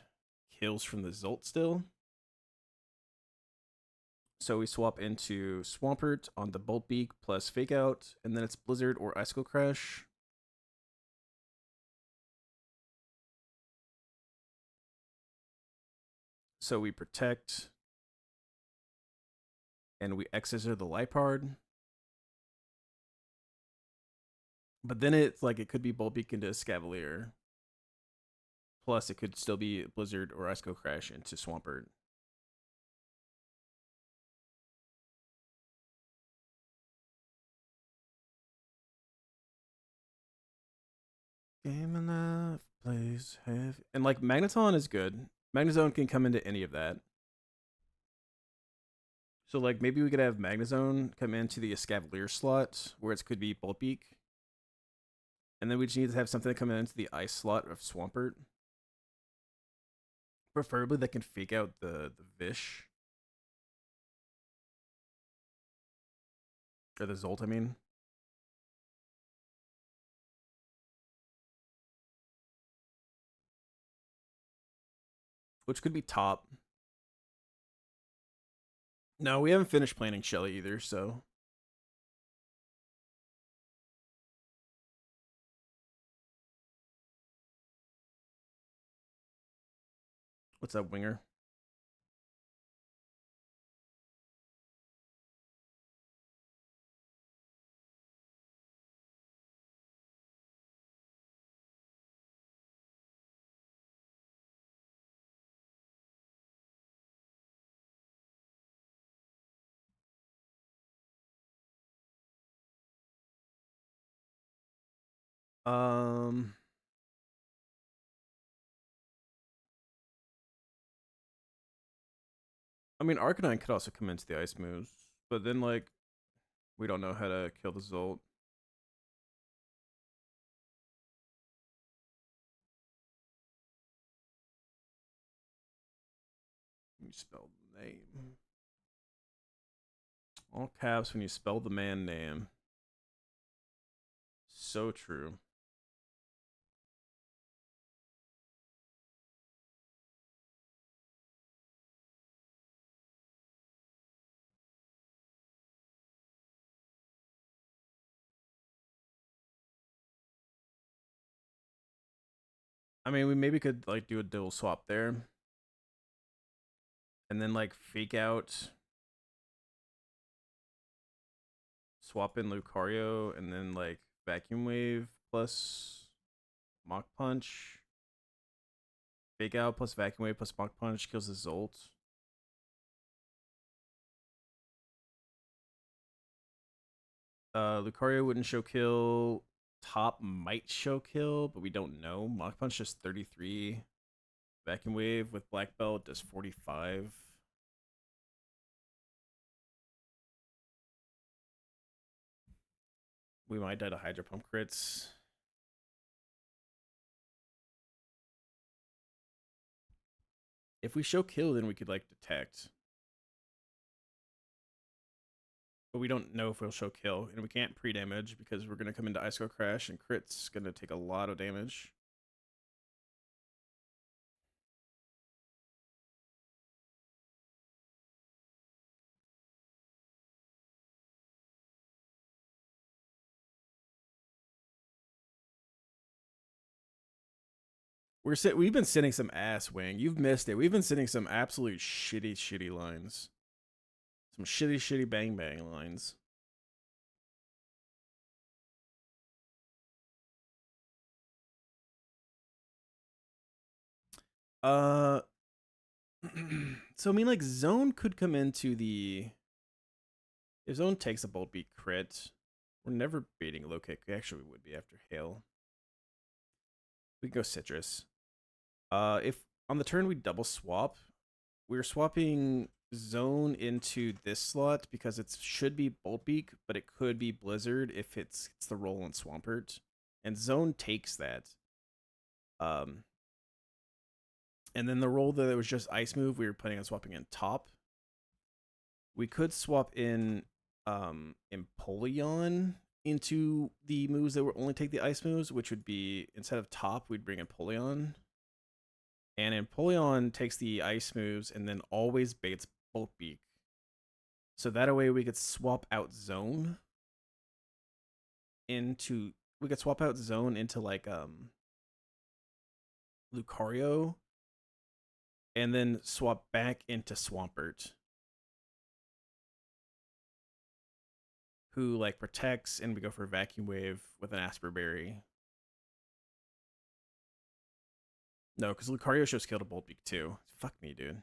kills from the Zolt still. So we swap into Swampert on the Boltbeak plus fake out, and then it's Blizzard or Icicle Crash. So we protect, and we X-Scissor the Liepard. But then it's like it could be Boltbeak into Scavalier. Plus it could still be Blizzard or Icicle Crash into Swampert. Game and life plays heavy. And like Magneton is good. Magnezone can come into any of that. So like maybe we could have Magnezone come into the Escavalier slot where it could be Boltbeak. And then we just need to have something come into the ice slot of Swampert. Preferably that can fake out the Vish. Or the Zolt, I mean. Which could be top. No, we haven't finished planning Shelly either, so. What's that, Winger? I mean, Arcanine could also come into the ice moves, but then like we don't know how to kill the Zolt. You spell the name. All caps when you spell the man name. So true. I mean, we maybe could like do a dual swap there. And then like fake out, swap in Lucario, and then like vacuum wave plus Mach Punch. Fake Out plus Vacuum Wave plus Mach Punch kills the Zolt. Lucario wouldn't show kill. Top might show kill, but we don't know. Mach Punch does 33. Vacuum Wave with Black Belt does 45. We might die to Hydro Pump crits. If we show kill, then we could like detect. But we don't know if we'll show kill, and we can't pre-damage because we're going to come into Ice Cold Crash, and crit's going to take a lot of damage. We've been sending some ass, Wing. You've missed it. We've been sending some absolute shitty lines. Some shitty bang bang lines. So I mean, like, Zone could come into the. If Zone takes a Bolt Beat crit, we're never baiting Low Kick. Actually, we would be after Hail. We can go Citrus. If on the turn we double swap, we're swapping Zone into this slot because it should be Bolt Beak, but it could be Blizzard if it's the roll on Swampert, and Zone takes that. And then the roll that it was just Ice Move, we were planning on swapping in top. We could swap in Empoleon into the moves that would only take the Ice moves, which would be, instead of top, we'd bring Empoleon. And Empoleon takes the Ice moves and then always baits Bolt Beak. So that way we could swap out Zone into... We could swap out Zone into, like, Lucario, and then swap back into Swampert, who like protects, and we go for Vacuum Wave with an Asper Berry. No, because Lucario shows kill to Bolt Beak too. Fuck me, dude.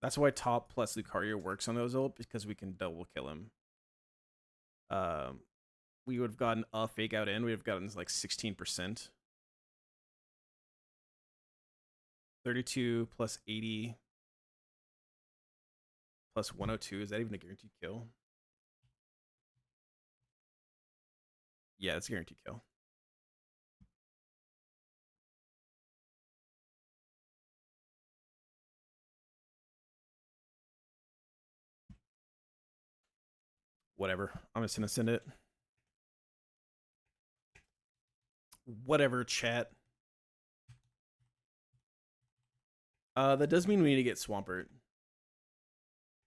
That's why top plus Lucario works on those ult, because we can double kill him. We would have gotten a Fake Out in. We would have gotten like 16%. 32 plus 80 plus 102. Is that even a guaranteed kill? Yeah, it's a guaranteed kill. Whatever. I'm just gonna send it. Whatever, chat. That does mean we need to get Swampert.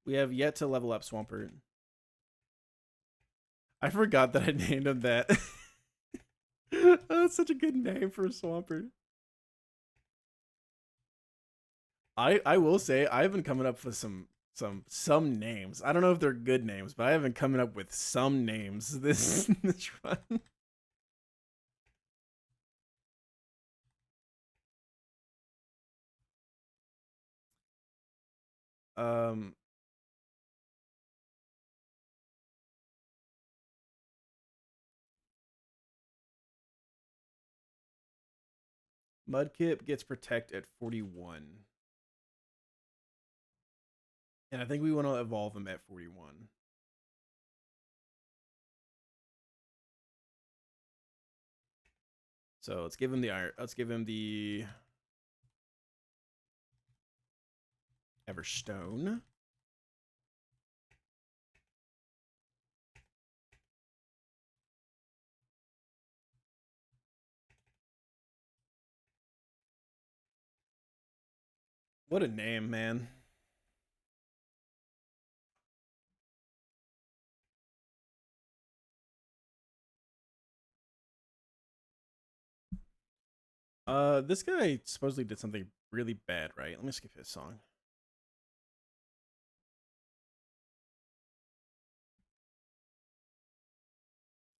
We have yet to level up Swampert. I forgot that I named him that. That's such a good name for Swampert. I will say I've been coming up with some names. I don't know if they're good names, but I have been coming up with some names this run. Mudkip gets protect at 41. And I think we want to evolve him at 41. So let's give him the iron. Let's give him the Everstone. What a name, man. This guy supposedly did something really bad, right? Let me skip his song.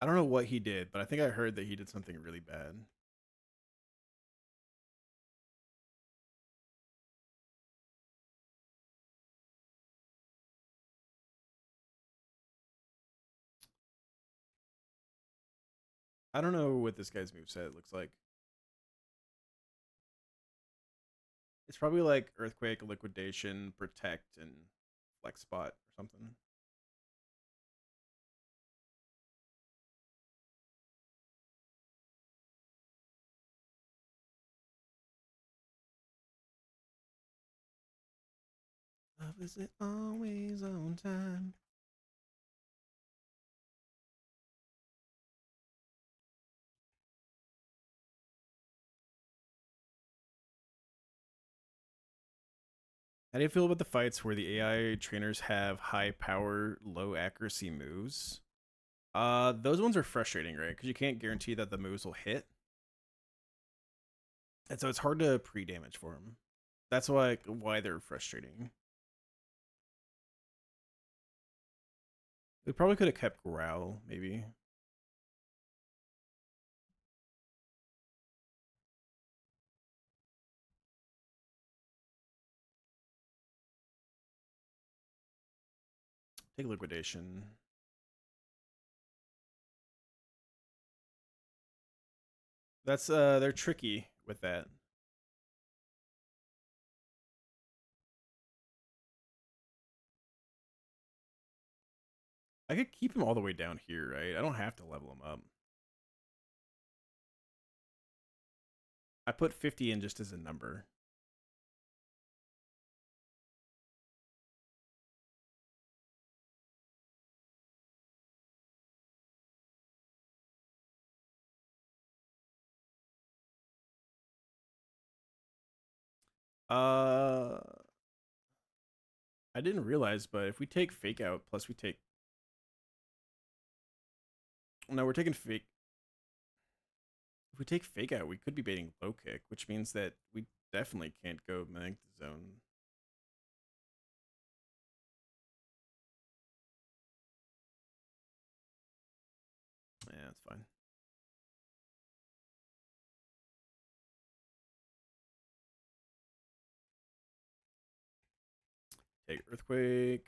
I don't know what he did, but I think I heard that he did something really bad. I don't know what this guy's moveset looks like. It's probably like Earthquake, Liquidation, Protect, and Flex Spot or something. Love is it always on time? How do you feel about the fights where the AI trainers have high power, low accuracy moves? Those ones are frustrating, right? Because you can't guarantee that the moves will hit, and so it's hard to pre-damage for them. That's why they're frustrating. We probably could have kept Growl, maybe. Take Liquidation. That's they're tricky with that. I could keep him all the way down here, right? I don't have to level him up. I put 50 in just as a number. Uh, I didn't realize, but if we take Fake Out, plus we take... No, we're taking Fake... If we take Fake Out, we could be baiting Low Kick, which means that we definitely can't go Magnet Zone. Yeah, that's fine. Take Earthquake.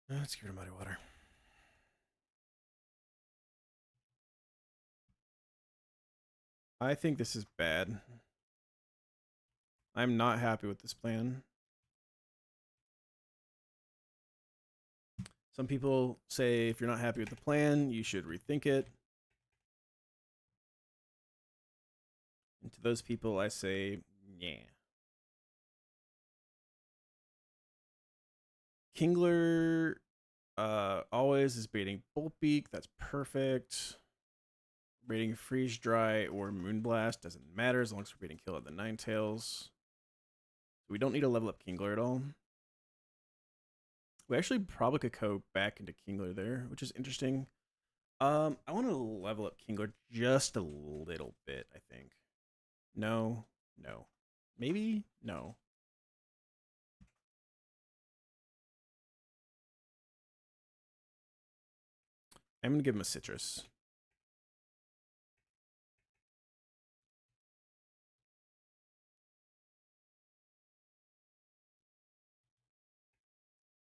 Let's get rid of Muddy Water. I think this is bad. I'm not happy with this plan. Some people say if you're not happy with the plan, you should rethink it. And to those people, I say, yeah. Kingler always is baiting Bolt Beak. That's perfect. Baiting Freeze Dry or Moonblast doesn't matter as long as we're baiting Kill at the Ninetales. We don't need to level up Kingler at all. We actually probably could go back into Kingler there, which is interesting. I want to level up Kingler just a little bit, I think. No. Maybe? No. I'm going to give him a Citrus.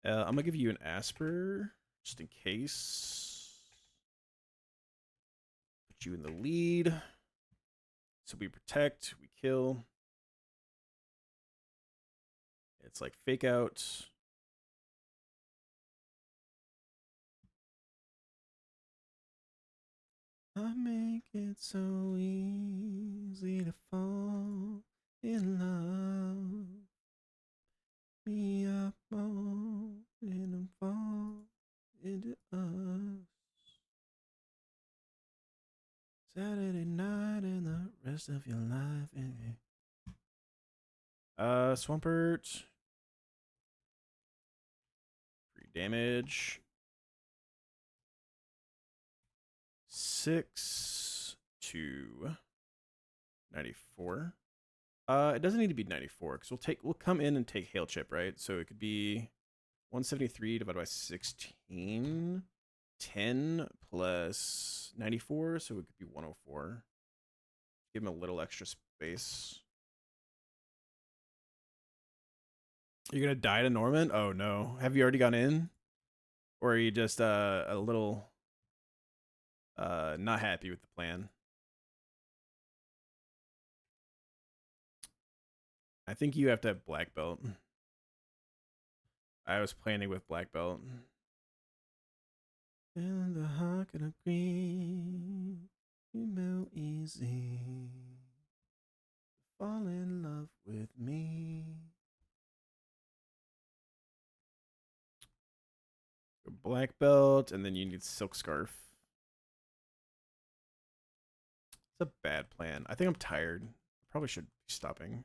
I'm going to give you an Asper, just in case. Put you in the lead. So we protect, we kill. It's like Fake Out. I make it so easy to fall in love. Me up all and fall into us. Saturday night and the rest of your life. Swampert. 3 damage. 6 to 94. It doesn't need to be 94 because we'll come in and take Hail Chip, right? So it could be 173 divided by 16. 10 plus 94, so it could be 104. Give him a little extra space. You're gonna die to Norman? Oh no. Have you already gone in? Or are you just a little not happy with the plan? I think you have to have black belt. I was planning with black belt. And the heart can agree. You melt easy. Fall in love with me. Black belt, and then you need silk scarf. It's a bad plan. I think I'm tired. Probably should be stopping.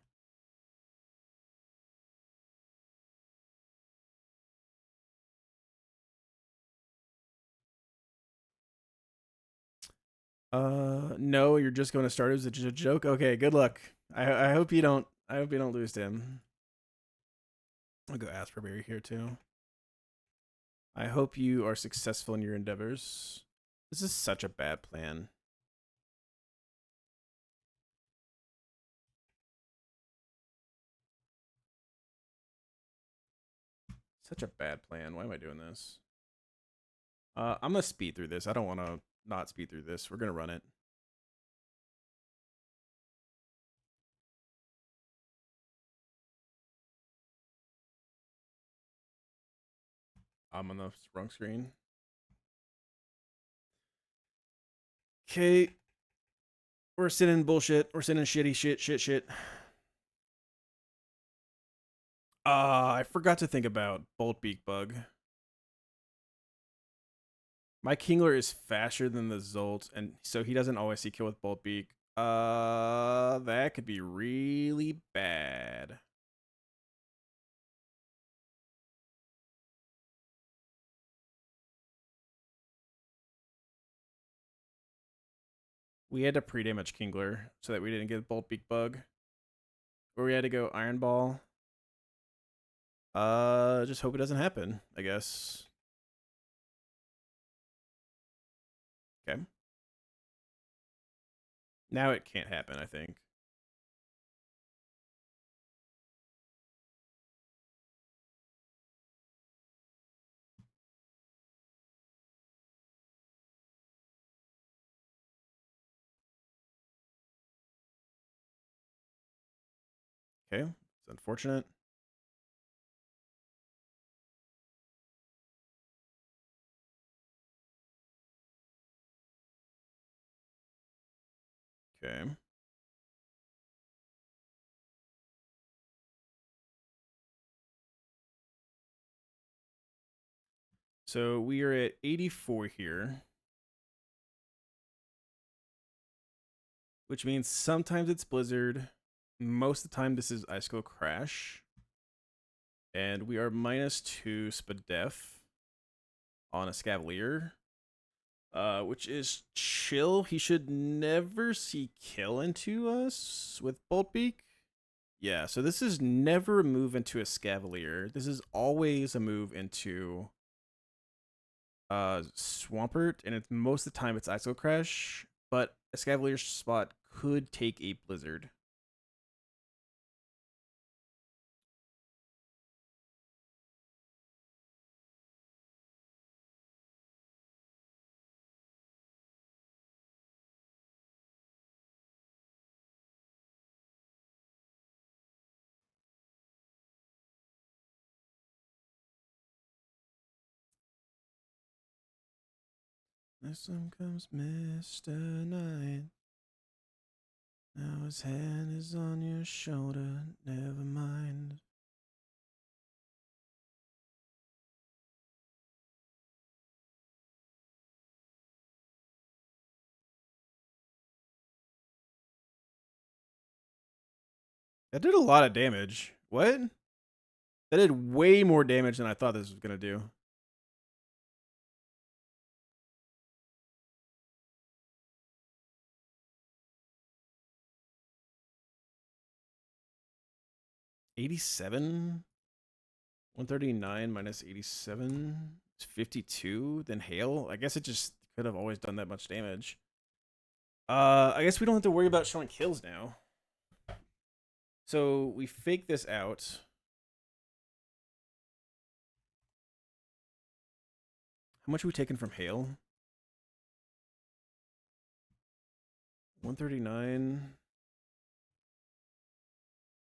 No, you're just going to start as a joke. Okay, good luck. I hope you don't. I hope you don't lose to him. I'll go Asperberry here too. I hope you are successful in your endeavors. This is such a bad plan. Such a bad plan. Why am I doing this? I'm gonna speed through this. I don't want to not speed through this. We're gonna run it. I'm on the wrong screen. Okay. We're sending bullshit. We're sending shitty shit. I forgot to think about Bolt Beak Bug. My Kingler is faster than the Zolt, and so he doesn't always see kill with Bolt Beak. That could be really bad. We had to pre-damage Kingler so that we didn't get Bolt Beak Bug. Or we had to go Iron Ball. Just hope it doesn't happen, I guess. Okay. Now it can't happen, I think. Okay. It's unfortunate. Okay. So we are at 84 here. Which means sometimes it's Blizzard. Most of the time this is Icicle Crash. And we are -2 Spadef on a Scavalier. Which is chill. He should never see kill into us with Bolt Beak. Yeah, so this is never a move into a Scavalier. This is always a move into Swampert, and it's most of the time it's Icicle Crash, but a Scavalier spot could take a Blizzard. This time comes Mr. Knight. Now his hand is on your shoulder. Never mind. That did a lot of damage. What? That did way more damage than I thought this was going to do. $87? 139 minus 87 is 52. Then hail. I guess it just could have always done that much damage. I guess we don't have to worry about showing kills now. So we fake this out. How much are we taking from hail? 139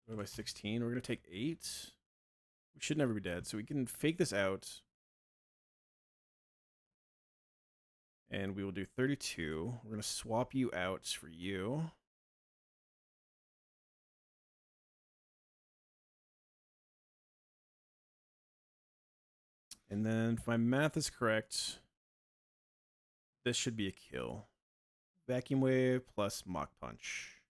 by 16. We're gonna take 8. We should never be dead, so we can fake this out. And we will do 32. We're gonna swap you out for you. And then if my math is correct, this should be a kill. Vacuum Wave plus Mach Punch.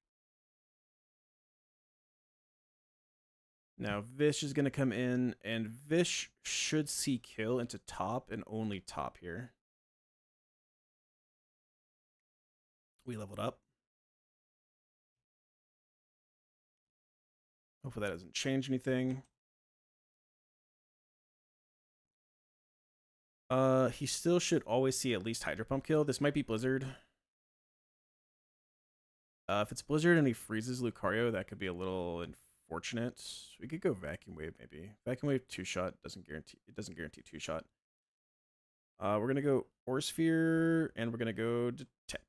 Now Vish is going to come in, and Vish should see kill into top and only top here. We leveled up. Hopefully that doesn't change anything. He still should always see at least Hydro Pump kill. This might be Blizzard. If it's Blizzard and he freezes Lucario, that could be a little unfortunate. We could go Vacuum Wave maybe. Vacuum Wave 2-shot doesn't guarantee 2-shot. We're gonna go Aura Sphere and we're gonna go Detect.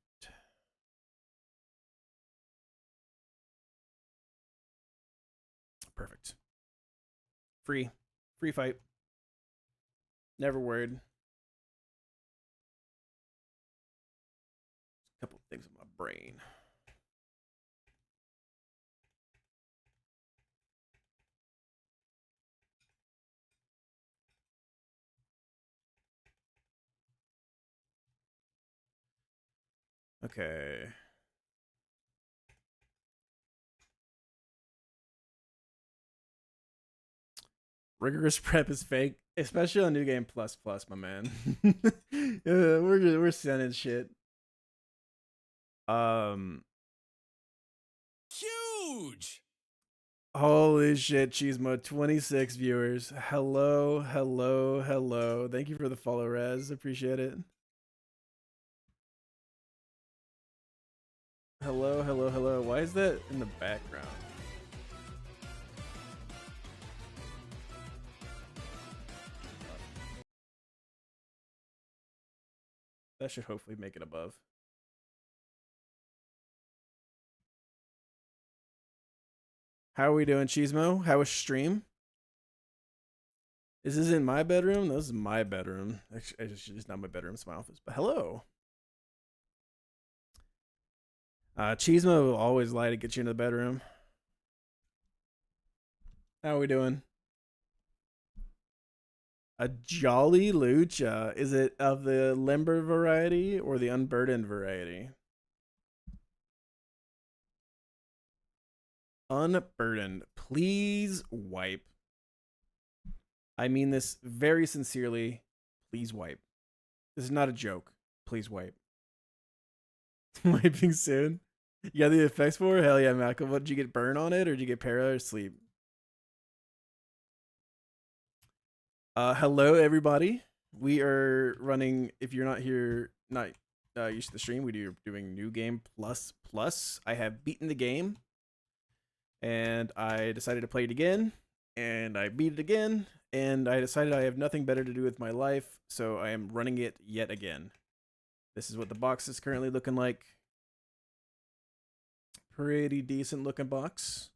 Perfect. Free fight. Never worried. A couple of things in my brain. Okay. Rigorous prep is fake, especially on New Game Plus, my man. We're sending shit. Huge. Holy shit, Cheesemo, 26 viewers. Hello. Thank you for the follow, Raz. Appreciate it. Hello. Why is that in the background? That should hopefully make it above. How are we doing, Cheesemo? How was stream? Is this in my bedroom? No, this is my bedroom. Actually, it's not my bedroom, it's my office. But hello. Cheesemo will always lie to get you into the bedroom. How are we doing? A Jolly Lucha. Is it of the limber variety or the unburdened variety? Unburdened. Please wipe. I mean this very sincerely. Please wipe. This is not a joke. Please wipe. Wiping soon. You got the effects for it? Hell yeah, Malcolm. What, did you get burn on it or did you get para or sleep? Hello everybody. We are running, if you're not here, not used to the stream, we are doing New Game Plus Plus. I have beaten the game and I decided to play it again and I beat it again and I decided I have nothing better to do with my life, so I am running it yet again. This is what the box is currently looking like. Pretty decent looking box.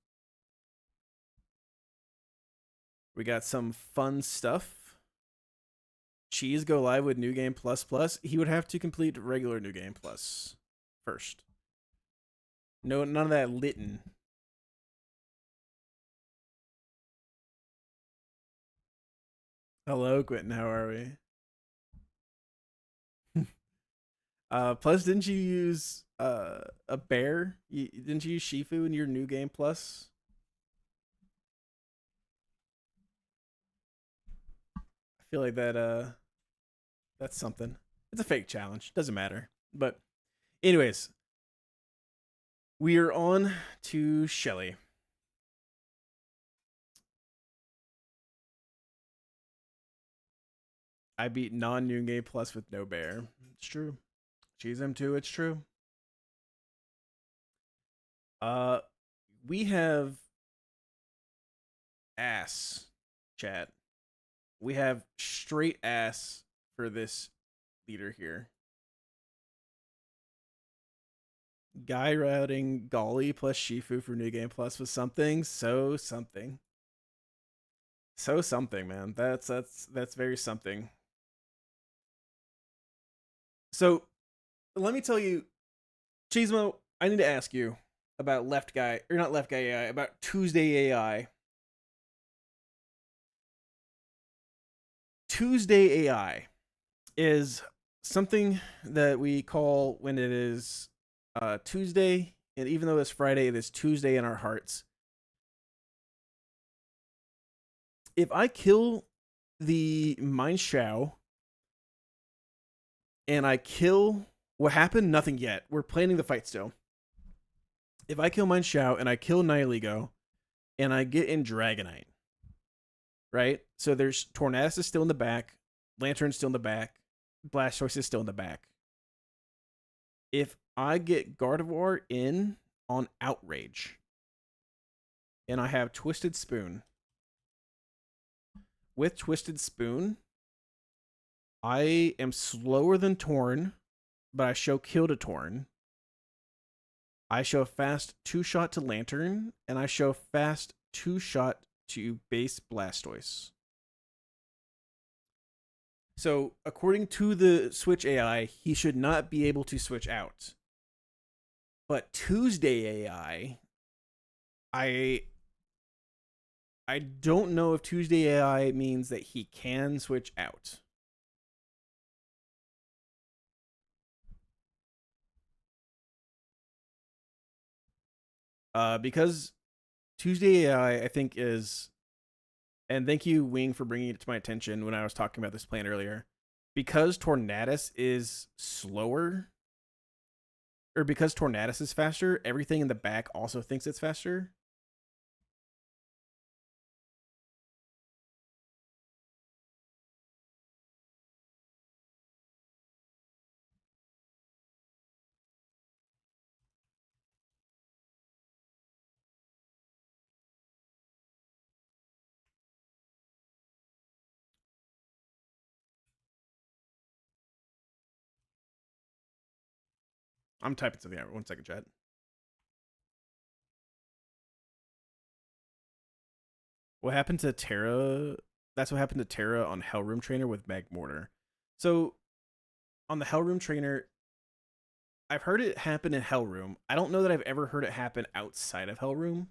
We got some fun stuff. Cheese go live with New Game Plus Plus. He would have to complete regular New Game Plus first. No, none of that Litten. Hello, Quentin. How are we? Plus, didn't you use a bear? Didn't you use Shifu in your New Game Plus? I feel like that's something. It's a fake challenge. Doesn't matter. But anyways, we are on to Shelly. I beat non-New Game Plus with no bear. It's true. Cheese M2, it's true. Uh, we have ass chat. We have straight ass for this leader here. Guy routing Golly plus Shifu for New Game Plus was something. So something. So something, man. That's very something. So let me tell you, Chismo, I need to ask you about left guy, or not left guy AI, about Tuesday AI. Tuesday AI is something that we call when it is Tuesday, and even though it's Friday, it is Tuesday in our hearts. If I kill the Mine Shao and I kill what happened, nothing yet. We're planning the fight still. If I kill Mine Shao and I kill Nihiligo and I get in Dragonite, right? So there's Tornadus is still in the back, Lantern's still in the back, Blastoise is still in the back. If I get Gardevoir in on Outrage and I have Twisted Spoon, with Twisted Spoon, I am slower than Torn, but I show kill to Torn. I show fast 2-shot to Lantern, and I show fast 2-shot to base Blastoise. So, according to the Switch AI, he should not be able to switch out. But Tuesday AI, I don't know if Tuesday AI means that he can switch out. Because Tuesday AI, I think, is, and thank you, Wing, for bringing it to my attention when I was talking about this plan earlier. Because Tornadus is slower, or because Tornadus is faster, everything in the back also thinks it's faster. I'm typing something out. 1 second, chat. What happened to Terra? That's what happened to Terra on Hellroom Trainer with Magmortar. So, on the Hellroom Trainer, I've heard it happen in Hellroom. I don't know that I've ever heard it happen outside of Hellroom.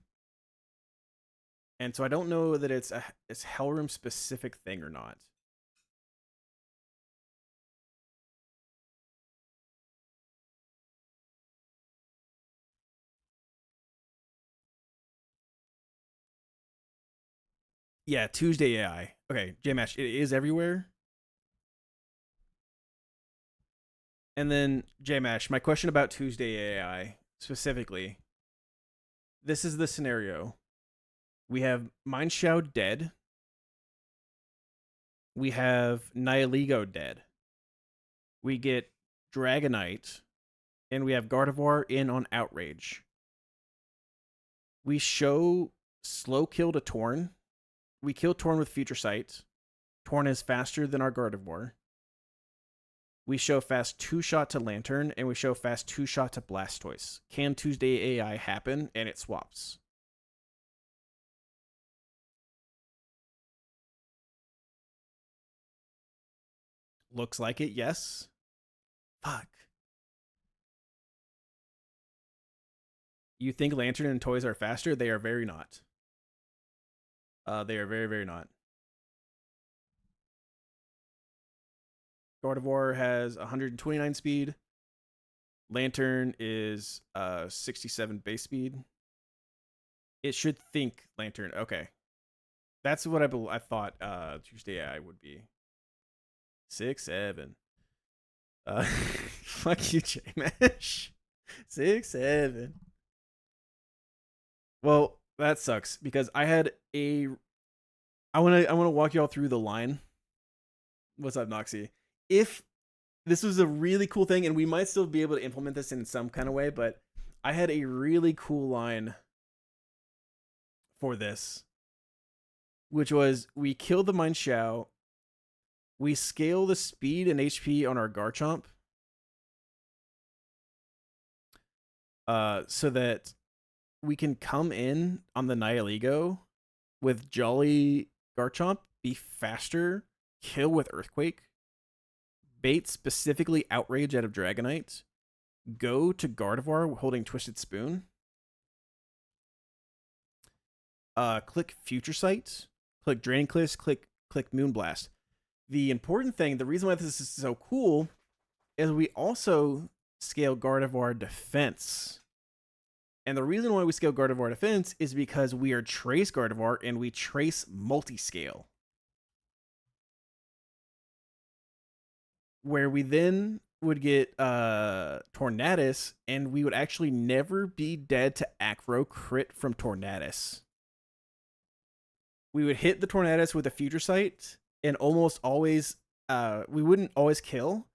And so I don't know that it's Hellroom specific thing or not. Yeah, Tuesday AI. Okay, JMash, it is everywhere. And then JMash, my question about Tuesday AI specifically. This is the scenario. We have Mind Shao dead. We have Nihiligo dead. We get Dragonite, and we have Gardevoir in on Outrage. We show slow kill to Torn. We kill Torn with Future Sight. Torn is faster than our Gardevoir. We show fast 2-shot to Lantern, and we show fast 2-shot to Blastoise. Can Tuesday AI happen, and it swaps? Looks like it, yes. Fuck. You think Lantern and Toys are faster? They are very not. They are very, very not. Gardevoir has 129 speed. Lantern is 67 base speed. It should think Lantern. Okay. That's what I thought Tuesday AI would be. 6'7". Fuck you, J-Mesh. 6'7". Well, that sucks because I had a. I want to walk y'all through the line What's up, Noxie? If this was a really cool thing, and we might still be able to implement this in some kind of way, but I had a really cool line for this, which was we kill the Mind Shao, we scale the speed and HP on our Garchomp, so that we can come in on the Nihilego with Jolly Garchomp, be faster, kill with Earthquake, bait specifically Outrage out of Dragonite, go to Gardevoir holding Twisted Spoon, click Future Sight, click Draining Kiss, click Moonblast. The important thing, the reason why this is so cool, is we also scale Gardevoir defense. And the reason why we scale Gardevoir defense is because we are Trace Gardevoir and we Trace multi-scale. Where we then would get Tornadus, and we would actually never be dead to Acro crit from Tornadus. We would hit the Tornadus with a Future Sight, and almost always, we wouldn't always kill,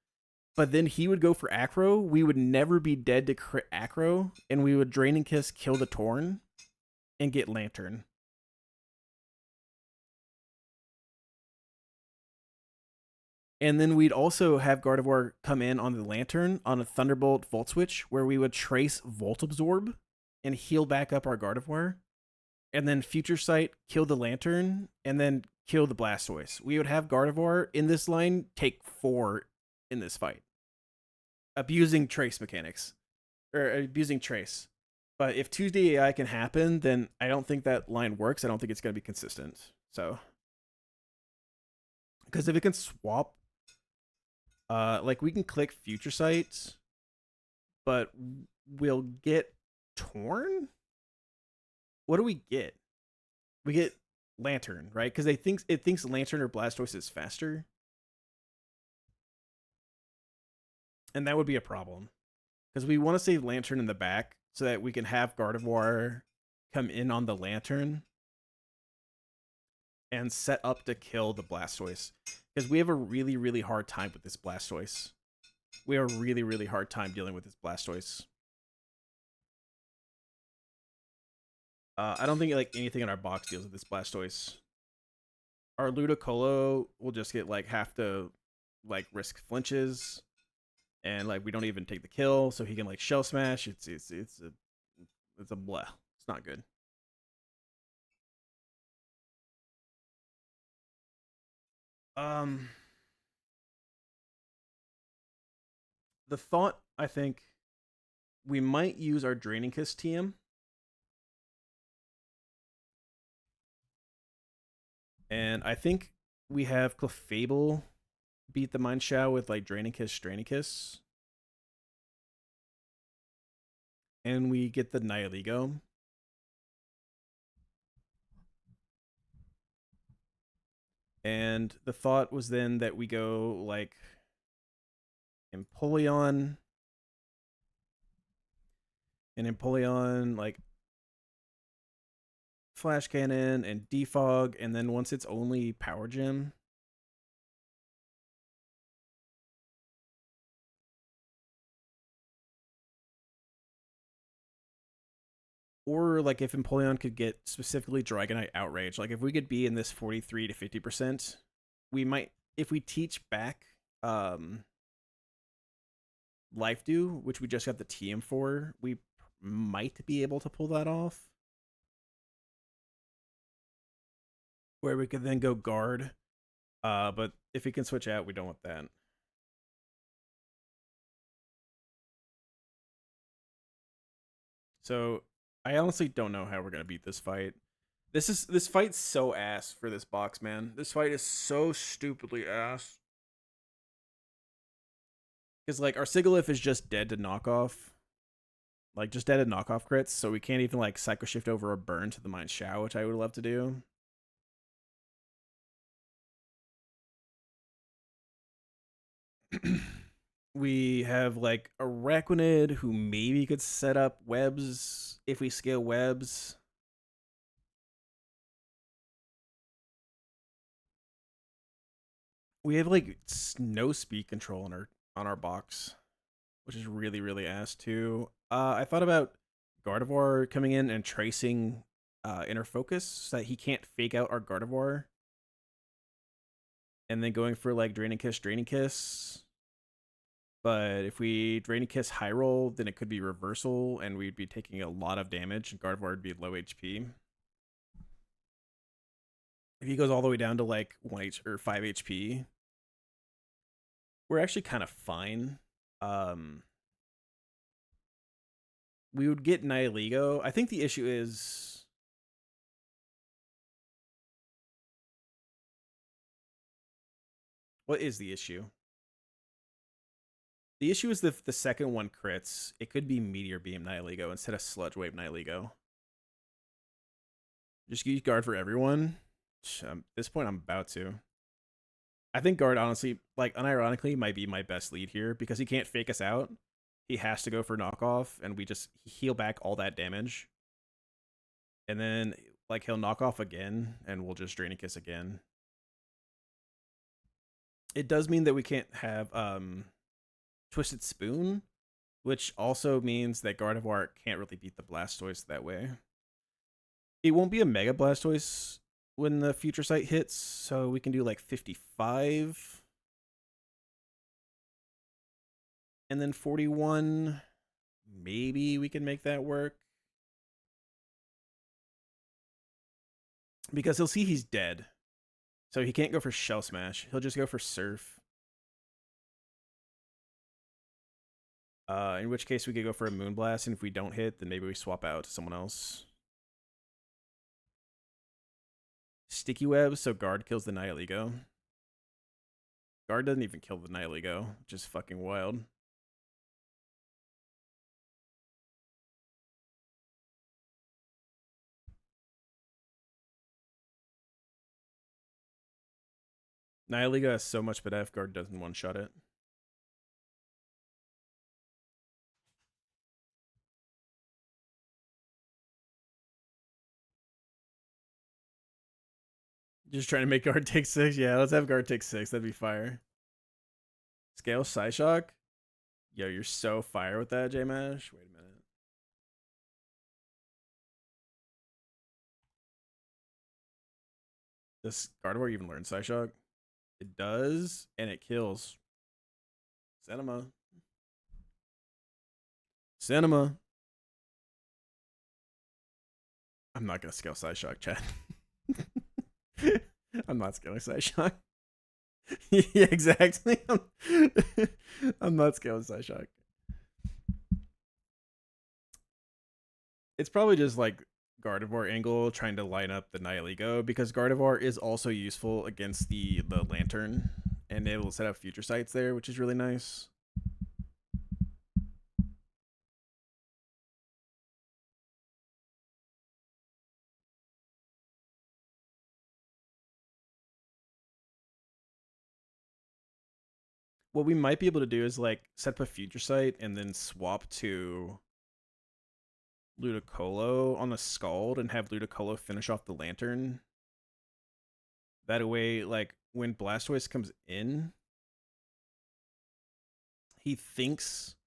but then he would go for Acro. We would never be dead to crit Acro, and we would Draining Kiss, kill the Torn, and get Lantern. And then we'd also have Gardevoir come in on the Lantern on a Thunderbolt Volt Switch, where we would Trace Volt Absorb and heal back up our Gardevoir. And then Future Sight, kill the Lantern, and then kill the Blastoise. We would have Gardevoir in this line take 4 in this fight, abusing Trace mechanics, or abusing Trace. But if Tuesday AI can happen, then I don't think that line works. I don't think it's going to be consistent. So, because if it can swap, like we can click Future Sight, but we'll get Torn. What do we get? We get Lantern, right? Because it thinks Lantern or Blastoise is faster, and that would be a problem. Because we want to save Lantern in the back so that we can have Gardevoir come in on the Lantern and set up to kill the Blastoise. Because we have a really, really hard time with this Blastoise. We have a really, really hard time dealing with this Blastoise. I don't think like anything in our box deals with this Blastoise. Our Ludicolo will just get like have to like risk flinches, and like we don't even take the kill, so he can like Shell Smash. It's a blah. It's not good. The thought, I think, we might use our Draining Kiss TM. And I think we have Clefable beat the Mind Shao with like Draining Kiss. And we get the Nihilego. And the thought was then that we go like Empoleon. And Empoleon like Flash Cannon and Defog, and then once it's only Power Gem, or like if Empoleon could get specifically Dragonite Outrage, like if we could be in this 43 to 50%, we might, if we teach back Life Dew, which we just got the TM for, we might be able to pull that off. Where we could then go guard. But if we can switch out, we don't want that. So I honestly don't know how we're gonna beat this fight. This fight's so ass for this box, man. This fight is so stupidly ass. Because like our Sigilyph is just dead to knockoff. Like just dead to knockoff crits, so we can't even like Psycho Shift over a burn to the Mind Shao, which I would love to do. We have like a Araquanid who maybe could set up webs if we scale webs. We have like no speed control on our box, which is really really ass too. I thought about Gardevoir coming in and tracing inner focus so that he can't fake out our Gardevoir, and then going for like Draining Kiss. But if we Draining Kiss high roll, then it could be reversal, and we'd be taking a lot of damage, and Gardevoir would be low HP. If he goes all the way down to like 5 HP, we're actually kind of fine. Um, we would get Nihilego. I think the issue is what is the issue? The issue is if the second one crits, it could be Meteor Beam Nihilego instead of Sludge Wave Nihilego. Just use Guard for everyone. At this point, I'm about to. I think Guard, honestly, like unironically, might be my best lead here because he can't fake us out. He has to go for knockoff, and we just heal back all that damage. And then, like, he'll knock off again, and we'll just Draining Kiss again. It does mean that we can't have Twisted Spoon, which also means that Gardevoir can't really beat the Blastoise that way. It won't be a Mega Blastoise when the Future Sight hits, so we can do like 55. And then 41. Maybe we can make that work. Because he'll see he's dead. So he can't go for Shell Smash. He'll just go for Surf. In which case we could go for a Moonblast, and if we don't hit, then maybe we swap out to someone else. Sticky Web, so Guard kills the Nihilego. Guard doesn't even kill the Nihilego, which is fucking wild. Nihilego has so much, but F Guard doesn't one-shot it. Just trying to make Guard take 6? Yeah, let's have Guard take 6. That'd be fire. Scale Psyshock? Yo, you're so fire with that, J-Mash. Wait a minute. Does Gardevoir even learn Psyshock? It does, and it kills. Cinema. Cinema. I'm not gonna scale Psyshock, chat. I'm not scaling Psyshock. Yeah, exactly. I'm not scaling Psyshock. It's probably just like Gardevoir angle trying to line up the Nihilego because Gardevoir is also useful against the Lantern, and it will set up Future Sights there, which is really nice. What we might be able to do is like set up a Future Sight and then swap to Ludicolo on the Scald and have Ludicolo finish off the Lantern. That way, like, when Blastoise comes in, he thinks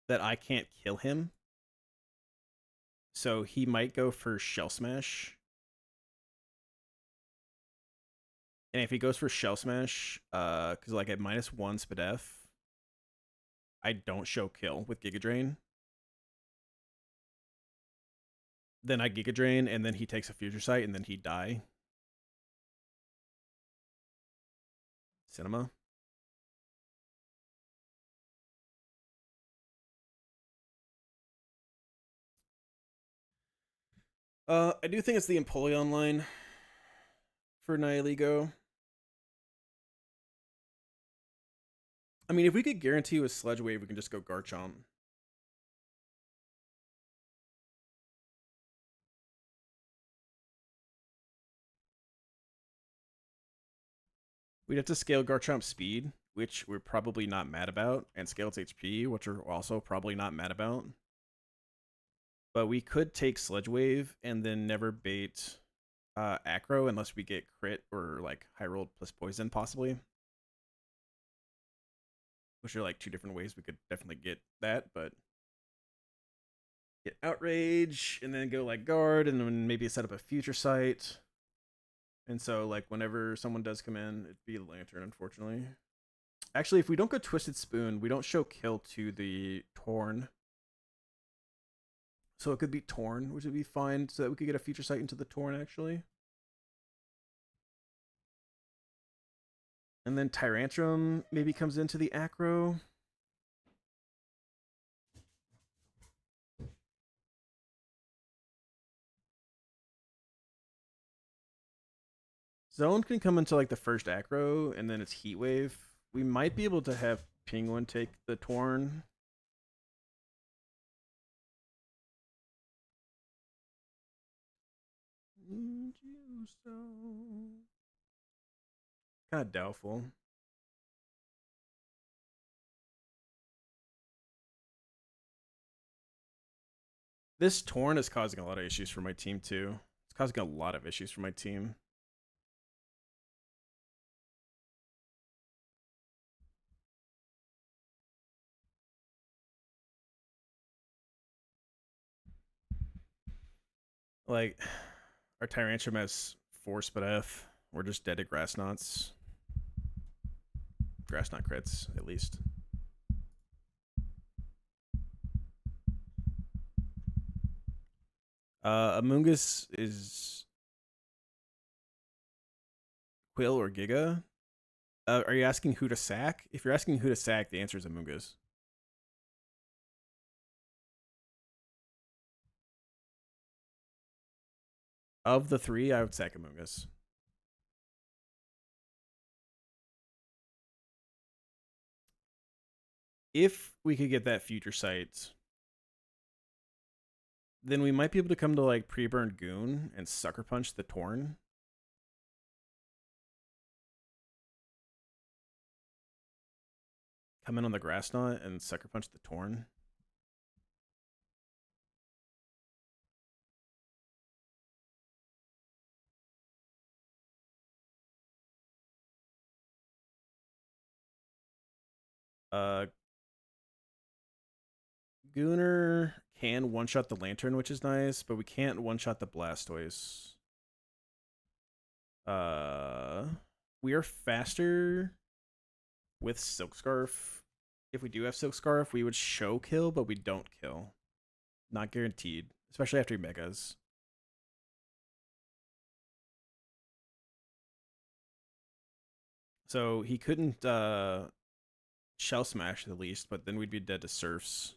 that I can't kill him. So he might go for Shell Smash. And if he goes for Shell Smash, because like at -1 Spadef, I don't show kill with Giga Drain. Then I Giga Drain, and then he takes a Future Sight, and then he die. Cinema. I do think it's the Empoleon line for Nihilego. I mean, if we could guarantee with Sludge Wave, we can just go Garchomp. We'd have to scale Garchomp's speed, which we're probably not mad about, and scale its HP, which we're also probably not mad about. But we could take Sludge Wave and then never bait Acro unless we get crit or like high rolled plus poison, possibly. which are like two different ways we could definitely get that, but get outrage and then go like guard and then maybe set up a future sight. And so like whenever someone does come in, it'd be the lantern, unfortunately. Actually, if we don't go Twisted Spoon, we don't show kill to the Torn. So it could be Torn, which would be fine, so that we could get a future sight into the Torn, actually. And then Tyrantrum maybe comes into the Acro. Zone can come into like the first Acro, and then it's Heat Wave. We might be able to have Penguin take the Torn. Kind of doubtful. This Torn is causing a lot of issues for my team too. It's causing a lot of issues for my team. Like, our Tyrantrum has 4 spit F. We're just dead to Grass Knots. Grass Knot crits, at least. Amoongus is Quill or Giga. Are you asking who to sack? If you're asking who to sack, the answer is Amoongus. Of the 3, I would sack Amoongus. If we could get that future sight, then we might be able to come to like pre-burn Goon and sucker punch the Torn. Come in on the Grass Knot and sucker punch the Torn. Gooner can one-shot the Lantern, which is nice, but we can't one-shot the Blastoise. We are faster with Silk Scarf. If we do have Silk Scarf, we would show kill, but we don't kill. Not guaranteed, especially after Megas. So he couldn't Shell Smash at least, but then we'd be dead to Surfs.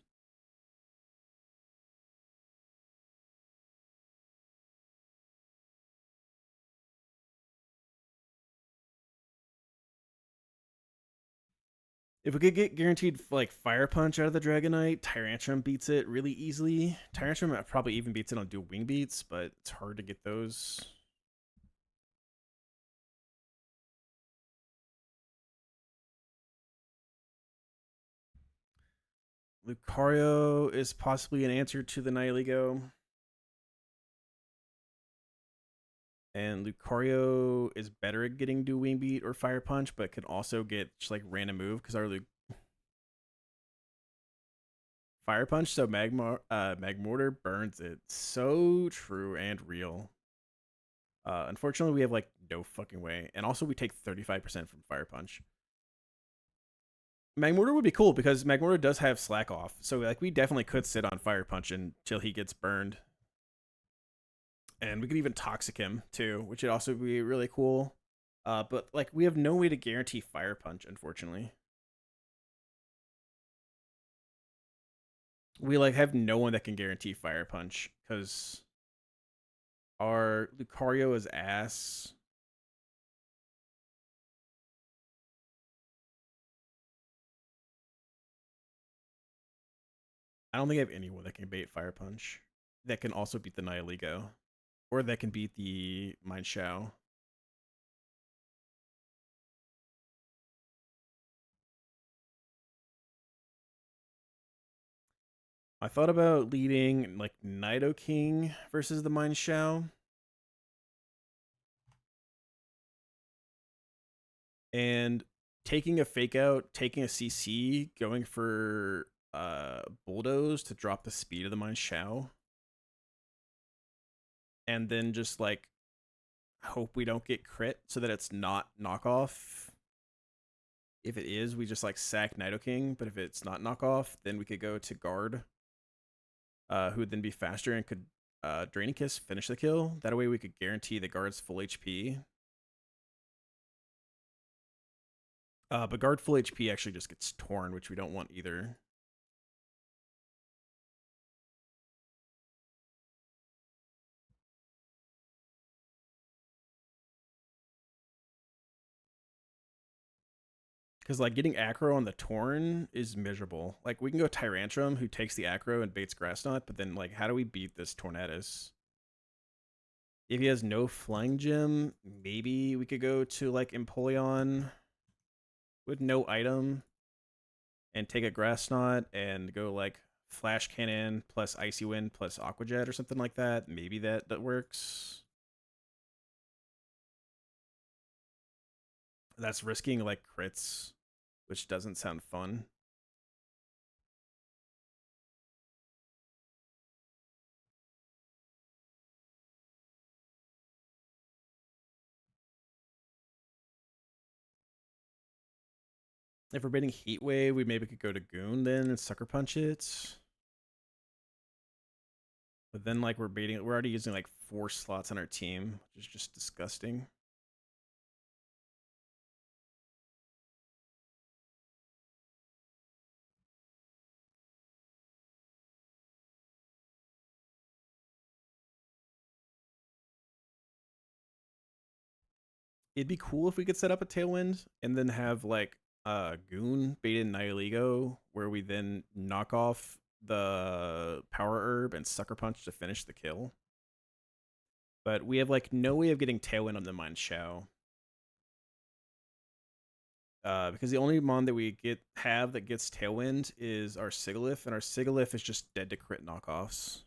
If we could get guaranteed like Fire Punch out of the Dragonite, Tyrantrum beats it really easily. Tyrantrum probably even beats it on dual Wing Beats, but it's hard to get those. Lucario is possibly an answer to the Nihilego. And Lucario is better at getting dual Wing Beat or Fire Punch, but can also get just like random move because our Fire Punch, so Magmortar burns it. So true and real. Unfortunately, we have like no fucking way. And also we take 35% from Fire Punch. Magmortar would be cool because Magmortar does have Slack Off. So like we definitely could sit on Fire Punch until he gets burned. And we could even Toxic him too, which would also be really cool. But like we have no way to guarantee Fire Punch, unfortunately. We like have no one that can guarantee Fire Punch because our Lucario is ass. I don't think I have anyone that can bait Fire Punch that can also beat the Nihilego or that can beat the Mind Shao. I thought about leading like Nidoking versus the Mind Shao. And taking a fake out, taking a CC, going for bulldoze to drop the speed of the mine shao, and then just like hope we don't get crit so that it's not knockoff. If it is, we just like sack Nidoking, but if it's not knockoff, then we could go to guard, who would then be faster and could Draining Kiss finish the kill. That way we could guarantee the guard's full HP. But guard full HP actually just gets torn, which we don't want either. Because like getting aggro on the Torn is miserable. Like we can go Tyrantrum, who takes the aggro and baits Grass Knot, but then like how do we beat this Tornadus? If he has no Flying Gem, maybe we could go to like Empoleon with no item and take a Grass Knot and go like Flash Cannon plus Icy Wind plus Aqua Jet or something like that. Maybe that works. That's risking like crits, which doesn't sound fun. If we're baiting Heat Wave, we maybe could go to Goon then and Sucker Punch it. But then like we're already using like 4 slots on our team, which is just disgusting. It'd be cool if we could set up a Tailwind and then have like Goon baited Nihilego, where we then knock off the Power Herb and Sucker Punch to finish the kill. But we have like no way of getting Tailwind on the Mind Shao. Because the only mon that we have that gets Tailwind is our Sigilyph, and our Sigilyph is just dead to crit knockoffs,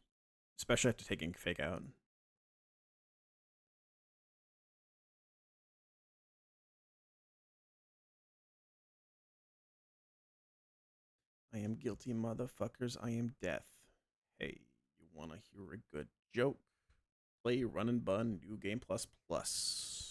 especially after taking Fake Out. I am guilty, motherfuckers. I am death. Hey, you wanna hear a good joke? Play Run and Bun New Game Plus Plus.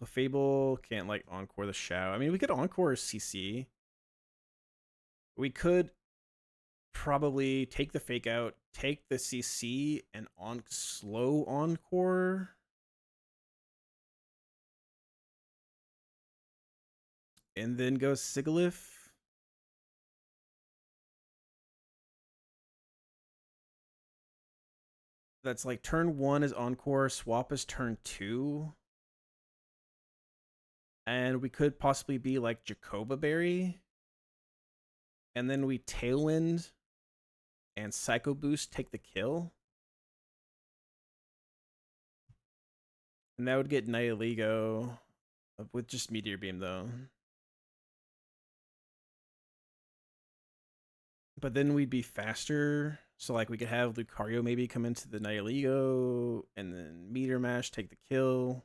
Clefable can't like encore the Shao. I mean, we could encore CC. We could probably take the Fake Out, take the CC, and slow encore. And then go Sigilyph. That's like turn 1 is encore, swap is turn 2. And we could possibly be like Jacoba Berry. And then we Tailwind and Psycho Boost take the kill. And that would get Nihilego with just Meteor Beam though. But then we'd be faster. So like we could have Lucario maybe come into the Nihilego and then Meteor Mash take the kill.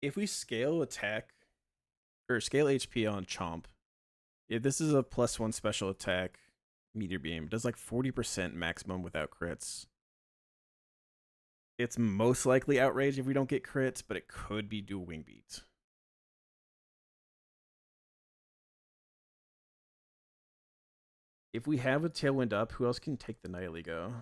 If we scale attack or scale HP on Chomp, if this is a +1 special attack, Meteor Beam does like 40% maximum without crits. It's most likely Outrage if we don't get crits, but it could be Dual Wing Beat. If we have a Tailwind up, who else can take the Nihilego?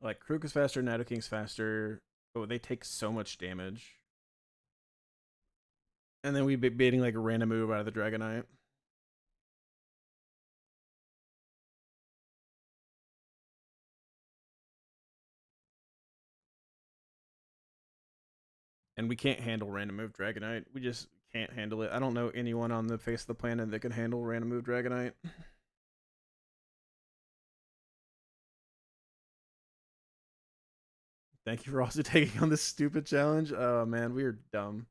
Like Krook is faster, Nidoking's faster. Oh, they take so much damage. And then we'd be baiting like a random move out of the Dragonite. And we can't handle random move Dragonite. We just can't handle it. I don't know anyone on the face of the planet that can handle random move Dragonite. Thank you for also taking on this stupid challenge. Oh man, we are dumb.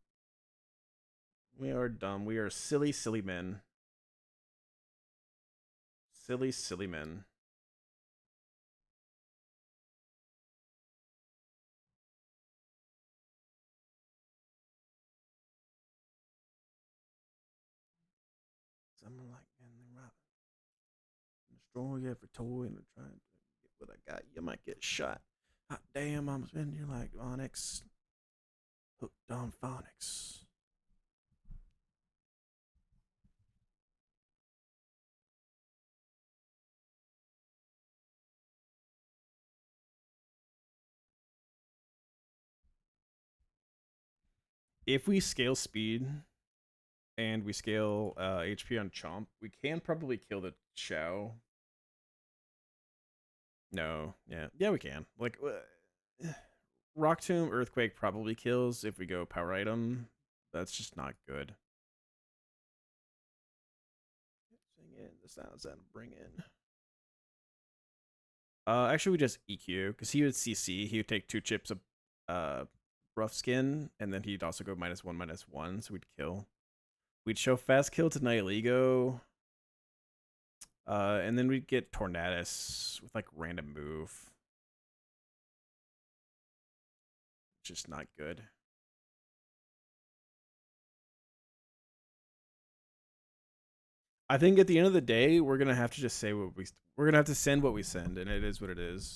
We are dumb. We are silly, silly men. Silly, silly men. Someone like destroy every toy and trying to get what I got. You might get shot. Hot damn, I'm spending you like Onyx. Hooked on phonics. If we scale speed and we scale HP on Chomp, we can probably kill the Chow. No, yeah, we can. Like, Rock Tomb, Earthquake probably kills if we go Power Item. That's just not good. Sing in the sounds that bring in. Actually, we just EQ because he would CC. He would take 2 chips of rough skin, and then he'd also go -1/-1, so we'd kill. We'd show fast kill to Nihilego. And then we'd get Tornadus with like random move. Just not good. I think at the end of the day, we're gonna have to just say we're gonna have to send what we send, and it is what it is.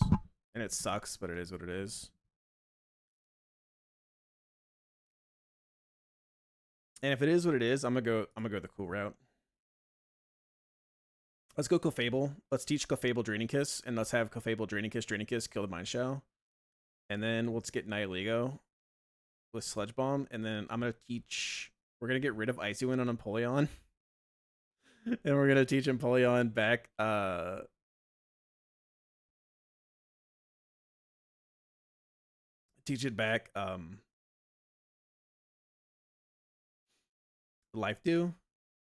And it sucks, but it is what it is. And if it is what it is, I'm gonna go the cool route. Let's go Clefable. Let's teach Clefable Draining Kiss, and let's have Clefable Draining Kiss kill the Mind Shell. And then let's get Nihilego with Sludge Bomb, and then I'm gonna teach. We're gonna get rid of Icy Wind on Empoleon. And we're gonna teach Empoleon back teach it back Life Dew.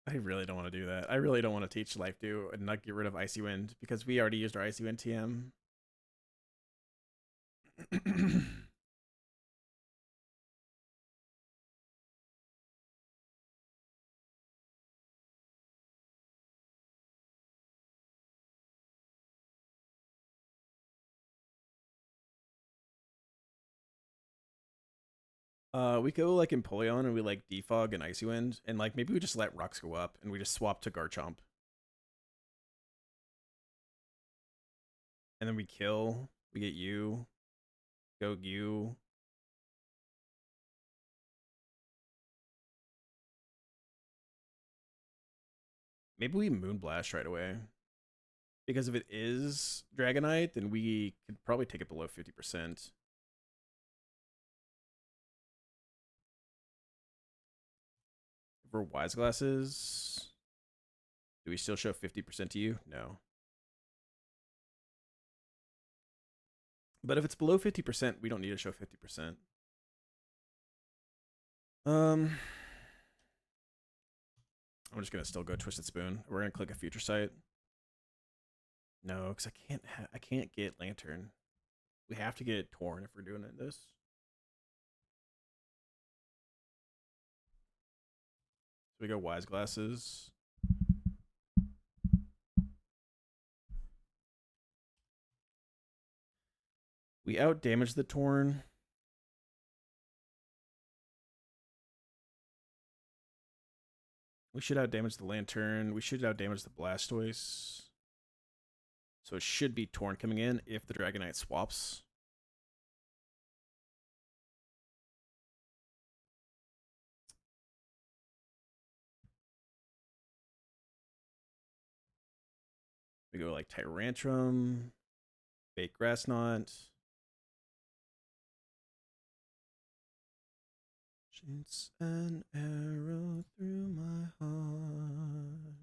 I really don't want to do that. I really don't want to teach Life Dew and not get rid of Icy Wind because we already used our Icy Wind TM. We go like Empoleon and we like Defog and Icy Wind, and like maybe we just let rocks go up and we just swap to Garchomp. And then we kill, we get you, go you. Maybe we Moonblast right away. Because if it is Dragonite, then we could probably take it below 50%. For Wise Glasses, do we still show 50% to you? No. But if it's below 50%, we don't need to show 50%. I'm just gonna still go Twisted Spoon. We're gonna click a future site. No, because I can't get Lantern. We have to get Torn if we're doing this. So we go Wise Glasses. We out damage the Torn. We should out damage the Lantern. We should out damage the Blastoise. So it should be Torn coming in if the Dragonite swaps. We go like Tyrantrum, Fake Grass Knot. Shoots an arrow through my heart.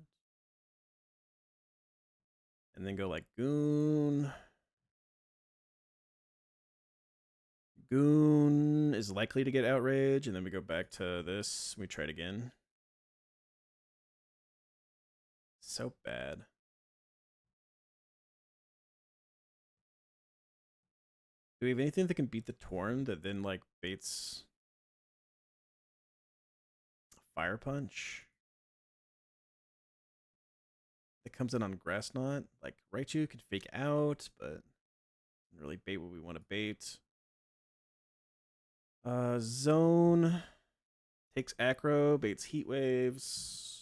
And then go like Goon. Zone is likely to get outrage, and then we go back to this. We try it again. So bad. Do we have anything that can beat the Torn that then like baits Fire Punch? That comes in on Grass Knot. Like Raichu could fake out, but doesn't really bait what we want to bait. Zone takes Acro, baits Heat Waves.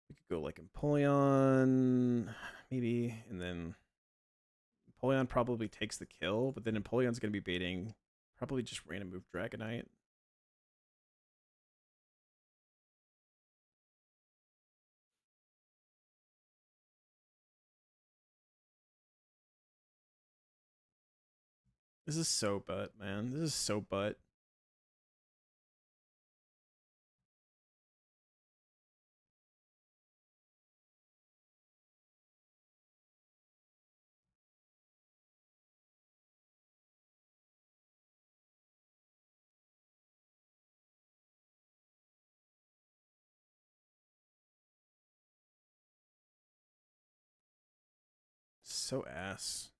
We could go like Empoleon, maybe, and then Empoleon probably takes the kill, but then Empoleon's going to be baiting probably just random move Dragonite. This is so butt, man. This is so butt. So ass.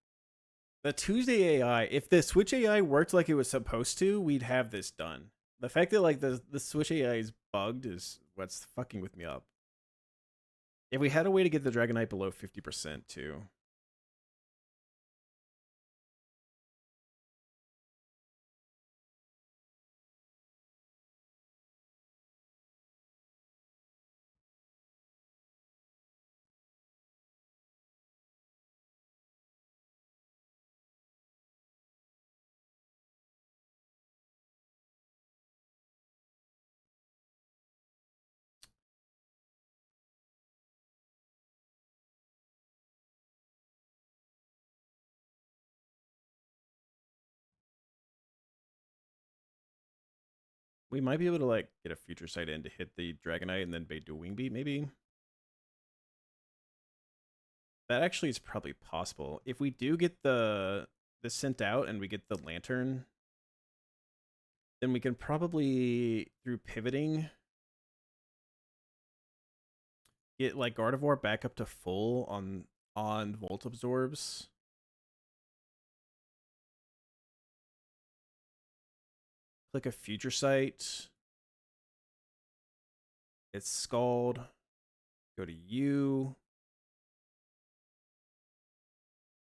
The Tuesday AI, if the Switch AI worked like it was supposed to, we'd have this done. The fact that like the Switch AI is bugged is what's fucking with me up. If we had a way to get the Dragonite below 50% too. We might be able to like get a future sight in to hit the Dragonite and then bait do a Wing Beat maybe. That actually is probably possible. If we do get the sent out and we get the Lantern, then we can probably through pivoting get like Gardevoir back up to full on Volt Absorbs. Click a future sight. It's Scald. Go to U.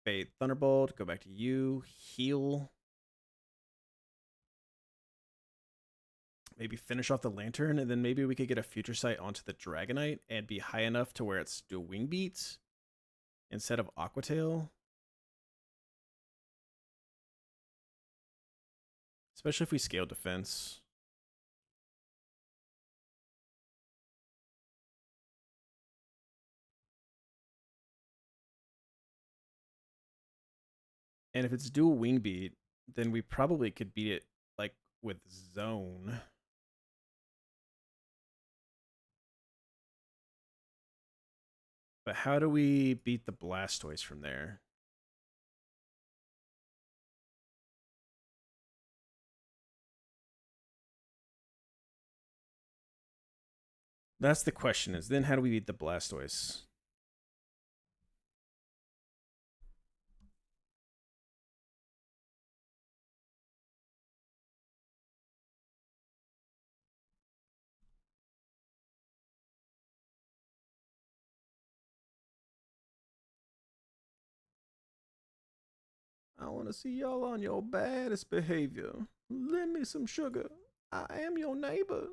Bait Thunderbolt. Go back to U. Heal. Maybe finish off the Lantern, and then maybe we could get a future sight onto the Dragonite and be high enough to where it's do a Wing Beat instead of Aqua Tail. Especially if we scale defense. And if it's dual Wing Beat, then we probably could beat it like with Zone. But how do we beat the Blastoise from there? That's the question, is then how do we beat the Blastoise? I want to see y'all on your baddest behavior. Lend me some sugar. I am your neighbor.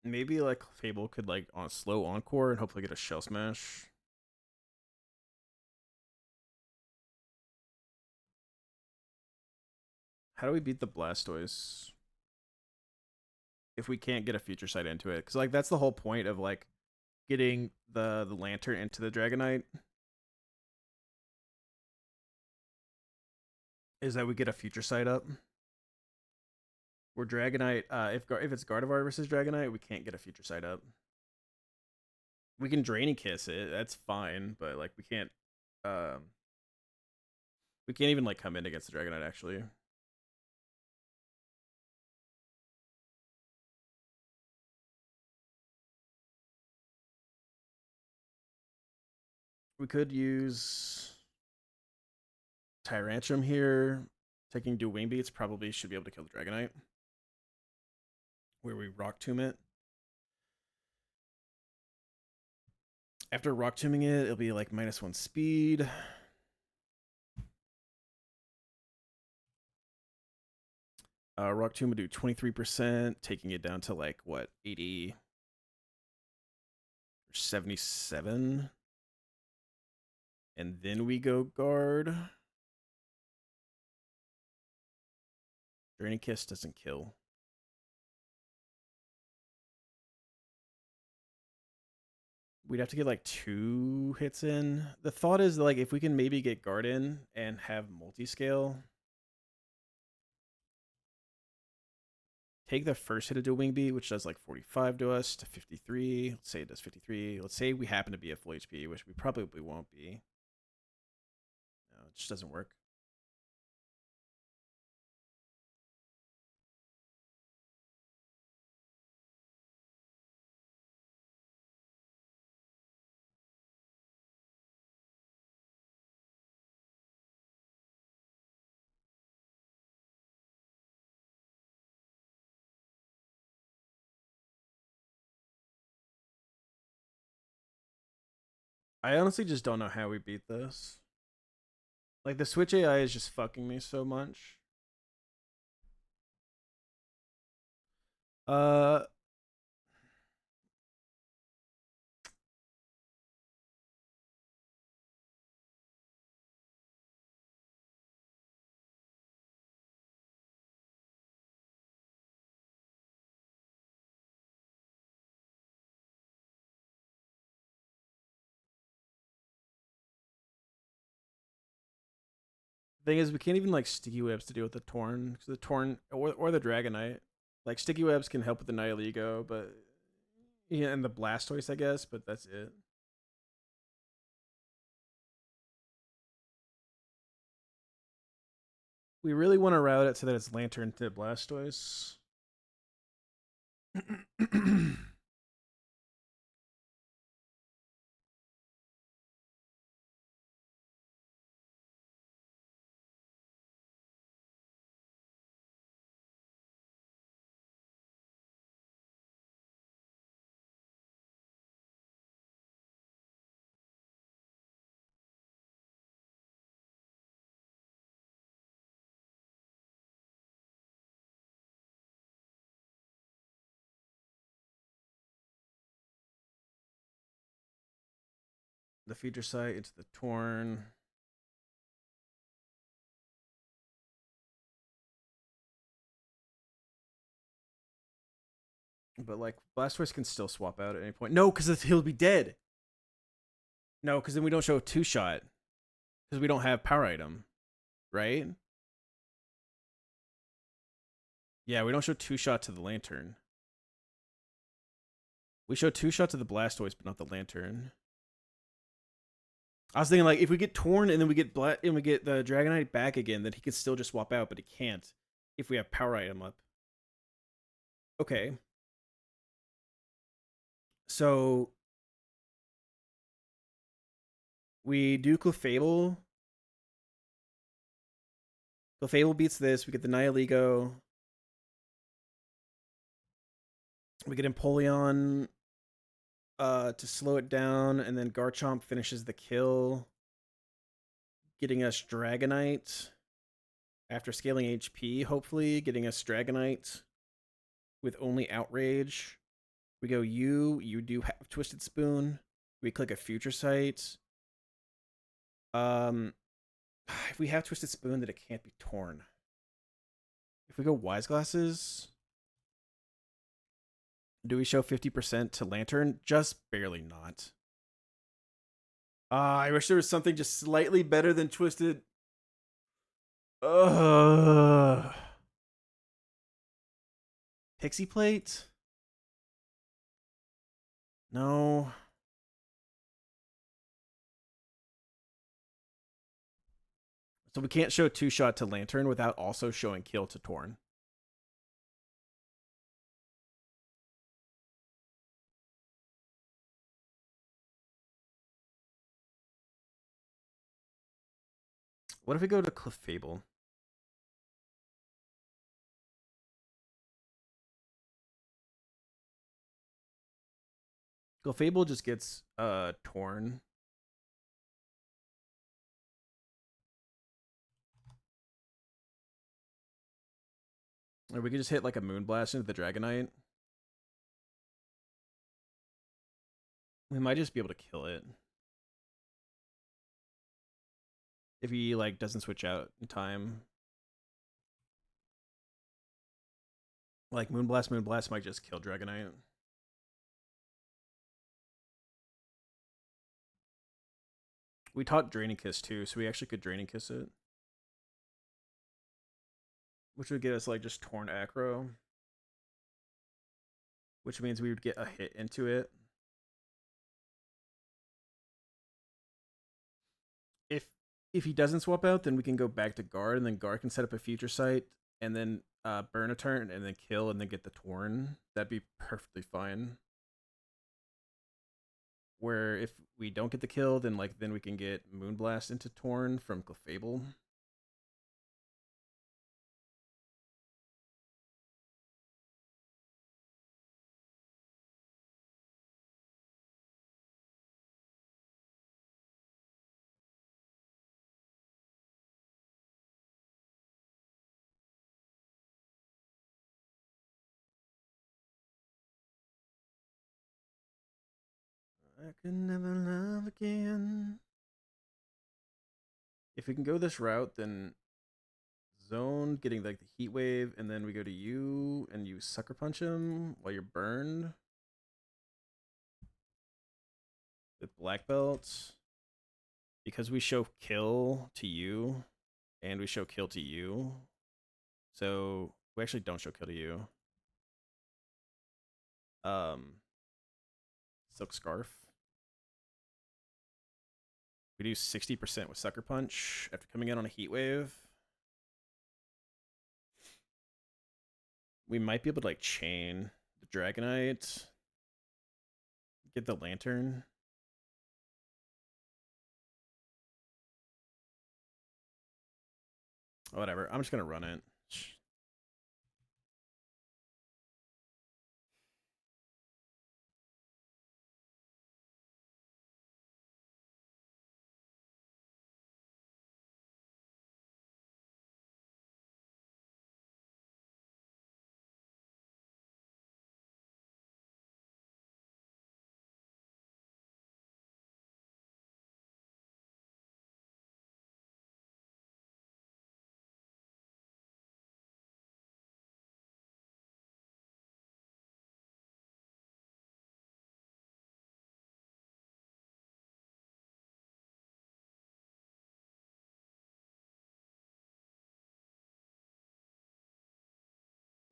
Maybe like Fable could like on a slow encore and hopefully get a Shell Smash. How do we beat the Blastoise? If we can't get a future sight into it, because like that's the whole point of like getting the lantern into the Dragonite is that we get a future sight up. Where Dragonite, if it's Gardevoir versus Dragonite, we can't get a future sight up. We can Drainy Kiss it, that's fine, but like we can't even like come in against the Dragonite actually. We could use Tyrantrum here. Taking dual Wing Beats probably should be able to kill the Dragonite. Where we Rock Tomb it. After Rock Tombing it, it'll be like -1 speed. Rock Tomb would do 23%, taking it down to like what, 80 or 77. And then we go guard. Drainy Kiss doesn't kill. We'd have to get like 2 hits in. The thought is like if we can maybe get guard in and have multi-scale. Take the first hit of dual Wing Beat, which does like 45 to us, to 53. Let's say it does 53. Let's say we happen to be at full HP, which we probably won't be. No, it just doesn't work. I honestly just don't know how we beat this. Like the Switch AI is just fucking me so much. Uh thing is we can't even like sticky webs to deal with the Torn, because the Torn or the Dragonite. Like sticky webs can help with the Nihilego, but yeah, and the Blastoise, I guess, but that's it. We really want to route it so that it's Lantern to Blastoise. The future sight into the Torn. But like Blastoise can still swap out at any point. No, because he'll be dead. No, because then we don't show a 2-shot. Because we don't have power item. Right? Yeah, we don't show 2-shot to the Lantern. We show 2-shot to the Blastoise, but not the Lantern. I was thinking like if we get Torn and then we get the Dragonite back again, then he could still just swap out, but he can't if we have power item up. Okay. So we do Clefable. Clefable beats this. We get the Nihilego. We get Empoleon to slow it down, and then Garchomp finishes the kill, getting us Dragonite after scaling HP, hopefully, getting us Dragonite with only Outrage. We go you do have Twisted Spoon. We click a Future Sight. If we have Twisted Spoon, then it can't be Torn. If we go Wise Glasses, Do we show 50% to Lantern? Just barely not. I wish there was something just slightly better than Twisted. Ugh. Pixie Plate? No. So we can't show two shot to Lantern without also showing kill to Torn. What if we go to Clefable? Clefable just gets Torn. Or we could just hit like a Moonblast into the Dragonite. We might just be able to kill it. If he like doesn't switch out in time. Like Moonblast might just kill Dragonite. We taught Draining Kiss too, so we actually could Draining Kiss it. Which would get us like just Torn Acro. Which means we would get a hit into it. If he doesn't swap out, then we can go back to Guard, and then Guard can set up a Future Sight, and then burn a turn, and then kill, and then get the Torn. That'd be perfectly fine. Where if we don't get the kill, then we can get Moonblast into Torn from Clefable. I could never love again. If we can go this route, then Zone, getting like the Heat Wave, and then we go to you, and you Sucker Punch him while you're burned. With Black Belts. Because we show kill to you, and we show kill to you. So, we actually don't show kill to you. Silk Scarf. We do 60% with Sucker Punch after coming in on a Heat Wave. We might be able to like chain the Dragonite. Get the Lantern. Whatever. I'm just gonna run it.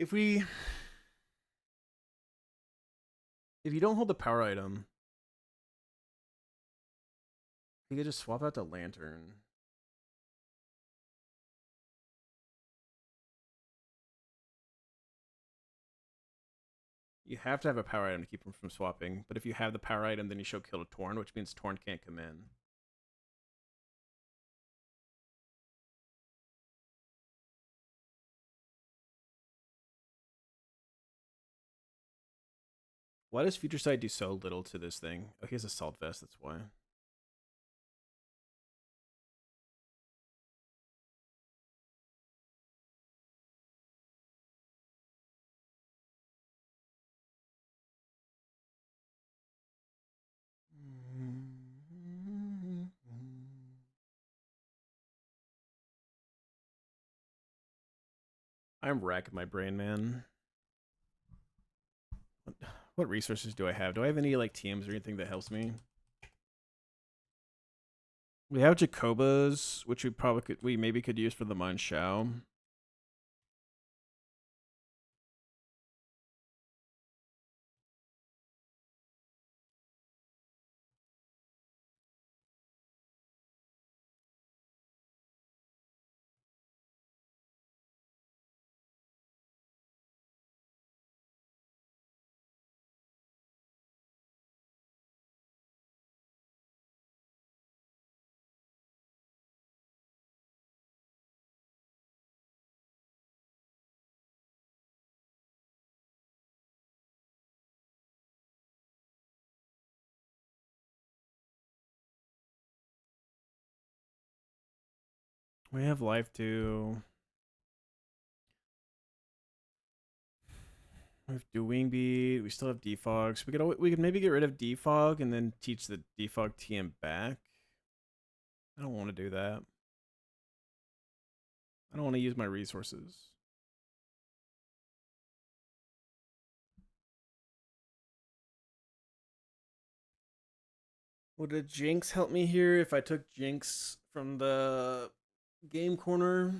If you don't hold the power item, you could just swap out the Lantern. You have to have a power item to keep him from swapping, but if you have the power item, then you show kill to Torn, which means Torn can't come in. Why does Future Sight do so little to this thing? Oh, he has Assault Vest, that's why. I'm racking my brain, man. What resources do I have? Do I have any like TMs or anything that helps me? We have Jacobas, which we maybe could use for the Mine Shao. We have life too. We have Doing Beat. We still have Defogs. We could maybe get rid of Defog and then teach the Defog TM back. I don't want to do that. I don't want to use my resources. Would a Jinx help me here if I took Jinx from the game corner?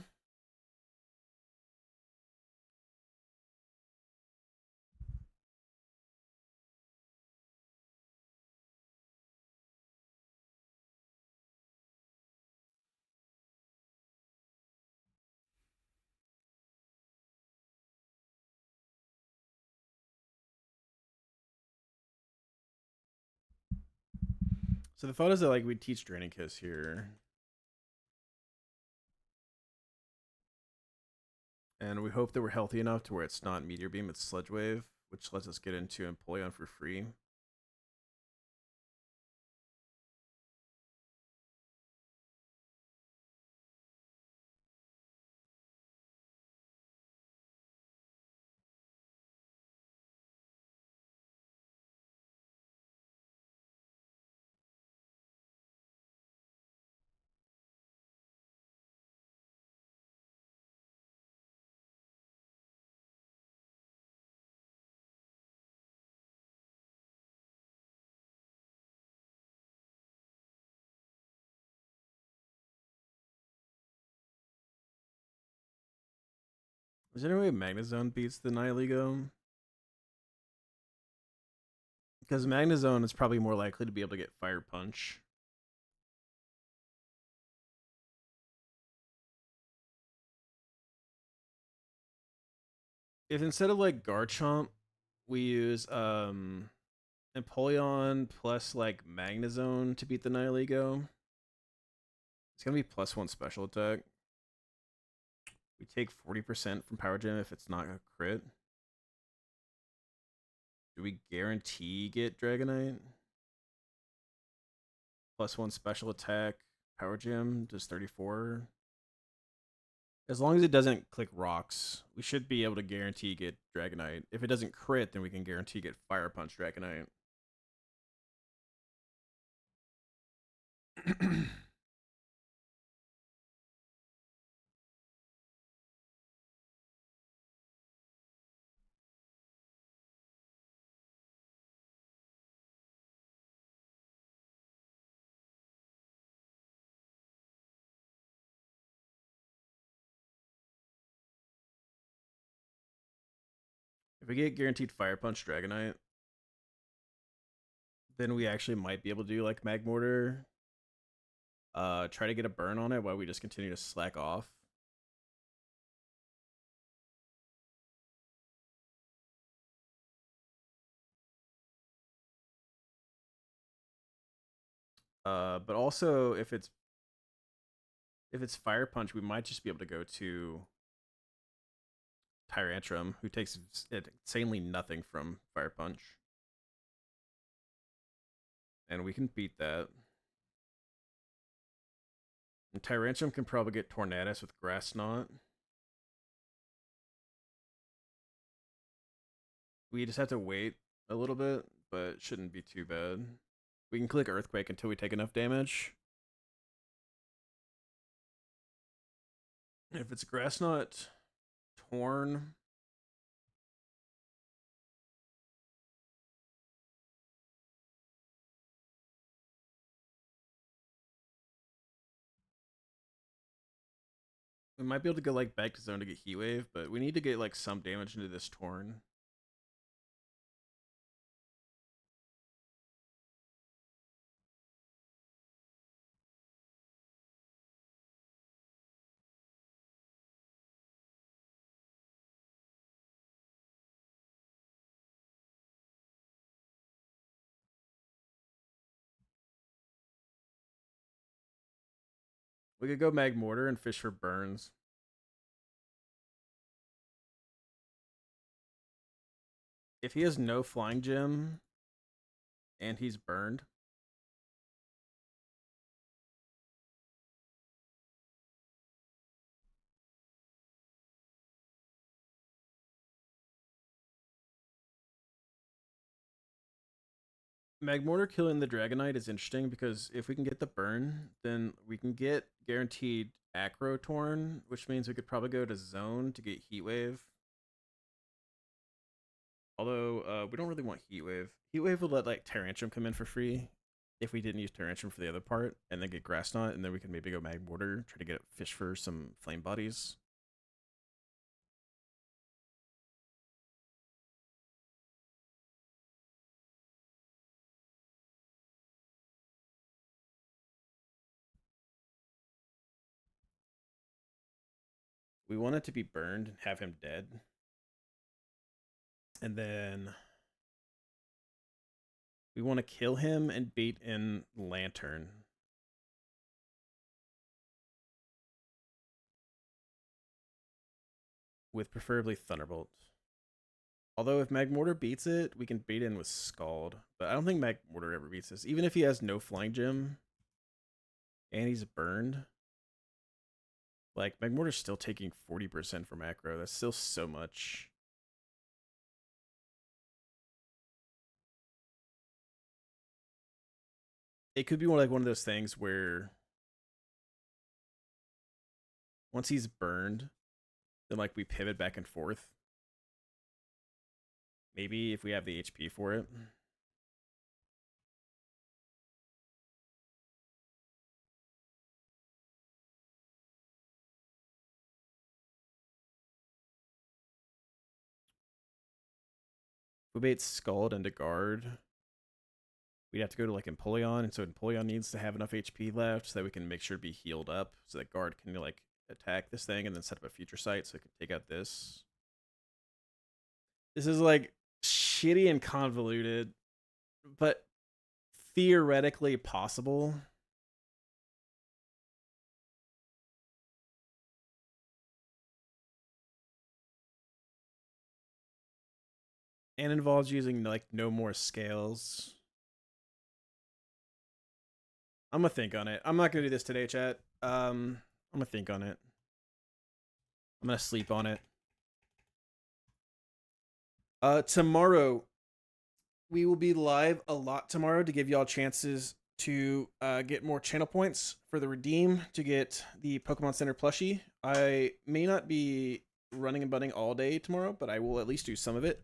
So the thought is that like we'd teach Draining Kiss here. And we hope that we're healthy enough to where it's not Meteor Beam, it's Sledge Wave, which lets us get into Empoleon for free. Is there any way Magnezone beats the Nihilego? Because Magnezone is probably more likely to be able to get Fire Punch. If instead of like Garchomp, we use Empoleon plus like Magnezone to beat the Nihilego, it's gonna be +1 special attack. We take 40% from Power Gem if it's not a crit. Do we guarantee get Dragonite? +1 special attack. Power Gem does 34. As long as it doesn't click rocks, we should be able to guarantee get Dragonite. If it doesn't crit, then we can guarantee get Fire Punch Dragonite. If we get guaranteed Fire Punch Dragonite, then we actually might be able to do like Magmortar. Try to get a burn on it while we just continue to slack off. But also if it's Fire Punch, we might just be able to go to Tyrantrum, who takes insanely nothing from Fire Punch. And we can beat that. And Tyrantrum can probably get Tornadus with Grass Knot. We just have to wait a little bit, but it shouldn't be too bad. We can click Earthquake until we take enough damage. If it's Grass Knot, Torn, We might be able to go like back to zone to get Heat Wave, but we need to get like some damage into this Torn. We could go Mag Mortar and fish for burns. If he has no Flying Gem and he's burned, Magmortar killing the Dragonite is interesting because if we can get the burn, then we can get guaranteed Acro Torn, which means we could probably go to Zone to get Heat Wave. Although we don't really want Heat Wave. Heat Wave would let like Tyrantrum come in for free if we didn't use Tyrantrum for the other part, and then get Grass Knot, and then we can maybe go Magmortar, try to get fish for some Flame Bodies. We want it to be burned and have him dead. And then we want to kill him and bait in Lantern. With preferably Thunderbolt. Although if Magmortar beats it, we can bait in with Scald. But I don't think Magmortar ever beats this. Even if he has no Flying Gem and he's burned, like Magmortar's still taking 40% from Acro. That's still so much. It could be one of those things where once he's burned, then like we pivot back and forth. Maybe if we have the HP for it. If we bait Scald into guard, we'd have to go to like Empoleon, and so Empoleon needs to have enough HP left so that we can make sure to be healed up, so that guard can like attack this thing and then set up a future sight so it can take out this. This is like shitty and convoluted, but theoretically possible. And involves using like no more scales. I'm gonna think on it. I'm not gonna do this today, chat. I'm gonna think on it. I'm gonna sleep on it. Tomorrow we will be live a lot tomorrow to give y'all chances to get more channel points for the redeem to get the Pokemon Center plushie. I may not be running and bunning all day tomorrow, but I will at least do some of it.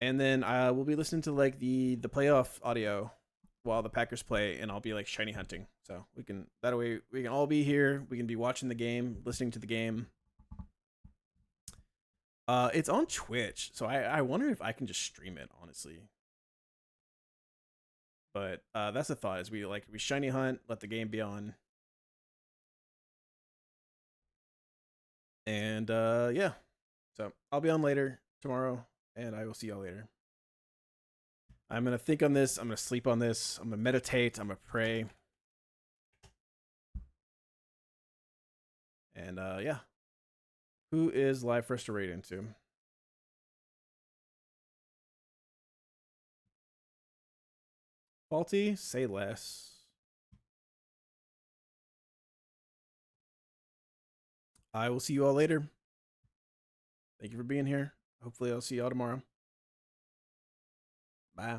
And then we'll be listening to like the playoff audio while the Packers play, and I'll be like shiny hunting. So we can that way we can all be here. We can be watching the game, listening to the game. It's on Twitch, so I wonder if I can just stream it, honestly. But that's the thought: is we shiny hunt, let the game be on, and yeah. So I'll be on later tomorrow, and I will see y'all later. I'm gonna think on this. I'm gonna sleep on this. I'm gonna meditate. I'm gonna pray, and yeah. Who is live for us to raid into? Faulty, say less. I will see you all later. Thank you for being here. Hopefully, I'll see y'all tomorrow. Bye.